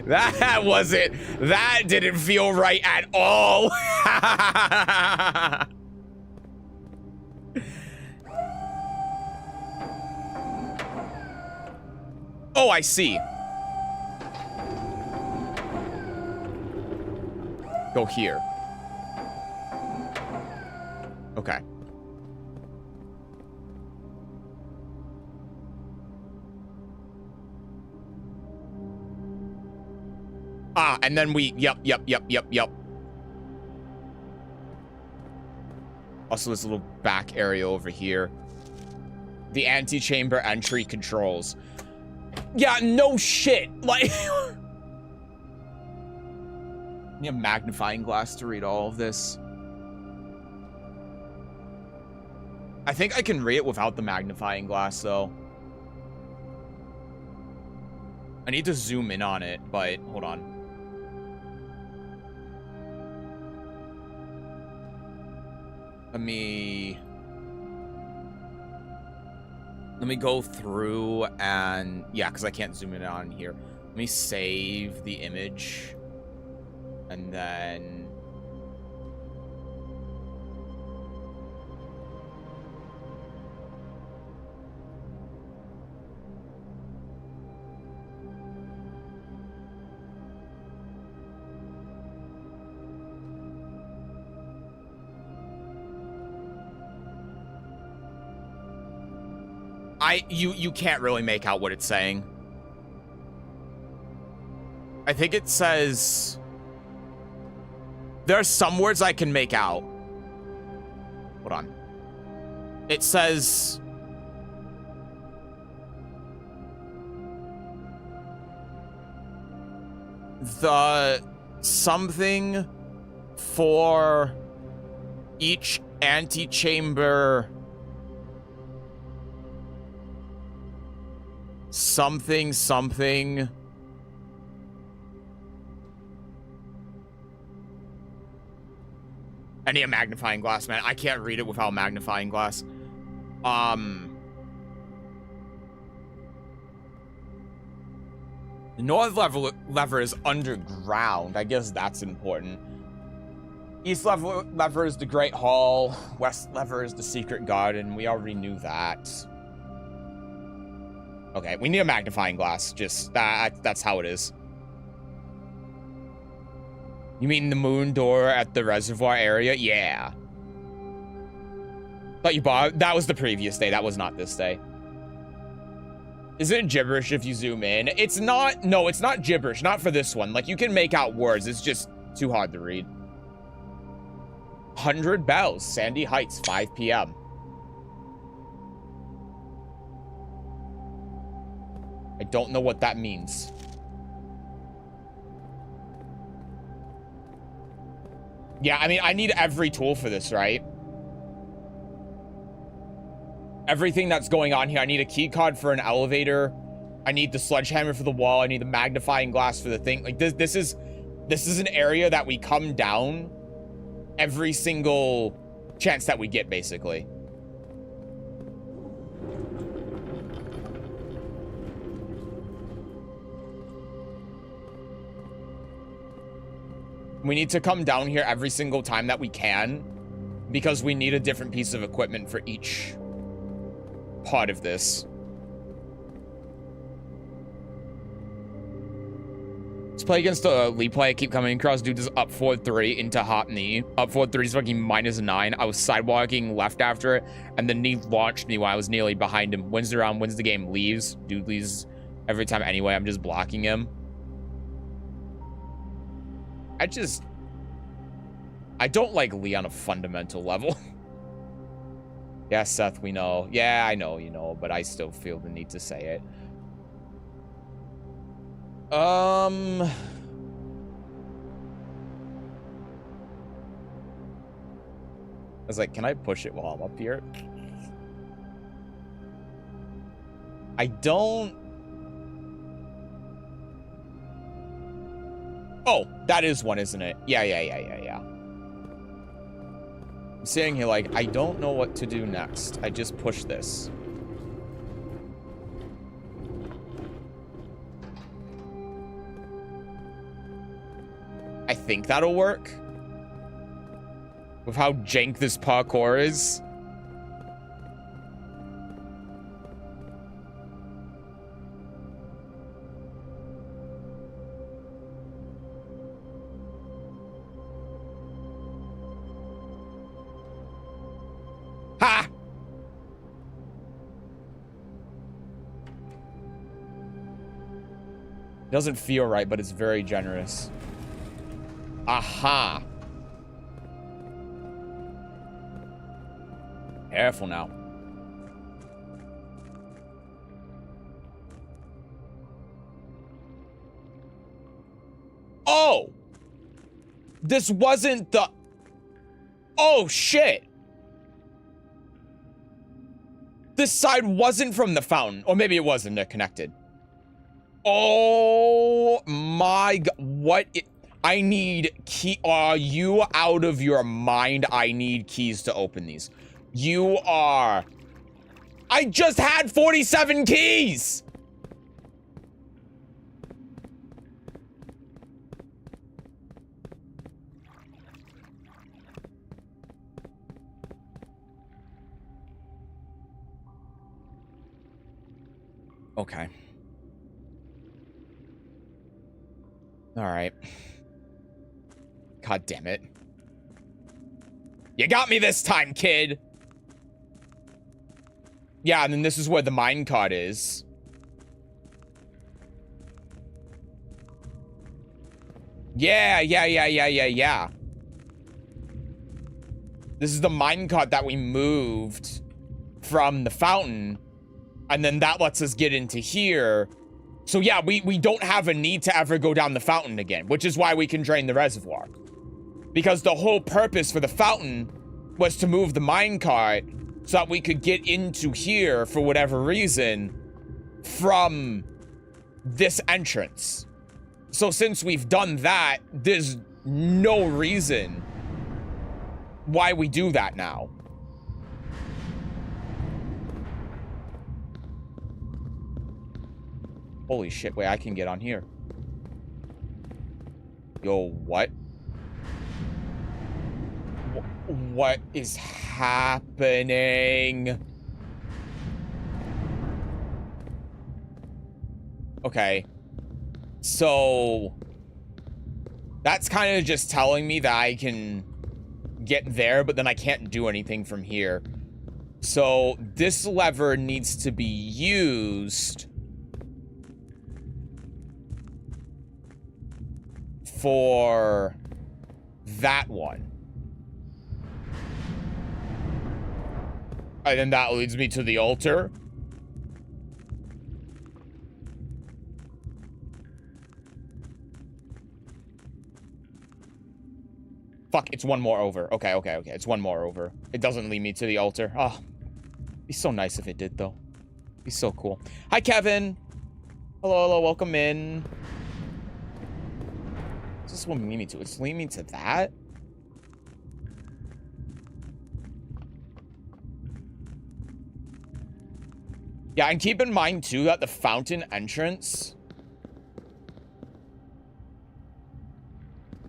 That wasn't... That didn't feel right at all. Oh, I see. Go here. Okay. Ah, and then we... Yep. Also, this little back area over here. The antechamber entry controls. Yeah, no shit. Like... Need a magnifying glass to read all of this. I think I can read it without the magnifying glass, though. I need to zoom in on it, but hold on. Let me go through and... Yeah, because I can't zoom in on here. Let me save the image. And then... You can't really make out what it's saying. I think it says... There are some words I can make out. Hold on. It says... The something for each antechamber... Something. I need a magnifying glass, man. I can't read it without a magnifying glass. The north lever is underground. I guess that's important. East lever is the Great Hall. West lever is the Secret Garden. We already knew that. Okay, we need a magnifying glass. Just, that's how it is. You mean the moon door at the reservoir area? Yeah. Thought you bought... That was the previous day. That was not this day. Is it gibberish if you zoom in? It's not... No, it's not gibberish. Not for this one. Like, you can make out words. It's just too hard to read. 100 Bells. Sandy Heights, 5 p.m. I don't know what that means. Yeah, I mean, I need every tool for this, right? Everything that's going on here. I need a key card for an elevator. I need the sledgehammer for the wall. I need the magnifying glass for the thing. Like, this is an area that we come down every single chance that we get, basically. We need to come down here every single time that we can, because we need a different piece of equipment for each part of this. Let's play against the lead play. I keep coming across. Dude is up 4-3 into hot knee. Up 4-3 is fucking -9. I was sidewalking left after it, and the knee launched me while I was nearly behind him. Wins the round, wins the game, leaves. Dude leaves every time anyway. I'm just blocking him. I don't like Lee on a fundamental level. Yeah, Seth, we know. Yeah, I know, you know, but I still feel the need to say it. I was like, can I push it while I'm up here? I don't... Oh, that is one, isn't it? Yeah. I'm sitting here like, I don't know what to do next. I just push this. I think that'll work. With how jank this parkour is. Ha! Doesn't feel right, but it's very generous. Aha! Careful now. Oh! This wasn't the... Oh, shit! This side wasn't from the fountain. Or maybe it wasn't. They're connected. Oh my god. What? I need key. Are you out of your mind? I need keys to open these. You are. I just had 47 keys. Okay. All right. God damn it. You got me this time, kid. Yeah, and then this is where the minecart is. Yeah. This is the minecart that we moved from the fountain. And then that lets us get into here. So yeah, we don't have a need to ever go down the fountain again, which is why we can drain the reservoir. Because the whole purpose for the fountain was to move the minecart so that we could get into here for whatever reason from this entrance. So since we've done that, there's no reason why we do that now. Holy shit, wait, I can get on here. Yo, what? What is happening? Okay. So... that's kind of just telling me that I can get there, but then I can't do anything from here. So, this lever needs to be used... for that one. And then that leads me to the altar. Fuck, it's one more over. Okay. It's one more over. It doesn't lead me to the altar. Oh, it'd be so nice if it did, though. It'd be so cool. Hi, Kevin. Hello, welcome in. This is what lead me to. It's leading me to that? Yeah, and keep in mind, too, that the fountain entrance...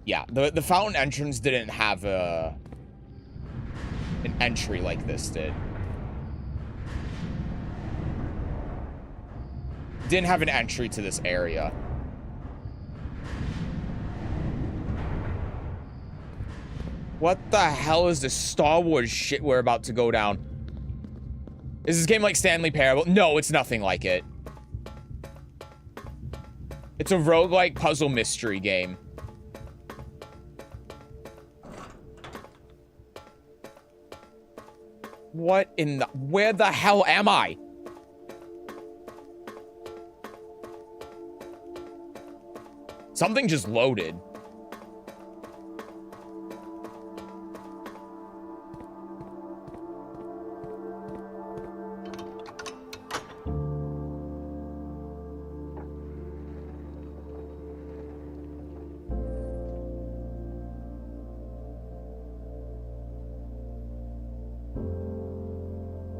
Yeah, the fountain entrance didn't have an entry like this did. Didn't have an entry to this area. What the hell is this Star Wars shit we're about to go down? Is this game like Stanley Parable? No, it's nothing like it. It's a roguelike puzzle mystery game. What in the... Where the hell am I? Something just loaded.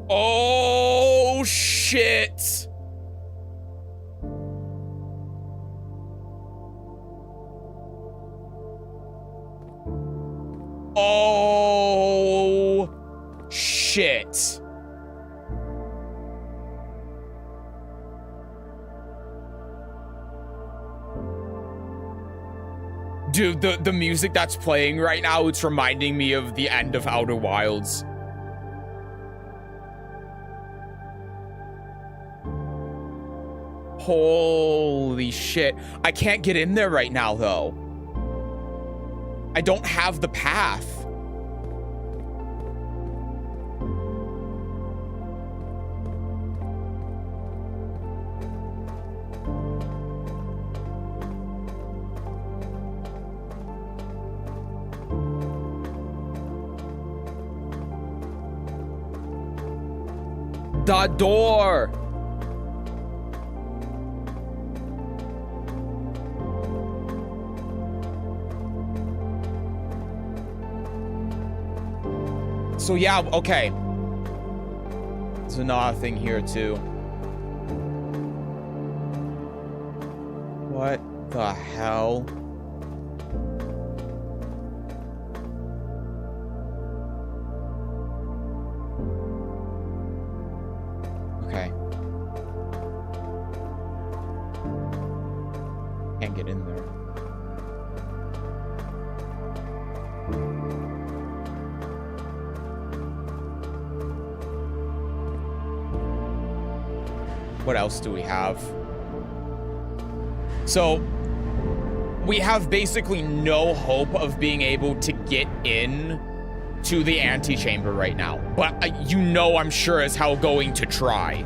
Oh, shit. Oh, shit. Dude, the music that's playing right now, it's reminding me of the end of Outer Wilds. Holy shit. I can't get in there right now, though. I don't have the path. The door. So yeah, okay. There's another thing here too. What the hell? Okay. Can't get in there. What else do we have? So, we have basically no hope of being able to get in to the antechamber right now. But you know I'm sure as hell going to try.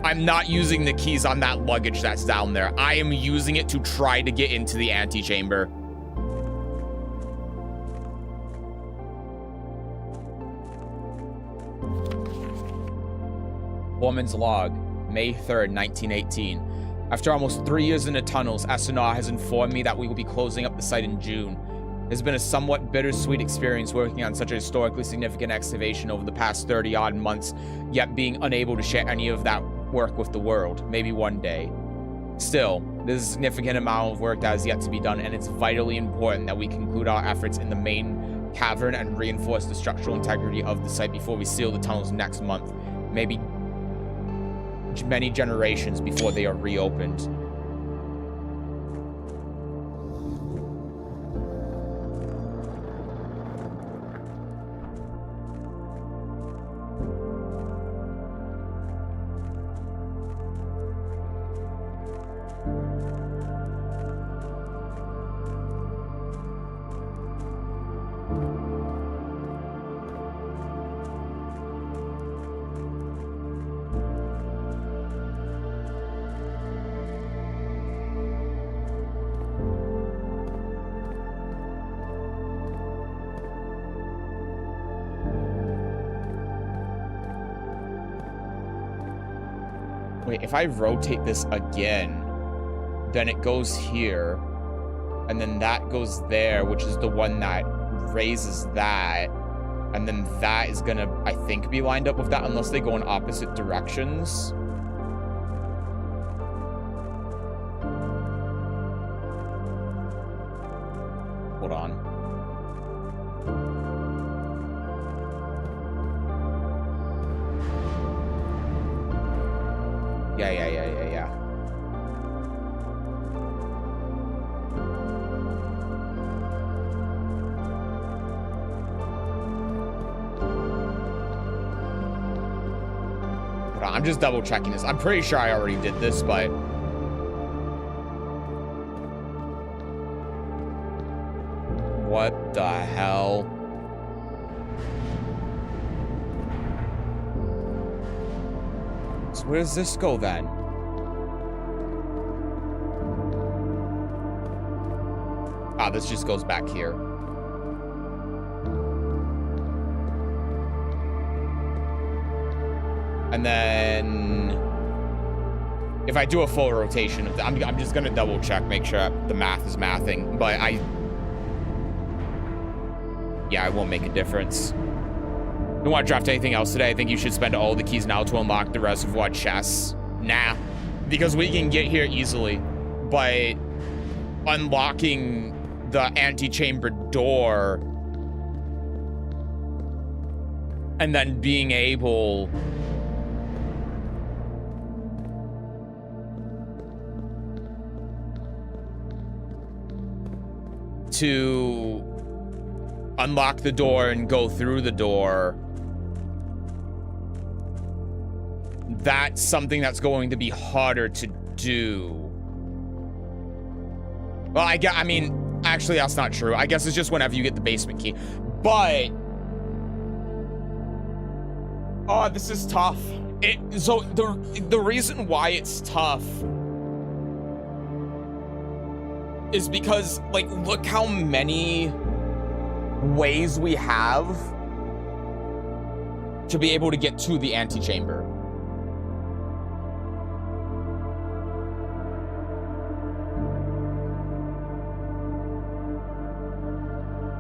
I'm not using the keys on that luggage that's down there. I am using it to try to get into the antechamber. Woman's log. May 3rd, 1918. After almost 3 years in the tunnels, SNR has informed me that we will be closing up the site in June. It has been a somewhat bittersweet experience working on such a historically significant excavation over the past 30-odd months, yet being unable to share any of that work with the world. Maybe one day. Still, there's a significant amount of work that is yet to be done, and it's vitally important that we conclude our efforts in the main cavern and reinforce the structural integrity of the site before we seal the tunnels next month. Maybe many generations before they are reopened. Wait, if I rotate this again, then it goes here, and then that goes there, which is the one that raises that, and then that is gonna, I think, be lined up with that, unless they go in opposite directions. Yeah. Hold on, I'm just double checking this. I'm pretty sure I already did this, but... What the hell? So where does this go then? Ah, this just goes back here. And then if I do a full rotation, I'm just gonna double check, make sure the math is mathing, but yeah, it won't make a difference. Don't want to draft anything else today. I think you should spend all the keys now to unlock the reservoir chests. Nah, because we can get here easily by unlocking the antechamber door and then being able to unlock the door and go through the door. That's something that's going to be harder to do. Well, I mean, actually, that's not true. I guess it's just whenever you get the basement key. But... oh, this is tough. So, the reason why it's tough is because, like, look how many ways we have to be able to get to the antechamber.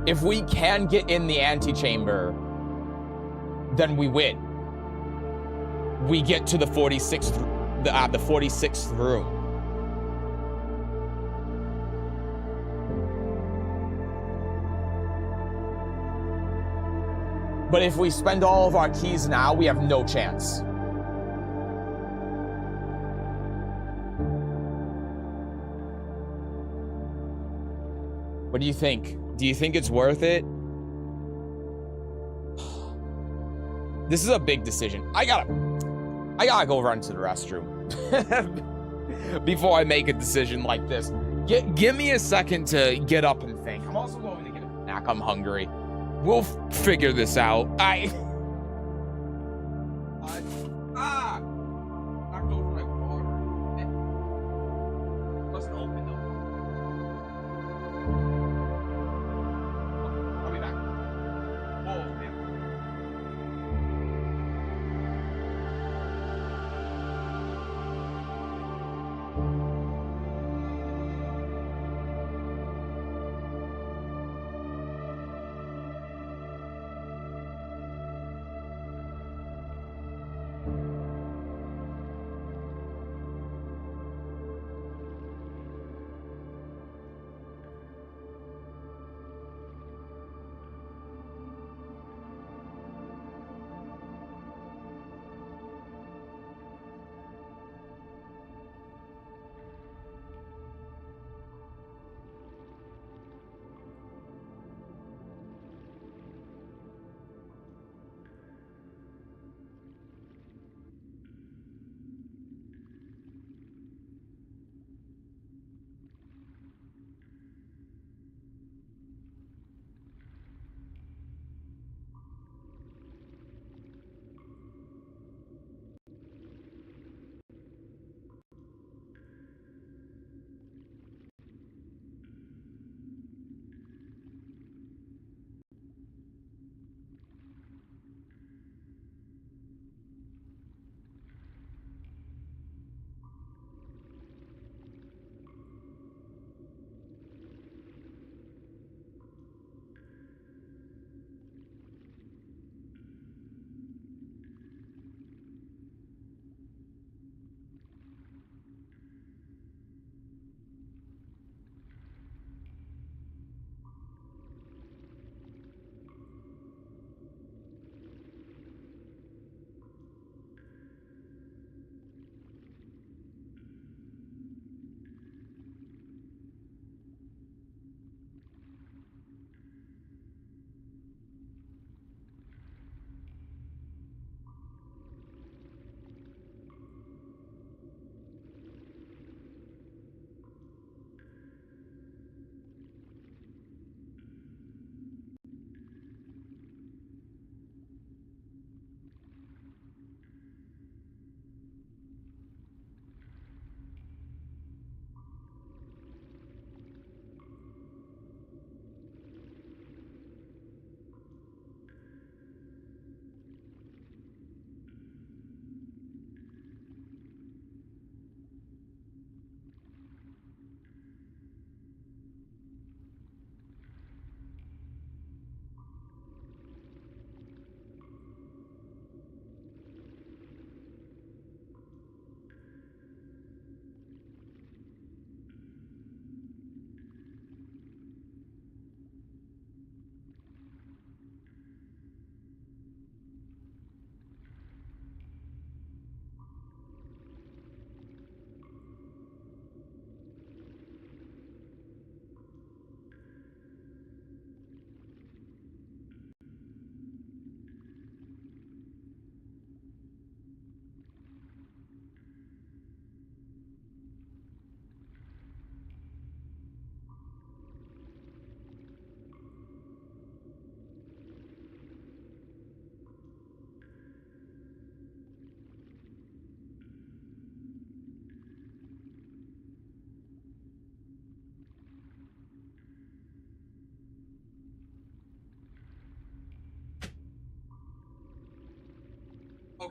If we can get in the antechamber, then we win. We get to the 46th room. But if we spend all of our keys now, we have no chance. What do you think? Do you think it's worth it? This is a big decision. I gotta go run to the restroom before I make a decision like this. Give me a second to get up and think. I'm also going to get a snack. I'm hungry. We'll figure this out. Knocked over my water. It wasn't open though. I'll be back. Whoa, man.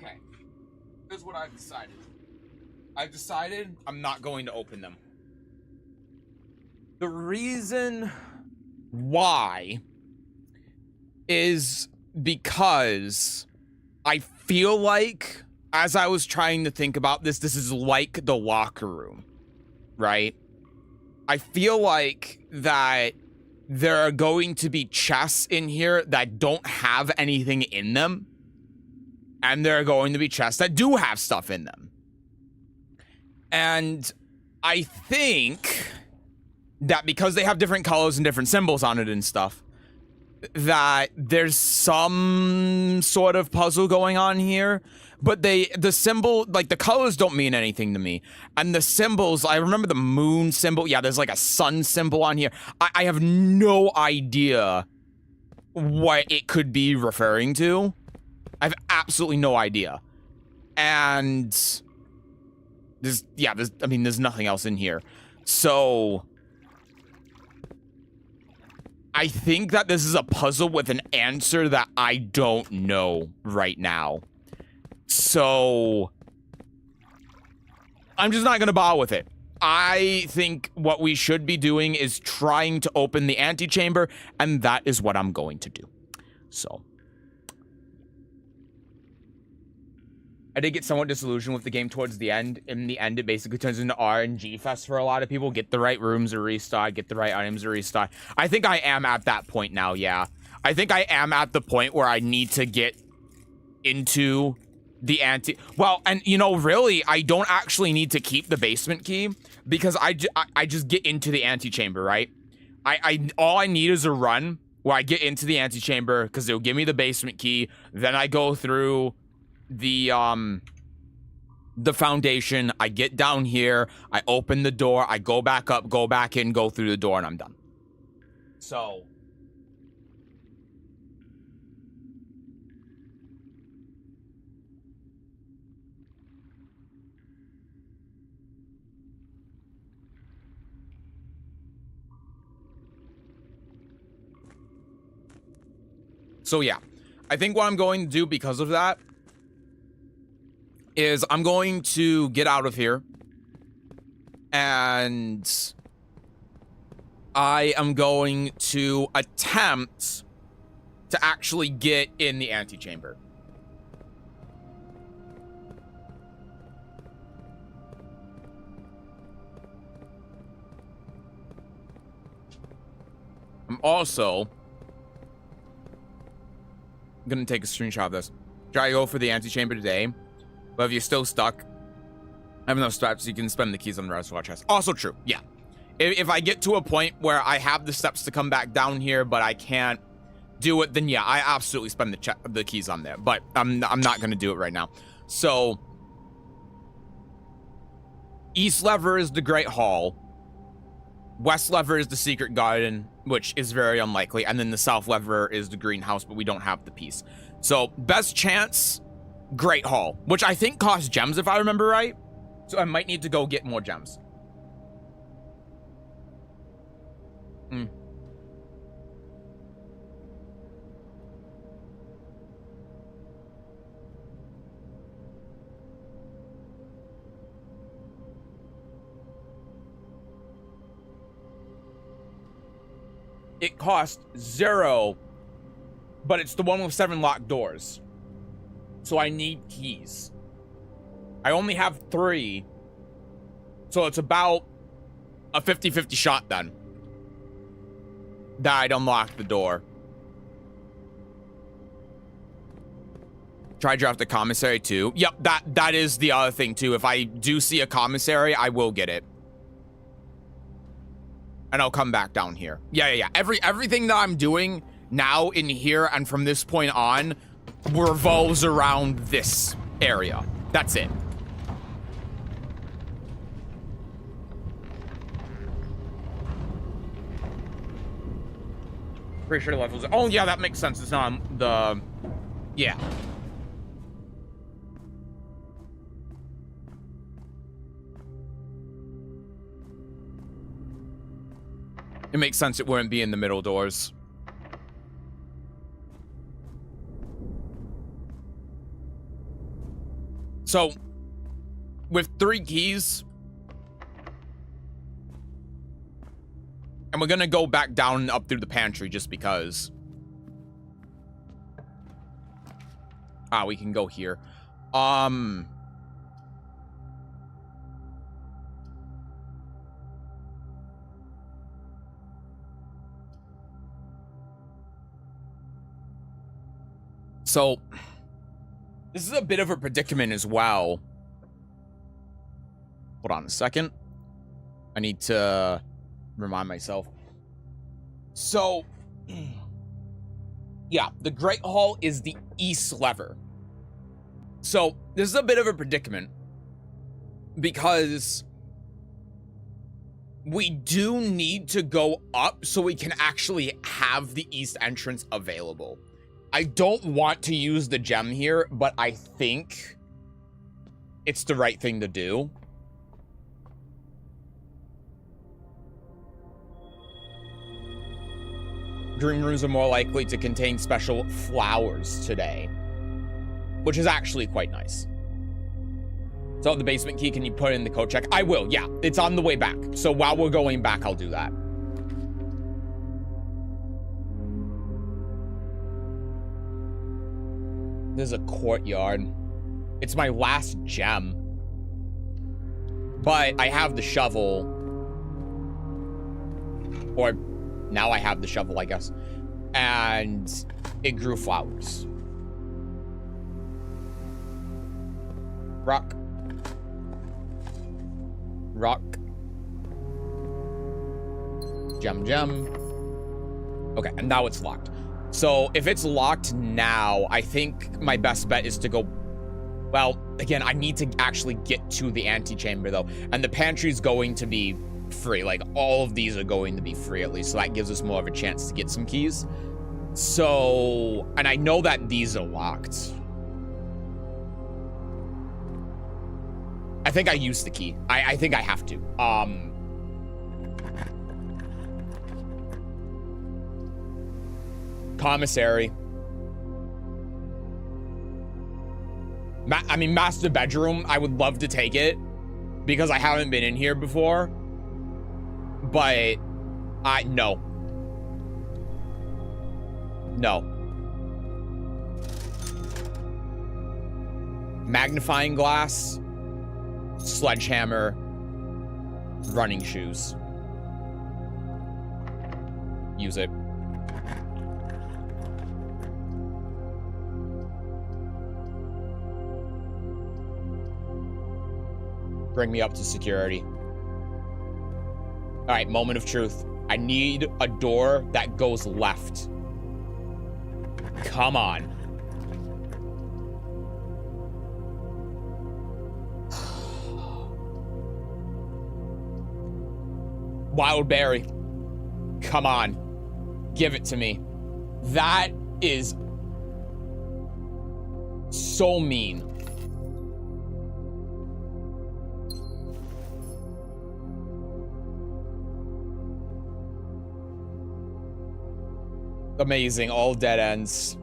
Okay. Here's what I've decided. I've decided I'm not going to open them. The reason why is because I feel like, as I was trying to think about this, this is like the locker room, right? I feel like that there are going to be chests in here that don't have anything in them. And there are going to be chests that do have stuff in them. And I think that because they have different colors and different symbols on it and stuff, that there's some sort of puzzle going on here. But the symbol, like the colors don't mean anything to me. And the symbols, I remember the moon symbol. Yeah, there's like a sun symbol on here. I have no idea what it could be referring to. I have absolutely no idea. And there's nothing else in here. So I think that this is a puzzle with an answer that I don't know right now. So I'm just not going to bother with it. I think what we should be doing is trying to open the antechamber, and that is what I'm going to do. So I did get somewhat disillusioned with the game towards the end. In the end, it basically turns into RNG fest for a lot of people. Get the right rooms to restart, get the right items to restart. I think I am at that point now, yeah. I think I am at the point where I need to get into the well, and you know, really, I don't actually need to keep the basement key because I just get into the antechamber, right? All I need is a run where I get into the antechamber because it'll give me the basement key. Then I go through the foundation. I get down here. I open the door. I go back up, go back in, go through the door, and I'm done. So yeah, I think what I'm going to do because of that is I'm going to get out of here and I am going to attempt to actually get in the antechamber. I'm also gonna take a screenshot of this. Try to go for the antechamber today, but if you're still stuck, I have enough steps, you can spend the keys on the reservoir chest. Also true, yeah. If I get to a point where I have the steps to come back down here, but I can't do it, then yeah, I absolutely spend the keys on there. But I'm not gonna do it right now. So east lever is the Great Hall. West lever is the secret garden, which is very unlikely. And then the south lever is the greenhouse, but we don't have the piece. So best chance, Great Hall, which I think costs gems if I remember right. So I might need to go get more gems. It costs 0, but it's the one with 7 locked doors. So I need keys. I only have 3. So it's about a 50-50 shot then that I'd unlock the door. Try draft the commissary too. Yep, that is the other thing too. If I do see a commissary, I will get it. And I'll come back down here. Yeah. Everything that I'm doing now in here and from this point on revolves around this area. That's it. Pretty sure the levels. Oh yeah, that makes sense. It's not the. Yeah. It makes sense it wouldn't be in the middle doors. So, with 3 keys, and we're gonna go back down and up through the pantry just because. We can go here. So, this is a bit of a predicament as well. Hold on a second. I need to remind myself. So, yeah, the Great Hall is the east lever. So, this is a bit of a predicament because we do need to go up so we can actually have the east entrance available. I don't want to use the gem here, but I think it's the right thing to do. Green rooms are more likely to contain special flowers today, which is actually quite nice. So the basement key, can you put in the code check? I will, yeah. It's on the way back. So while we're going back, I'll do that. There's a courtyard. It's my last gem. But I have the shovel. Or now I have the shovel, I guess. And it grew flowers. Rock. Rock. Gem, gem. Okay, and now it's locked. So if it's locked now, I think my best bet is to go... Well, again, I need to actually get to the antechamber, though. And the pantry's going to be free. Like, all of these are going to be free, at least. So that gives us more of a chance to get some keys. So... And I know that these are locked. I think I used the key. I think I have to. Commissary. I mean, master bedroom. I would love to take it because I haven't been in here before. But no. No. Magnifying glass. Sledgehammer. Running shoes. Use it. Bring me up to security. All right, moment of truth. I need a door that goes left. Come on. Wild berry. Come on. Give it to me. That is so mean. Amazing, all dead ends.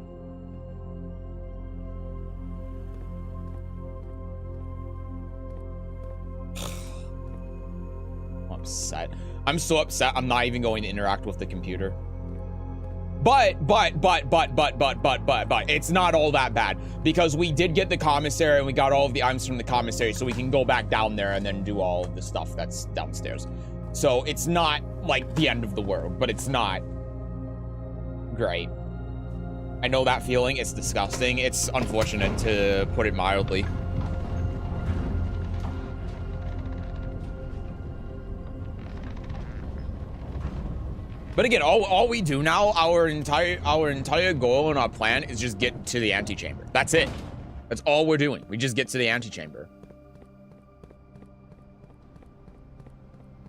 I'm upset. I'm so upset I'm not even going to interact with the computer. But, it's not all that bad. Because we did get the commissary and we got all of the items from the commissary, so we can go back down there and then do all of the stuff that's downstairs. So it's not, like, the end of the world, but it's not great. I know that feeling. It's disgusting. It's unfortunate, to put it mildly. But again, all we do now, our entire goal and our plan is just get to the antechamber. That's it. That's all we're doing. We just get to the antechamber.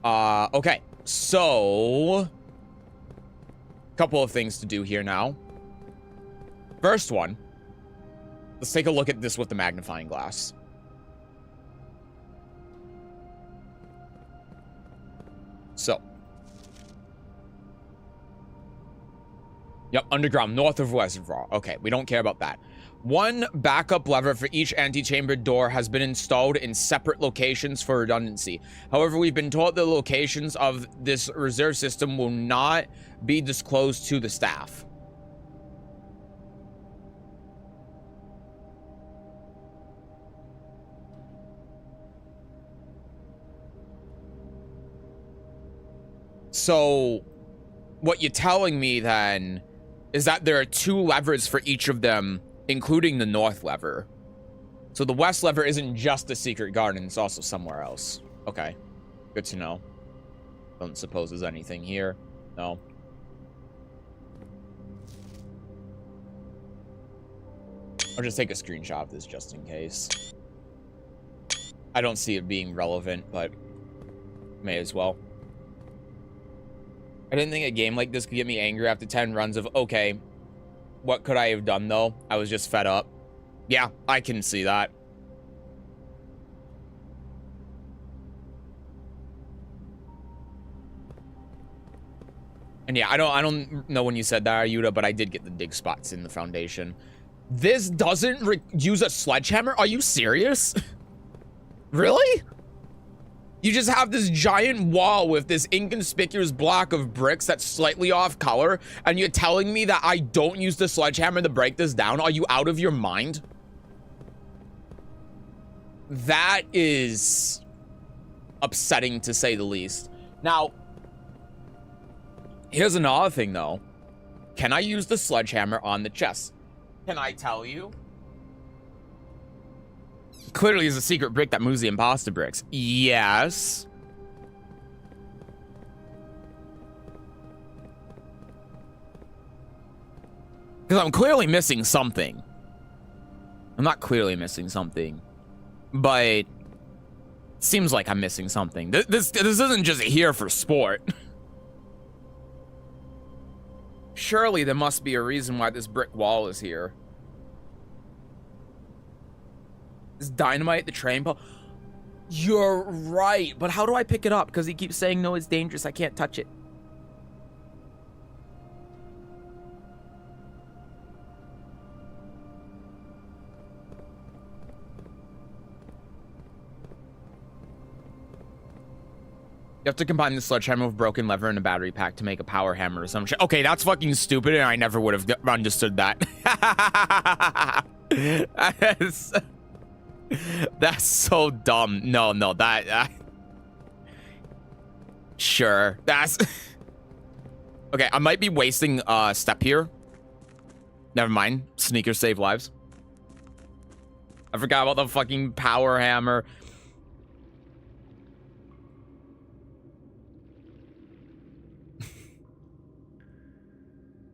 Okay. So, couple of things to do here now. First one, let's take a look at this with the magnifying glass. So, yep, underground, north of reservoir. Okay, we don't care about that. One backup lever for each antechamber door has been installed in separate locations for redundancy. However, we've been told the locations of this reserve system will not be disclosed to the staff. So, what you're telling me then is that there are 2 levers for each of them, including the north lever. So the west lever isn't just the secret garden, it's also somewhere else. Okay, good to know. Don't suppose there's anything here. No. I'll just take a screenshot of this just in case. I don't see it being relevant, but may as well. I didn't think a game like this could get me angry after 10 runs of, okay, what could I have done though? I was just fed up. Yeah, I can see that. And yeah, I don't know when you said that, Ayuda, but I did get the dig spots in the foundation. This doesn't use a sledgehammer? Are you serious? Really? You just have this giant wall with this inconspicuous block of bricks that's slightly off color, and you're telling me that I don't use the sledgehammer to break this down? Are you out of your mind? That is upsetting, to say the least. Now, here's another thing, though. Can I use the sledgehammer on the chest? Can I tell you? Clearly is a secret brick that moves the imposter bricks. Yes. Because I'm clearly missing something. I'm not clearly missing something, but it seems like I'm missing something. This isn't just here for sport. Surely there must be a reason why this brick wall is here. Is dynamite the train pole? You're right, but how do I pick it up? Because he keeps saying, no, it's dangerous. I can't touch it. You have to combine the sledgehammer with broken lever and a battery pack to make a power hammer or some shit. Okay, that's fucking stupid, and I never would have understood that. That's so dumb. No, that... Sure, that's... Okay, I might be wasting a step here. Never mind. Sneakers save lives. I forgot about the fucking power hammer.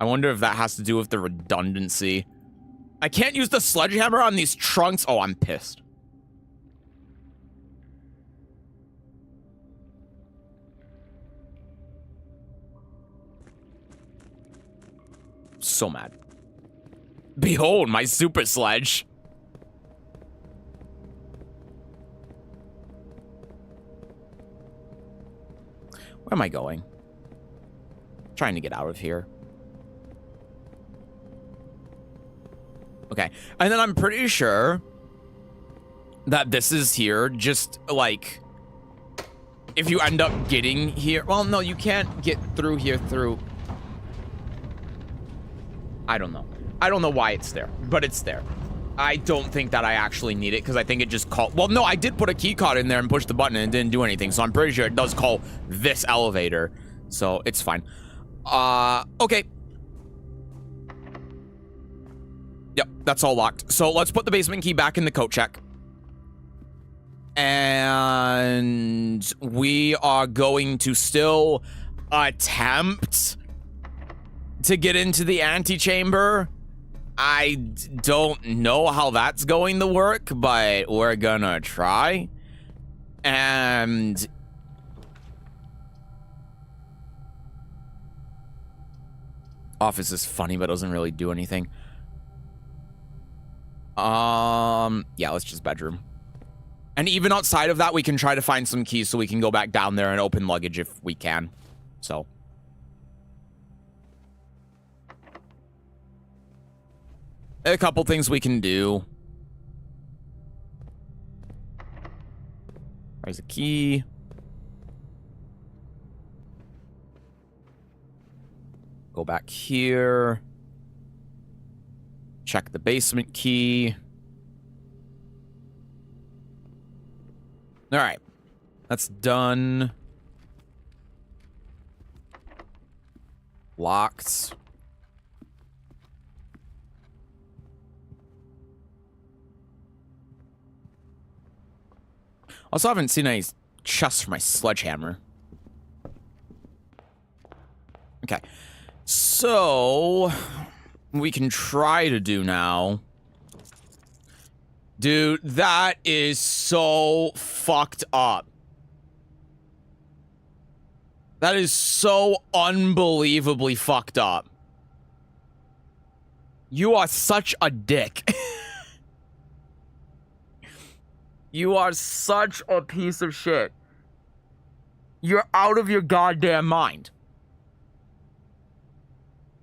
I wonder if that has to do with the redundancy. I can't use the sledgehammer on these trunks. Oh, I'm pissed. So mad. Behold, my super sledge. Where am I going? Trying to get out of here. Okay, and then I'm pretty sure that this is here, just like, if you end up getting here, well, no, you can't get through here through, I don't know. I don't know why it's there, but it's there. I don't think that I actually need it, because I think it just called, well, no, I did put a key card in there and push the button and it didn't do anything, so I'm pretty sure it does call this elevator, so it's fine. Okay. Yep, that's all locked. So let's put the basement key back in the coat check. And we are going to still attempt to get into the antechamber. I don't know how that's going to work, but we're gonna try. And office is funny, but doesn't really do anything. Yeah, let's just bedroom. And even outside of that, we can try to find some keys so we can go back down there and open luggage if we can. So. A couple things we can do. There's a key. Go back here. Check the basement key. All right. That's done. Locked. Also, I haven't seen any chests for my sledgehammer. Okay. So, we can try to do now. Dude, that is so fucked up. That is so unbelievably fucked up. You are such a dick. You are such a piece of shit. You're out of your goddamn mind.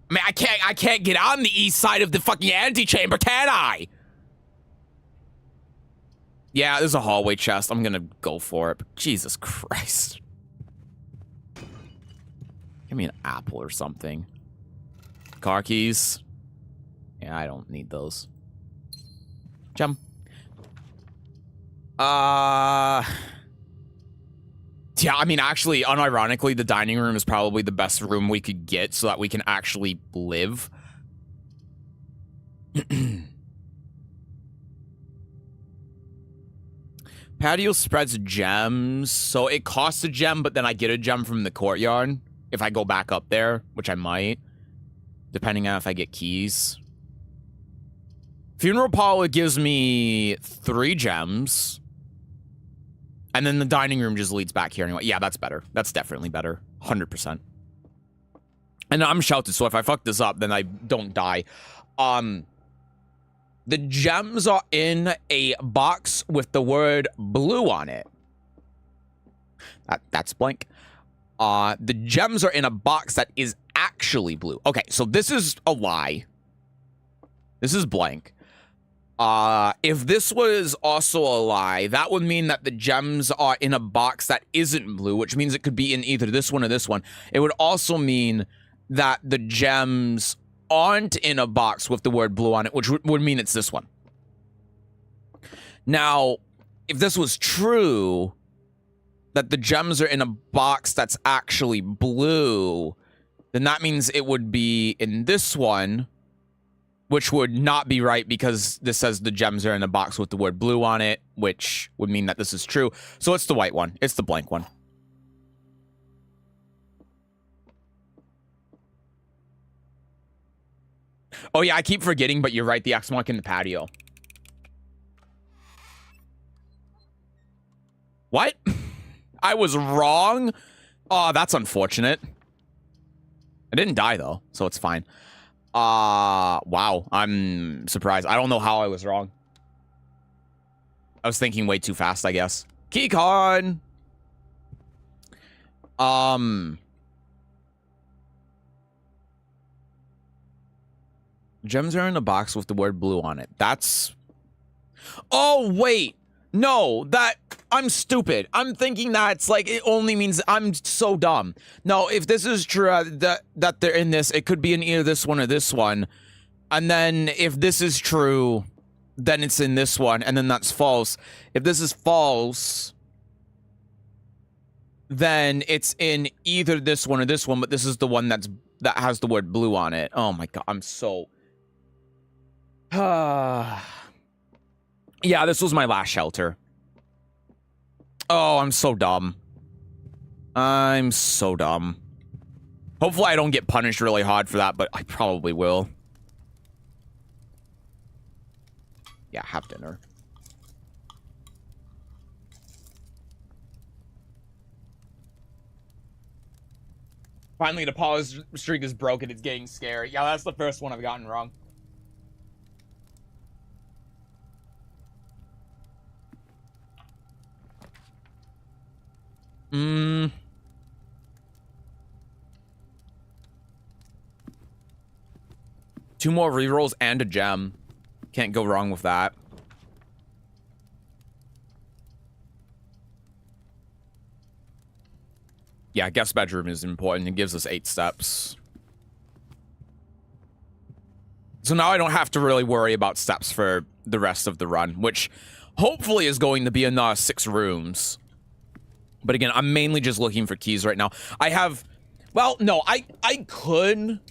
I mean, I can't get on the east side of the fucking antechamber, can I? Yeah, there's a hallway chest. I'm gonna go for it. But Jesus Christ. Give me an apple or something. Car keys. Yeah, I don't need those. Jump. Yeah, I mean, actually, unironically, the dining room is probably the best room we could get so that we can actually live. Patio spreads gems. So it costs a gem, but then I get a gem from the courtyard if I go back up there, which I might, depending on if I get keys. Funeral parlor gives me 3 gems. And then the dining room just leads back here anyway. Yeah, that's better. That's definitely better. 100%. And I'm sheltered, so if I fuck this up, then I don't die. The gems are in a box with the word blue on it. That's blank. The gems are in a box that is actually blue. Okay, so this is a lie. This is blank. If this was also a lie, that would mean that the gems are in a box that isn't blue, which means it could be in either this one or this one. It would also mean that the gems aren't in a box with the word blue on it, which would mean it's this one. Now, if this was true, that the gems are in a box that's actually blue, then that means it would be in this one, which would not be right because this says the gems are in a box with the word blue on it, which would mean that this is true. So it's the white one. It's the blank one. Oh yeah, I keep forgetting, but you're right. The X mark in the patio. What? I was wrong? Oh, that's unfortunate. I didn't die though, so it's fine. Wow. I'm surprised. I don't know how I was wrong. I was thinking way too fast, I guess. Key card. Gems are in a box with the word blue on it. That's... Oh, wait. No, I'm stupid. I'm thinking that's like, it only means I'm so dumb. No, if this is true, that they're in this, it could be in either this one or this one. And then if this is true, then it's in this one, and then that's false. If this is false, then it's in either this one or this one, but this is the one that has the word blue on it. Oh my god, I'm so... Yeah, this was my last shelter. Oh, I'm so dumb. I'm so dumb. Hopefully I don't get punished really hard for that, but I probably will. Yeah, have dinner. Finally, the pause streak is broken. It's getting scary. Yeah, that's the first one I've gotten wrong. Two more rerolls and a gem. Can't go wrong with that. Yeah, guest bedroom is important. It gives us 8 steps. So now I don't have to really worry about steps for the rest of the run, which hopefully is going to be another 6 rooms. But again, I'm mainly just looking for keys right now. I have... Well, no, I could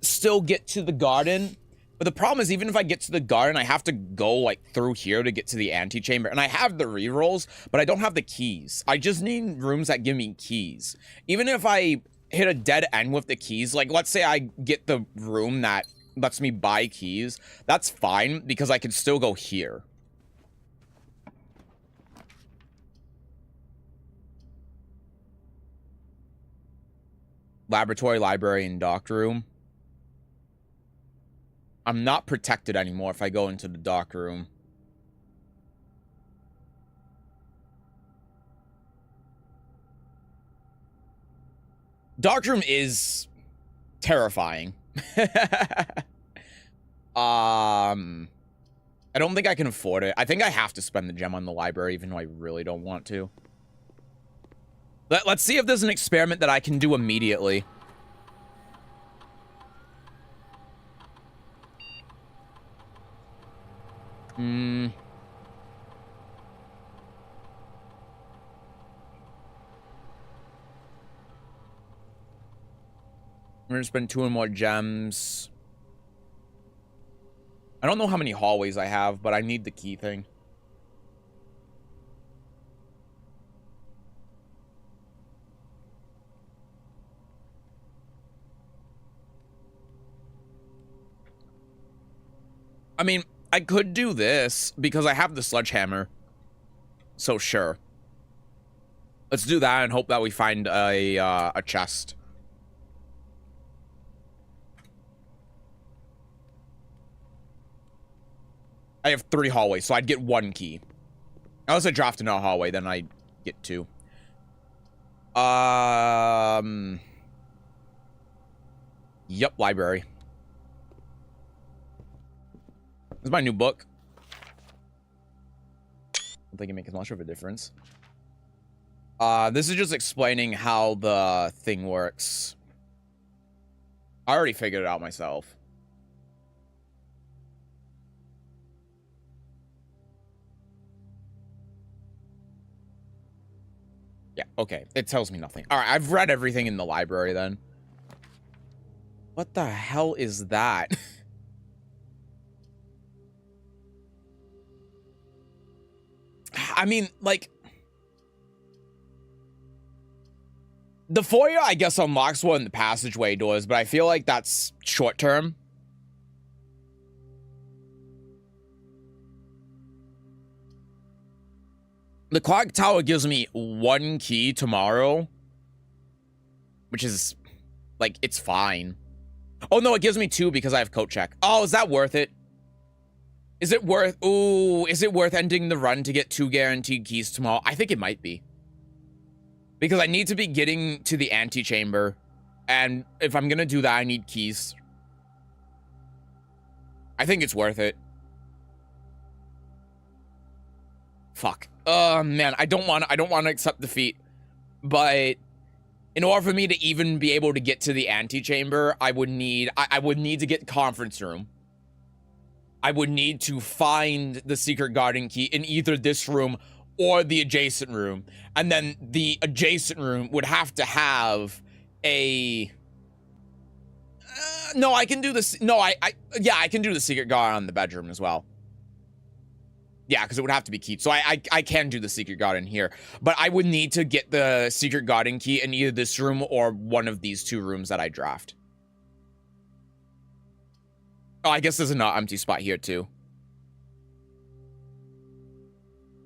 still get to the garden. But the problem is, even if I get to the garden, I have to go, like, through here to get to the antechamber. And I have the rerolls, but I don't have the keys. I just need rooms that give me keys. Even if I hit a dead end with the keys, like, let's say I get the room that lets me buy keys, that's fine, because I can still go here. Laboratory, library, and dock room. I'm not protected anymore if I go into the dock room. Dock room is terrifying. I don't think I can afford it. I think I have to spend the gem on the library, even though I really don't want to. Let's see if there's an experiment that I can do immediately. I'm gonna spend 2 more gems. I don't know how many hallways I have, but I need the key thing. I mean, I could do this because I have the sledgehammer. So sure. Let's do that and hope that we find a chest. I have 3 hallways, so I'd get 1 key. Unless I draft in a hallway, then I get 2. Yep, library. This is my new book. I don't think it makes much of a difference. This is just explaining how the thing works. I already figured it out myself. Yeah, okay. It tells me nothing. Alright, I've read everything in the library then. What the hell is that? I mean, like... The foyer, I guess, unlocks one of the passageway doors, but I feel like that's short term. The clock tower gives me 1 key tomorrow, which is, like, it's fine. Oh, no, it gives me 2 because I have coat check. Oh, is that worth it? Is it worth... Ooh, is it worth ending the run to get 2 guaranteed keys tomorrow? I think it might be. Because I need to be getting to the antechamber. And if I'm gonna do that, I need keys. I think it's worth it. Fuck. Man, I don't want to accept defeat. But in order for me to even be able to get to the antechamber, I would need to get conference room. I would need to find the secret garden key in either this room or the adjacent room. And then the adjacent room would have to have a... no, I can do this. No, yeah, I can do the secret garden on the bedroom as well. Yeah, because it would have to be keyed. So I can do the secret garden here. But I would need to get the secret garden key in either this room or one of these 2 rooms that I draft. Oh, I guess there's an empty spot here too.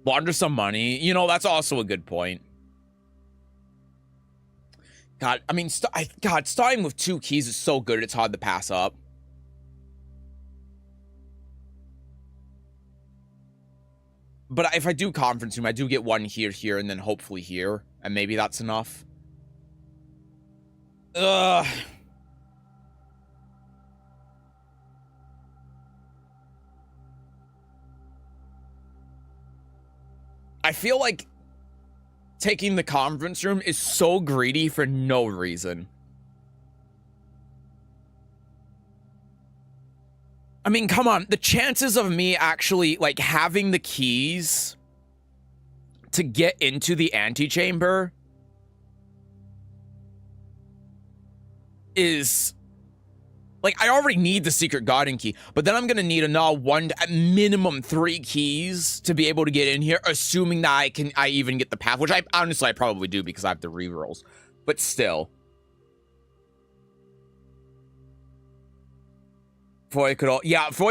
Launder some money. You know, that's also a good point. God, I mean, God, starting with 2 keys is so good, it's hard to pass up. But if I do conference room, I do get 1 here, and then hopefully here. And maybe that's enough. Ugh. I feel like taking the conference room is so greedy for no reason. I mean, come on. The chances of me actually, like, having the keys to get into the antechamber is... Like, I already need the secret garden key, but then I'm going to need another at minimum 3 keys to be able to get in here, assuming that I even get the path, which honestly, I probably do because I have the rerolls, but still. Foy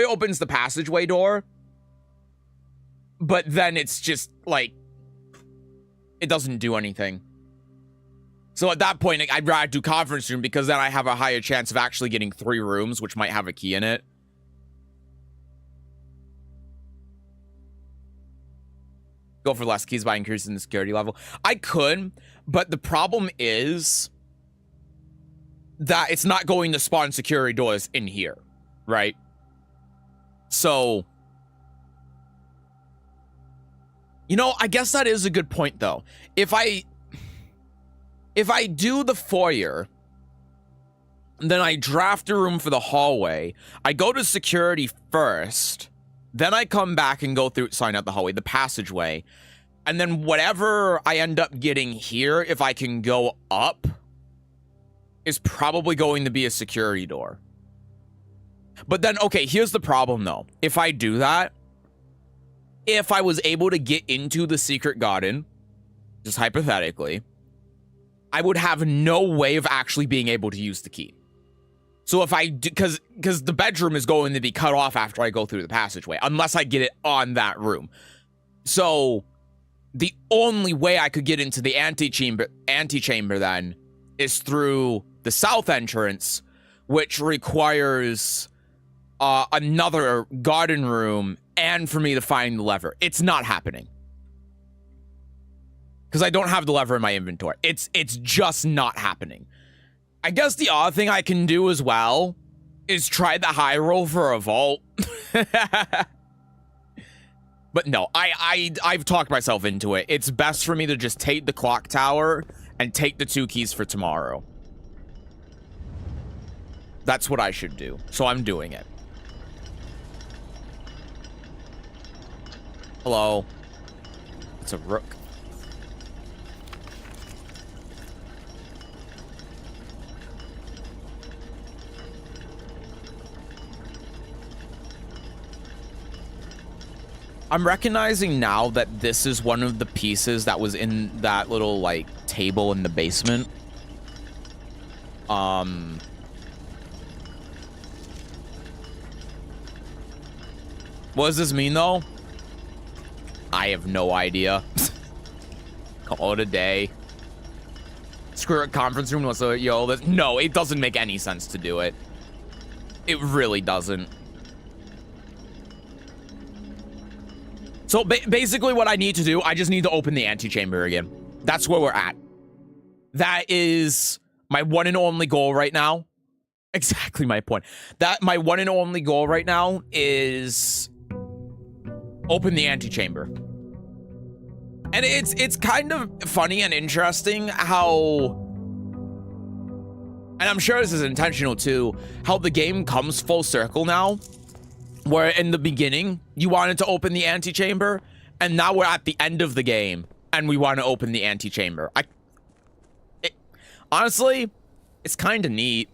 opens the passageway door, but then it's just, like, it doesn't do anything. So at that point, I'd rather do conference room because then I have a higher chance of actually getting 3 rooms, which might have a key in it. Go for less keys by increasing the security level. I could, but the problem is that it's not going to spawn security doors in here, right? So, you know, I guess that is a good point, though. If I do the foyer, then I draft a room for the hallway, I go to security first, then I come back and go through, sorry, not the hallway, the passageway, and then whatever I end up getting here, if I can go up, is probably going to be a security door. But then, okay, here's the problem, though. If I do that, if I was able to get into the secret garden, just hypothetically, I would have no way of actually being able to use the key. So if I do, because the bedroom is going to be cut off after I go through the passageway, unless I get it on that room. So the only way I could get into the antechamber then is through the south entrance, which requires another garden room and for me to find the lever. It's not happening. Because I don't have the lever in my inventory. It's just not happening. I guess the other thing I can do as well is try the high roll for a vault. But no, I've talked myself into it. It's best for me to just take the clock tower and take the 2 keys for tomorrow. That's what I should do. So I'm doing it. Hello. It's a rook. I'm recognizing now that this is one of the pieces that was in that little, like, table in the basement. What does this mean, though? I have no idea. Call it a day. Screw it, conference room. So, yo, no, it doesn't make any sense to do it. It really doesn't. So basically what I need to do, I just need to open the antechamber again. That's where we're at. That is my one and only goal right now. Exactly my point. That my one and only goal right now is open the antechamber. And it's kind of funny and interesting how, and I'm sure this is intentional too, how the game comes full circle now. Where in the beginning, you wanted to open the antechamber, and now we're at the end of the game, and we want to open the antechamber. Honestly, it's kind of neat.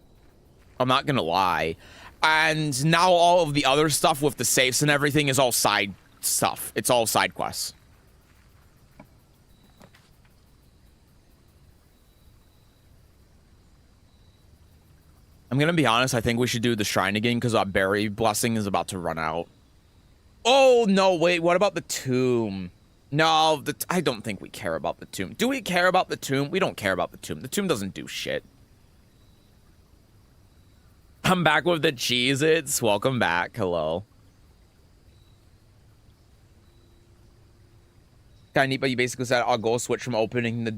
I'm not gonna lie. And now all of the other stuff with the safes and everything is all side stuff. It's all side quests. I'm gonna be honest, I think we should do the shrine again because our berry blessing is about to run out. Oh, no, wait, what about the tomb? No, I don't think we care about the tomb. Do we care about the tomb? We don't care about the tomb. The tomb doesn't do shit. I'm back with the Cheez-Its. Welcome back. Hello. Kinda neat, but you basically said I'll go switch from opening the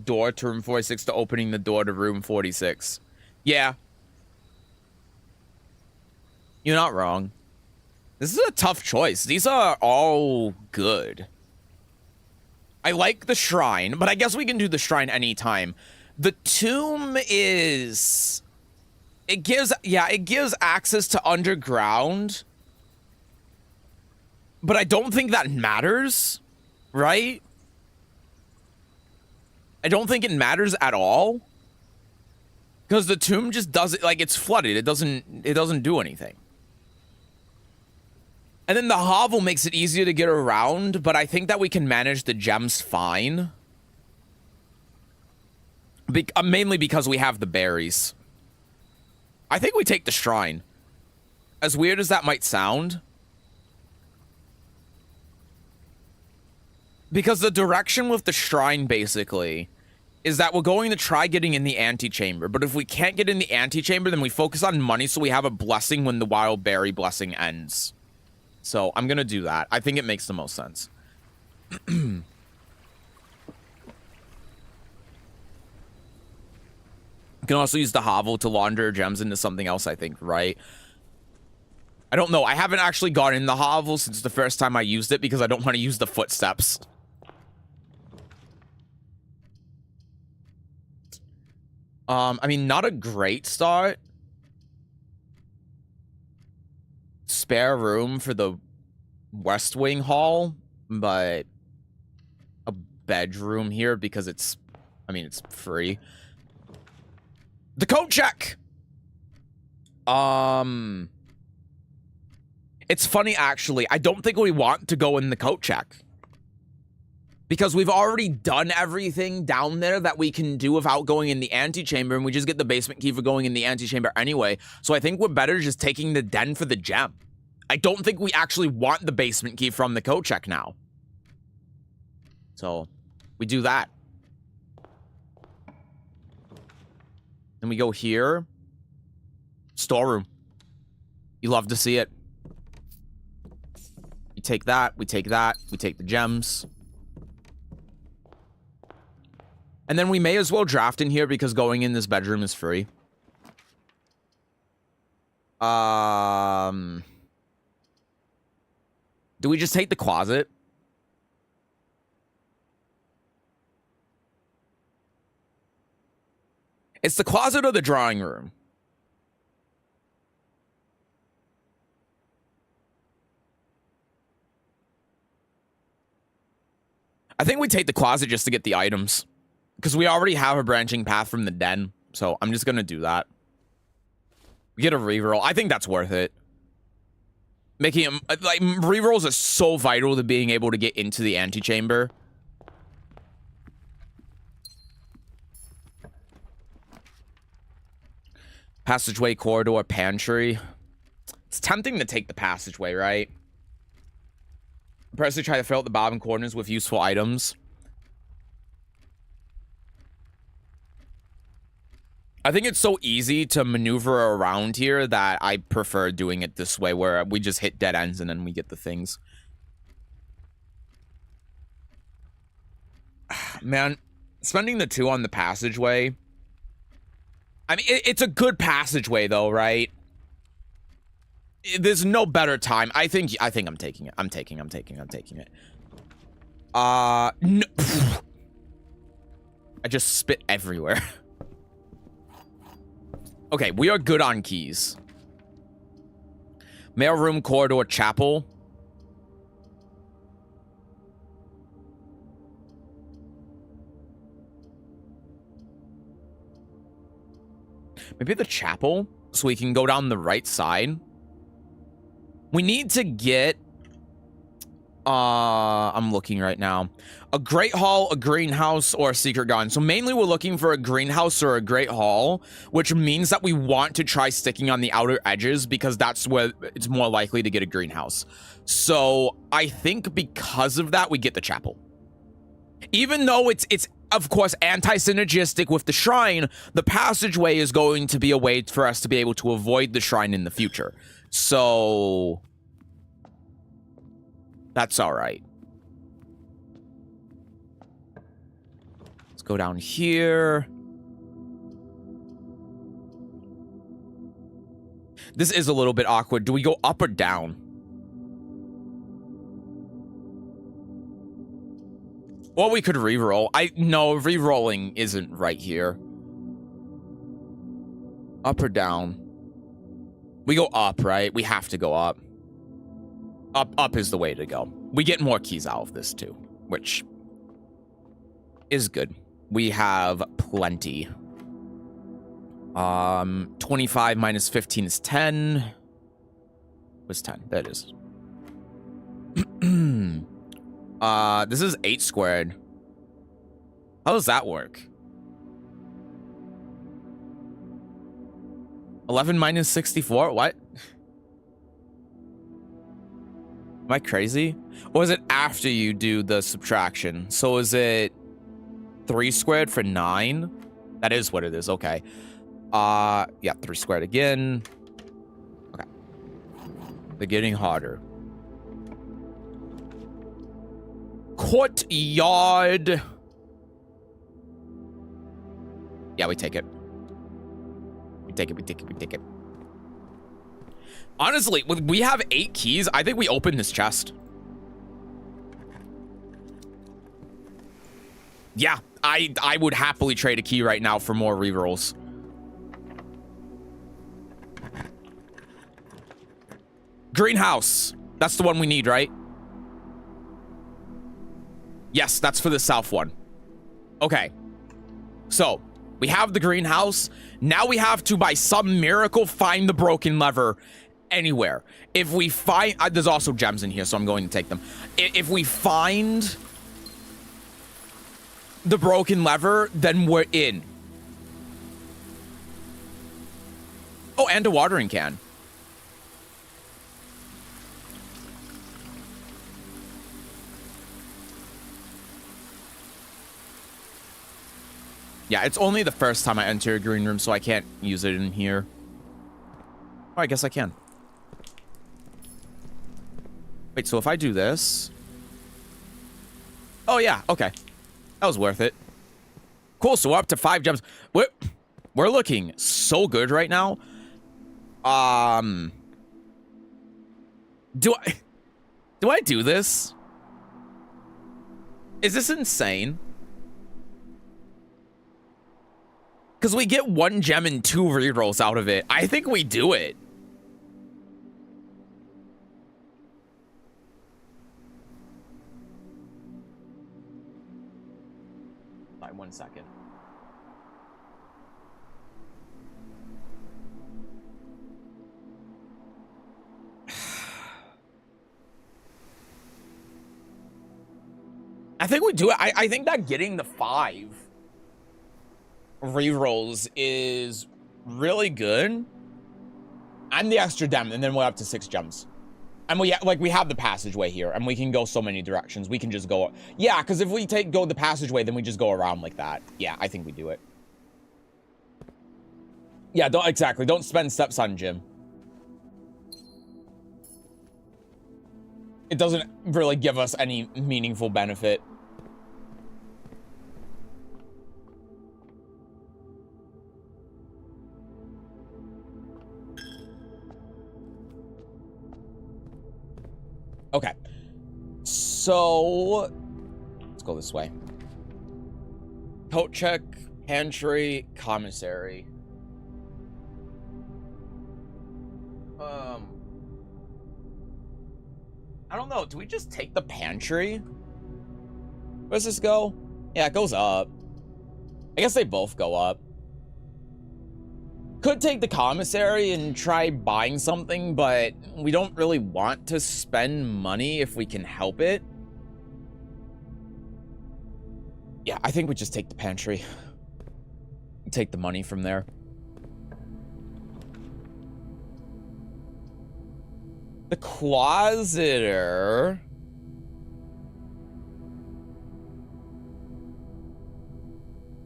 door to room 46 to opening the door to room 46. Yeah. You're not wrong. This is a tough choice. These are all good. I like the shrine, but I guess we can do the shrine anytime. The tomb is... It gives access to underground. But I don't think that matters, right? I don't think it matters at all. Because the tomb just doesn't, like, it's flooded. It doesn't do anything. And then the hovel makes it easier to get around, but I think that we can manage the gems fine. Mainly because we have the berries. I think we take the shrine. As weird as that might sound. Because the direction with the shrine, basically, is that we're going to try getting in the antechamber. But if we can't get in the antechamber, then we focus on money so we have a blessing when the wild berry blessing ends. So I'm going to do that. I think it makes the most sense. You can also use the hovel to launder gems into something else, I think, right? I don't know. I haven't actually gone in the hovel since the first time I used it because I don't want to use the footsteps. I mean, not a great start. Spare room for the West Wing Hall, but a bedroom here because it's, I mean, it's free. The coat check! It's funny, actually. I don't think we want to go in the coat check. Because we've already done everything down there that we can do without going in the antechamber, and we just get the basement key for going in the antechamber anyway. So I think we're better just taking the den for the gem. I don't think we actually want the basement key from the coat check now. So, we do that. Then we go here. Storeroom. You love to see it. We take that, we take that, we take the gems. And then we may as well draft in here because going in this bedroom is free. Do we just take the closet? It's the closet or the drawing room. I think we take the closet just to get the items. Because we already have a branching path from the den. So I'm just going to do that. We get a reroll. I think that's worth it. Making it, like, rerolls are so vital to being able to get into the antechamber. Passageway, corridor, pantry. It's tempting to take the passageway, right? Press to try to fill out the bottom corners with useful items. I think it's so easy to maneuver around here that I prefer doing it this way, where we just hit dead ends and then we get the things. Man, spending the 2 on the passageway. I mean, it's a good passageway though, right? There's no better time. I think I'm taking it. I'm taking it. No. I just spit everywhere. Okay, we are good on keys. Mailroom, corridor, chapel. Maybe the chapel, so we can go down the right side. We need to get... I'm looking right now. A great hall, a greenhouse, or a secret garden. So mainly we're looking for a greenhouse or a great hall, which means that we want to try sticking on the outer edges because that's where it's more likely to get a greenhouse. So I think because of that, we get the chapel. Even though it's of course anti-synergistic with the shrine, the passageway is going to be a way for us to be able to avoid the shrine in the future. So that's all right. Let's go down here. This is a little bit awkward. Do we go up or down? Or we could re-roll. No, re-rolling isn't right here. Up or down? We go up, right? We have to go up. Up is the way to go. We get more keys out of this too, which is good. We have plenty. 25 minus 15 is 10. What's 10? There it is. This is 8 squared. How does that work? 11 minus 64? What? Am I crazy? Or is it after you do the subtraction? So is it 3 squared for 9? That is what it is. Okay. Yeah, 3 squared again. Okay. They're getting harder. Courtyard. Yeah, we take it. We take it. Honestly, we have 8 keys. I think we open this chest. Yeah, I would happily trade a key right now for more rerolls. Greenhouse. That's the one we need, right? Yes, that's for the south one. Okay. So, we have the greenhouse. Now we have to, by some miracle, find the broken lever anywhere. If we find... there's also gems in here, so I'm going to take them. If we find the broken lever, then we're in. Oh, and a watering can. Yeah, it's only the first time I enter a green room, so I can't use it in here. Oh, I guess I can. Wait, so if I do this... Oh, yeah, okay. That was worth it. Cool, so we're up to 5 gems. We're looking so good right now. Do I do this? Is this insane? Because we get 1 gem and 2 rerolls out of it. I think we do it. Sorry, 1 second. I think we do it. I think that getting the 5 rerolls is really good. And the extra gem, and then we're up to 6 gems. And we have the passageway here, and we can go so many directions. We can just go... Yeah, because if we go the passageway, then we just go around like that. Yeah, I think we do it. Yeah, don't spend steps on Jim. It doesn't really give us any meaningful benefit. Okay, so let's go this way. Coat check, pantry, commissary. I don't know. Do we just take the pantry? Where does this go? Yeah, it goes up. I guess they both go up. Could take the commissary and try buying something, but we don't really want to spend money if we can help it. Yeah, I think we just take the pantry. Take the money from there. The closeter.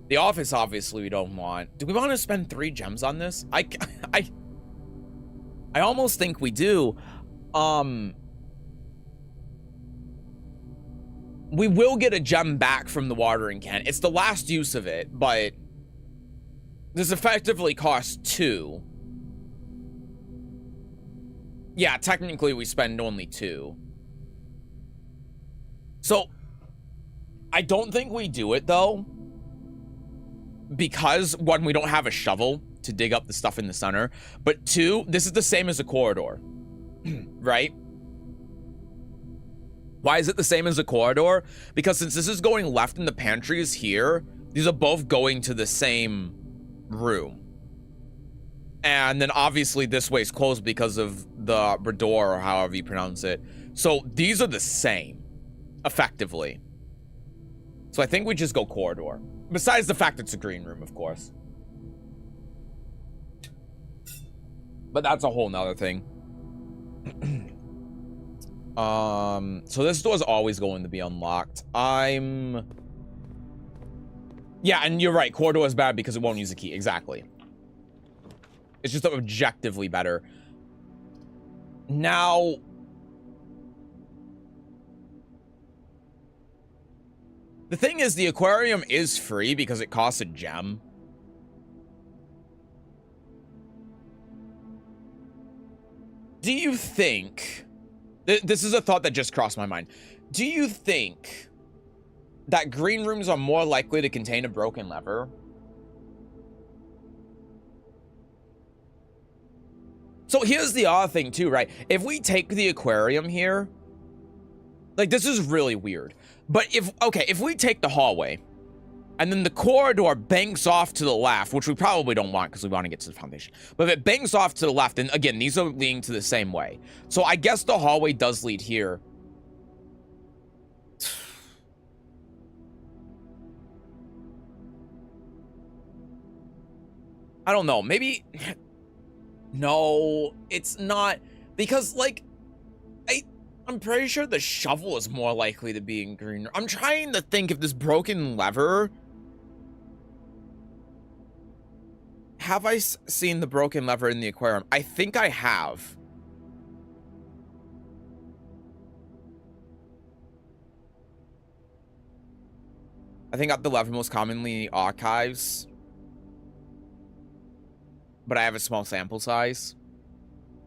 The office, obviously, we don't want. Do we want to spend 3 gems on this? I almost think we do. We will get a gem back from the watering can. It's the last use of it, but this effectively costs 2. Yeah, technically we spend only 2. So I don't think we do it, though. Because, one, we don't have a shovel to dig up the stuff in the center. But two, this is the same as a corridor. Right? Why is it the same as a corridor? Because since this is going left and the pantry is here, these are both going to the same room. And then obviously this way is closed because of the door, or however you pronounce it. So these are the same, effectively. So I think we just go corridor. Besides the fact it's a green room, of course. But that's a whole nother thing. So this door is always going to be unlocked. Yeah, and you're right. Corridor is bad because it won't use a key. Exactly. It's just objectively better. Now, the thing is, the aquarium is free because it costs a gem. Do you think... This is a thought that just crossed my mind. Do you think that green rooms are more likely to contain a broken lever? So here's the other thing too, right? If we take the aquarium here, like, this is really weird. But if we take the hallway and then the corridor banks off to the left, which we probably don't want because we want to get to the foundation. But if it banks off to the left, and again, these are leading to the same way. So I guess the hallway does lead here. I don't know. Maybe... No, it's not. Because, like, I'm pretty sure the shovel is more likely to be in green. I'm trying to think if this broken lever... Have I seen the broken lever in the aquarium? I think I have. I think the lever most commonly in archives. But I have a small sample size.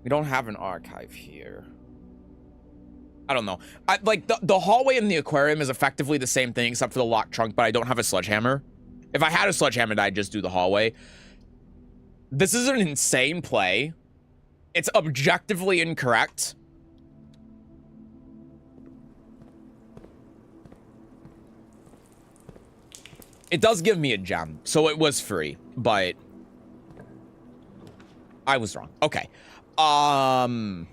We don't have an archive here. I don't know. Like, the hallway in the aquarium is effectively the same thing except for the locked trunk, but I don't have a sledgehammer. If I had a sledgehammer, I'd just do the hallway. This is an insane play. It's objectively incorrect. It does give me a gem, so it was free, but I was wrong. Okay. Well,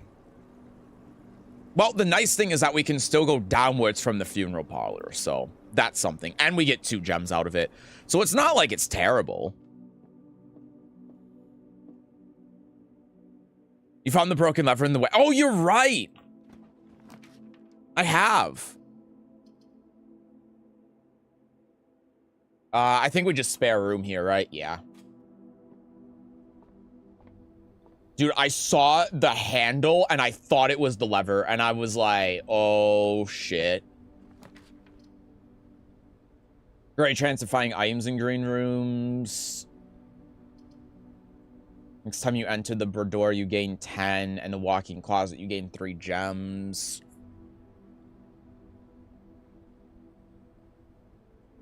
the nice thing is that we can still go downwards from the funeral parlor, so that's something. And we get 2 gems out of it. So it's not like it's terrible. You found the broken lever in the way. Oh, you're right. I have. I think we just spare room here, right? Yeah. Dude, I saw the handle and I thought it was the lever and I was like, oh shit. Great chance of finding items in green rooms. Next time you enter the door, you gain 10, and the walk-in closet, you gain 3 gems.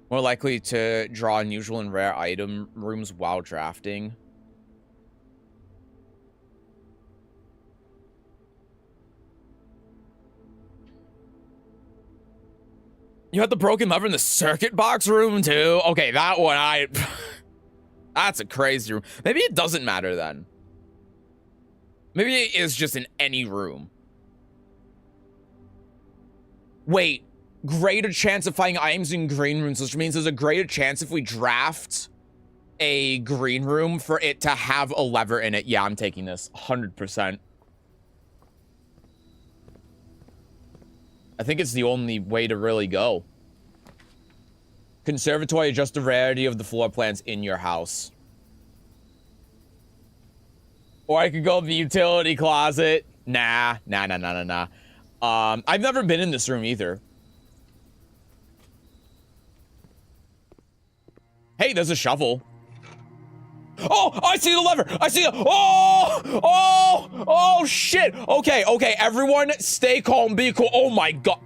More likely to draw unusual and rare item rooms while drafting. You had the broken lever in the circuit box room, too? Okay, that one, That's a crazy room. Maybe it doesn't matter then. Maybe it is just in any room. Wait, greater chance of finding items in green rooms, which means there's a greater chance if we draft a green room for it to have a lever in it. Yeah, I'm taking this 100%. I think it's the only way to really go. Conservatory, adjust the rarity of the floor plans in your house. Or I could go to the utility closet. Nah. I've never been in this room either. Hey, there's a shovel. Oh, I see the lever. I see the... Oh, shit. Okay, everyone stay calm, be cool. Oh my God.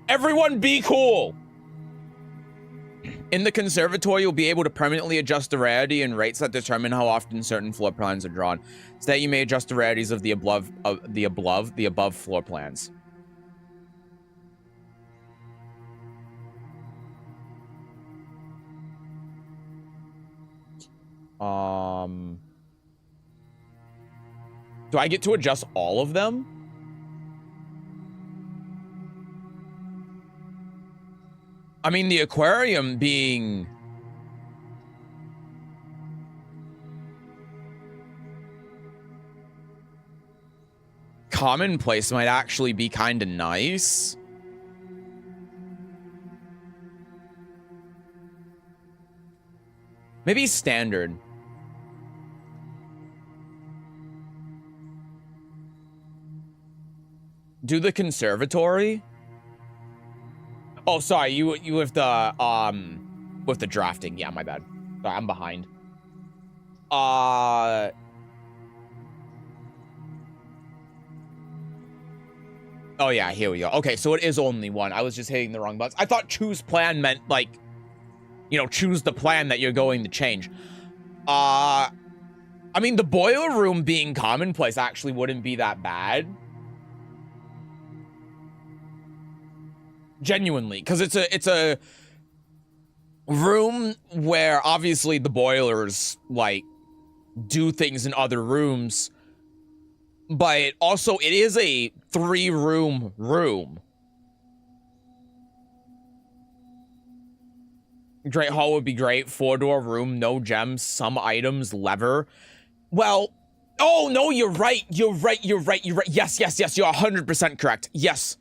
Everyone be cool. In the conservatory, you'll be able to permanently adjust the rarity and rates that determine how often certain floor plans are drawn. So that you may adjust the rarities of the above floor plans. Do I get to adjust all of them? I mean, the aquarium being... commonplace might actually be kind of nice. Maybe standard. Do the conservatory? Oh, sorry, you with the drafting. Yeah, my bad. Sorry, I'm behind. Oh yeah, here we go. Okay, so it is only one. I was just hitting the wrong buttons. I thought choose plan meant like, you know, choose the plan that you're going to change. I mean, the boiler room being commonplace actually wouldn't be that bad. Genuinely, because it's a room where obviously the boilers like do things in other rooms, but also it is a 3-room room. Great Hall would be great. 4-door room, no gems, some items, lever. Well, oh no, you're right. You're right. Yes. You're 100% correct. Yes,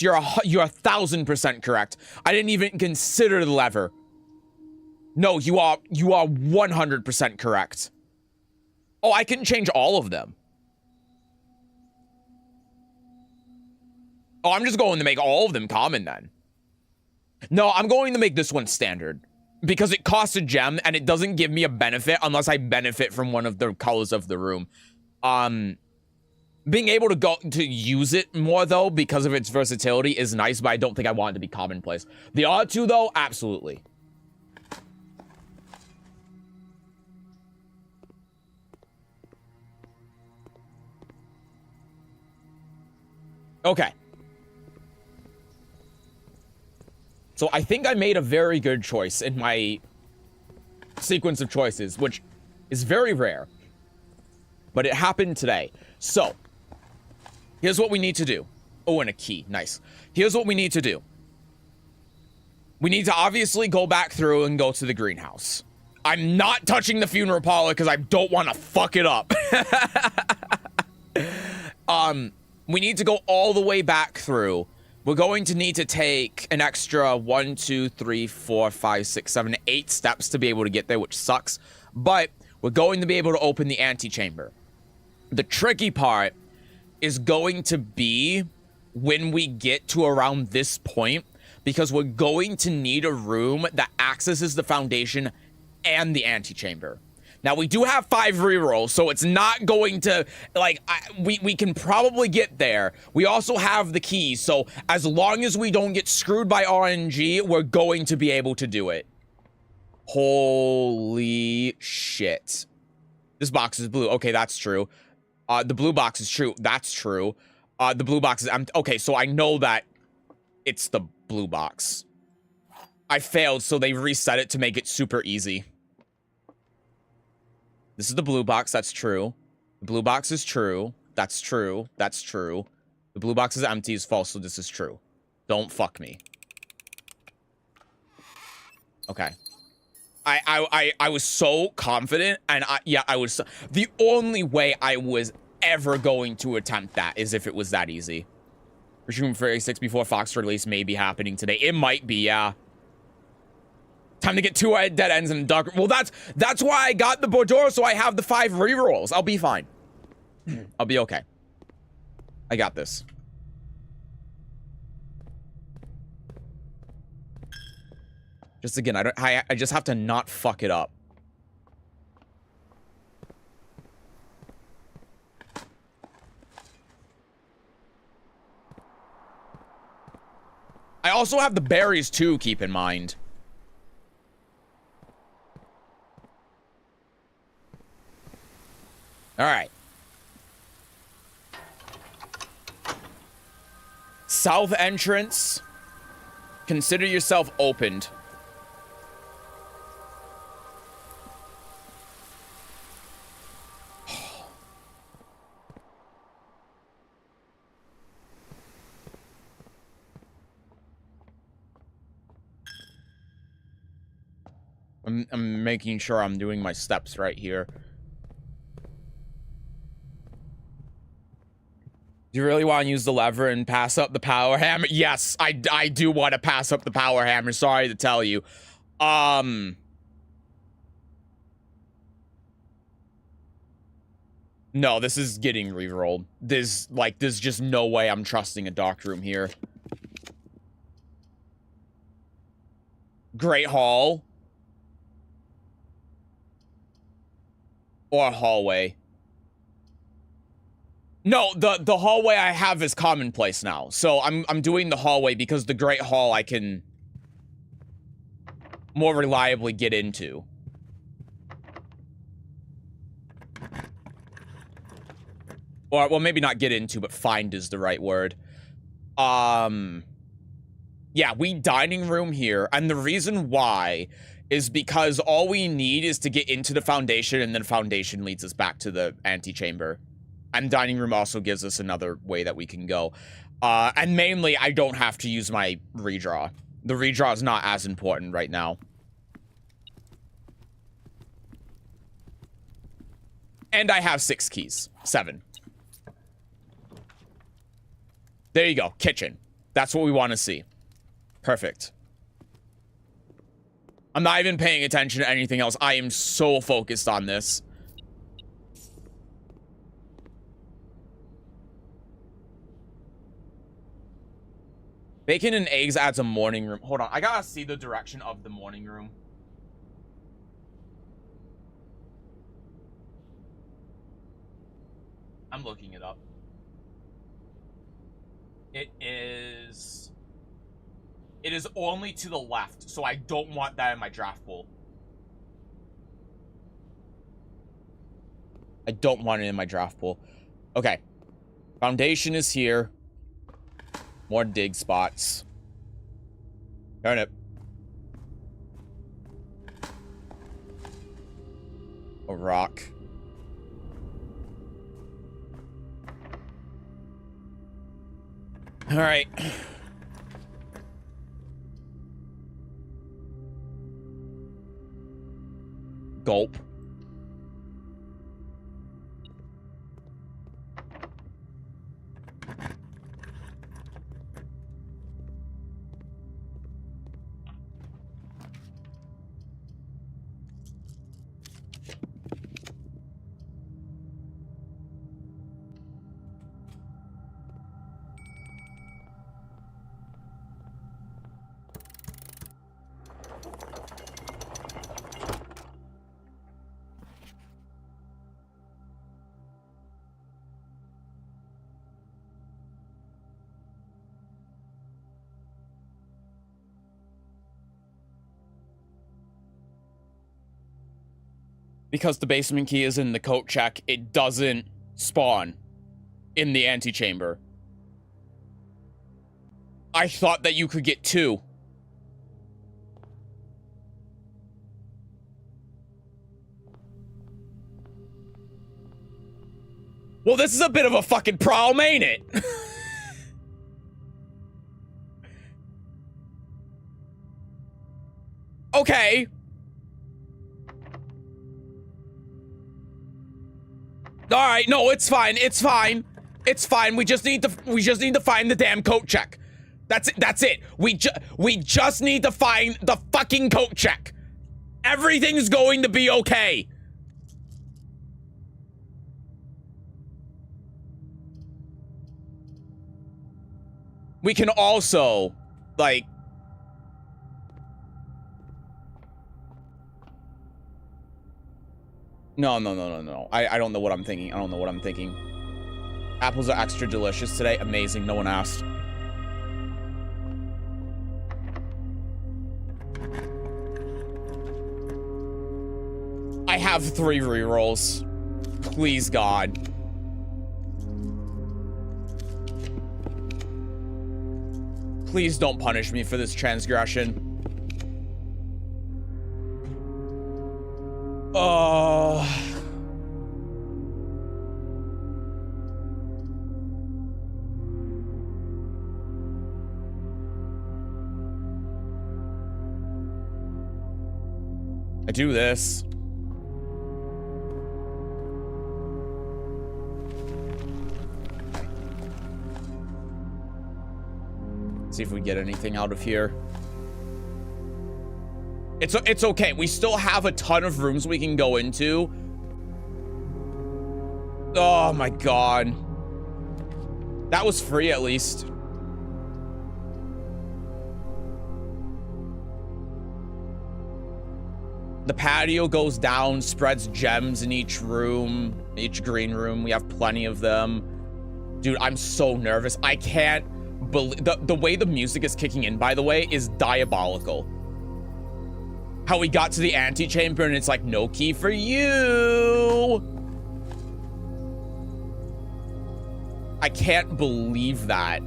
you're 1,000% correct. I didn't even consider the lever. No, you are 100% correct. Oh, I can change all of them. Oh, I'm just going to make all of them common then. No, I'm going to make this one standard because it costs a gem and it doesn't give me a benefit unless I benefit from one of the colors of the room. Being able to go to use it more though because of its versatility is nice, but I don't think I want it to be commonplace. The other two though, absolutely. Okay. So I think I made a very good choice in my sequence of choices, which is very rare, but it happened today. So here's what we need to do. Oh, and a key. Nice. Here's what we need to do. We need to obviously go back through and go to the greenhouse. I'm not touching the funeral parlor because I don't want to fuck it up. We need to go all the way back through. We're going to need to take an extra 1, 2, 3, 4, 5, 6, 7, 8 steps to be able to get there, which sucks. But we're going to be able to open the antechamber. The tricky part is going to be when we get to around this point, because we're going to need a room that accesses the foundation and the antechamber. Now, we do have 5 rerolls, so it's not going to, like, we can probably get there. We also have the keys, so as long as we don't get screwed by RNG, we're going to be able to do it. Holy shit. This box is blue. Okay, that's true. The blue box is true. That's true. The blue box is empty. Okay, so I know that it's the blue box. I failed, so they reset it to make it super easy. This is the blue box. That's true. The blue box is true. That's true. That's true. The blue box is empty is false, so this is true. Don't fuck me. Okay. I was so confident, and I was... The only way I was ever going to attempt that is if it was that easy. Resume for 6 before Fox release may be happening today. It might be, yeah. Time to get 2 dead ends in the dark. Well, that's why I got the Bordoro, so I have the 5 rerolls. I'll be fine. I'll be okay. I got this. Just again, I just have to not fuck it up. I also have the berries too, keep in mind. All right. South entrance. Consider yourself opened. I'm making sure I'm doing my steps right here. Do you really want to use the lever and pass up the power hammer? Yes, I do want to pass up the power hammer. Sorry to tell you. No, this is getting re-rolled. There's just no way I'm trusting a dark room here. Great hall. Or a hallway. No, the hallway I have is commonplace now. So I'm doing the hallway because the Great Hall I can more reliably get into. Or, well, maybe not get into, but find is the right word. Yeah, we dining room here, and the reason why is because all we need is to get into the foundation, and then foundation leads us back to the antechamber. And dining room also gives us another way that we can go. And mainly, I don't have to use my redraw. The redraw is not as important right now. And I have 6 keys. 7. There you go. Kitchen. That's what we want to see. Perfect. I'm not even paying attention to anything else. I am so focused on this. Bacon and eggs adds a morning room. Hold on. I gotta see the direction of the morning room. I'm looking it up. It is only to the left, so I don't want that in my draft pool. I don't want it in my draft pool. Okay. Foundation is here. More dig spots. Turn it. A rock. All right. Gulp. Because the basement key is in the coat check, it doesn't spawn in the antechamber. I thought that you could get 2. Well, this is a bit of a fucking problem, ain't it? Okay. All right, no, it's fine. It's fine. It's fine. We just need to find the damn coat check. That's it. That's it. We just need to find the fucking coat check. Everything's going to be okay. We can also, like, No. I don't know what I'm thinking. I don't know what I'm thinking. Apples are extra delicious today. Amazing. No one asked. I have 3 rerolls. Please, God. Please don't punish me for this transgression. Oh. I do this. See if we get anything out of here. It's okay. We still have a ton of rooms we can go into. Oh my God. That was free at least. The patio goes down, spreads gems in each room, each green room. We have plenty of them. Dude, I'm so nervous. I can't believe the way the music is kicking in, by the way, is diabolical. How we got to the antechamber and it's like, no key for you. I can't believe that.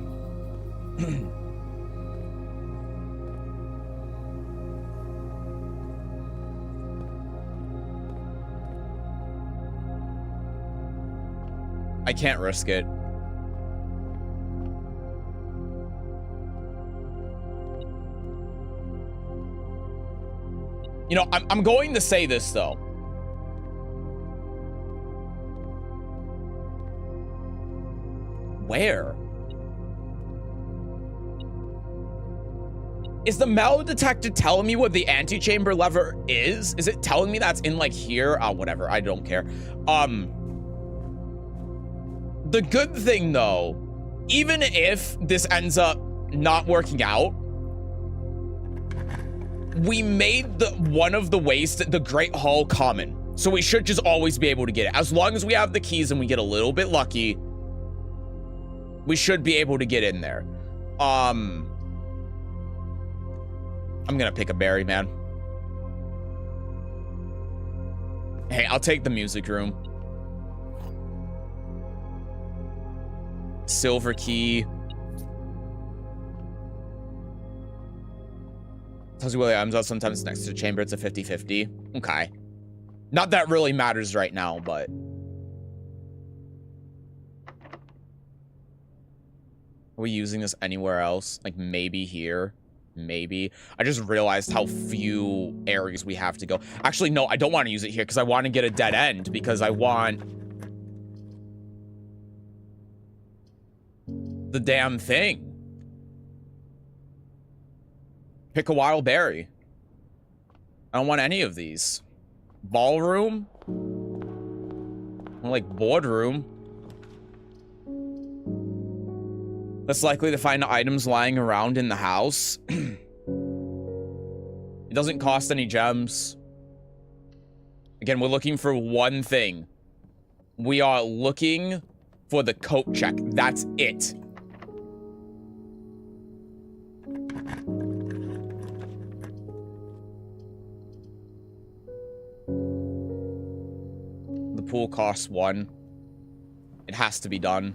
I can't risk it. You know, I'm going to say this though. Where? Is the metal detector telling me what the antechamber lever is? Is it telling me that's in like here? Oh, whatever. I don't care. The good thing though, even if this ends up not working out, we made one of the ways to the Great Hall common. So we should just always be able to get it. As long as we have the keys and we get a little bit lucky, we should be able to get in there. I'm gonna pick a berry, man. Hey, I'll take the music room. Silver key. Tells you where the items are. Sometimes next to the chamber, it's a 50-50. Okay. Not that really matters right now, but... Are we using this anywhere else? Like, maybe here? Maybe. I just realized how few areas we have to go. Actually, no, I don't want to use it here, because I want to get a dead end, because I want... the damn thing. Pick a wild berry. I don't want any of these. Ballroom? More like boardroom. Less likely to find items lying around in the house. It doesn't cost any gems. Again, we're looking for one thing. We are looking for the coat check. That's it. The pool costs 1. It has to be done.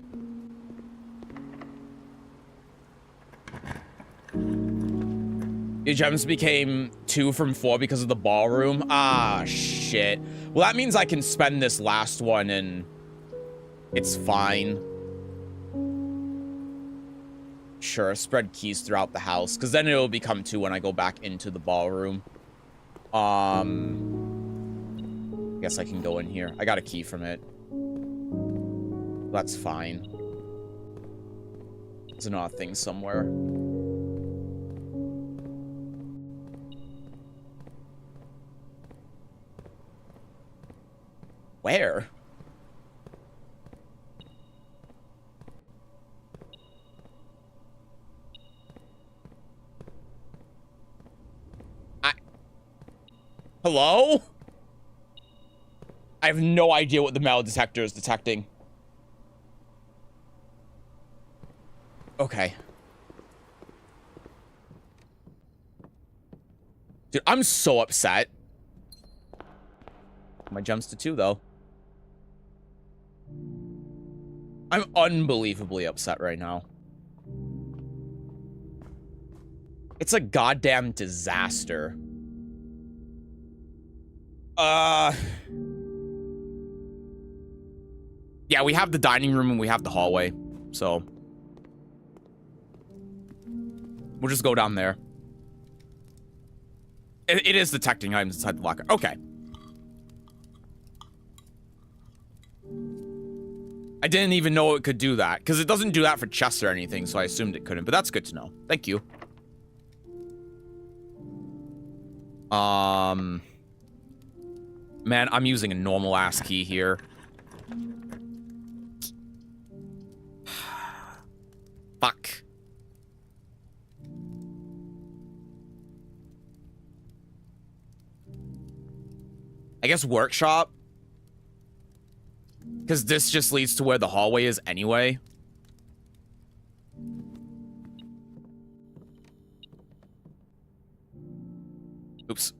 Your gems became 2 from 4 because of the ballroom. Ah, shit. Well, that means I can spend this last one and it's fine. Sure, spread keys throughout the house, because then it'll become 2 when I go back into the ballroom. I guess I can go in here. I got a key from it. That's fine. There's another thing somewhere. Where? Hello? I have no idea what the metal detector is detecting. Okay. Dude, I'm so upset. My jumps to 2, though. I'm unbelievably upset right now. It's a goddamn disaster. Yeah, we have the dining room and we have the hallway, so we'll just go down there. It is detecting items inside the locker. Okay. I didn't even know it could do that, because it doesn't do that for chests or anything, so I assumed it couldn't, but that's good to know. Thank you. Man, I'm using a normal ass key here. Fuck. I guess workshop. Because this just leads to where the hallway is anyway. Oops.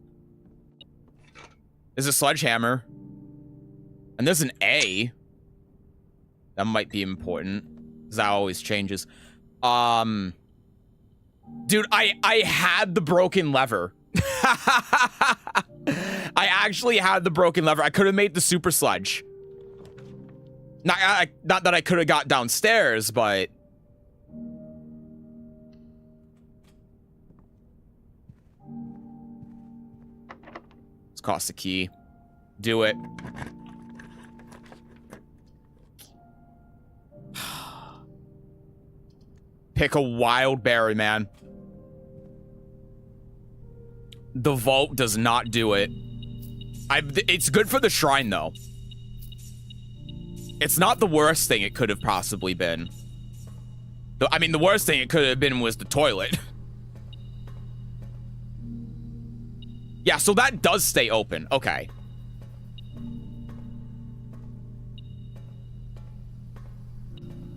There's a sledgehammer. And there's an A. That might be important. Because that always changes. Dude, I had the broken lever. I actually had the broken lever. I could have made the super sludge. Not that I could have got downstairs, but... Let's cost a key. Do it. Pick a wild berry, man. The vault does not do it. It's good for the shrine, though. It's not the worst thing it could have possibly been. I mean, the worst thing it could have been was the toilet. Yeah, so that does stay open. Okay.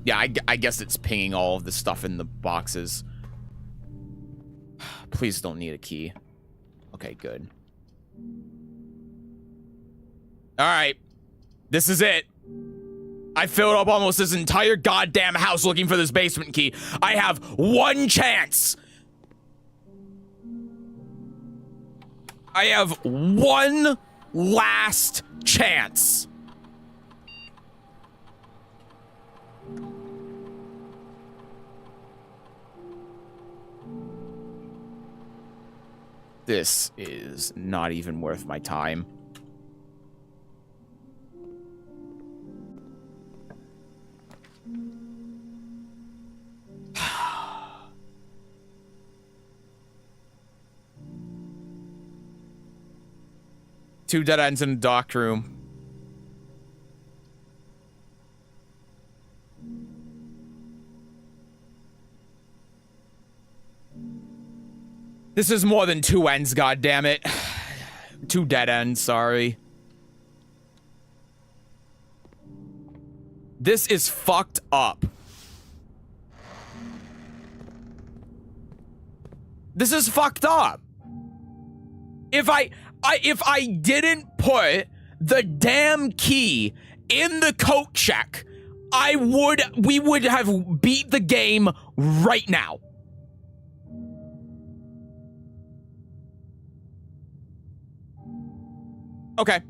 Yeah, I guess it's pinging all of the stuff in the boxes. Please don't need a key. Okay, good. All right. This is it. I filled up almost this entire goddamn house looking for this basement key. I have one chance. I have one last chance. This is not even worth my time. Two dead ends in a dock room. This is more than two ends, goddammit. Two dead ends, sorry. This is fucked up. This is fucked up. If I didn't put the damn key in the coat check, we would have beat the game right now. Okay.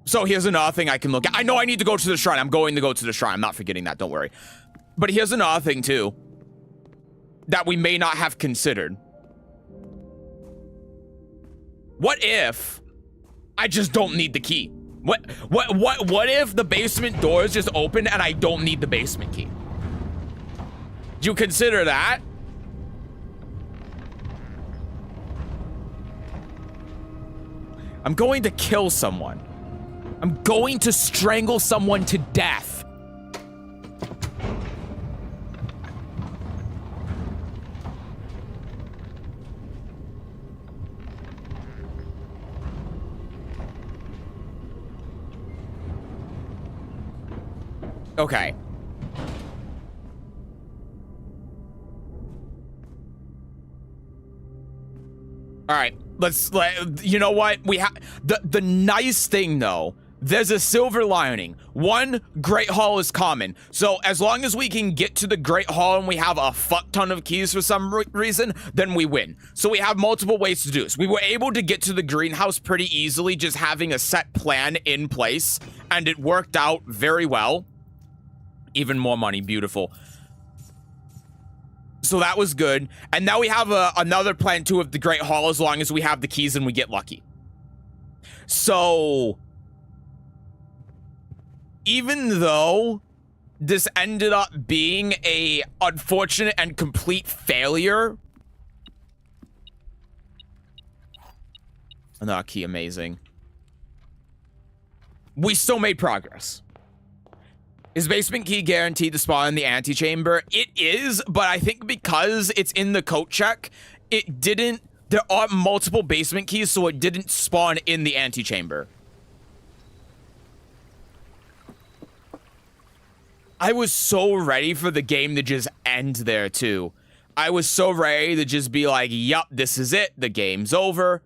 So here's another thing I can look at. I know I need to go to the shrine. I'm going to go to the shrine. I'm not forgetting that. Don't worry. But here's another thing, too, that we may not have considered. What if I just don't need the key? What if the basement door is just open and I don't need the basement key? Do you consider that? I'm going to kill someone. I'm going to strangle someone to death. Okay. All right. You know what? We have the nice thing though there's a silver lining. One, Great Hall is common. So as long as we can get to the Great Hall and we have a fuck ton of keys for some reason, then we win. So we have multiple ways to do this. We were able to get to the greenhouse pretty easily, just having a set plan in place, and it worked out very well. Even more money, beautiful. So that was good. And now we have another plan too of the Great Hall as long as we have the keys and we get lucky. So even though this ended up being a unfortunate and complete failure. Another key, amazing. We still made progress. Is basement key guaranteed to spawn in the antechamber? It is, but I think because it's in the code check, it didn't. There are multiple basement keys, so it didn't spawn in the antechamber. I was so ready for the game to just end there, too. I was so ready to just be like, yup, this is it. The game's over.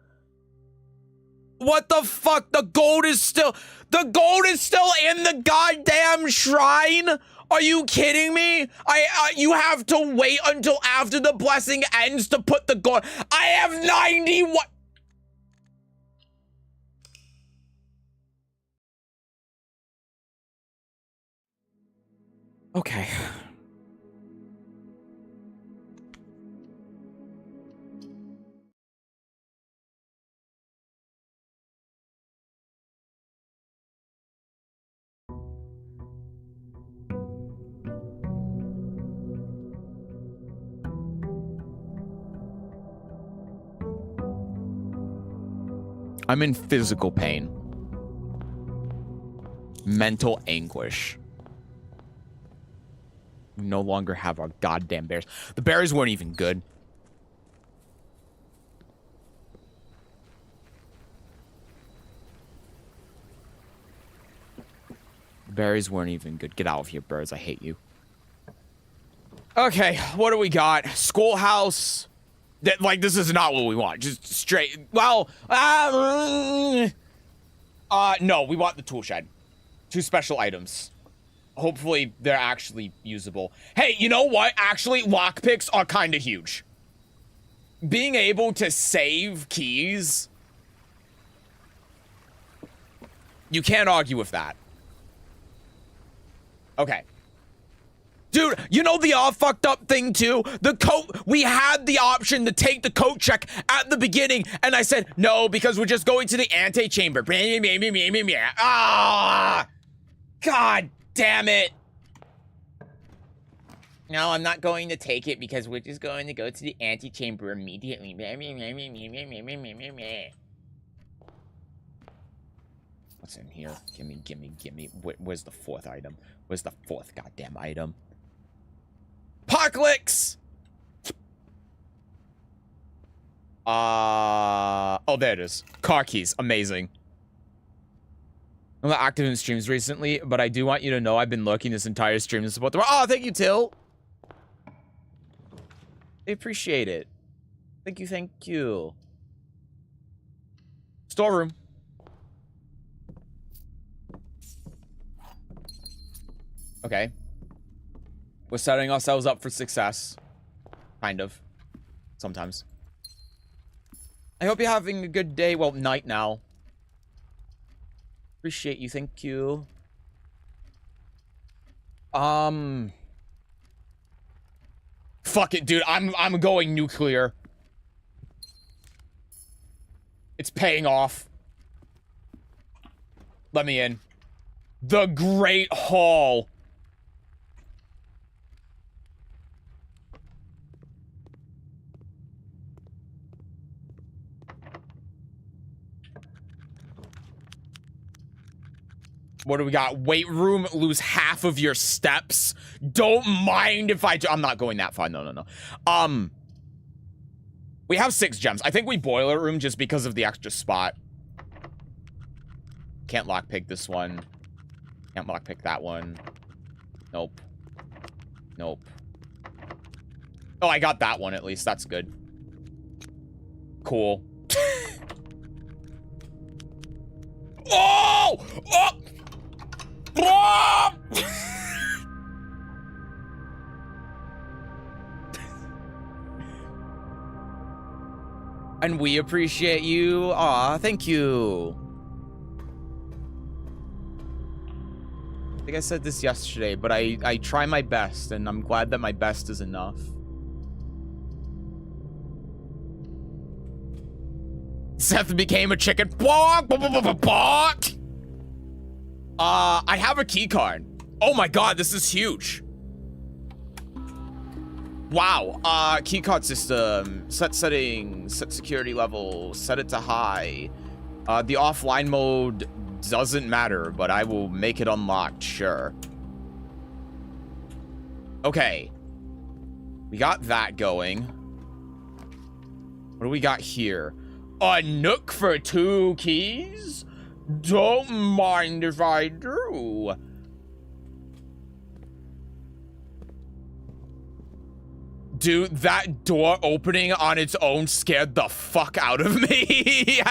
What the fuck? The gold is still in the goddamn shrine? Are you kidding me? You have to wait until after the blessing ends to put the gold. I have 91. Okay. I'm in physical pain. Mental anguish. We no longer have our goddamn bears. The berries weren't even good. The berries weren't even good. Get out of here, birds. I hate you. Okay, what do we got? Schoolhouse. Like, this is not what we want. Just straight. Well, no, we want the tool shed. 2 special items. Hopefully, they're actually usable. Hey, you know what? Actually, lockpicks are kind of huge. Being able to save keys. You can't argue with that. Okay. Dude, you know the all fucked up thing too? The coat, we had the option to take the code check at the beginning, and I said, no, because we're just going to the antechamber. Ah! God damn it. No, I'm not going to take it because we're just going to go to the antechamber immediately. What's in here? Gimme. Where's the 4th item? Where's the 4th goddamn item? Parklix! Oh, there it is. Car keys. Amazing. I'm not active in streams recently, but I do want you to know I've been lurking this entire stream to support the... Oh, thank you, Till. I appreciate it. Thank you. Storeroom. Okay. We're setting ourselves up for success. Kind of. Sometimes. I hope you're having a good day. Well, night now. Appreciate you. Thank you. Fuck it, dude. I'm going nuclear. It's paying off. Let me in. The Great Hall. What do we got? Weight room, lose half of your steps. Don't mind if I do. I'm not going that far. No. We have 6 gems. I think we boiler room just because of the extra spot. Can't lockpick this one. Can't lockpick that one. Nope. Oh, I got that one at least. That's good. Cool. Oh! And we appreciate you. Aw, thank you. I think I said this yesterday, but I try my best, and I'm glad that my best is enough. Seth became a chicken. I have a key card. Oh my god, this is huge. Wow. Keycard system. Set settings. Set security level. Set it to high. The offline mode doesn't matter, but I will make it unlocked, sure. Okay. We got that going. What do we got here? A nook for 2 keys? Don't mind if I do. Dude, that door opening on its own scared the fuck out of me.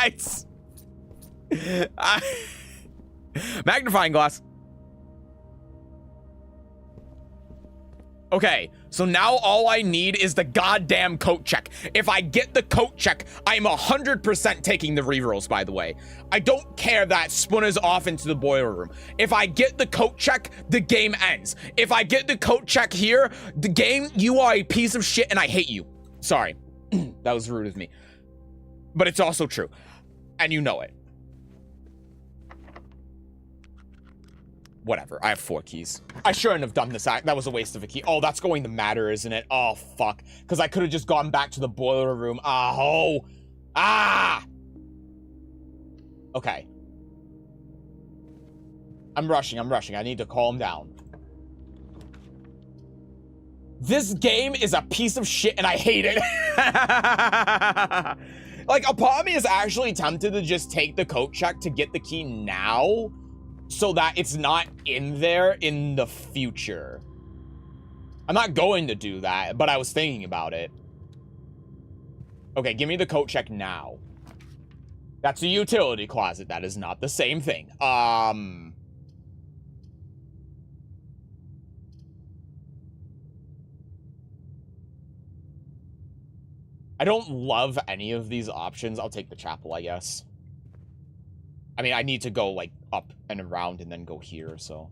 Magnifying glass. Okay, so now all I need is the goddamn coat check. If I get the coat check, I'm 100% taking the rerolls, by the way. I don't care that Spooner's off into the boiler room. If I get the coat check, the game ends. If I get the coat check here, the game, you are a piece of shit and I hate you. Sorry, that was rude of me. But it's also true, and you know it. Whatever, I have 4 keys. I shouldn't have done this. That was a waste of a key. Oh, that's going to matter, isn't it? Oh, fuck. Because I could have just gone back to the boiler room. Oh. Ah! Okay. I'm rushing. I need to calm down. This game is a piece of shit and I hate it. Like, a part of me is actually tempted to just take the coat check to get the key now, so that it's not in there in the future. I'm not going to do that, but I was thinking about it. Okay, give me the coat check now. That's a utility closet. That is not the same thing. I don't love any of these options. I'll take the chapel, I guess. I mean, I need to go, like, up and around and then go here, so.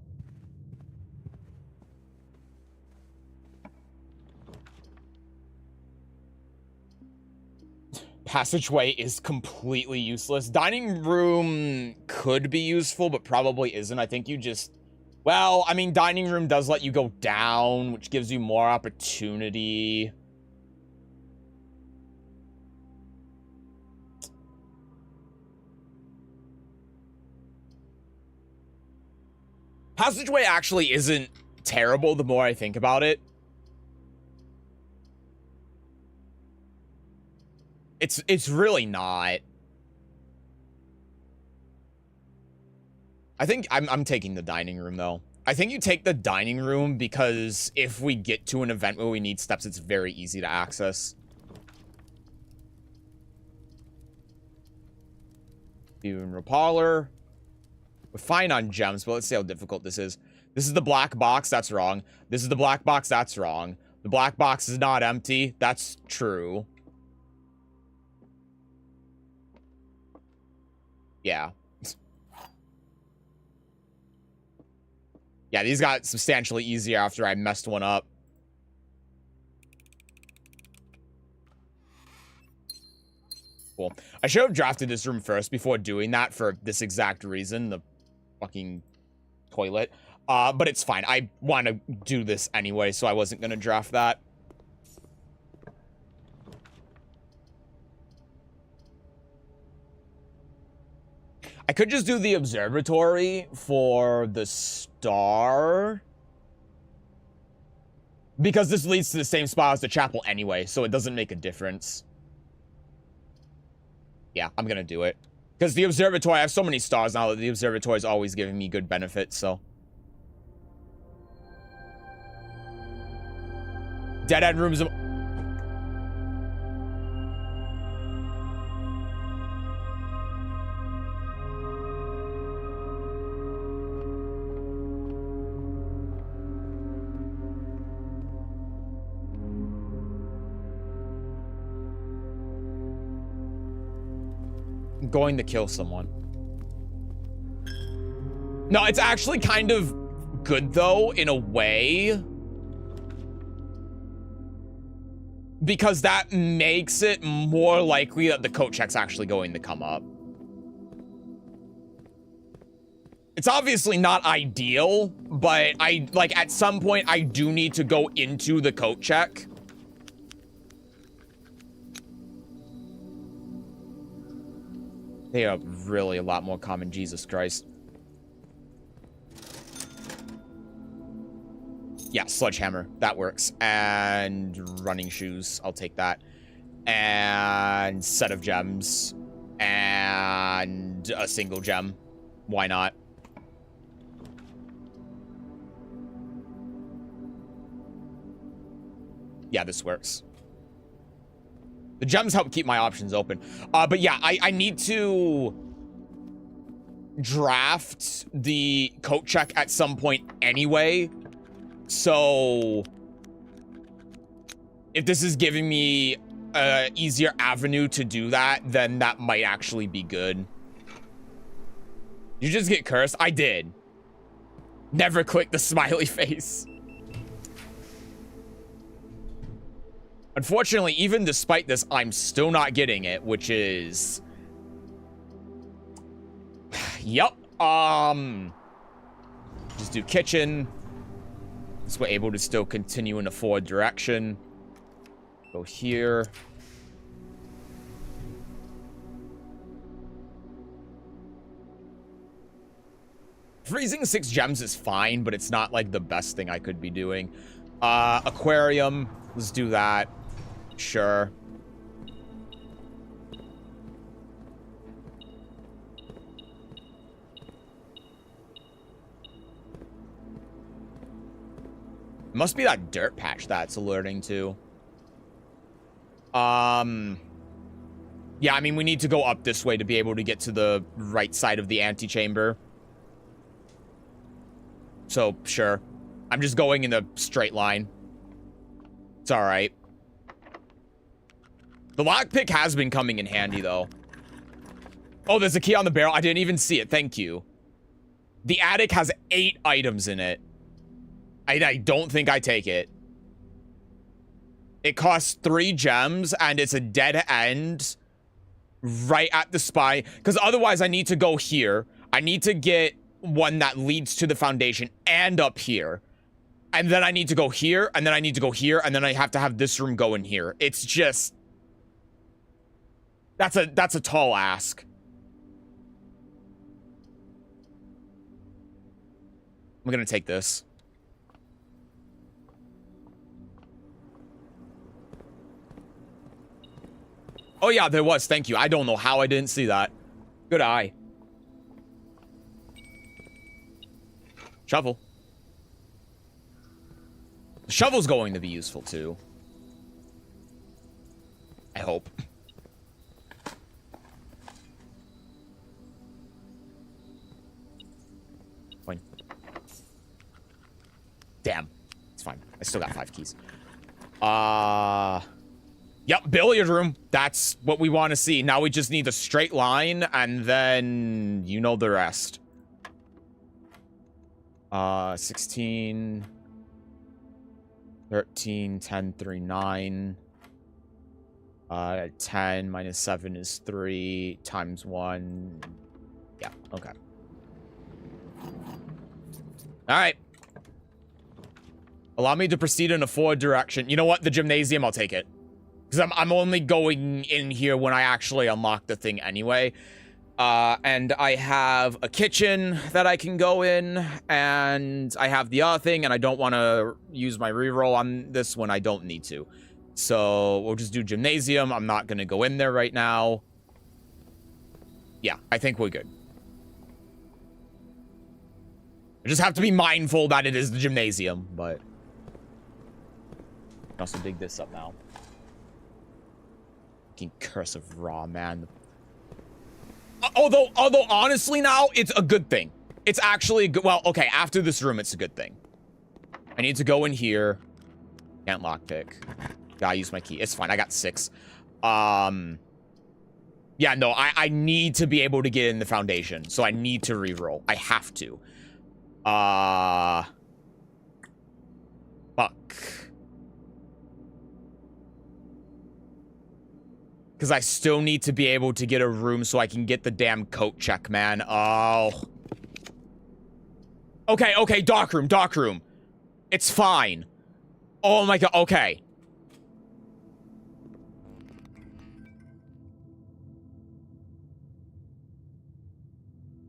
Passageway is completely useless. Dining room could be useful, but probably isn't. I think you just... Well, I mean, dining room does let you go down, which gives you more opportunity. Passageway actually isn't terrible the more I think about it. It's really not. I think I'm taking the dining room though. I think you take the dining room because if we get to an event where we need steps, it's very easy to access. Funeral parlor. We're fine on gems, but let's see how difficult this is. This is the black box. That's wrong. This is the black box. That's wrong. The black box is not empty. That's true. Yeah. Yeah, these got substantially easier after I messed one up. Cool. I should have drafted this room first before doing that for this exact reason. The fucking toilet. But it's fine. I want to do this anyway, so I wasn't going to draft that. I could just do the observatory for the star, because this leads to the same spot as the chapel anyway, so it doesn't make a difference. Yeah, I'm gonna do it. Because the observatory, I have so many stars now that the observatory is always giving me good benefits, so. Dead end rooms. I'm going to kill someone. No, it's actually kind of good, though, in a way. Because that makes it more likely that the coat check's actually going to come up. It's obviously not ideal, but at some point, I do need to go into the coat check. They are really a lot more common, Jesus Christ. Yeah, sledgehammer. That works. And running shoes. I'll take that. And set of gems. And a single gem. Why not? Yeah, this works. The gems help keep my options open. But yeah, I need to draft the coat check at some point anyway. So if this is giving me an easier avenue to do that, then that might actually be good. You just get cursed? I did. Never click the smiley face. Unfortunately, even despite this, I'm still not getting it, which is... Yup. Just do kitchen. So we're able to still continue in a forward direction. Go here. Freezing 6 gems is fine, but it's not like the best thing I could be doing. Aquarium. Let's do that. Sure. It must be that dirt patch that's alerting to. Yeah, I mean, we need to go up this way to be able to get to the right side of the antechamber. So, sure. I'm just going in a straight line. It's alright. The lockpick has been coming in handy, though. Oh, there's a key on the barrel. I didn't even see it. Thank you. The attic has 8 items in it. I don't think I take it. It costs 3 gems, and it's a dead end right at the spine. Because otherwise, I need to go here. I need to get one that leads to the foundation and up here. And then I need to go here, and then I need to go here, and then I have to have this room go in here. It's just... That's a tall ask. I'm gonna take this. Oh yeah, there was. Thank you. I don't know how I didn't see that. Good eye. Shovel. The shovel's going to be useful too. I hope. Fine. Damn. It's fine. I still got 5 keys. Yep, billiard room. That's what we want to see. Now we just need a straight line, and then you know the rest. 16, 13, 10, 3, 9. 10 minus 7 is 3 times 1. Yeah, okay. All right. Allow me to proceed in a forward direction. You know what? The gymnasium, I'll take it. Because I'm only going in here when I actually unlock the thing anyway. And I have a kitchen that I can go in. And I have the other thing. And I don't want to use my reroll on this when I don't need to. So we'll just do gymnasium. I'm not going to go in there right now. Yeah, I think we're good. I just have to be mindful that it is the gymnasium. But I can also dig this up now. Curse of Raw, man. Although honestly now, it's a good thing. It's actually good. Well, okay, after this room, it's a good thing. I need to go in here. Can't lockpick. Gotta use my key. It's fine. I got 6. Yeah, no, I need to be able to get in the foundation. So I need to reroll. I have to. Fuck. Because I still need to be able to get a room so I can get the damn coat check, man. Oh. Okay, okay, dark room, dark room. It's fine. Oh my god, okay.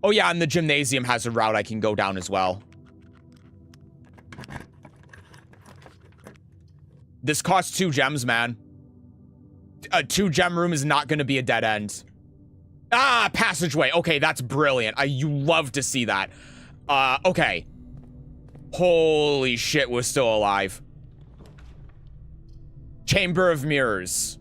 Oh yeah, and the gymnasium has a route I can go down as well. This costs 2 gems, man. A 2-gem room is not going to be a dead end. Ah, passageway. Okay, that's brilliant. You love to see that. Okay. Holy shit, we're still alive. Chamber of Mirrors.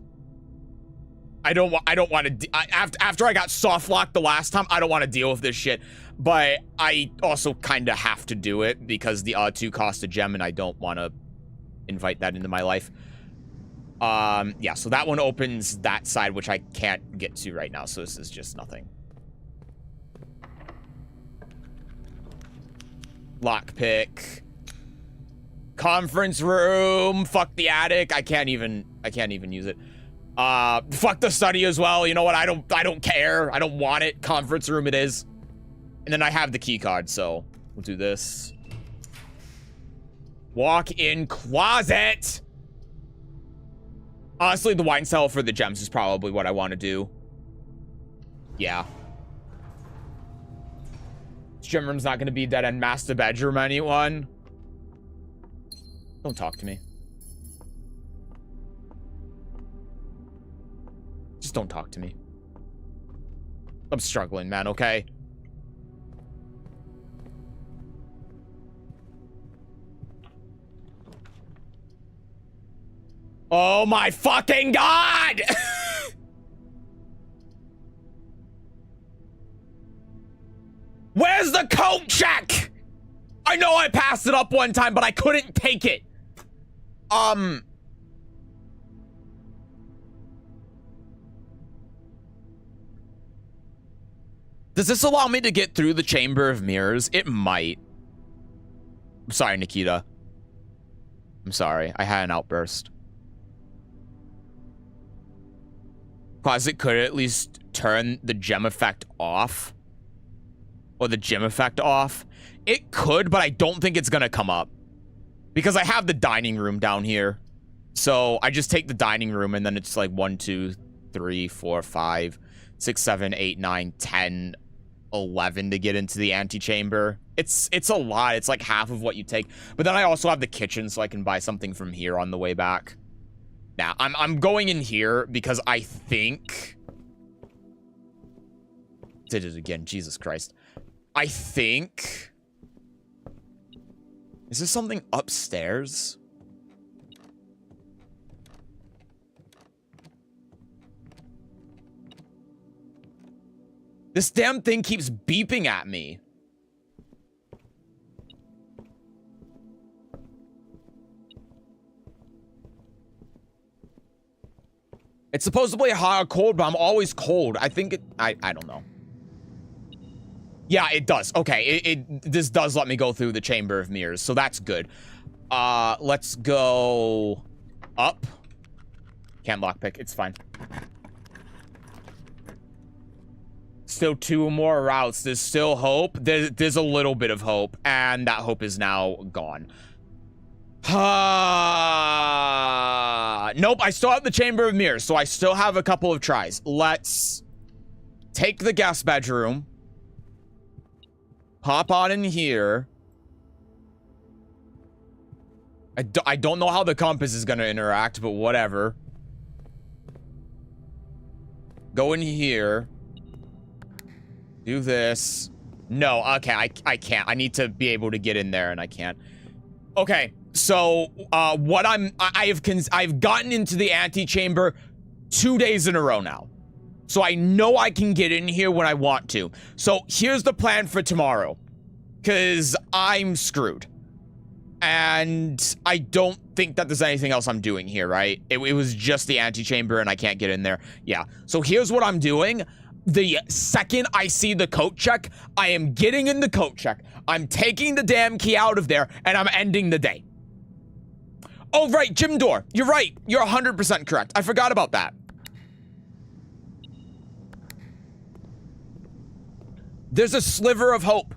I don't want to... After I got soft locked the last time, I don't want to deal with this shit. But I also kind of have to do it because the other 2 cost a gem and I don't want to invite that into my life. Yeah, so that one opens that side, which I can't get to right now, so this is just nothing. Lockpick. Conference room. Fuck the attic. I can't even use it. Fuck the study as well. You know what? I don't care. I don't want it. Conference room it is. And then I have the key card, so we'll do this. Walk-in closet. Honestly, the wine cellar for the gems is probably what I want to do. Yeah. This gym room's not going to be dead end. Master bedroom, anyone? Don't talk to me. Just don't talk to me. I'm struggling, man, okay? Oh my fucking god! Where's the coat check? I know I passed it up one time, but I couldn't take it. Does this allow me to get through the Chamber of Mirrors? It might. I'm sorry, Nikita. I'm sorry. I had an outburst. Closet could at least turn the gem effect off. Or the gem effect off. It could, but I don't think it's gonna come up. Because I have the dining room down here. So I just take the dining room and then it's like 1, 2, 3, 4, 5, 6, 7, 8, 9, 10, 11 to get into the antechamber. It's a lot. It's like half of what you take. But then I also have the kitchen so I can buy something from here on the way back. Now, I'm going in here because I think... Did it again. Jesus Christ. I think... Is there something upstairs? This damn thing keeps beeping at me. It's supposed to be hot or cold, but I'm always cold. I think it... I don't know. Yeah, it does. Okay, this does let me go through the Chamber of Mirrors, so that's good. Let's go up. Can't lockpick. It's fine. Still 2 more routes. There's still hope. There's a little bit of hope, and that hope is now gone. Nope, I still have the Chamber of Mirrors, so I still have a couple of tries. Let's take the guest bedroom. Hop on in here. I don't know how the compass is going to interact, but whatever. Go in here. Do this. No, okay, I can't. I need to be able to get in there, and I can't. Okay, so what I've gotten into the antechamber 2 days in a row now. So I know I can get in here when I want to. So here's the plan for tomorrow. Because I'm screwed. And I don't think that there's anything else I'm doing here, right? It was just the antechamber and I can't get in there. Yeah. So here's what I'm doing. The second I see the coat check, I am getting in the coat check. I'm taking the damn key out of there and I'm ending the day. Oh, right. Gym door. You're right. You're 100% correct. I forgot about that. There's a sliver of hope.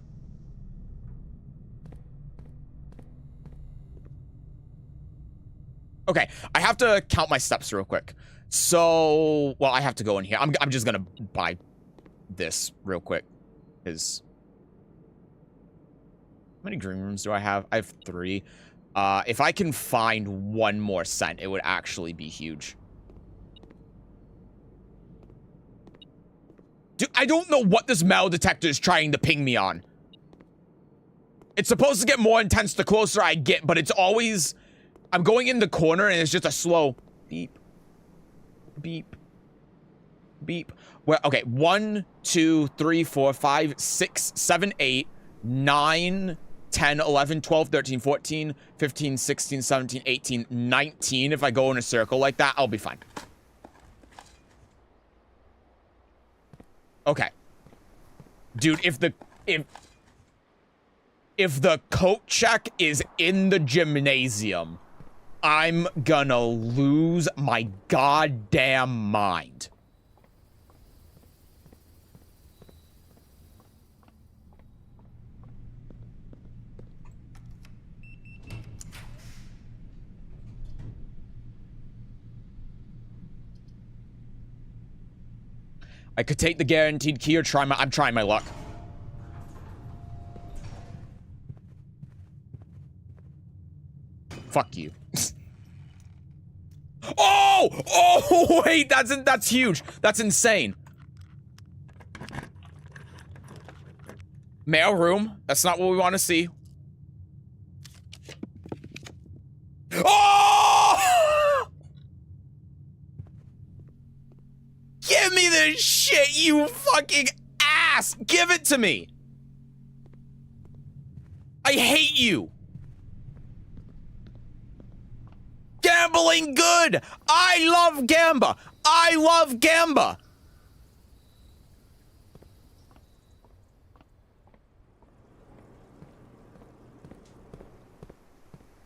Okay, I have to count my steps real quick. So, well, I have to go in here. I'm just gonna buy this real quick. Because how many green rooms do I have? I have 3. If I can find 1 more cent, it would actually be huge. Dude, I don't know what this metal detector is trying to ping me on. It's supposed to get more intense the closer I get, but it's always... I'm going in the corner and it's just a slow beep, beep, beep. Well, okay, 1, 2, 3, 4, 5, 6, 7, 8, 9, 10, 11, 12, 13, 14, 15, 16, 17, 18, 19. If I go in a circle like that, I'll be fine. Okay. Dude, if the coat check is in the gymnasium, I'm gonna lose my goddamn mind. I could take the guaranteed key or try my... I'm trying my luck. Fuck you. Oh! Oh, wait, that's huge. That's insane. Mail room. That's not what we want to see. Oh! Give me this shit, you fucking ass! Give it to me! I hate you! Gambling good! I love Gamba! I love Gamba!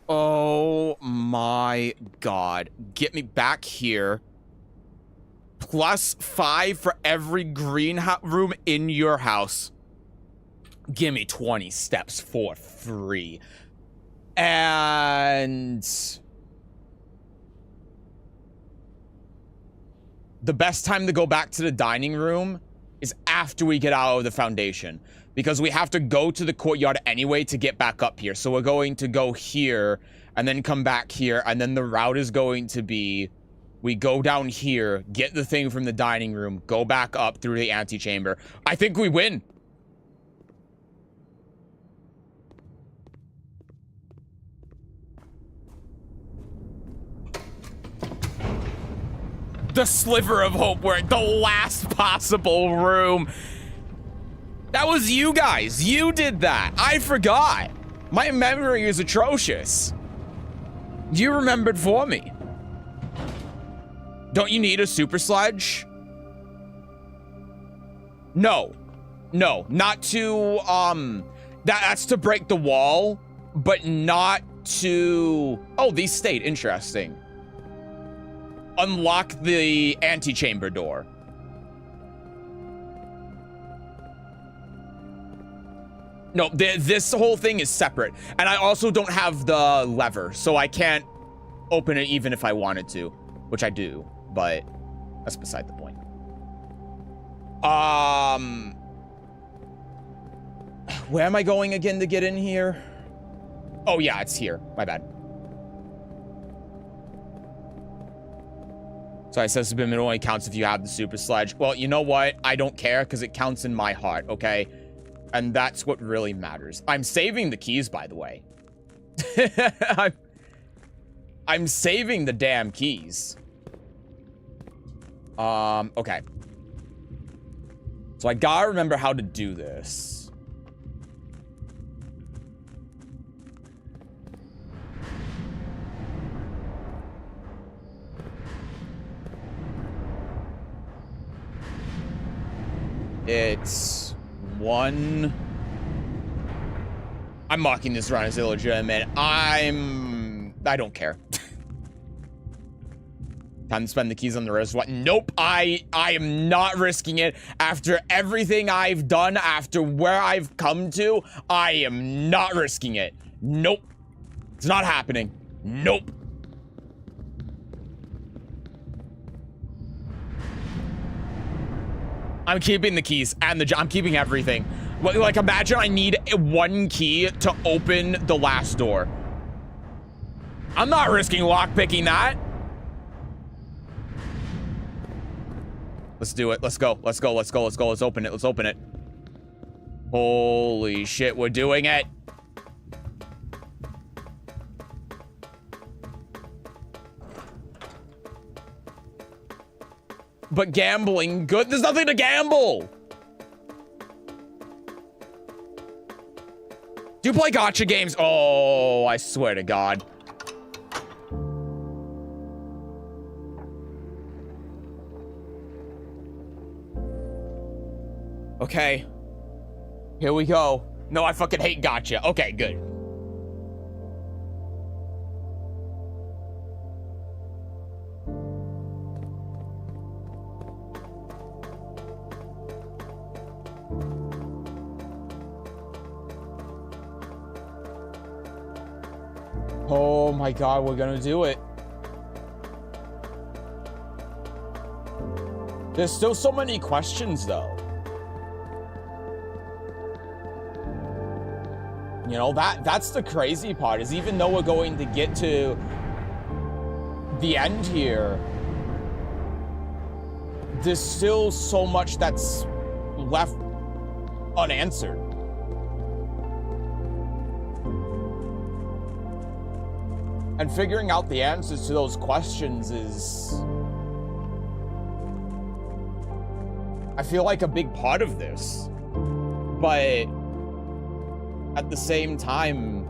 Oh my god. Get me back here. +5 for every green room in your house. Give me 20 steps for free. And... the best time to go back to the dining room is after we get out of the foundation. Because we have to go to the courtyard anyway to get back up here. So we're going to go here and then come back here. And then the route is going to be... we go down here, get the thing from the dining room, go back up through the antechamber. I think we win. The sliver of hope, we're at the last possible room. That was you guys. You did that. I forgot. My memory is atrocious. You remembered for me. Don't you need a super sledge? No. No, not to, that's to break the wall, but not to... oh, these stayed. Interesting. Unlock the antechamber door. No, this whole thing is separate. And I also don't have the lever, so I can't open it even if I wanted to, which I do, but that's beside the point. Where am I going again to get in here? Oh yeah, it's here. My bad. So I says it only counts if you have the super sledge. Well, you know what? I don't care because it counts in my heart, okay? And that's what really matters. I'm saving the keys, by the way. I'm saving the damn keys. Okay. So I gotta remember how to do this. It's 1. I'm mocking this run as illegitimate. I don't care. Time to spend the keys on the wrist. What? Nope. I am not risking it. After everything I've done, after where I've come to, I am not risking it. Nope. It's not happening. Nope. I'm keeping the keys and I'm keeping everything. Like, imagine I need 1 key to open the last door. I'm not risking lockpicking that. Let's do it. Let's go. Let's go. Let's go. Let's go. Let's open it. Let's open it. Holy shit, we're doing it. But gambling, good. There's nothing to gamble. Do you play gacha games? Oh, I swear to God. Okay. Here we go. No, I fucking hate gacha. Okay, good. Oh my God, we're gonna do it. There's still so many questions though. You know, that's the crazy part, is even though we're going to get to the end here, there's still so much that's left unanswered. And figuring out the answers to those questions is, I feel like, a big part of this. But at the same time,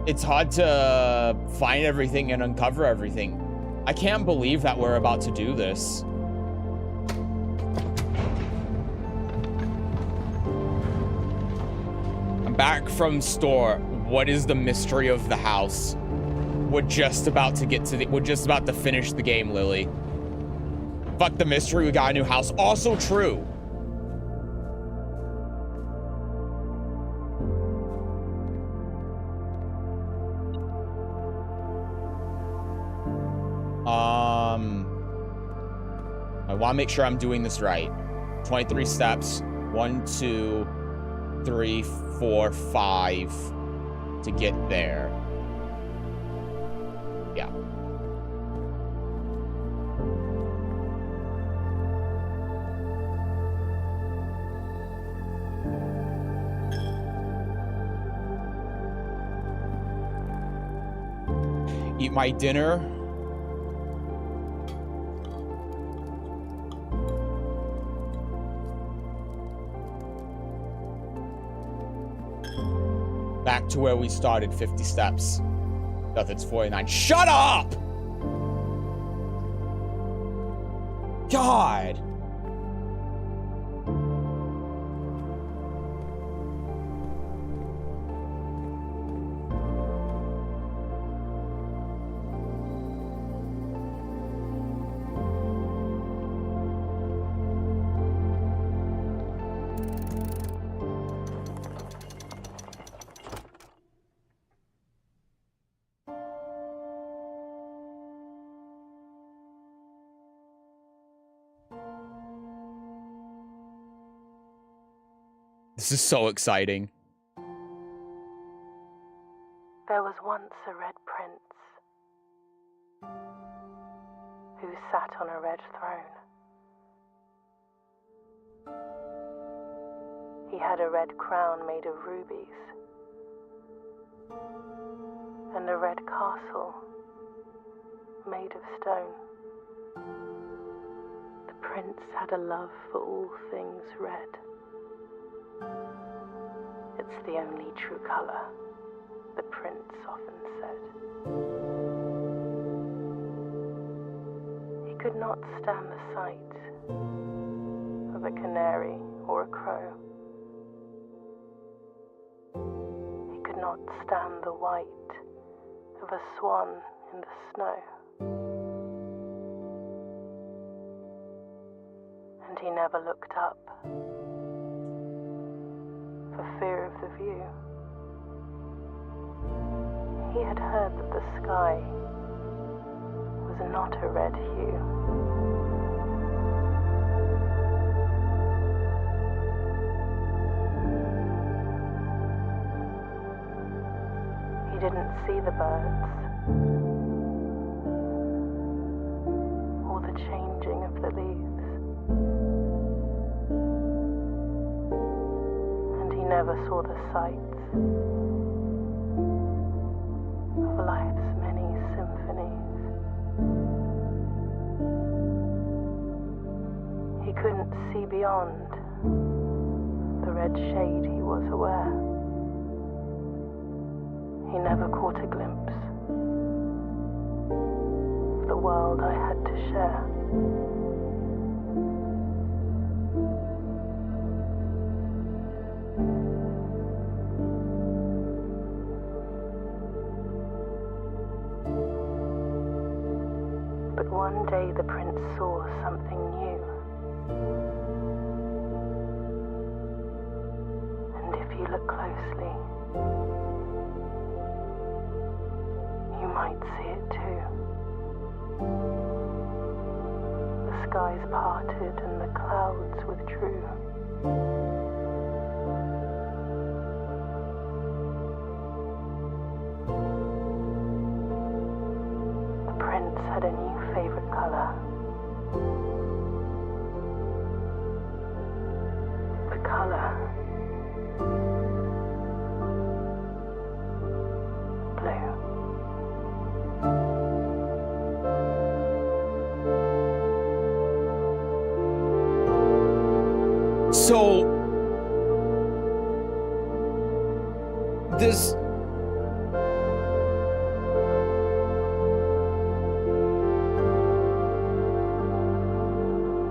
it's hard to find everything and uncover everything. I can't believe that we're about to do this. I'm back from store. What is the mystery of the house? We're just about to get to we're just about to finish the game, Lily. Fuck the mystery, we got a new house. Also true. I want to make sure I'm doing this right. 23 steps. 1, 2, 3, 4, 5 to get there. Yeah. Eat my dinner. Back to where we started, 50 steps. Nothing's 49. Shut up! God! This is so exciting. There was once a red prince who sat on a red throne. He had a red crown made of rubies and a red castle made of stone. The prince had a love for all things red. It's the only true color, the prince often said. He could not stand the sight of a canary or a crow. He could not stand the white of a swan in the snow. And he never looked up for fear of the view. He had heard that the sky was not a red hue. He didn't see the birds or the changing of the leaves, and he never saw the sights of life's many symphonies. He couldn't see beyond the red shade he was aware. He never caught a glimpse of the world I had to share. But one day the prince saw something new. And if you look closely, you might see it too. The skies parted and the clouds withdrew. The prince had a new favorite color. The color blue. So this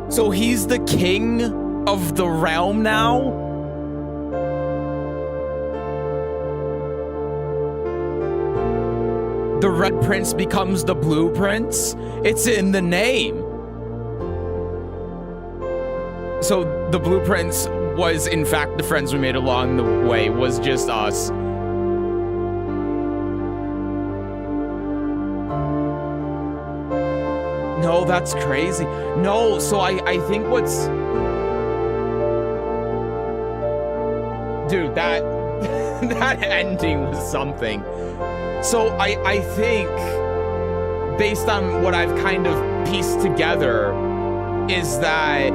So he's the king of the realm now? The Red Prince becomes the Blue Prince? It's in the name. So the Blue Prince was, in fact, the friends we made along the way, was just us. No, that's crazy. No, so I think what's... Dude, that that ending was something. So I think, based on what I've kind of pieced together, is that...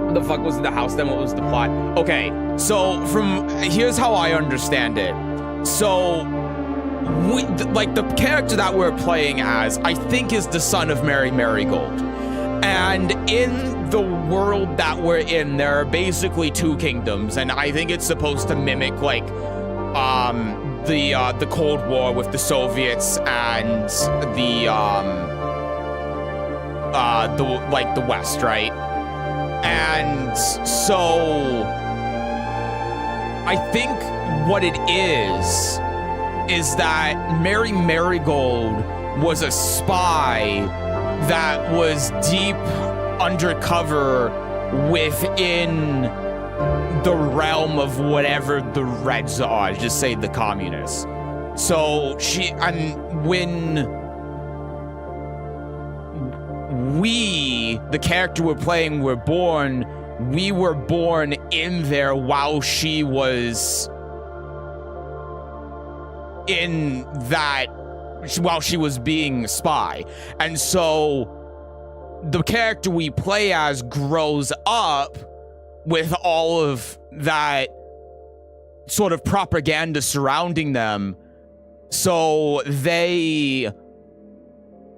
What the fuck was the house then? What was the plot? Okay, so here's how I understand it. So... like the character that we're playing as, I think, is the son of Mary Marigold. And in the world that we're in, there are basically two kingdoms, and I think it's supposed to mimic like the Cold War with the Soviets and the West, right? And so I think what it is that Mary Marigold was a spy that was deep undercover within the realm of whatever the Reds are, just say the communists. So when we, the character we're playing, were born, we were born in there while she was while she was being a spy. And so the character we play as grows up with all of that sort of propaganda surrounding them. So they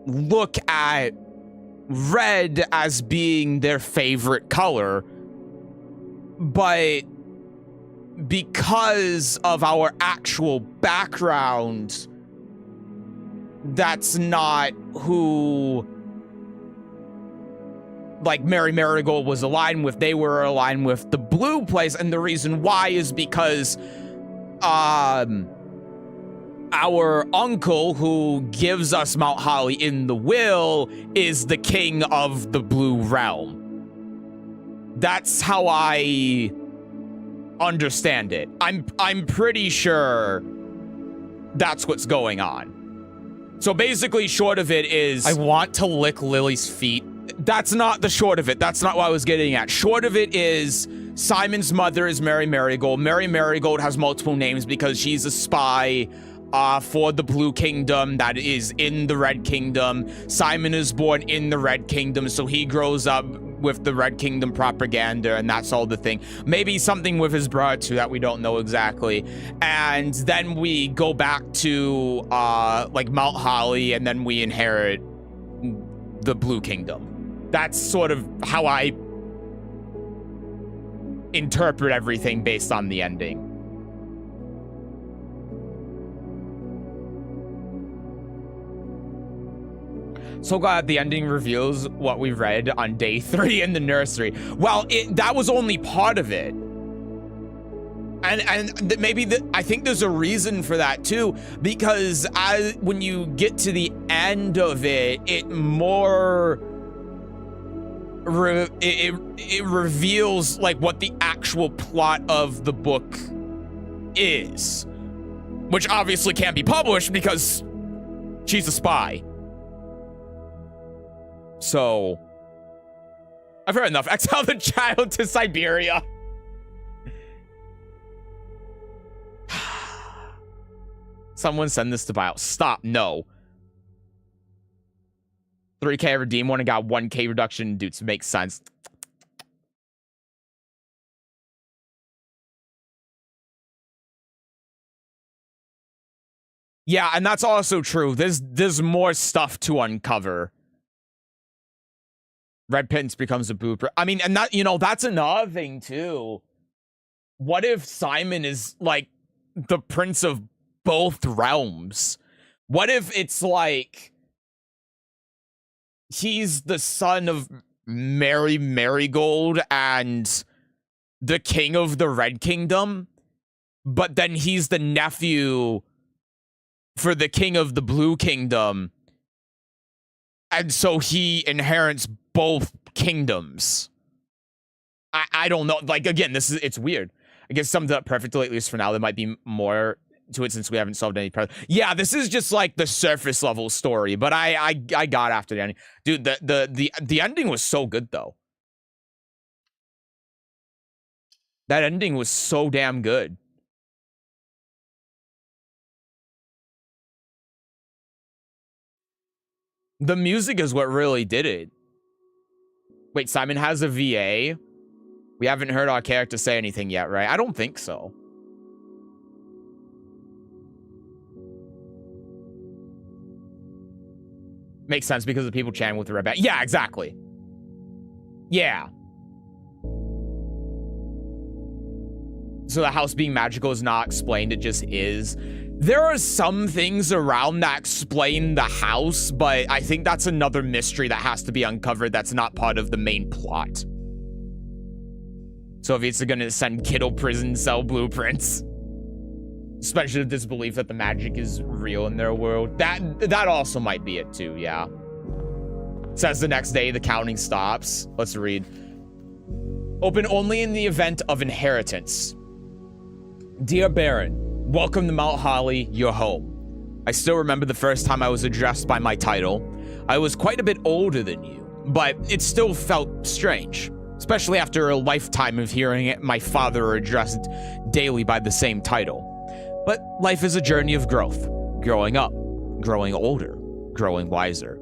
look at red as being their favorite color, but because of our actual background, that's not who like Mary Marigold was aligned with, they were aligned with the blue place. And the reason why is because our uncle who gives us Mount Holly in the will is the king of the blue realm. That's how I understand it. I'm pretty sure that's what's going on. So basically, short of it is, I want to lick Lily's feet. That's not the short of it. That's not what I was getting at. Short of it is, Simon's mother is Mary Marigold. Mary Marigold has multiple names because she's a spy for the Blue Kingdom that is in the Red Kingdom. Simon is born in the Red Kingdom, so he grows up with the Red Kingdom propaganda, and that's all the thing. Maybe something with his brother too that we don't know exactly. And then we go back to like Mount Holly, and then we inherit the Blue Kingdom. That's sort of how I interpret everything based on the ending. So glad the ending reveals what we read on day 3 in the nursery. Well, that was only part of it. And maybe I think there's a reason for that too, because when you get to the end of it, it more it reveals like what the actual plot of the book is, which obviously can't be published because she's a spy. So, I've heard enough. Exile the child to Siberia. Someone send this to Bio. Stop. No. 3K redeem one and got 1K reduction in dudes. Makes sense. Yeah, and that's also true. There's more stuff to uncover. Red Prince becomes a booper. I mean, and that, you know, that's another thing too. What if Simon is like the prince of both realms? What if it's like he's the son of Mary Marigold and the king of the Red Kingdom, but then he's the nephew for the king of the Blue Kingdom, and so he inherits both kingdoms. I don't know. Like, again, it's weird. I guess summed it up perfectly, at least for now. There might be more to it since we haven't solved any problems. Yeah, this is just like the surface level story, but I got after the ending. Dude, the ending was so good though. That ending was so damn good. The music is what really did it. Wait, Simon has a VA? We haven't heard our character say anything yet, right? I don't think so. Makes sense because of the people chatting with the red bat. Yeah, exactly. Yeah. So the house being magical is not explained, it just is. There are some things around that explain the house, but I think that's another mystery that has to be uncovered that's not part of the main plot. So if it's gonna send kiddo prison cell blueprints, especially the disbelief that the magic is real in their world, that also might be it too, yeah. Says the next day the counting stops. Let's read. Open only in the event of inheritance. Dear Baron, welcome to Mount Holly, your home. I still remember the first time I was addressed by my title. I was quite a bit older than you, but it still felt strange, especially after a lifetime of hearing my father addressed daily by the same title. But life is a journey of growth, growing up, growing older, growing wiser.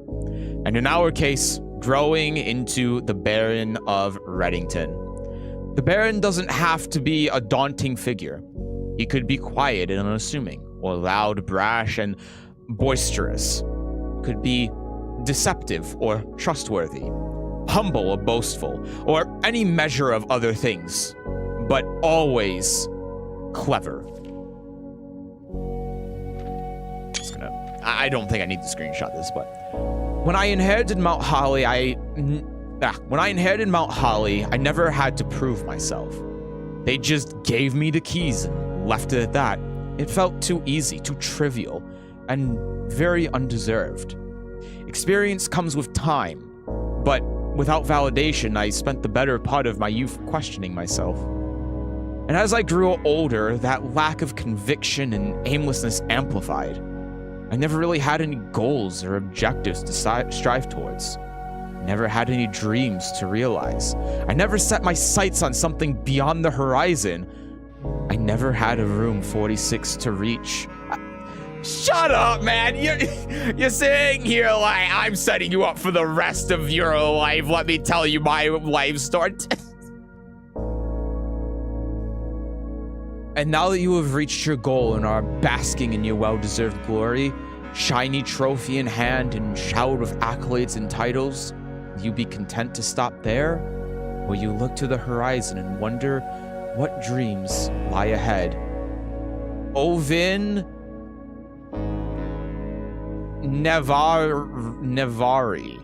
And in our case, growing into the Baron of Reddington. The Baron doesn't have to be a daunting figure. He could be quiet and unassuming, or loud, brash, and boisterous. Could be deceptive or trustworthy, humble or boastful, or any measure of other things, but always clever. I don't think I need to screenshot this, but when I inherited Mount Holly, I When I inherited Mount Holly, I never had to prove myself. They just gave me the keys and left it at that. It felt too easy, too trivial, and very undeserved. Experience comes with time, but without validation, I spent the better part of my youth questioning myself. And as I grew older, that lack of conviction and aimlessness amplified. I never really had any goals or objectives to strive towards. Never had any dreams to realize. I never set my sights on something beyond the horizon. I never had a room 46 to reach. Shut up, man! You're saying here like I'm setting you up for the rest of your life. Let me tell you my life story. And now that you have reached your goal and are basking in your well-deserved glory, shiny trophy in hand and showered with accolades and titles, will you be content to stop there? Or will you look to the horizon and wonder what dreams lie ahead? Ovin Nevari.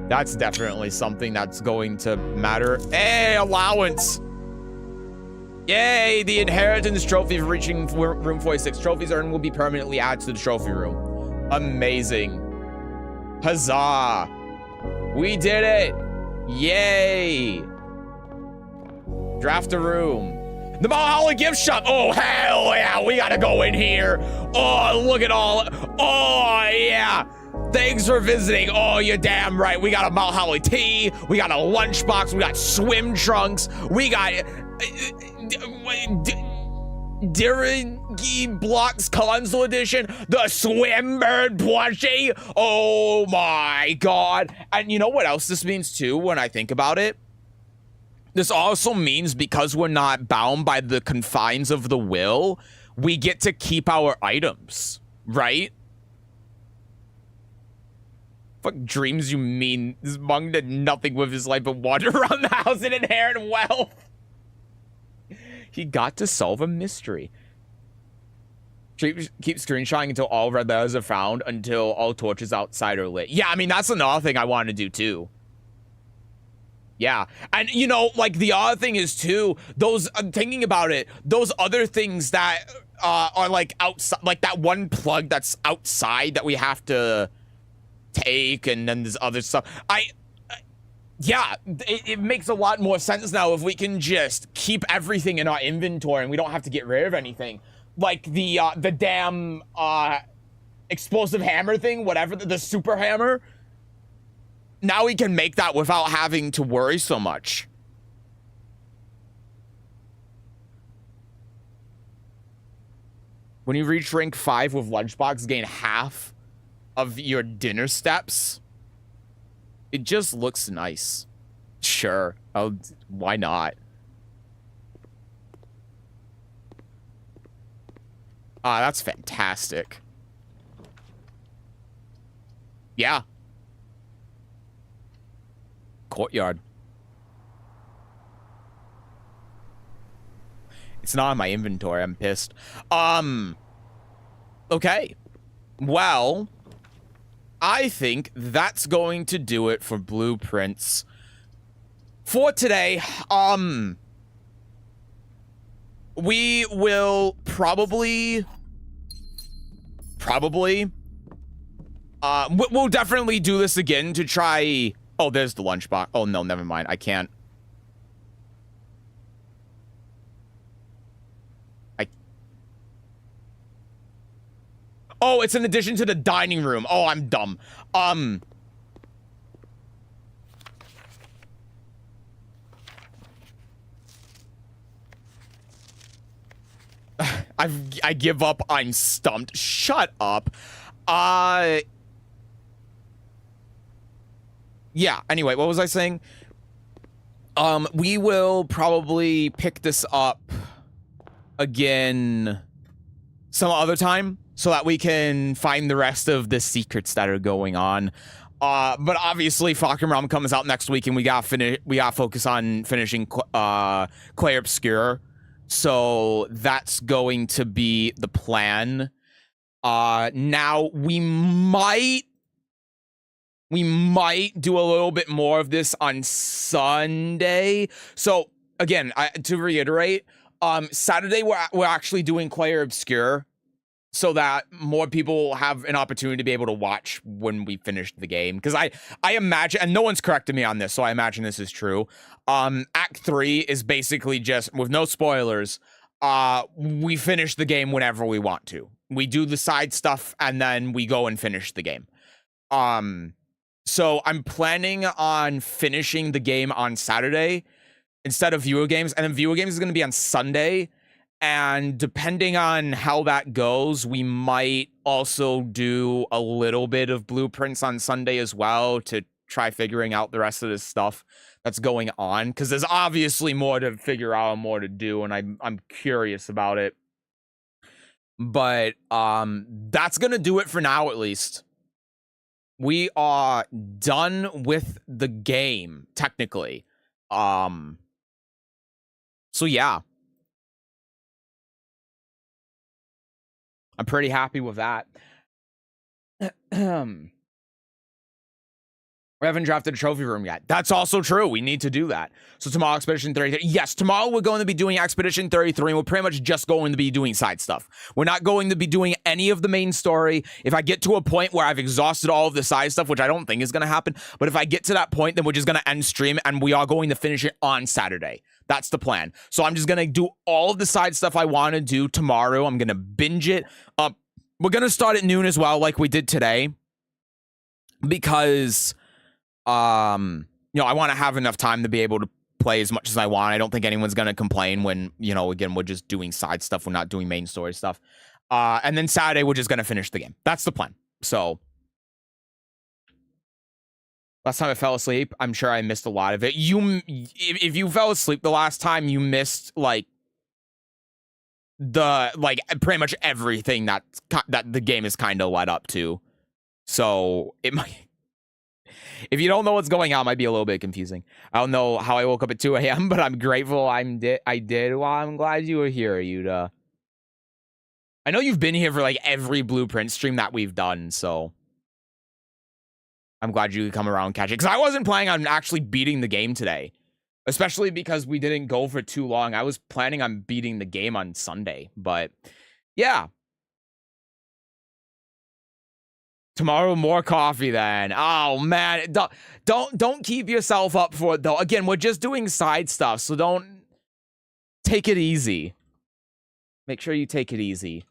That's definitely something that's going to matter. Hey, allowance! Yay, the inheritance trophy for reaching room 46. Trophies earned will be permanently added to the trophy room. Amazing. Huzzah. We did it. Yay. Draft a room. The Mount Holly gift shop. Oh, hell yeah. We gotta go in here. Oh, look at all. Oh, yeah. Thanks for visiting. Oh, you're damn right. We got a Mount Holly tea. We got a lunchbox. We got swim trunks. We got... Diringi Blocks Console Edition, the Swimbird plushie. Oh my god. And you know what else this means too when I think about it? This also means because we're not bound by the confines of the will, we get to keep our items, right? Fuck dreams you mean? This monk did nothing with his life but wander around the house and inherit wealth. He got to solve a mystery. Keep screenshotting until all red letters are found, until all torches outside are lit. Yeah, I mean, that's another thing I want to do, too. Yeah, and, you know, like, the other thing is, too, those, I'm thinking about it, those other things that are, like, outside, like, that one plug that's outside that we have to take, and then there's other stuff. Yeah, it makes a lot more sense now if we can just keep everything in our inventory and we don't have to get rid of anything. Like the damn explosive hammer thing, whatever, the super hammer. Now we can make that without having to worry so much. When you reach rank 5 with lunchbox, gain half of your dinner steps. It just looks nice. Sure. Oh, why not? Ah, that's fantastic. Yeah. Courtyard. It's not in my inventory. I'm pissed. Okay. Well, I think that's going to do it for blueprints for today. We will probably we'll definitely do this again to try. Oh, there's the lunchbox. Oh no, never mind. I can't. Oh, it's in addition to the dining room. Oh, I'm dumb. I give up. I'm stumped. Shut up. Yeah, anyway, what was I saying? We will probably pick this up again some other time so that we can find the rest of the secrets that are going on. But obviously, Far Realm comes out next week, and we got focus on finishing Clay Obscure. So that's going to be the plan. Now we might We might do a little bit more of this on Sunday. So again, to reiterate, Saturday we're actually doing Clair Obscure so that more people have an opportunity to be able to watch when we finish the game. Because I imagine, and no one's corrected me on this, so I imagine this is true. Act 3 is basically just, with no spoilers, we finish the game whenever we want to. We do the side stuff and then we go and finish the game. So I'm planning on finishing the game on Saturday instead of Viewer Games, and then Viewer Games is going to be on Sunday. And depending on how that goes, we might also do a little bit of blueprints on Sunday as well to try figuring out the rest of this stuff that's going on, because there's obviously more to figure out and more to do, and I'm curious about it. But that's gonna do it for now, at least. We are done with the game, technically. So yeah. I'm pretty happy with that. We haven't drafted a trophy room yet. That's also true. We need to do that. So tomorrow, Expedition 33. Yes, tomorrow we're going to be doing Expedition 33, and we're pretty much just going to be doing side stuff. We're not going to be doing any of the main story. If I get to a point where I've exhausted all of the side stuff, which I don't think is going to happen, but if I get to that point, then we're just going to end stream, and we are going to finish it on Saturday. That's the plan. So I'm just going to do all of the side stuff I want to do tomorrow. I'm going to binge it. We're going to start at noon as well, like we did today, because I want to have enough time to be able to play as much as I want. I don't think anyone's going to complain when, again, we're just doing side stuff. We're not doing main story stuff. And then Saturday, we're just going to finish the game. That's the plan. So last time I fell asleep, I'm sure I missed a lot of it. If you fell asleep the last time, you missed pretty much everything that the game is kind of led up to. So it might, if you don't know what's going on, it might be a little bit confusing. I don't know how I woke up at 2 a.m., but I'm grateful I did. Well, I'm glad you were here, Yuta. I know you've been here for every blueprint stream that we've done, so I'm glad you could come around and catch it. Because I wasn't planning on actually beating the game today, especially because we didn't go for too long. I was planning on beating the game on Sunday, but yeah. Tomorrow, more coffee then. Oh man, don't keep yourself up for it though. Again, we're just doing side stuff, so don't take it easy. Make sure you take it easy.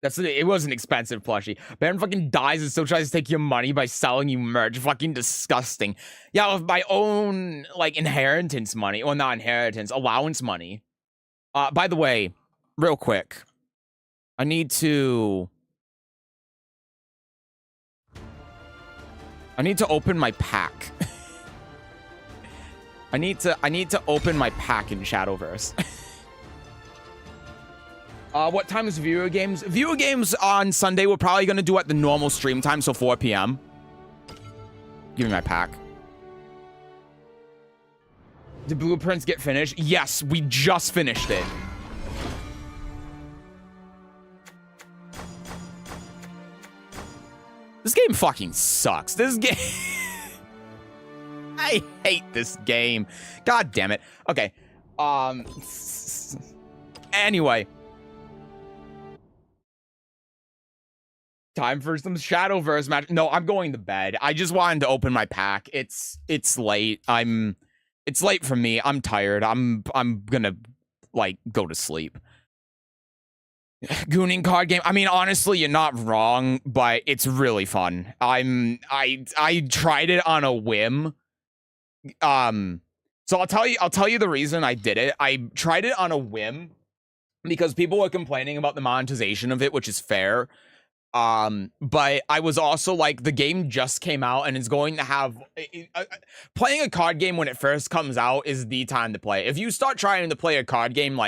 It was an expensive plushie. Baron fucking dies and still tries to take your money by selling you merch. Fucking disgusting. Yeah, with my own inheritance money. Well, not inheritance, allowance money. By the way, real quick, I need to open my pack. I need to open my pack in Shadowverse. What time is Viewer Games? Viewer Games on Sunday we're probably gonna do at the normal stream time, so 4 p.m. Give me my pack. Did blueprints get finished? Yes, we just finished it. This game fucking sucks. This game... I hate this game. God damn it. Okay. Anyway. Time for some Shadowverse match. No, I'm going to bed. I just wanted to open my pack. It's late. It's late for me. I'm tired. I'm gonna go to sleep. Gooning card game. I mean, honestly, you're not wrong, but it's really fun. I tried it on a whim. So I'll tell you the reason I did it. I tried it on a whim because people were complaining about the monetization of it, which is fair. But I was also the game just came out and it's going to have playing a card game when it first comes out is the time to play. If you start trying to play a card game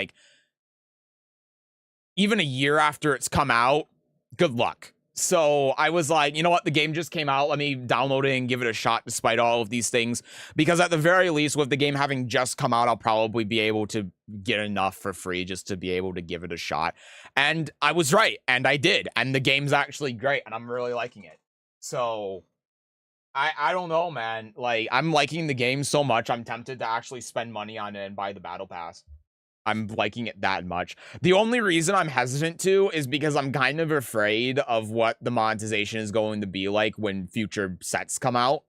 even a year after it's come out, good luck. So I was like, you know what? The game just came out. Let me download it and give it a shot despite all of these things. Because at the very least, with the game having just come out, I'll probably be able to get enough for free just to be able to give it a shot. And I was right. And I did. And the game's actually great. And I'm really liking it. So I don't know, man. Like, I'm liking the game so much, I'm tempted to actually spend money on it and buy the battle pass. I'm liking it that much. The only reason I'm hesitant to is because I'm kind of afraid of what the monetization is going to be like when future sets come out.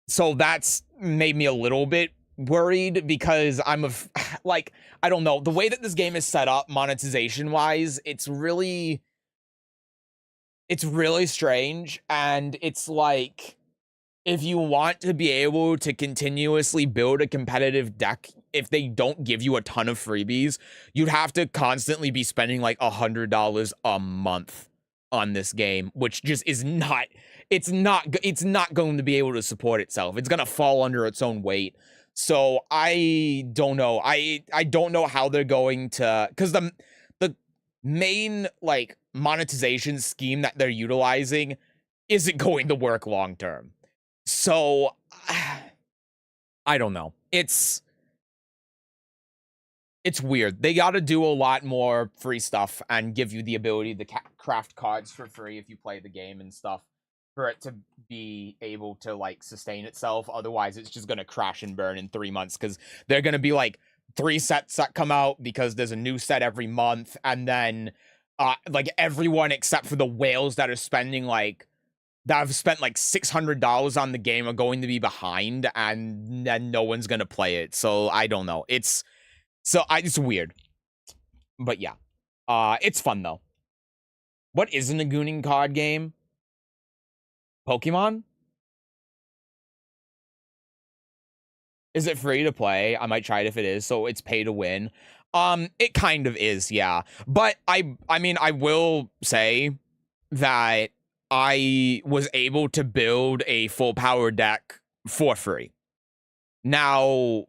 So that's made me a little bit worried because like, I don't know, the way that this game is set up monetization wise, it's really strange. And it's like, if you want to be able to continuously build a competitive deck, if they don't give you a ton of freebies, you'd have to constantly be spending like $100 a month on this game, which just is not, it's not going to be able to support itself. It's going to fall under its own weight. So I don't know. I don't know how they're going to, because the main like monetization scheme that they're utilizing isn't going to work long term. So I don't know. It's weird. They got to do a lot more free stuff and give you the ability to craft cards for free if you play the game and stuff for it to be able to like sustain itself. Otherwise, it's just going to crash and burn in 3 months because they're going to be like 3 sets that come out because there's a new set every month. And then like everyone except for the whales that are spending like that have spent like $600 on the game are going to be behind, and then no one's gonna play it. So I don't know. It's weird, but yeah, it's fun though. What isn't a gooning card game? Pokemon? Is it free to play? I might try it if it is. So it's pay to win. It kind of is, yeah. But I mean, I will say that I was able to build a full power deck for free. Now,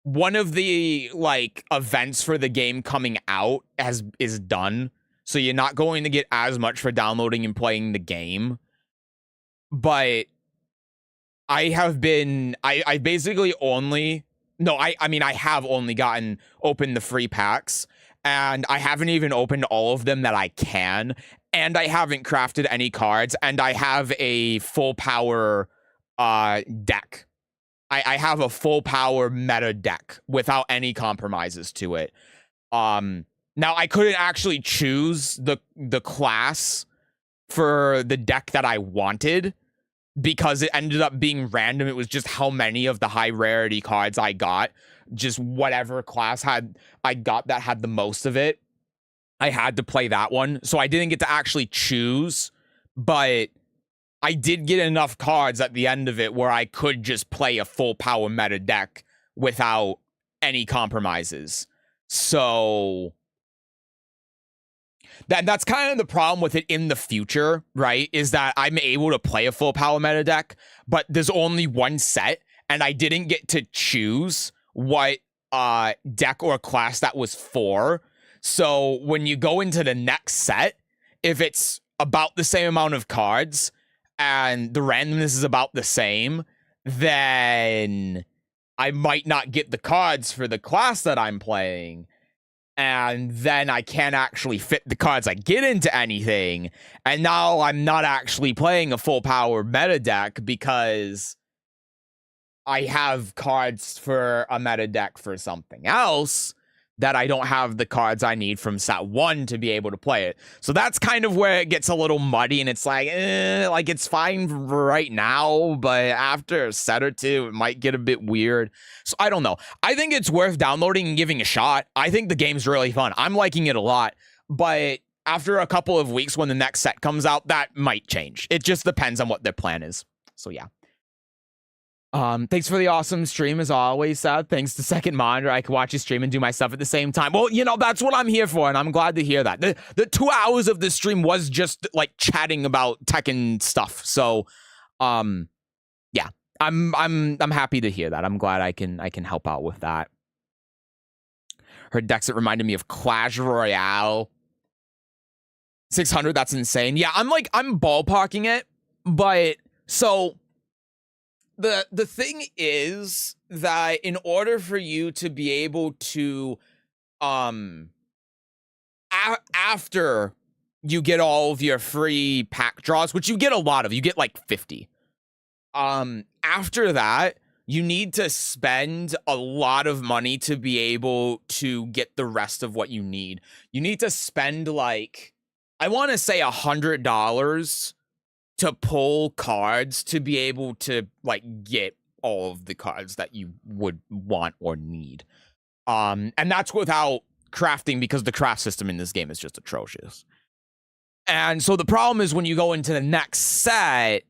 one of the like events for the game coming out is done, so you're not going to get as much for downloading and playing the game. But I have been I basically only I mean I have only gotten open the free packs, and I haven't even opened all of them that I can. And I haven't crafted any cards, and I have a full power deck. I have a full power meta deck without any compromises to it. Now I couldn't actually choose the class for the deck that I wanted because it ended up being random. It was just how many of the high rarity cards I got. Just whatever class I got that had the most of it, I had to play that one. So I didn't get to actually choose, but I did get enough cards at the end of it where I could just play a full power meta deck without any compromises. So that's kind of the problem with it in the future, right? Is that I'm able to play a full power meta deck, but there's only one set, and I didn't get to choose what deck or class that was for. So when you go into the next set, if it's about the same amount of cards and the randomness is about the same, then I might not get the cards for the class that I'm playing. And then I can't actually fit the cards I get into anything. And now I'm not actually playing a full power meta deck because I have cards for a meta deck for something else that I don't have the cards I need from set 1 to be able to play it. So that's kind of where it gets a little muddy, and it's like it's fine right now, but after a set or two, it might get a bit weird. So I don't know. I think it's worth downloading and giving a shot. I think the game's really fun. I'm liking it a lot, but after a couple of weeks when the next set comes out, that might change. It just depends on what their plan is. So yeah. Thanks for the awesome stream as always, Seth. Thanks to Second Monitor. I can watch you stream and do my stuff at the same time. Well, you know, that's what I'm here for, and I'm glad to hear that. The 2 hours of the stream was just like chatting about Tekken stuff. So, yeah, I'm happy to hear that. I'm glad I can help out with that. Her decks, it reminded me of Clash Royale. 600, that's insane. Yeah, I'm ballparking it, but so the thing is that in order for you to be able to after you get all of your free pack draws, which you get a lot of, you get like 50. After that, you need to spend a lot of money to be able to get the rest of what you need. You need to spend like, I want to say $100 to pull cards to be able to like get all of the cards that you would want or need. And that's without crafting, because the craft system in this game is just atrocious. And so the problem is when you go into the next set,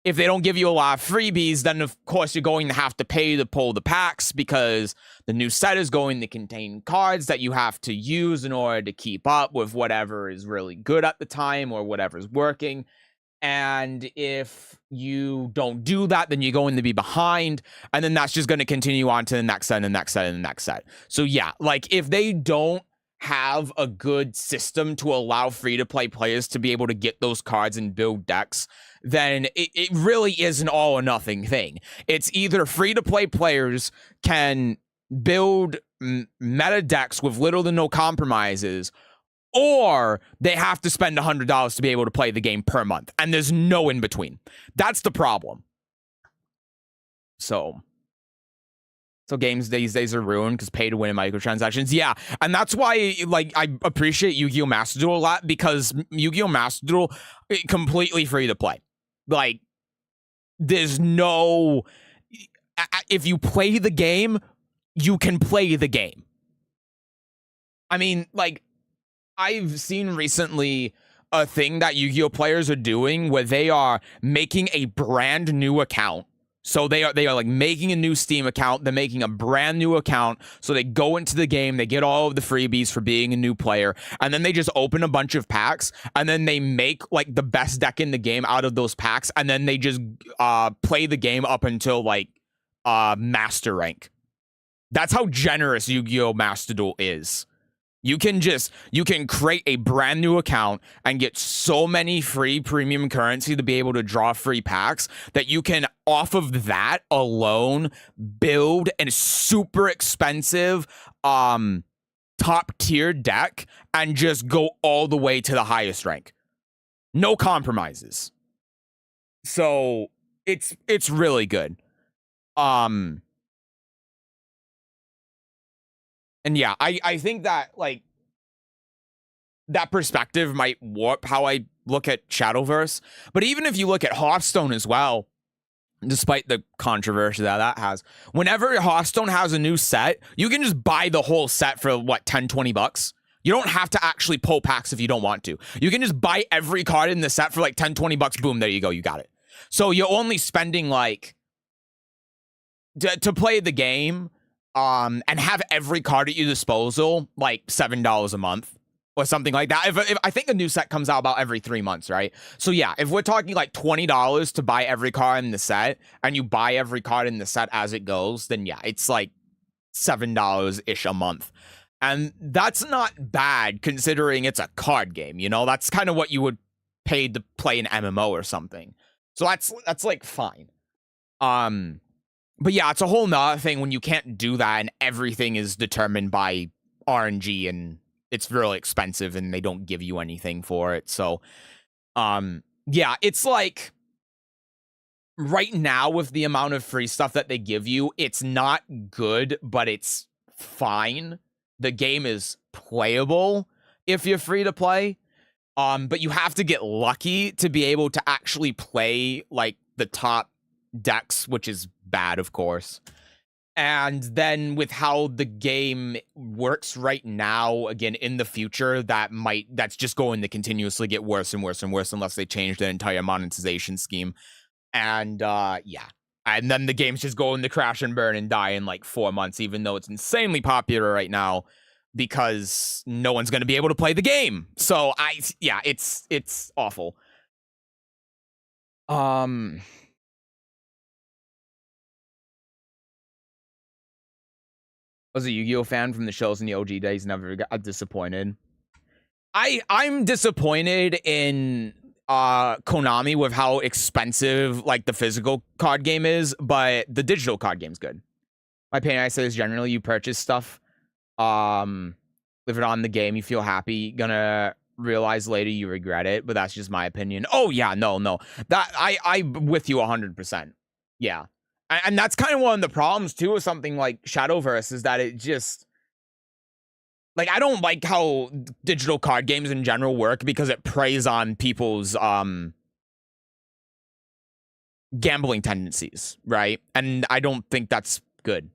if they don't give you a lot of freebies, then of course you're going to have to pay to pull the packs, because the new set is going to contain cards that you have to use in order to keep up with whatever is really good at the time or whatever's working. And if you don't do that, then you're going to be behind, and then that's just going to continue on to the next set and the next set and the next set. So yeah, like if they don't have a good system to allow free-to-play players to be able to get those cards and build decks, then it really is an all-or-nothing thing. It's either free-to-play players can build meta decks with little to no compromises, or they have to spend $100 to be able to play the game per month, and there's no in between. That's the problem. So games these days are ruined because pay to win microtransactions. Yeah, and that's why like I appreciate Yu-Gi-Oh! Master Duel a lot, because Yu-Gi-Oh! Master Duel completely free to play. Like there's no, if you play the game, you can play the game. I mean, like I've seen recently a thing that Yu-Gi-Oh! Players are doing where they are making a brand new account. So they are like making a new Steam account. They're making a brand new account. So they go into the game, they get all of the freebies for being a new player, and then they just open a bunch of packs, and then they make like the best deck in the game out of those packs, and then they just play the game up until like master rank. That's how generous Yu-Gi-Oh! Master Duel is. You can create a brand new account and get so many free premium currency to be able to draw free packs that you can, off of that alone, build a super expensive top tier deck and just go all the way to the highest rank. No compromises. So it's really good. And yeah, I think that, like, that perspective might warp how I look at Shadowverse. But even if you look at Hearthstone as well, despite the controversy that has, whenever Hearthstone has a new set, you can just buy the whole set for, what, 10, 20 bucks? You don't have to actually pull packs if you don't want to. You can just buy every card in the set for, like, 10, 20 bucks. Boom, there you go. You got it. So you're only spending, like, to play the game, and have every card at your disposal, like $7 a month or something like that. If I think a new set comes out about every 3 months, right? So yeah, if we're talking like $20 to buy every card in the set, and you buy every card in the set as it goes, then yeah, it's like $7-ish a month. And that's not bad considering it's a card game, you know? That's kind of what you would pay to play an MMO or something. So that's like fine. But yeah, it's a whole nother thing when you can't do that and everything is determined by RNG and it's really expensive and they don't give you anything for it. So, yeah, it's like right now with the amount of free stuff that they give you, it's not good, but it's fine. The game is playable if you're free to play. But you have to get lucky to be able to actually play like the top decks, which is bad, of course. And then with how the game works right now, again, in the future, that's just going to continuously get worse and worse and worse unless they change the entire monetization scheme. And yeah. And then the game's just going to crash and burn and die in like 4 months, even though it's insanely popular right now because no one's going to be able to play the game. So yeah, it's awful. Was a Yu-Gi-Oh fan from the shows in the OG days, never got disappointed. I'm disappointed in Konami with how expensive like the physical card game is, but the digital card game's good. My opinion, I say, is generally you purchase stuff, live it on the game, you feel happy, gonna realize later you regret it, but that's just my opinion. Oh yeah, no, that I'm with you 100%. Yeah, and that's kind of one of the problems too with something like Shadowverse, is that it just, like, I don't like how digital card games in general work because it preys on people's gambling tendencies, right? And I don't think that's good.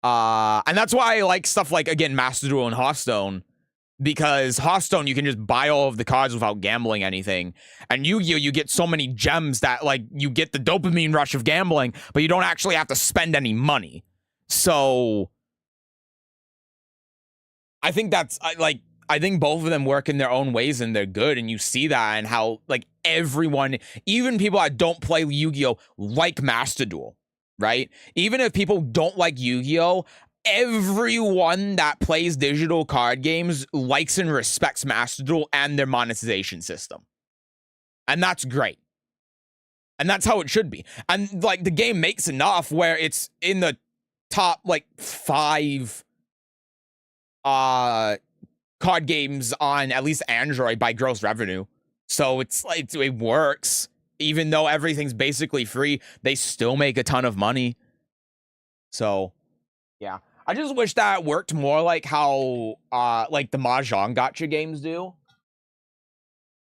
And that's why I like stuff like, again, Master Duel and Hearthstone, because Hearthstone, you can just buy all of the cards without gambling anything. And Yu-Gi-Oh, you get so many gems that, like, you get the dopamine rush of gambling, but you don't actually have to spend any money. So I think that's, I think both of them work in their own ways and they're good. And you see that and how, like, everyone, even people that don't play Yu-Gi-Oh, like Master Duel, right? Even if people don't like Yu-Gi-Oh, everyone that plays digital card games likes and respects Master Duel and their monetization system. And that's great. And that's how it should be. And, like, the game makes enough where it's in the top, like, 5 card games on at least Android by gross revenue. So it's like, it works. Even though everything's basically free, they still make a ton of money. So, yeah. I just wish that worked more like how, like, the Mahjong gacha games do.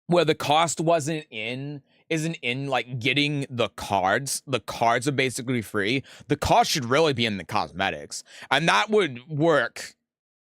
Where the cost isn't in, like, getting the cards. The cards are basically free. The cost should really be in the cosmetics. And that would work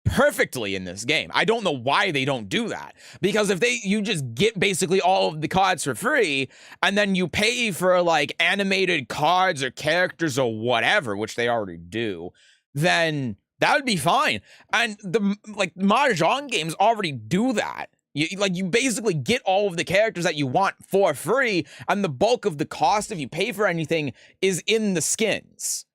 perfectly in this game. I don't know why they don't do that, because if you just get basically all of the cards for free and then you pay for, like, animated cards or characters or whatever, which they already do, then that would be fine. And the, like, Mahjong games already do that. You basically get all of the characters that you want for free, and the bulk of the cost, if you pay for anything, is in the skins.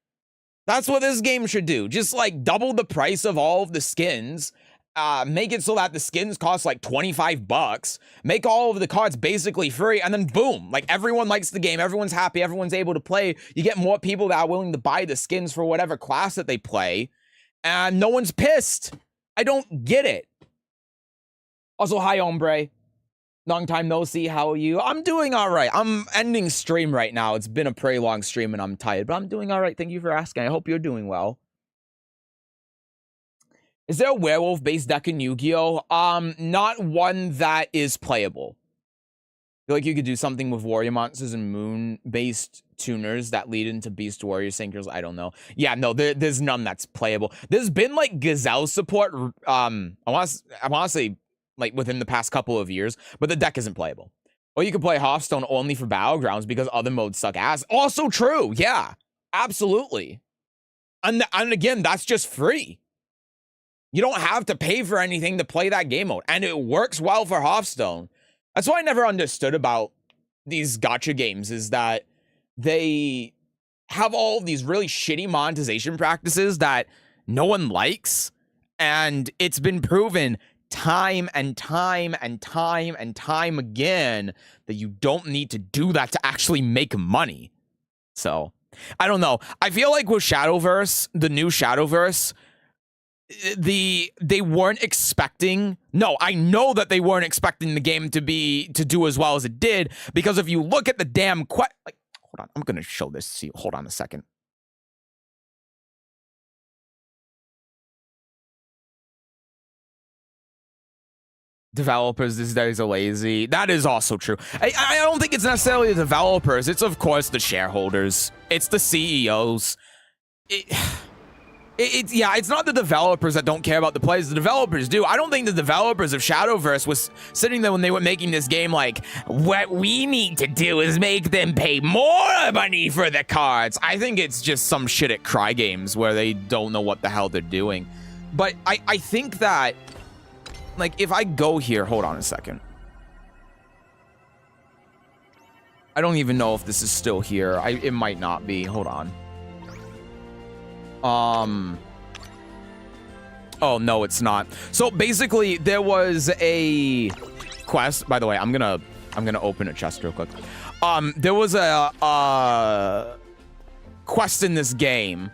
That's what this game should do. Just, like, double the price of all of the skins. Make it so that the skins cost, like, $25. Make all of the cards basically free, and then boom. Like, everyone likes the game. Everyone's happy. Everyone's able to play. You get more people that are willing to buy the skins for whatever class that they play. And no one's pissed. I don't get it. Also, hi, Ombre. Long time no see. How are you? I'm doing all right. I'm ending stream right now. It's been a pretty long stream and I'm tired, but I'm doing all right. Thank you for asking. I hope you're doing well. Is there a werewolf-based deck in Yu-Gi-Oh? Not one that is playable. I feel like you could do something with warrior monsters and moon-based tuners that lead into beast warrior sinkers. I don't know. Yeah, no, there's none that's playable. There's been, like, gazelle support. I want to say, like, within the past couple of years, but the deck isn't playable. Or you could play Hearthstone only for Battlegrounds because other modes suck ass. Also true, yeah, absolutely. And again, that's just free. You don't have to pay for anything to play that game mode, and it works well for Hearthstone. That's what I never understood about these gacha games, is that they have all these really shitty monetization practices that no one likes, and it's been proven time and time and time and time again that you don't need to do that to actually make money. So, I don't know. I feel like with Shadowverse, the new Shadowverse, they weren't expecting. No, I know that they weren't expecting the game to do as well as it did, because if you look at the damn hold on, I'm gonna show this to you. Hold on a second. Developers these days are lazy. That is also true. I don't think it's necessarily the developers. It's, of course, the shareholders. It's the CEOs. It's not the developers that don't care about the players. The developers do. I don't think the developers of Shadowverse was sitting there when they were making this game like, what we need to do is make them pay more money for the cards. I think it's just some shit at Cry Games where they don't know what the hell they're doing. But I think that, like, if I go here, hold on a second. I don't even know if this is still here. It might not be. Hold on. Oh, no, it's not. So basically, there was a quest. By the way, I'm gonna open a chest real quick. There was a quest in this game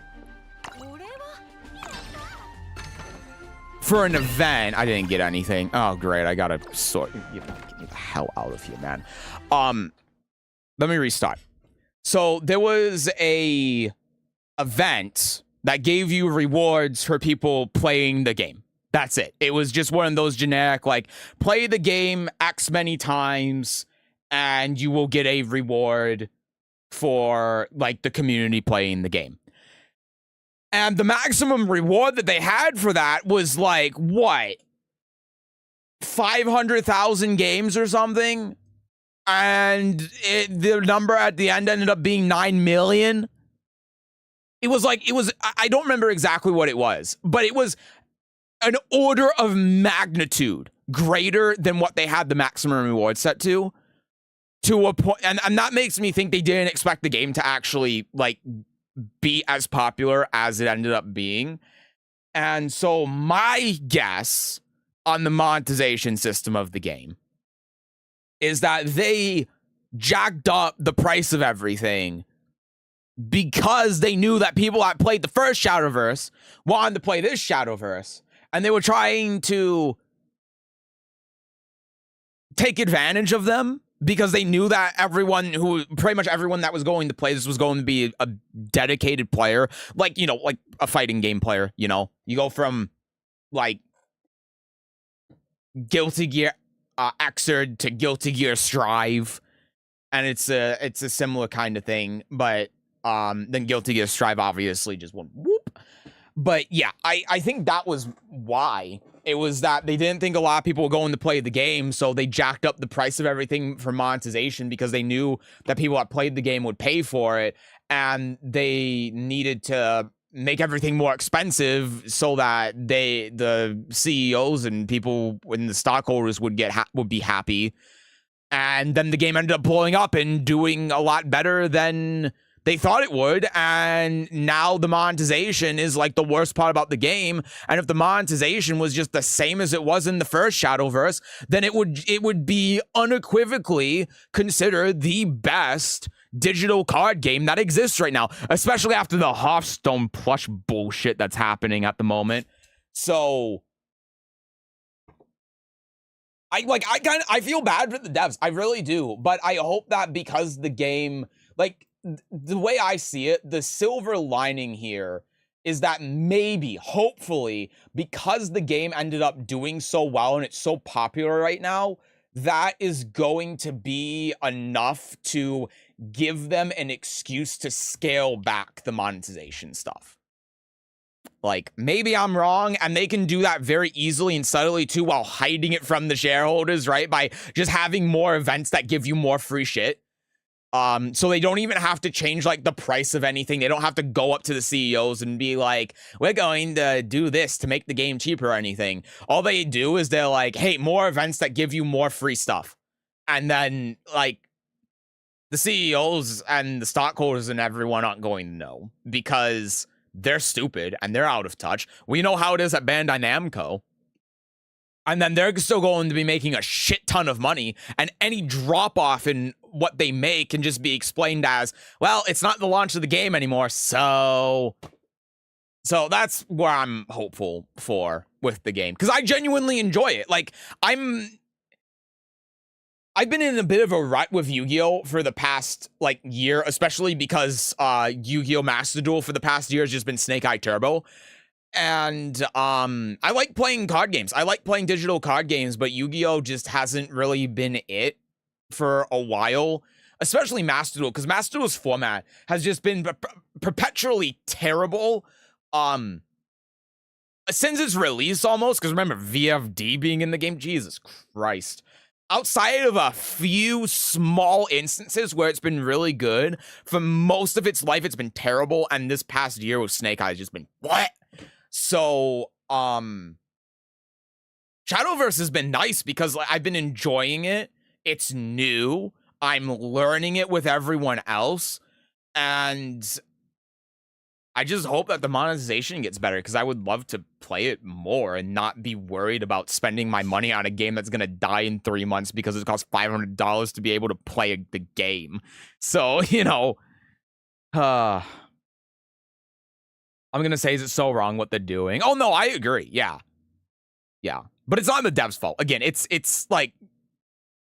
for an event. I didn't get anything. Oh, great. I gotta sort. Get me the hell out of here, man. Let me restart. So there was a event that gave you rewards for people playing the game. That's it. It was just one of those generic, like, play the game X many times and you will get a reward for, like, the community playing the game. And the maximum reward that they had for that was, like, what? 500,000 games or something? And the number at the end ended up being 9 million. It was, I don't remember exactly what it was, but it was an order of magnitude greater than what they had the maximum reward set to a point. And that makes me think they didn't expect the game to actually, like, be as popular as it ended up being. And so my guess on the monetization system of the game is that they jacked up the price of everything because they knew that people that played the first Shadowverse wanted to play this Shadowverse, and they were trying to take advantage of them because they knew that pretty much everyone that was going to play this was going to be a dedicated player, like, you know, like a fighting game player, you know? You go from, like, Guilty Gear Xrd to Guilty Gear Strive, and it's a similar kind of thing, but then Guilty Gear Strive obviously just went whoop. But yeah, I think that was why. It was that they didn't think a lot of people were going to play the game, so they jacked up the price of everything for monetization because they knew that people that played the game would pay for it, and they needed to make everything more expensive so that the CEOs and people and the stockholders would be happy. And then the game ended up blowing up and doing a lot better than they thought it would, and now the monetization is, like, the worst part about the game. And if the monetization was just the same as it was in the first Shadowverse, then it would be unequivocally considered the best digital card game that exists right now, especially after the Hearthstone plush bullshit that's happening at the moment. So I feel bad for the devs. I really do. But I hope that because the game, like, the way I see it, the silver lining here is that maybe, hopefully, because the game ended up doing so well and it's so popular right now, that is going to be enough to give them an excuse to scale back the monetization stuff. Like, maybe I'm wrong, and they can do that very easily and subtly too while hiding it from the shareholders, right? By just having more events that give you more free shit. So they don't even have to change, like, the price of anything. They don't have to go up to the CEOs and be like, we're going to do this to make the game cheaper or anything. All they do is they're like, hey, more events that give you more free stuff. And then, like, the CEOs and the stockholders and everyone aren't going to know because they're stupid and they're out of touch. We know how it is at Bandai Namco. And then they're still going to be making a shit ton of money, and any drop off in what they make can just be explained as, well, it's not the launch of the game anymore. So that's where I'm hopeful for with the game, because I genuinely enjoy it. Like, I've been in a bit of a rut with Yu-Gi-Oh for the past, like, year, especially because Yu-Gi-Oh Master Duel for the past year has just been Snake Eye Turbo. And I like playing card games. I like playing digital card games, but Yu-Gi-Oh just hasn't really been it for a while, especially Master Duel, because Master Duel's format has just been perpetually terrible since its release almost, because remember, VFD being in the game, Jesus Christ. Outside of a few small instances where it's been really good, for most of its life, it's been terrible, and this past year with Snake Eye has just been, what? So, Shadowverse has been nice because, like, I've been enjoying it. It's new. I'm learning it with everyone else. And I just hope that the monetization gets better because I would love to play it more and not be worried about spending my money on a game that's going to die in 3 months because it costs $500 to be able to play the game. So, you know, I'm going to say, is it so wrong what they're doing? Oh, no, I agree. Yeah. Yeah. But it's not the devs' fault. Again, it's like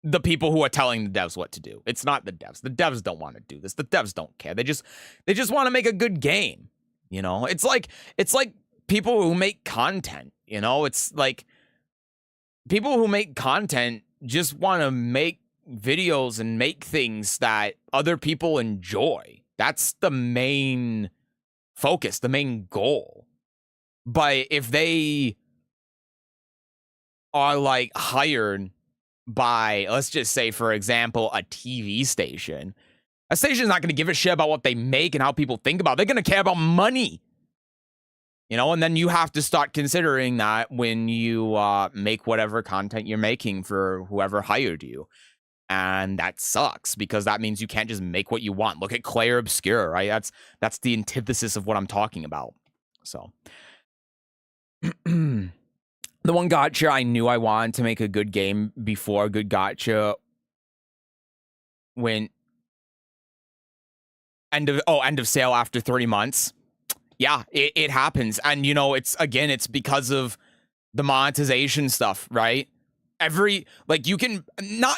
the people who are telling the devs what to do. It's not the devs. The devs don't want to do this. The devs don't care. They just want to make a good game. You know, it's like people who make content, you know, it's like people who make content just want to make videos and make things that other people enjoy. That's the main focus, the main goal. But if they are like hired by, let's just say, for example, a TV station, a station's not going to give a shit about what they make and how people think about it. They're going to care about money. You know, and then you have to start considering that when you make whatever content you're making for whoever hired you. And that sucks because that means you can't just make what you want. Look at Claire Obscure, right? That's the antithesis of what I'm talking about. So the one gacha I knew I wanted to make a good game before good gacha went end of sale after 30 months. Yeah, it happens. And, you know, it's because of the monetization stuff, right? You can,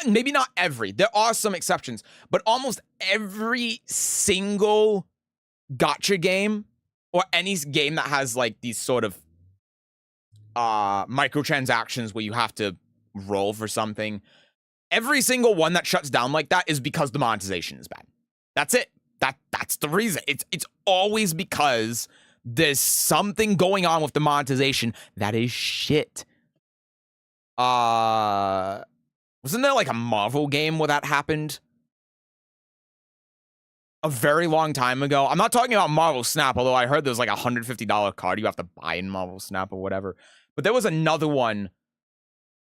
maybe not every, there are some exceptions, but almost every single gacha game or any game that has, like, these sort of microtransactions where you have to roll for something, every single one that shuts down like that is because the monetization is bad. That's it. That's the reason. It's always because there's something going on with the monetization that is shit. Wasn't there like a Marvel game where that happened? A very long time ago. I'm not talking about Marvel Snap, although I heard there's like a $150 card you have to buy in Marvel Snap or whatever. But there was another one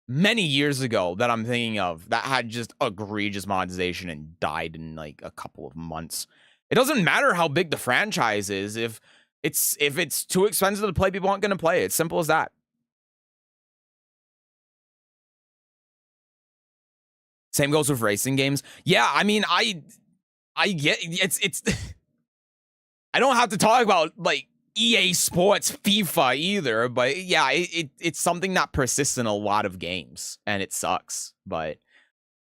many years ago that I'm thinking of that had just egregious monetization and died in like a couple of months. It doesn't matter how big the franchise is. If it's too expensive to play, people aren't going to play it. It's simple as that. Same goes with racing games. Yeah, I mean, I get it's I don't have to talk about like EA Sports, FIFA either, but yeah, it's something that persists in a lot of games, and it sucks. But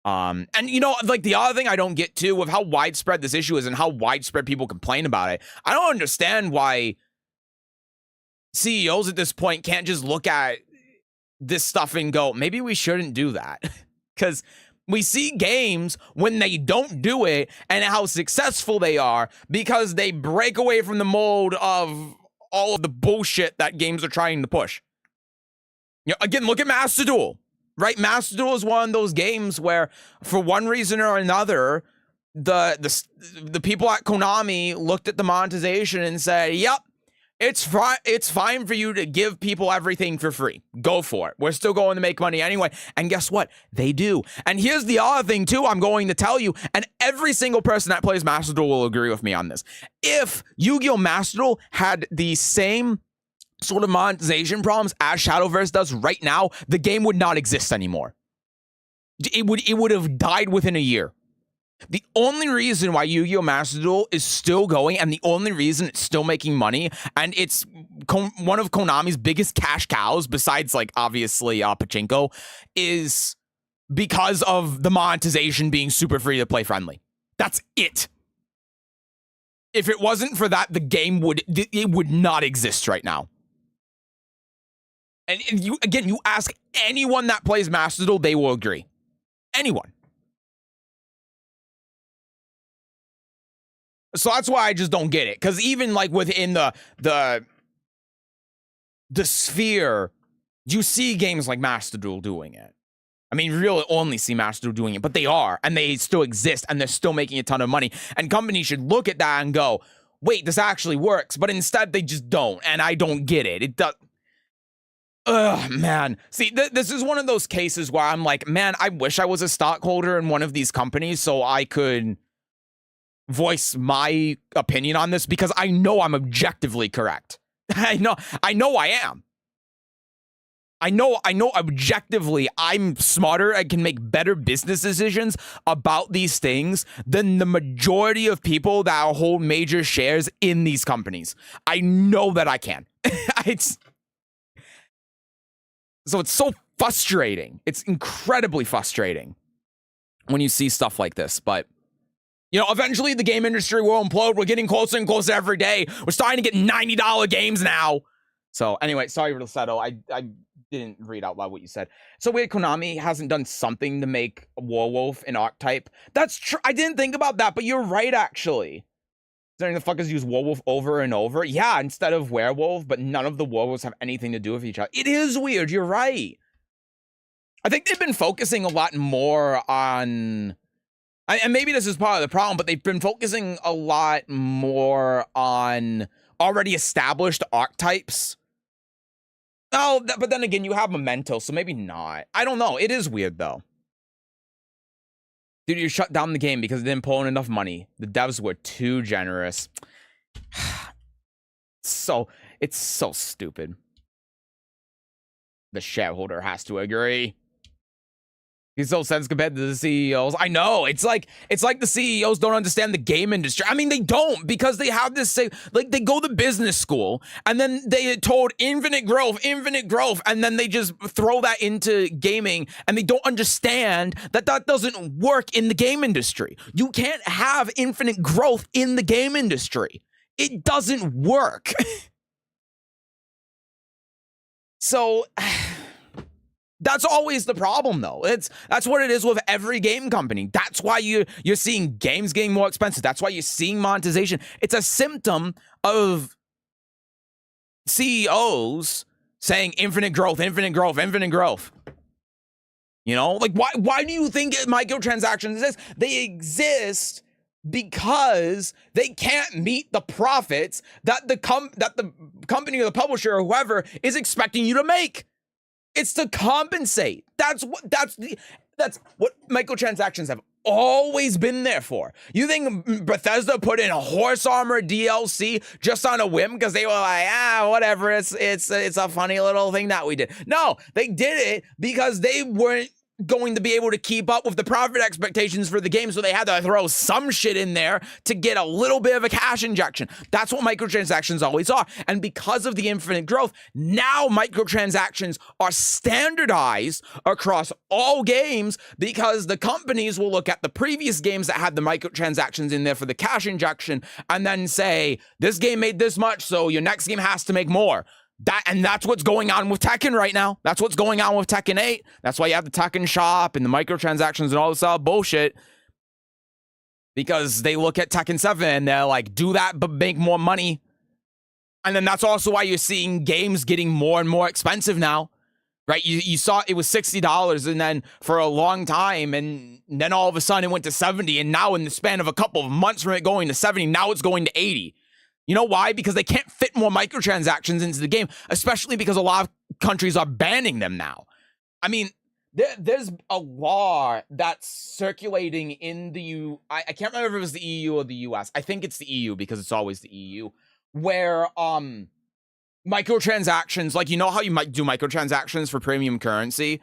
and you know, like the other thing I don't get to with how widespread this issue is and how widespread people complain about it, I don't understand why CEOs at this point can't just look at this stuff and go, maybe we shouldn't do that, because we see games when they don't do it and how successful they are because they break away from the mold of all of the bullshit that games are trying to push. You know, again, look at Master Duel, right? Master Duel is one of those games where, for one reason or another, the people at Konami looked at the monetization and said, "Yep, it's fine for you to give people everything for free. Go for it. We're still going to make money anyway." And guess what? They do. And here's the other thing, too, I'm going to tell you, and every single person that plays Master Duel will agree with me on this. If Yu-Gi-Oh! Master Duel had the same sort of monetization problems as Shadowverse does right now, the game would not exist anymore. It would have died within a year. The only reason why Yu-Gi-Oh! Master Duel is still going, and the only reason it's still making money, and it's one of Konami's biggest cash cows, besides, like, obviously, Pachinko, is because of the monetization being super free to play friendly. That's it. If it wasn't for that, the game would not exist right now. And you ask anyone that plays Master Duel, they will agree. Anyone. So that's why I just don't get it. Because even like within the sphere, you see games like Master Duel doing it. I mean, you really only see Master Duel doing it, but they are, and they still exist, and they're still making a ton of money. And companies should look at that and go, wait, this actually works. But instead, they just don't, and I don't get it. It does. Ugh, man. See, this is one of those cases where I'm like, man, I wish I was a stockholder in one of these companies so I could voice my opinion on this because I know I'm objectively correct. I know I am. I know objectively I'm smarter and can make better business decisions about these things than the majority of people that hold major shares in these companies. I know that I can. So it's so frustrating. It's incredibly frustrating when you see stuff like this. But, you know, eventually the game industry will implode. We're getting closer and closer every day. We're starting to get $90 games now. So anyway, sorry, Rosetto. I didn't read out loud what you said. So weird Konami hasn't done something to make Werewolf an archetype. That's true. I didn't think about that, but you're right, actually. Saying the fuckers use Werewolf over and over. Yeah, instead of Werewolf, but none of the Werewolves have anything to do with each other. It is weird. You're right. I think they've been focusing a lot more on... And maybe this is part of the problem, but they've been focusing a lot more on already established archetypes. Oh, but then again, you have Memento, so maybe not. I don't know. It is weird, though. Dude, you shut down the game because it didn't pull in enough money. The devs were too generous. It's so stupid. The shareholder has to agree. He's so sense compared to the CEOs. I know. It's like the CEOs don't understand the game industry. I mean, they don't, because they have this say, like, they go to business school and then they told infinite growth, and then they just throw that into gaming and they don't understand that that doesn't work in the game industry. You can't have infinite growth in the game industry. It doesn't work. So that's always the problem, though. That's what it is with every game company. That's why you're seeing games getting more expensive. That's why you're seeing monetization. It's a symptom of CEOs saying infinite growth. You know, like why do you think microtransactions exist? They exist because they can't meet the profits that the company or the publisher or whoever is expecting you to make. It's to compensate. That's what microtransactions have always been there for. You think Bethesda put in a horse armor DLC just on a whim because they were like, whatever, it's a funny little thing that we did. No, they did it because they weren't going to be able to keep up with the profit expectations for the game, so they had to throw some shit in there to get a little bit of a cash injection. That's what microtransactions always are. And because of the infinite growth, now microtransactions are standardized across all games because the companies will look at the previous games that had the microtransactions in there for the cash injection and then say, this game made this much, so your next game has to make more. That's what's going on with Tekken right now. That's what's going on with Tekken 8. That's why you have the Tekken shop and the microtransactions and all this other bullshit. Because they look at Tekken 7 and they're like, do that but make more money. And then that's also why you're seeing games getting more and more expensive now. Right? You saw it was $60 and then for a long time, and then all of a sudden it went to 70, and now in the span of a couple of months from it going to 70, now it's going to 80. You know why? Because they can't fit more microtransactions into the game, especially because a lot of countries are banning them now. I mean, there's a law that's circulating in the I can't remember if it was the EU or the US. I think it's the EU because it's always the EU, where microtransactions, like, you know how you might do microtransactions for premium currency?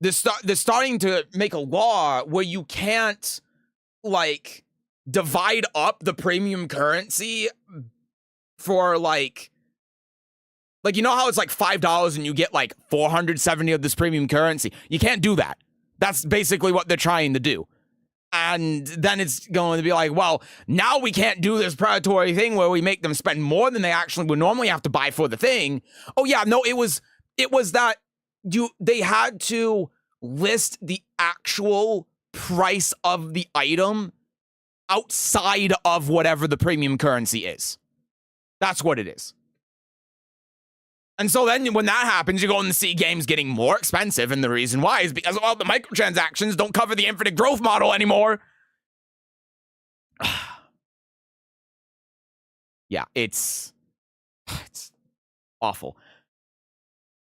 They're starting to make a law where you can't, like, divide up the premium currency for like you know how it's like $5 and you get like 470 of this premium currency? You can't do that. That's basically what they're trying to do. And then it's going to be like, well, now we can't do this predatory thing where we make them spend more than they actually would normally have to buy for the thing. Oh yeah, no, it was that they had to list the actual price of the item outside of whatever the premium currency is. That's what it is. And so then when that happens, you're going to see games getting more expensive, and the reason why is because, well, the microtransactions don't cover the infinite growth model anymore. Yeah, it's awful.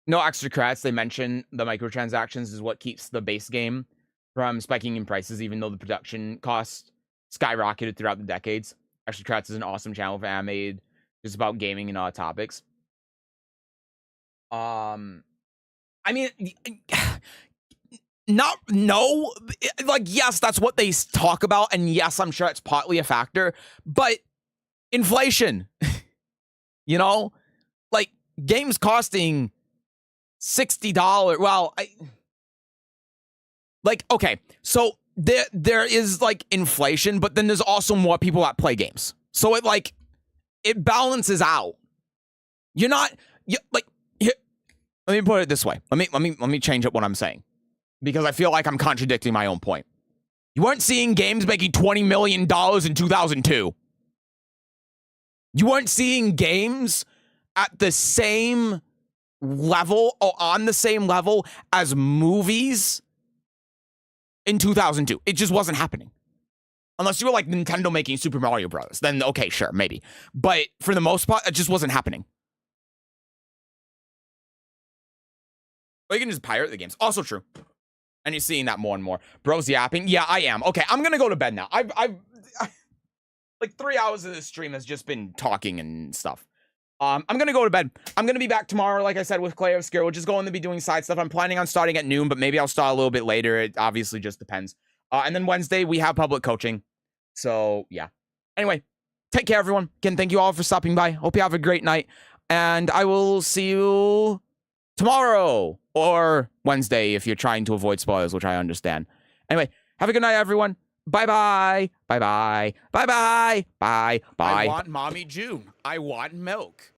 No extra credits. They mention the microtransactions is what keeps the base game from spiking in prices, even though the production cost skyrocketed throughout the decades. Actually, Kratz is an awesome channel for anime, just about gaming and topics. I mean, yes, that's what they talk about, and yes, I'm sure it's partly a factor, but inflation, you know, like games costing $60. Well, okay, so there is like inflation, but then there's also more people that play games, so it balances out. You're not let me put it this way. Let me change up what I'm saying, because I feel like I'm contradicting my own point. You weren't seeing games making $20 million in 2002. You weren't seeing games at the same level or on the same level as movies in 2002. It just wasn't happening. Unless you were like Nintendo making Super Mario Bros. Then okay, sure, maybe. But for the most part, it just wasn't happening. Or you can just pirate the games. Also true. And you're seeing that more and more. Bro's yapping. Yeah, I am. Okay, I'm gonna go to bed now. I've like 3 hours of this stream has just been talking and stuff. I'm gonna go to bed. I'm gonna be back tomorrow, like I said, with Clay of Scare. We're just going to be doing side stuff. I'm planning on starting at noon, but maybe I'll start a little bit later. It obviously just depends. And then Wednesday, we have public coaching. So, yeah. Anyway, take care, everyone. Again, thank you all for stopping by. Hope you have a great night. And I will see you tomorrow or Wednesday if you're trying to avoid spoilers, which I understand. Anyway, have a good night, everyone. Bye-bye. Bye-bye. Bye-bye. Bye-bye. I want Mommy June. I want milk.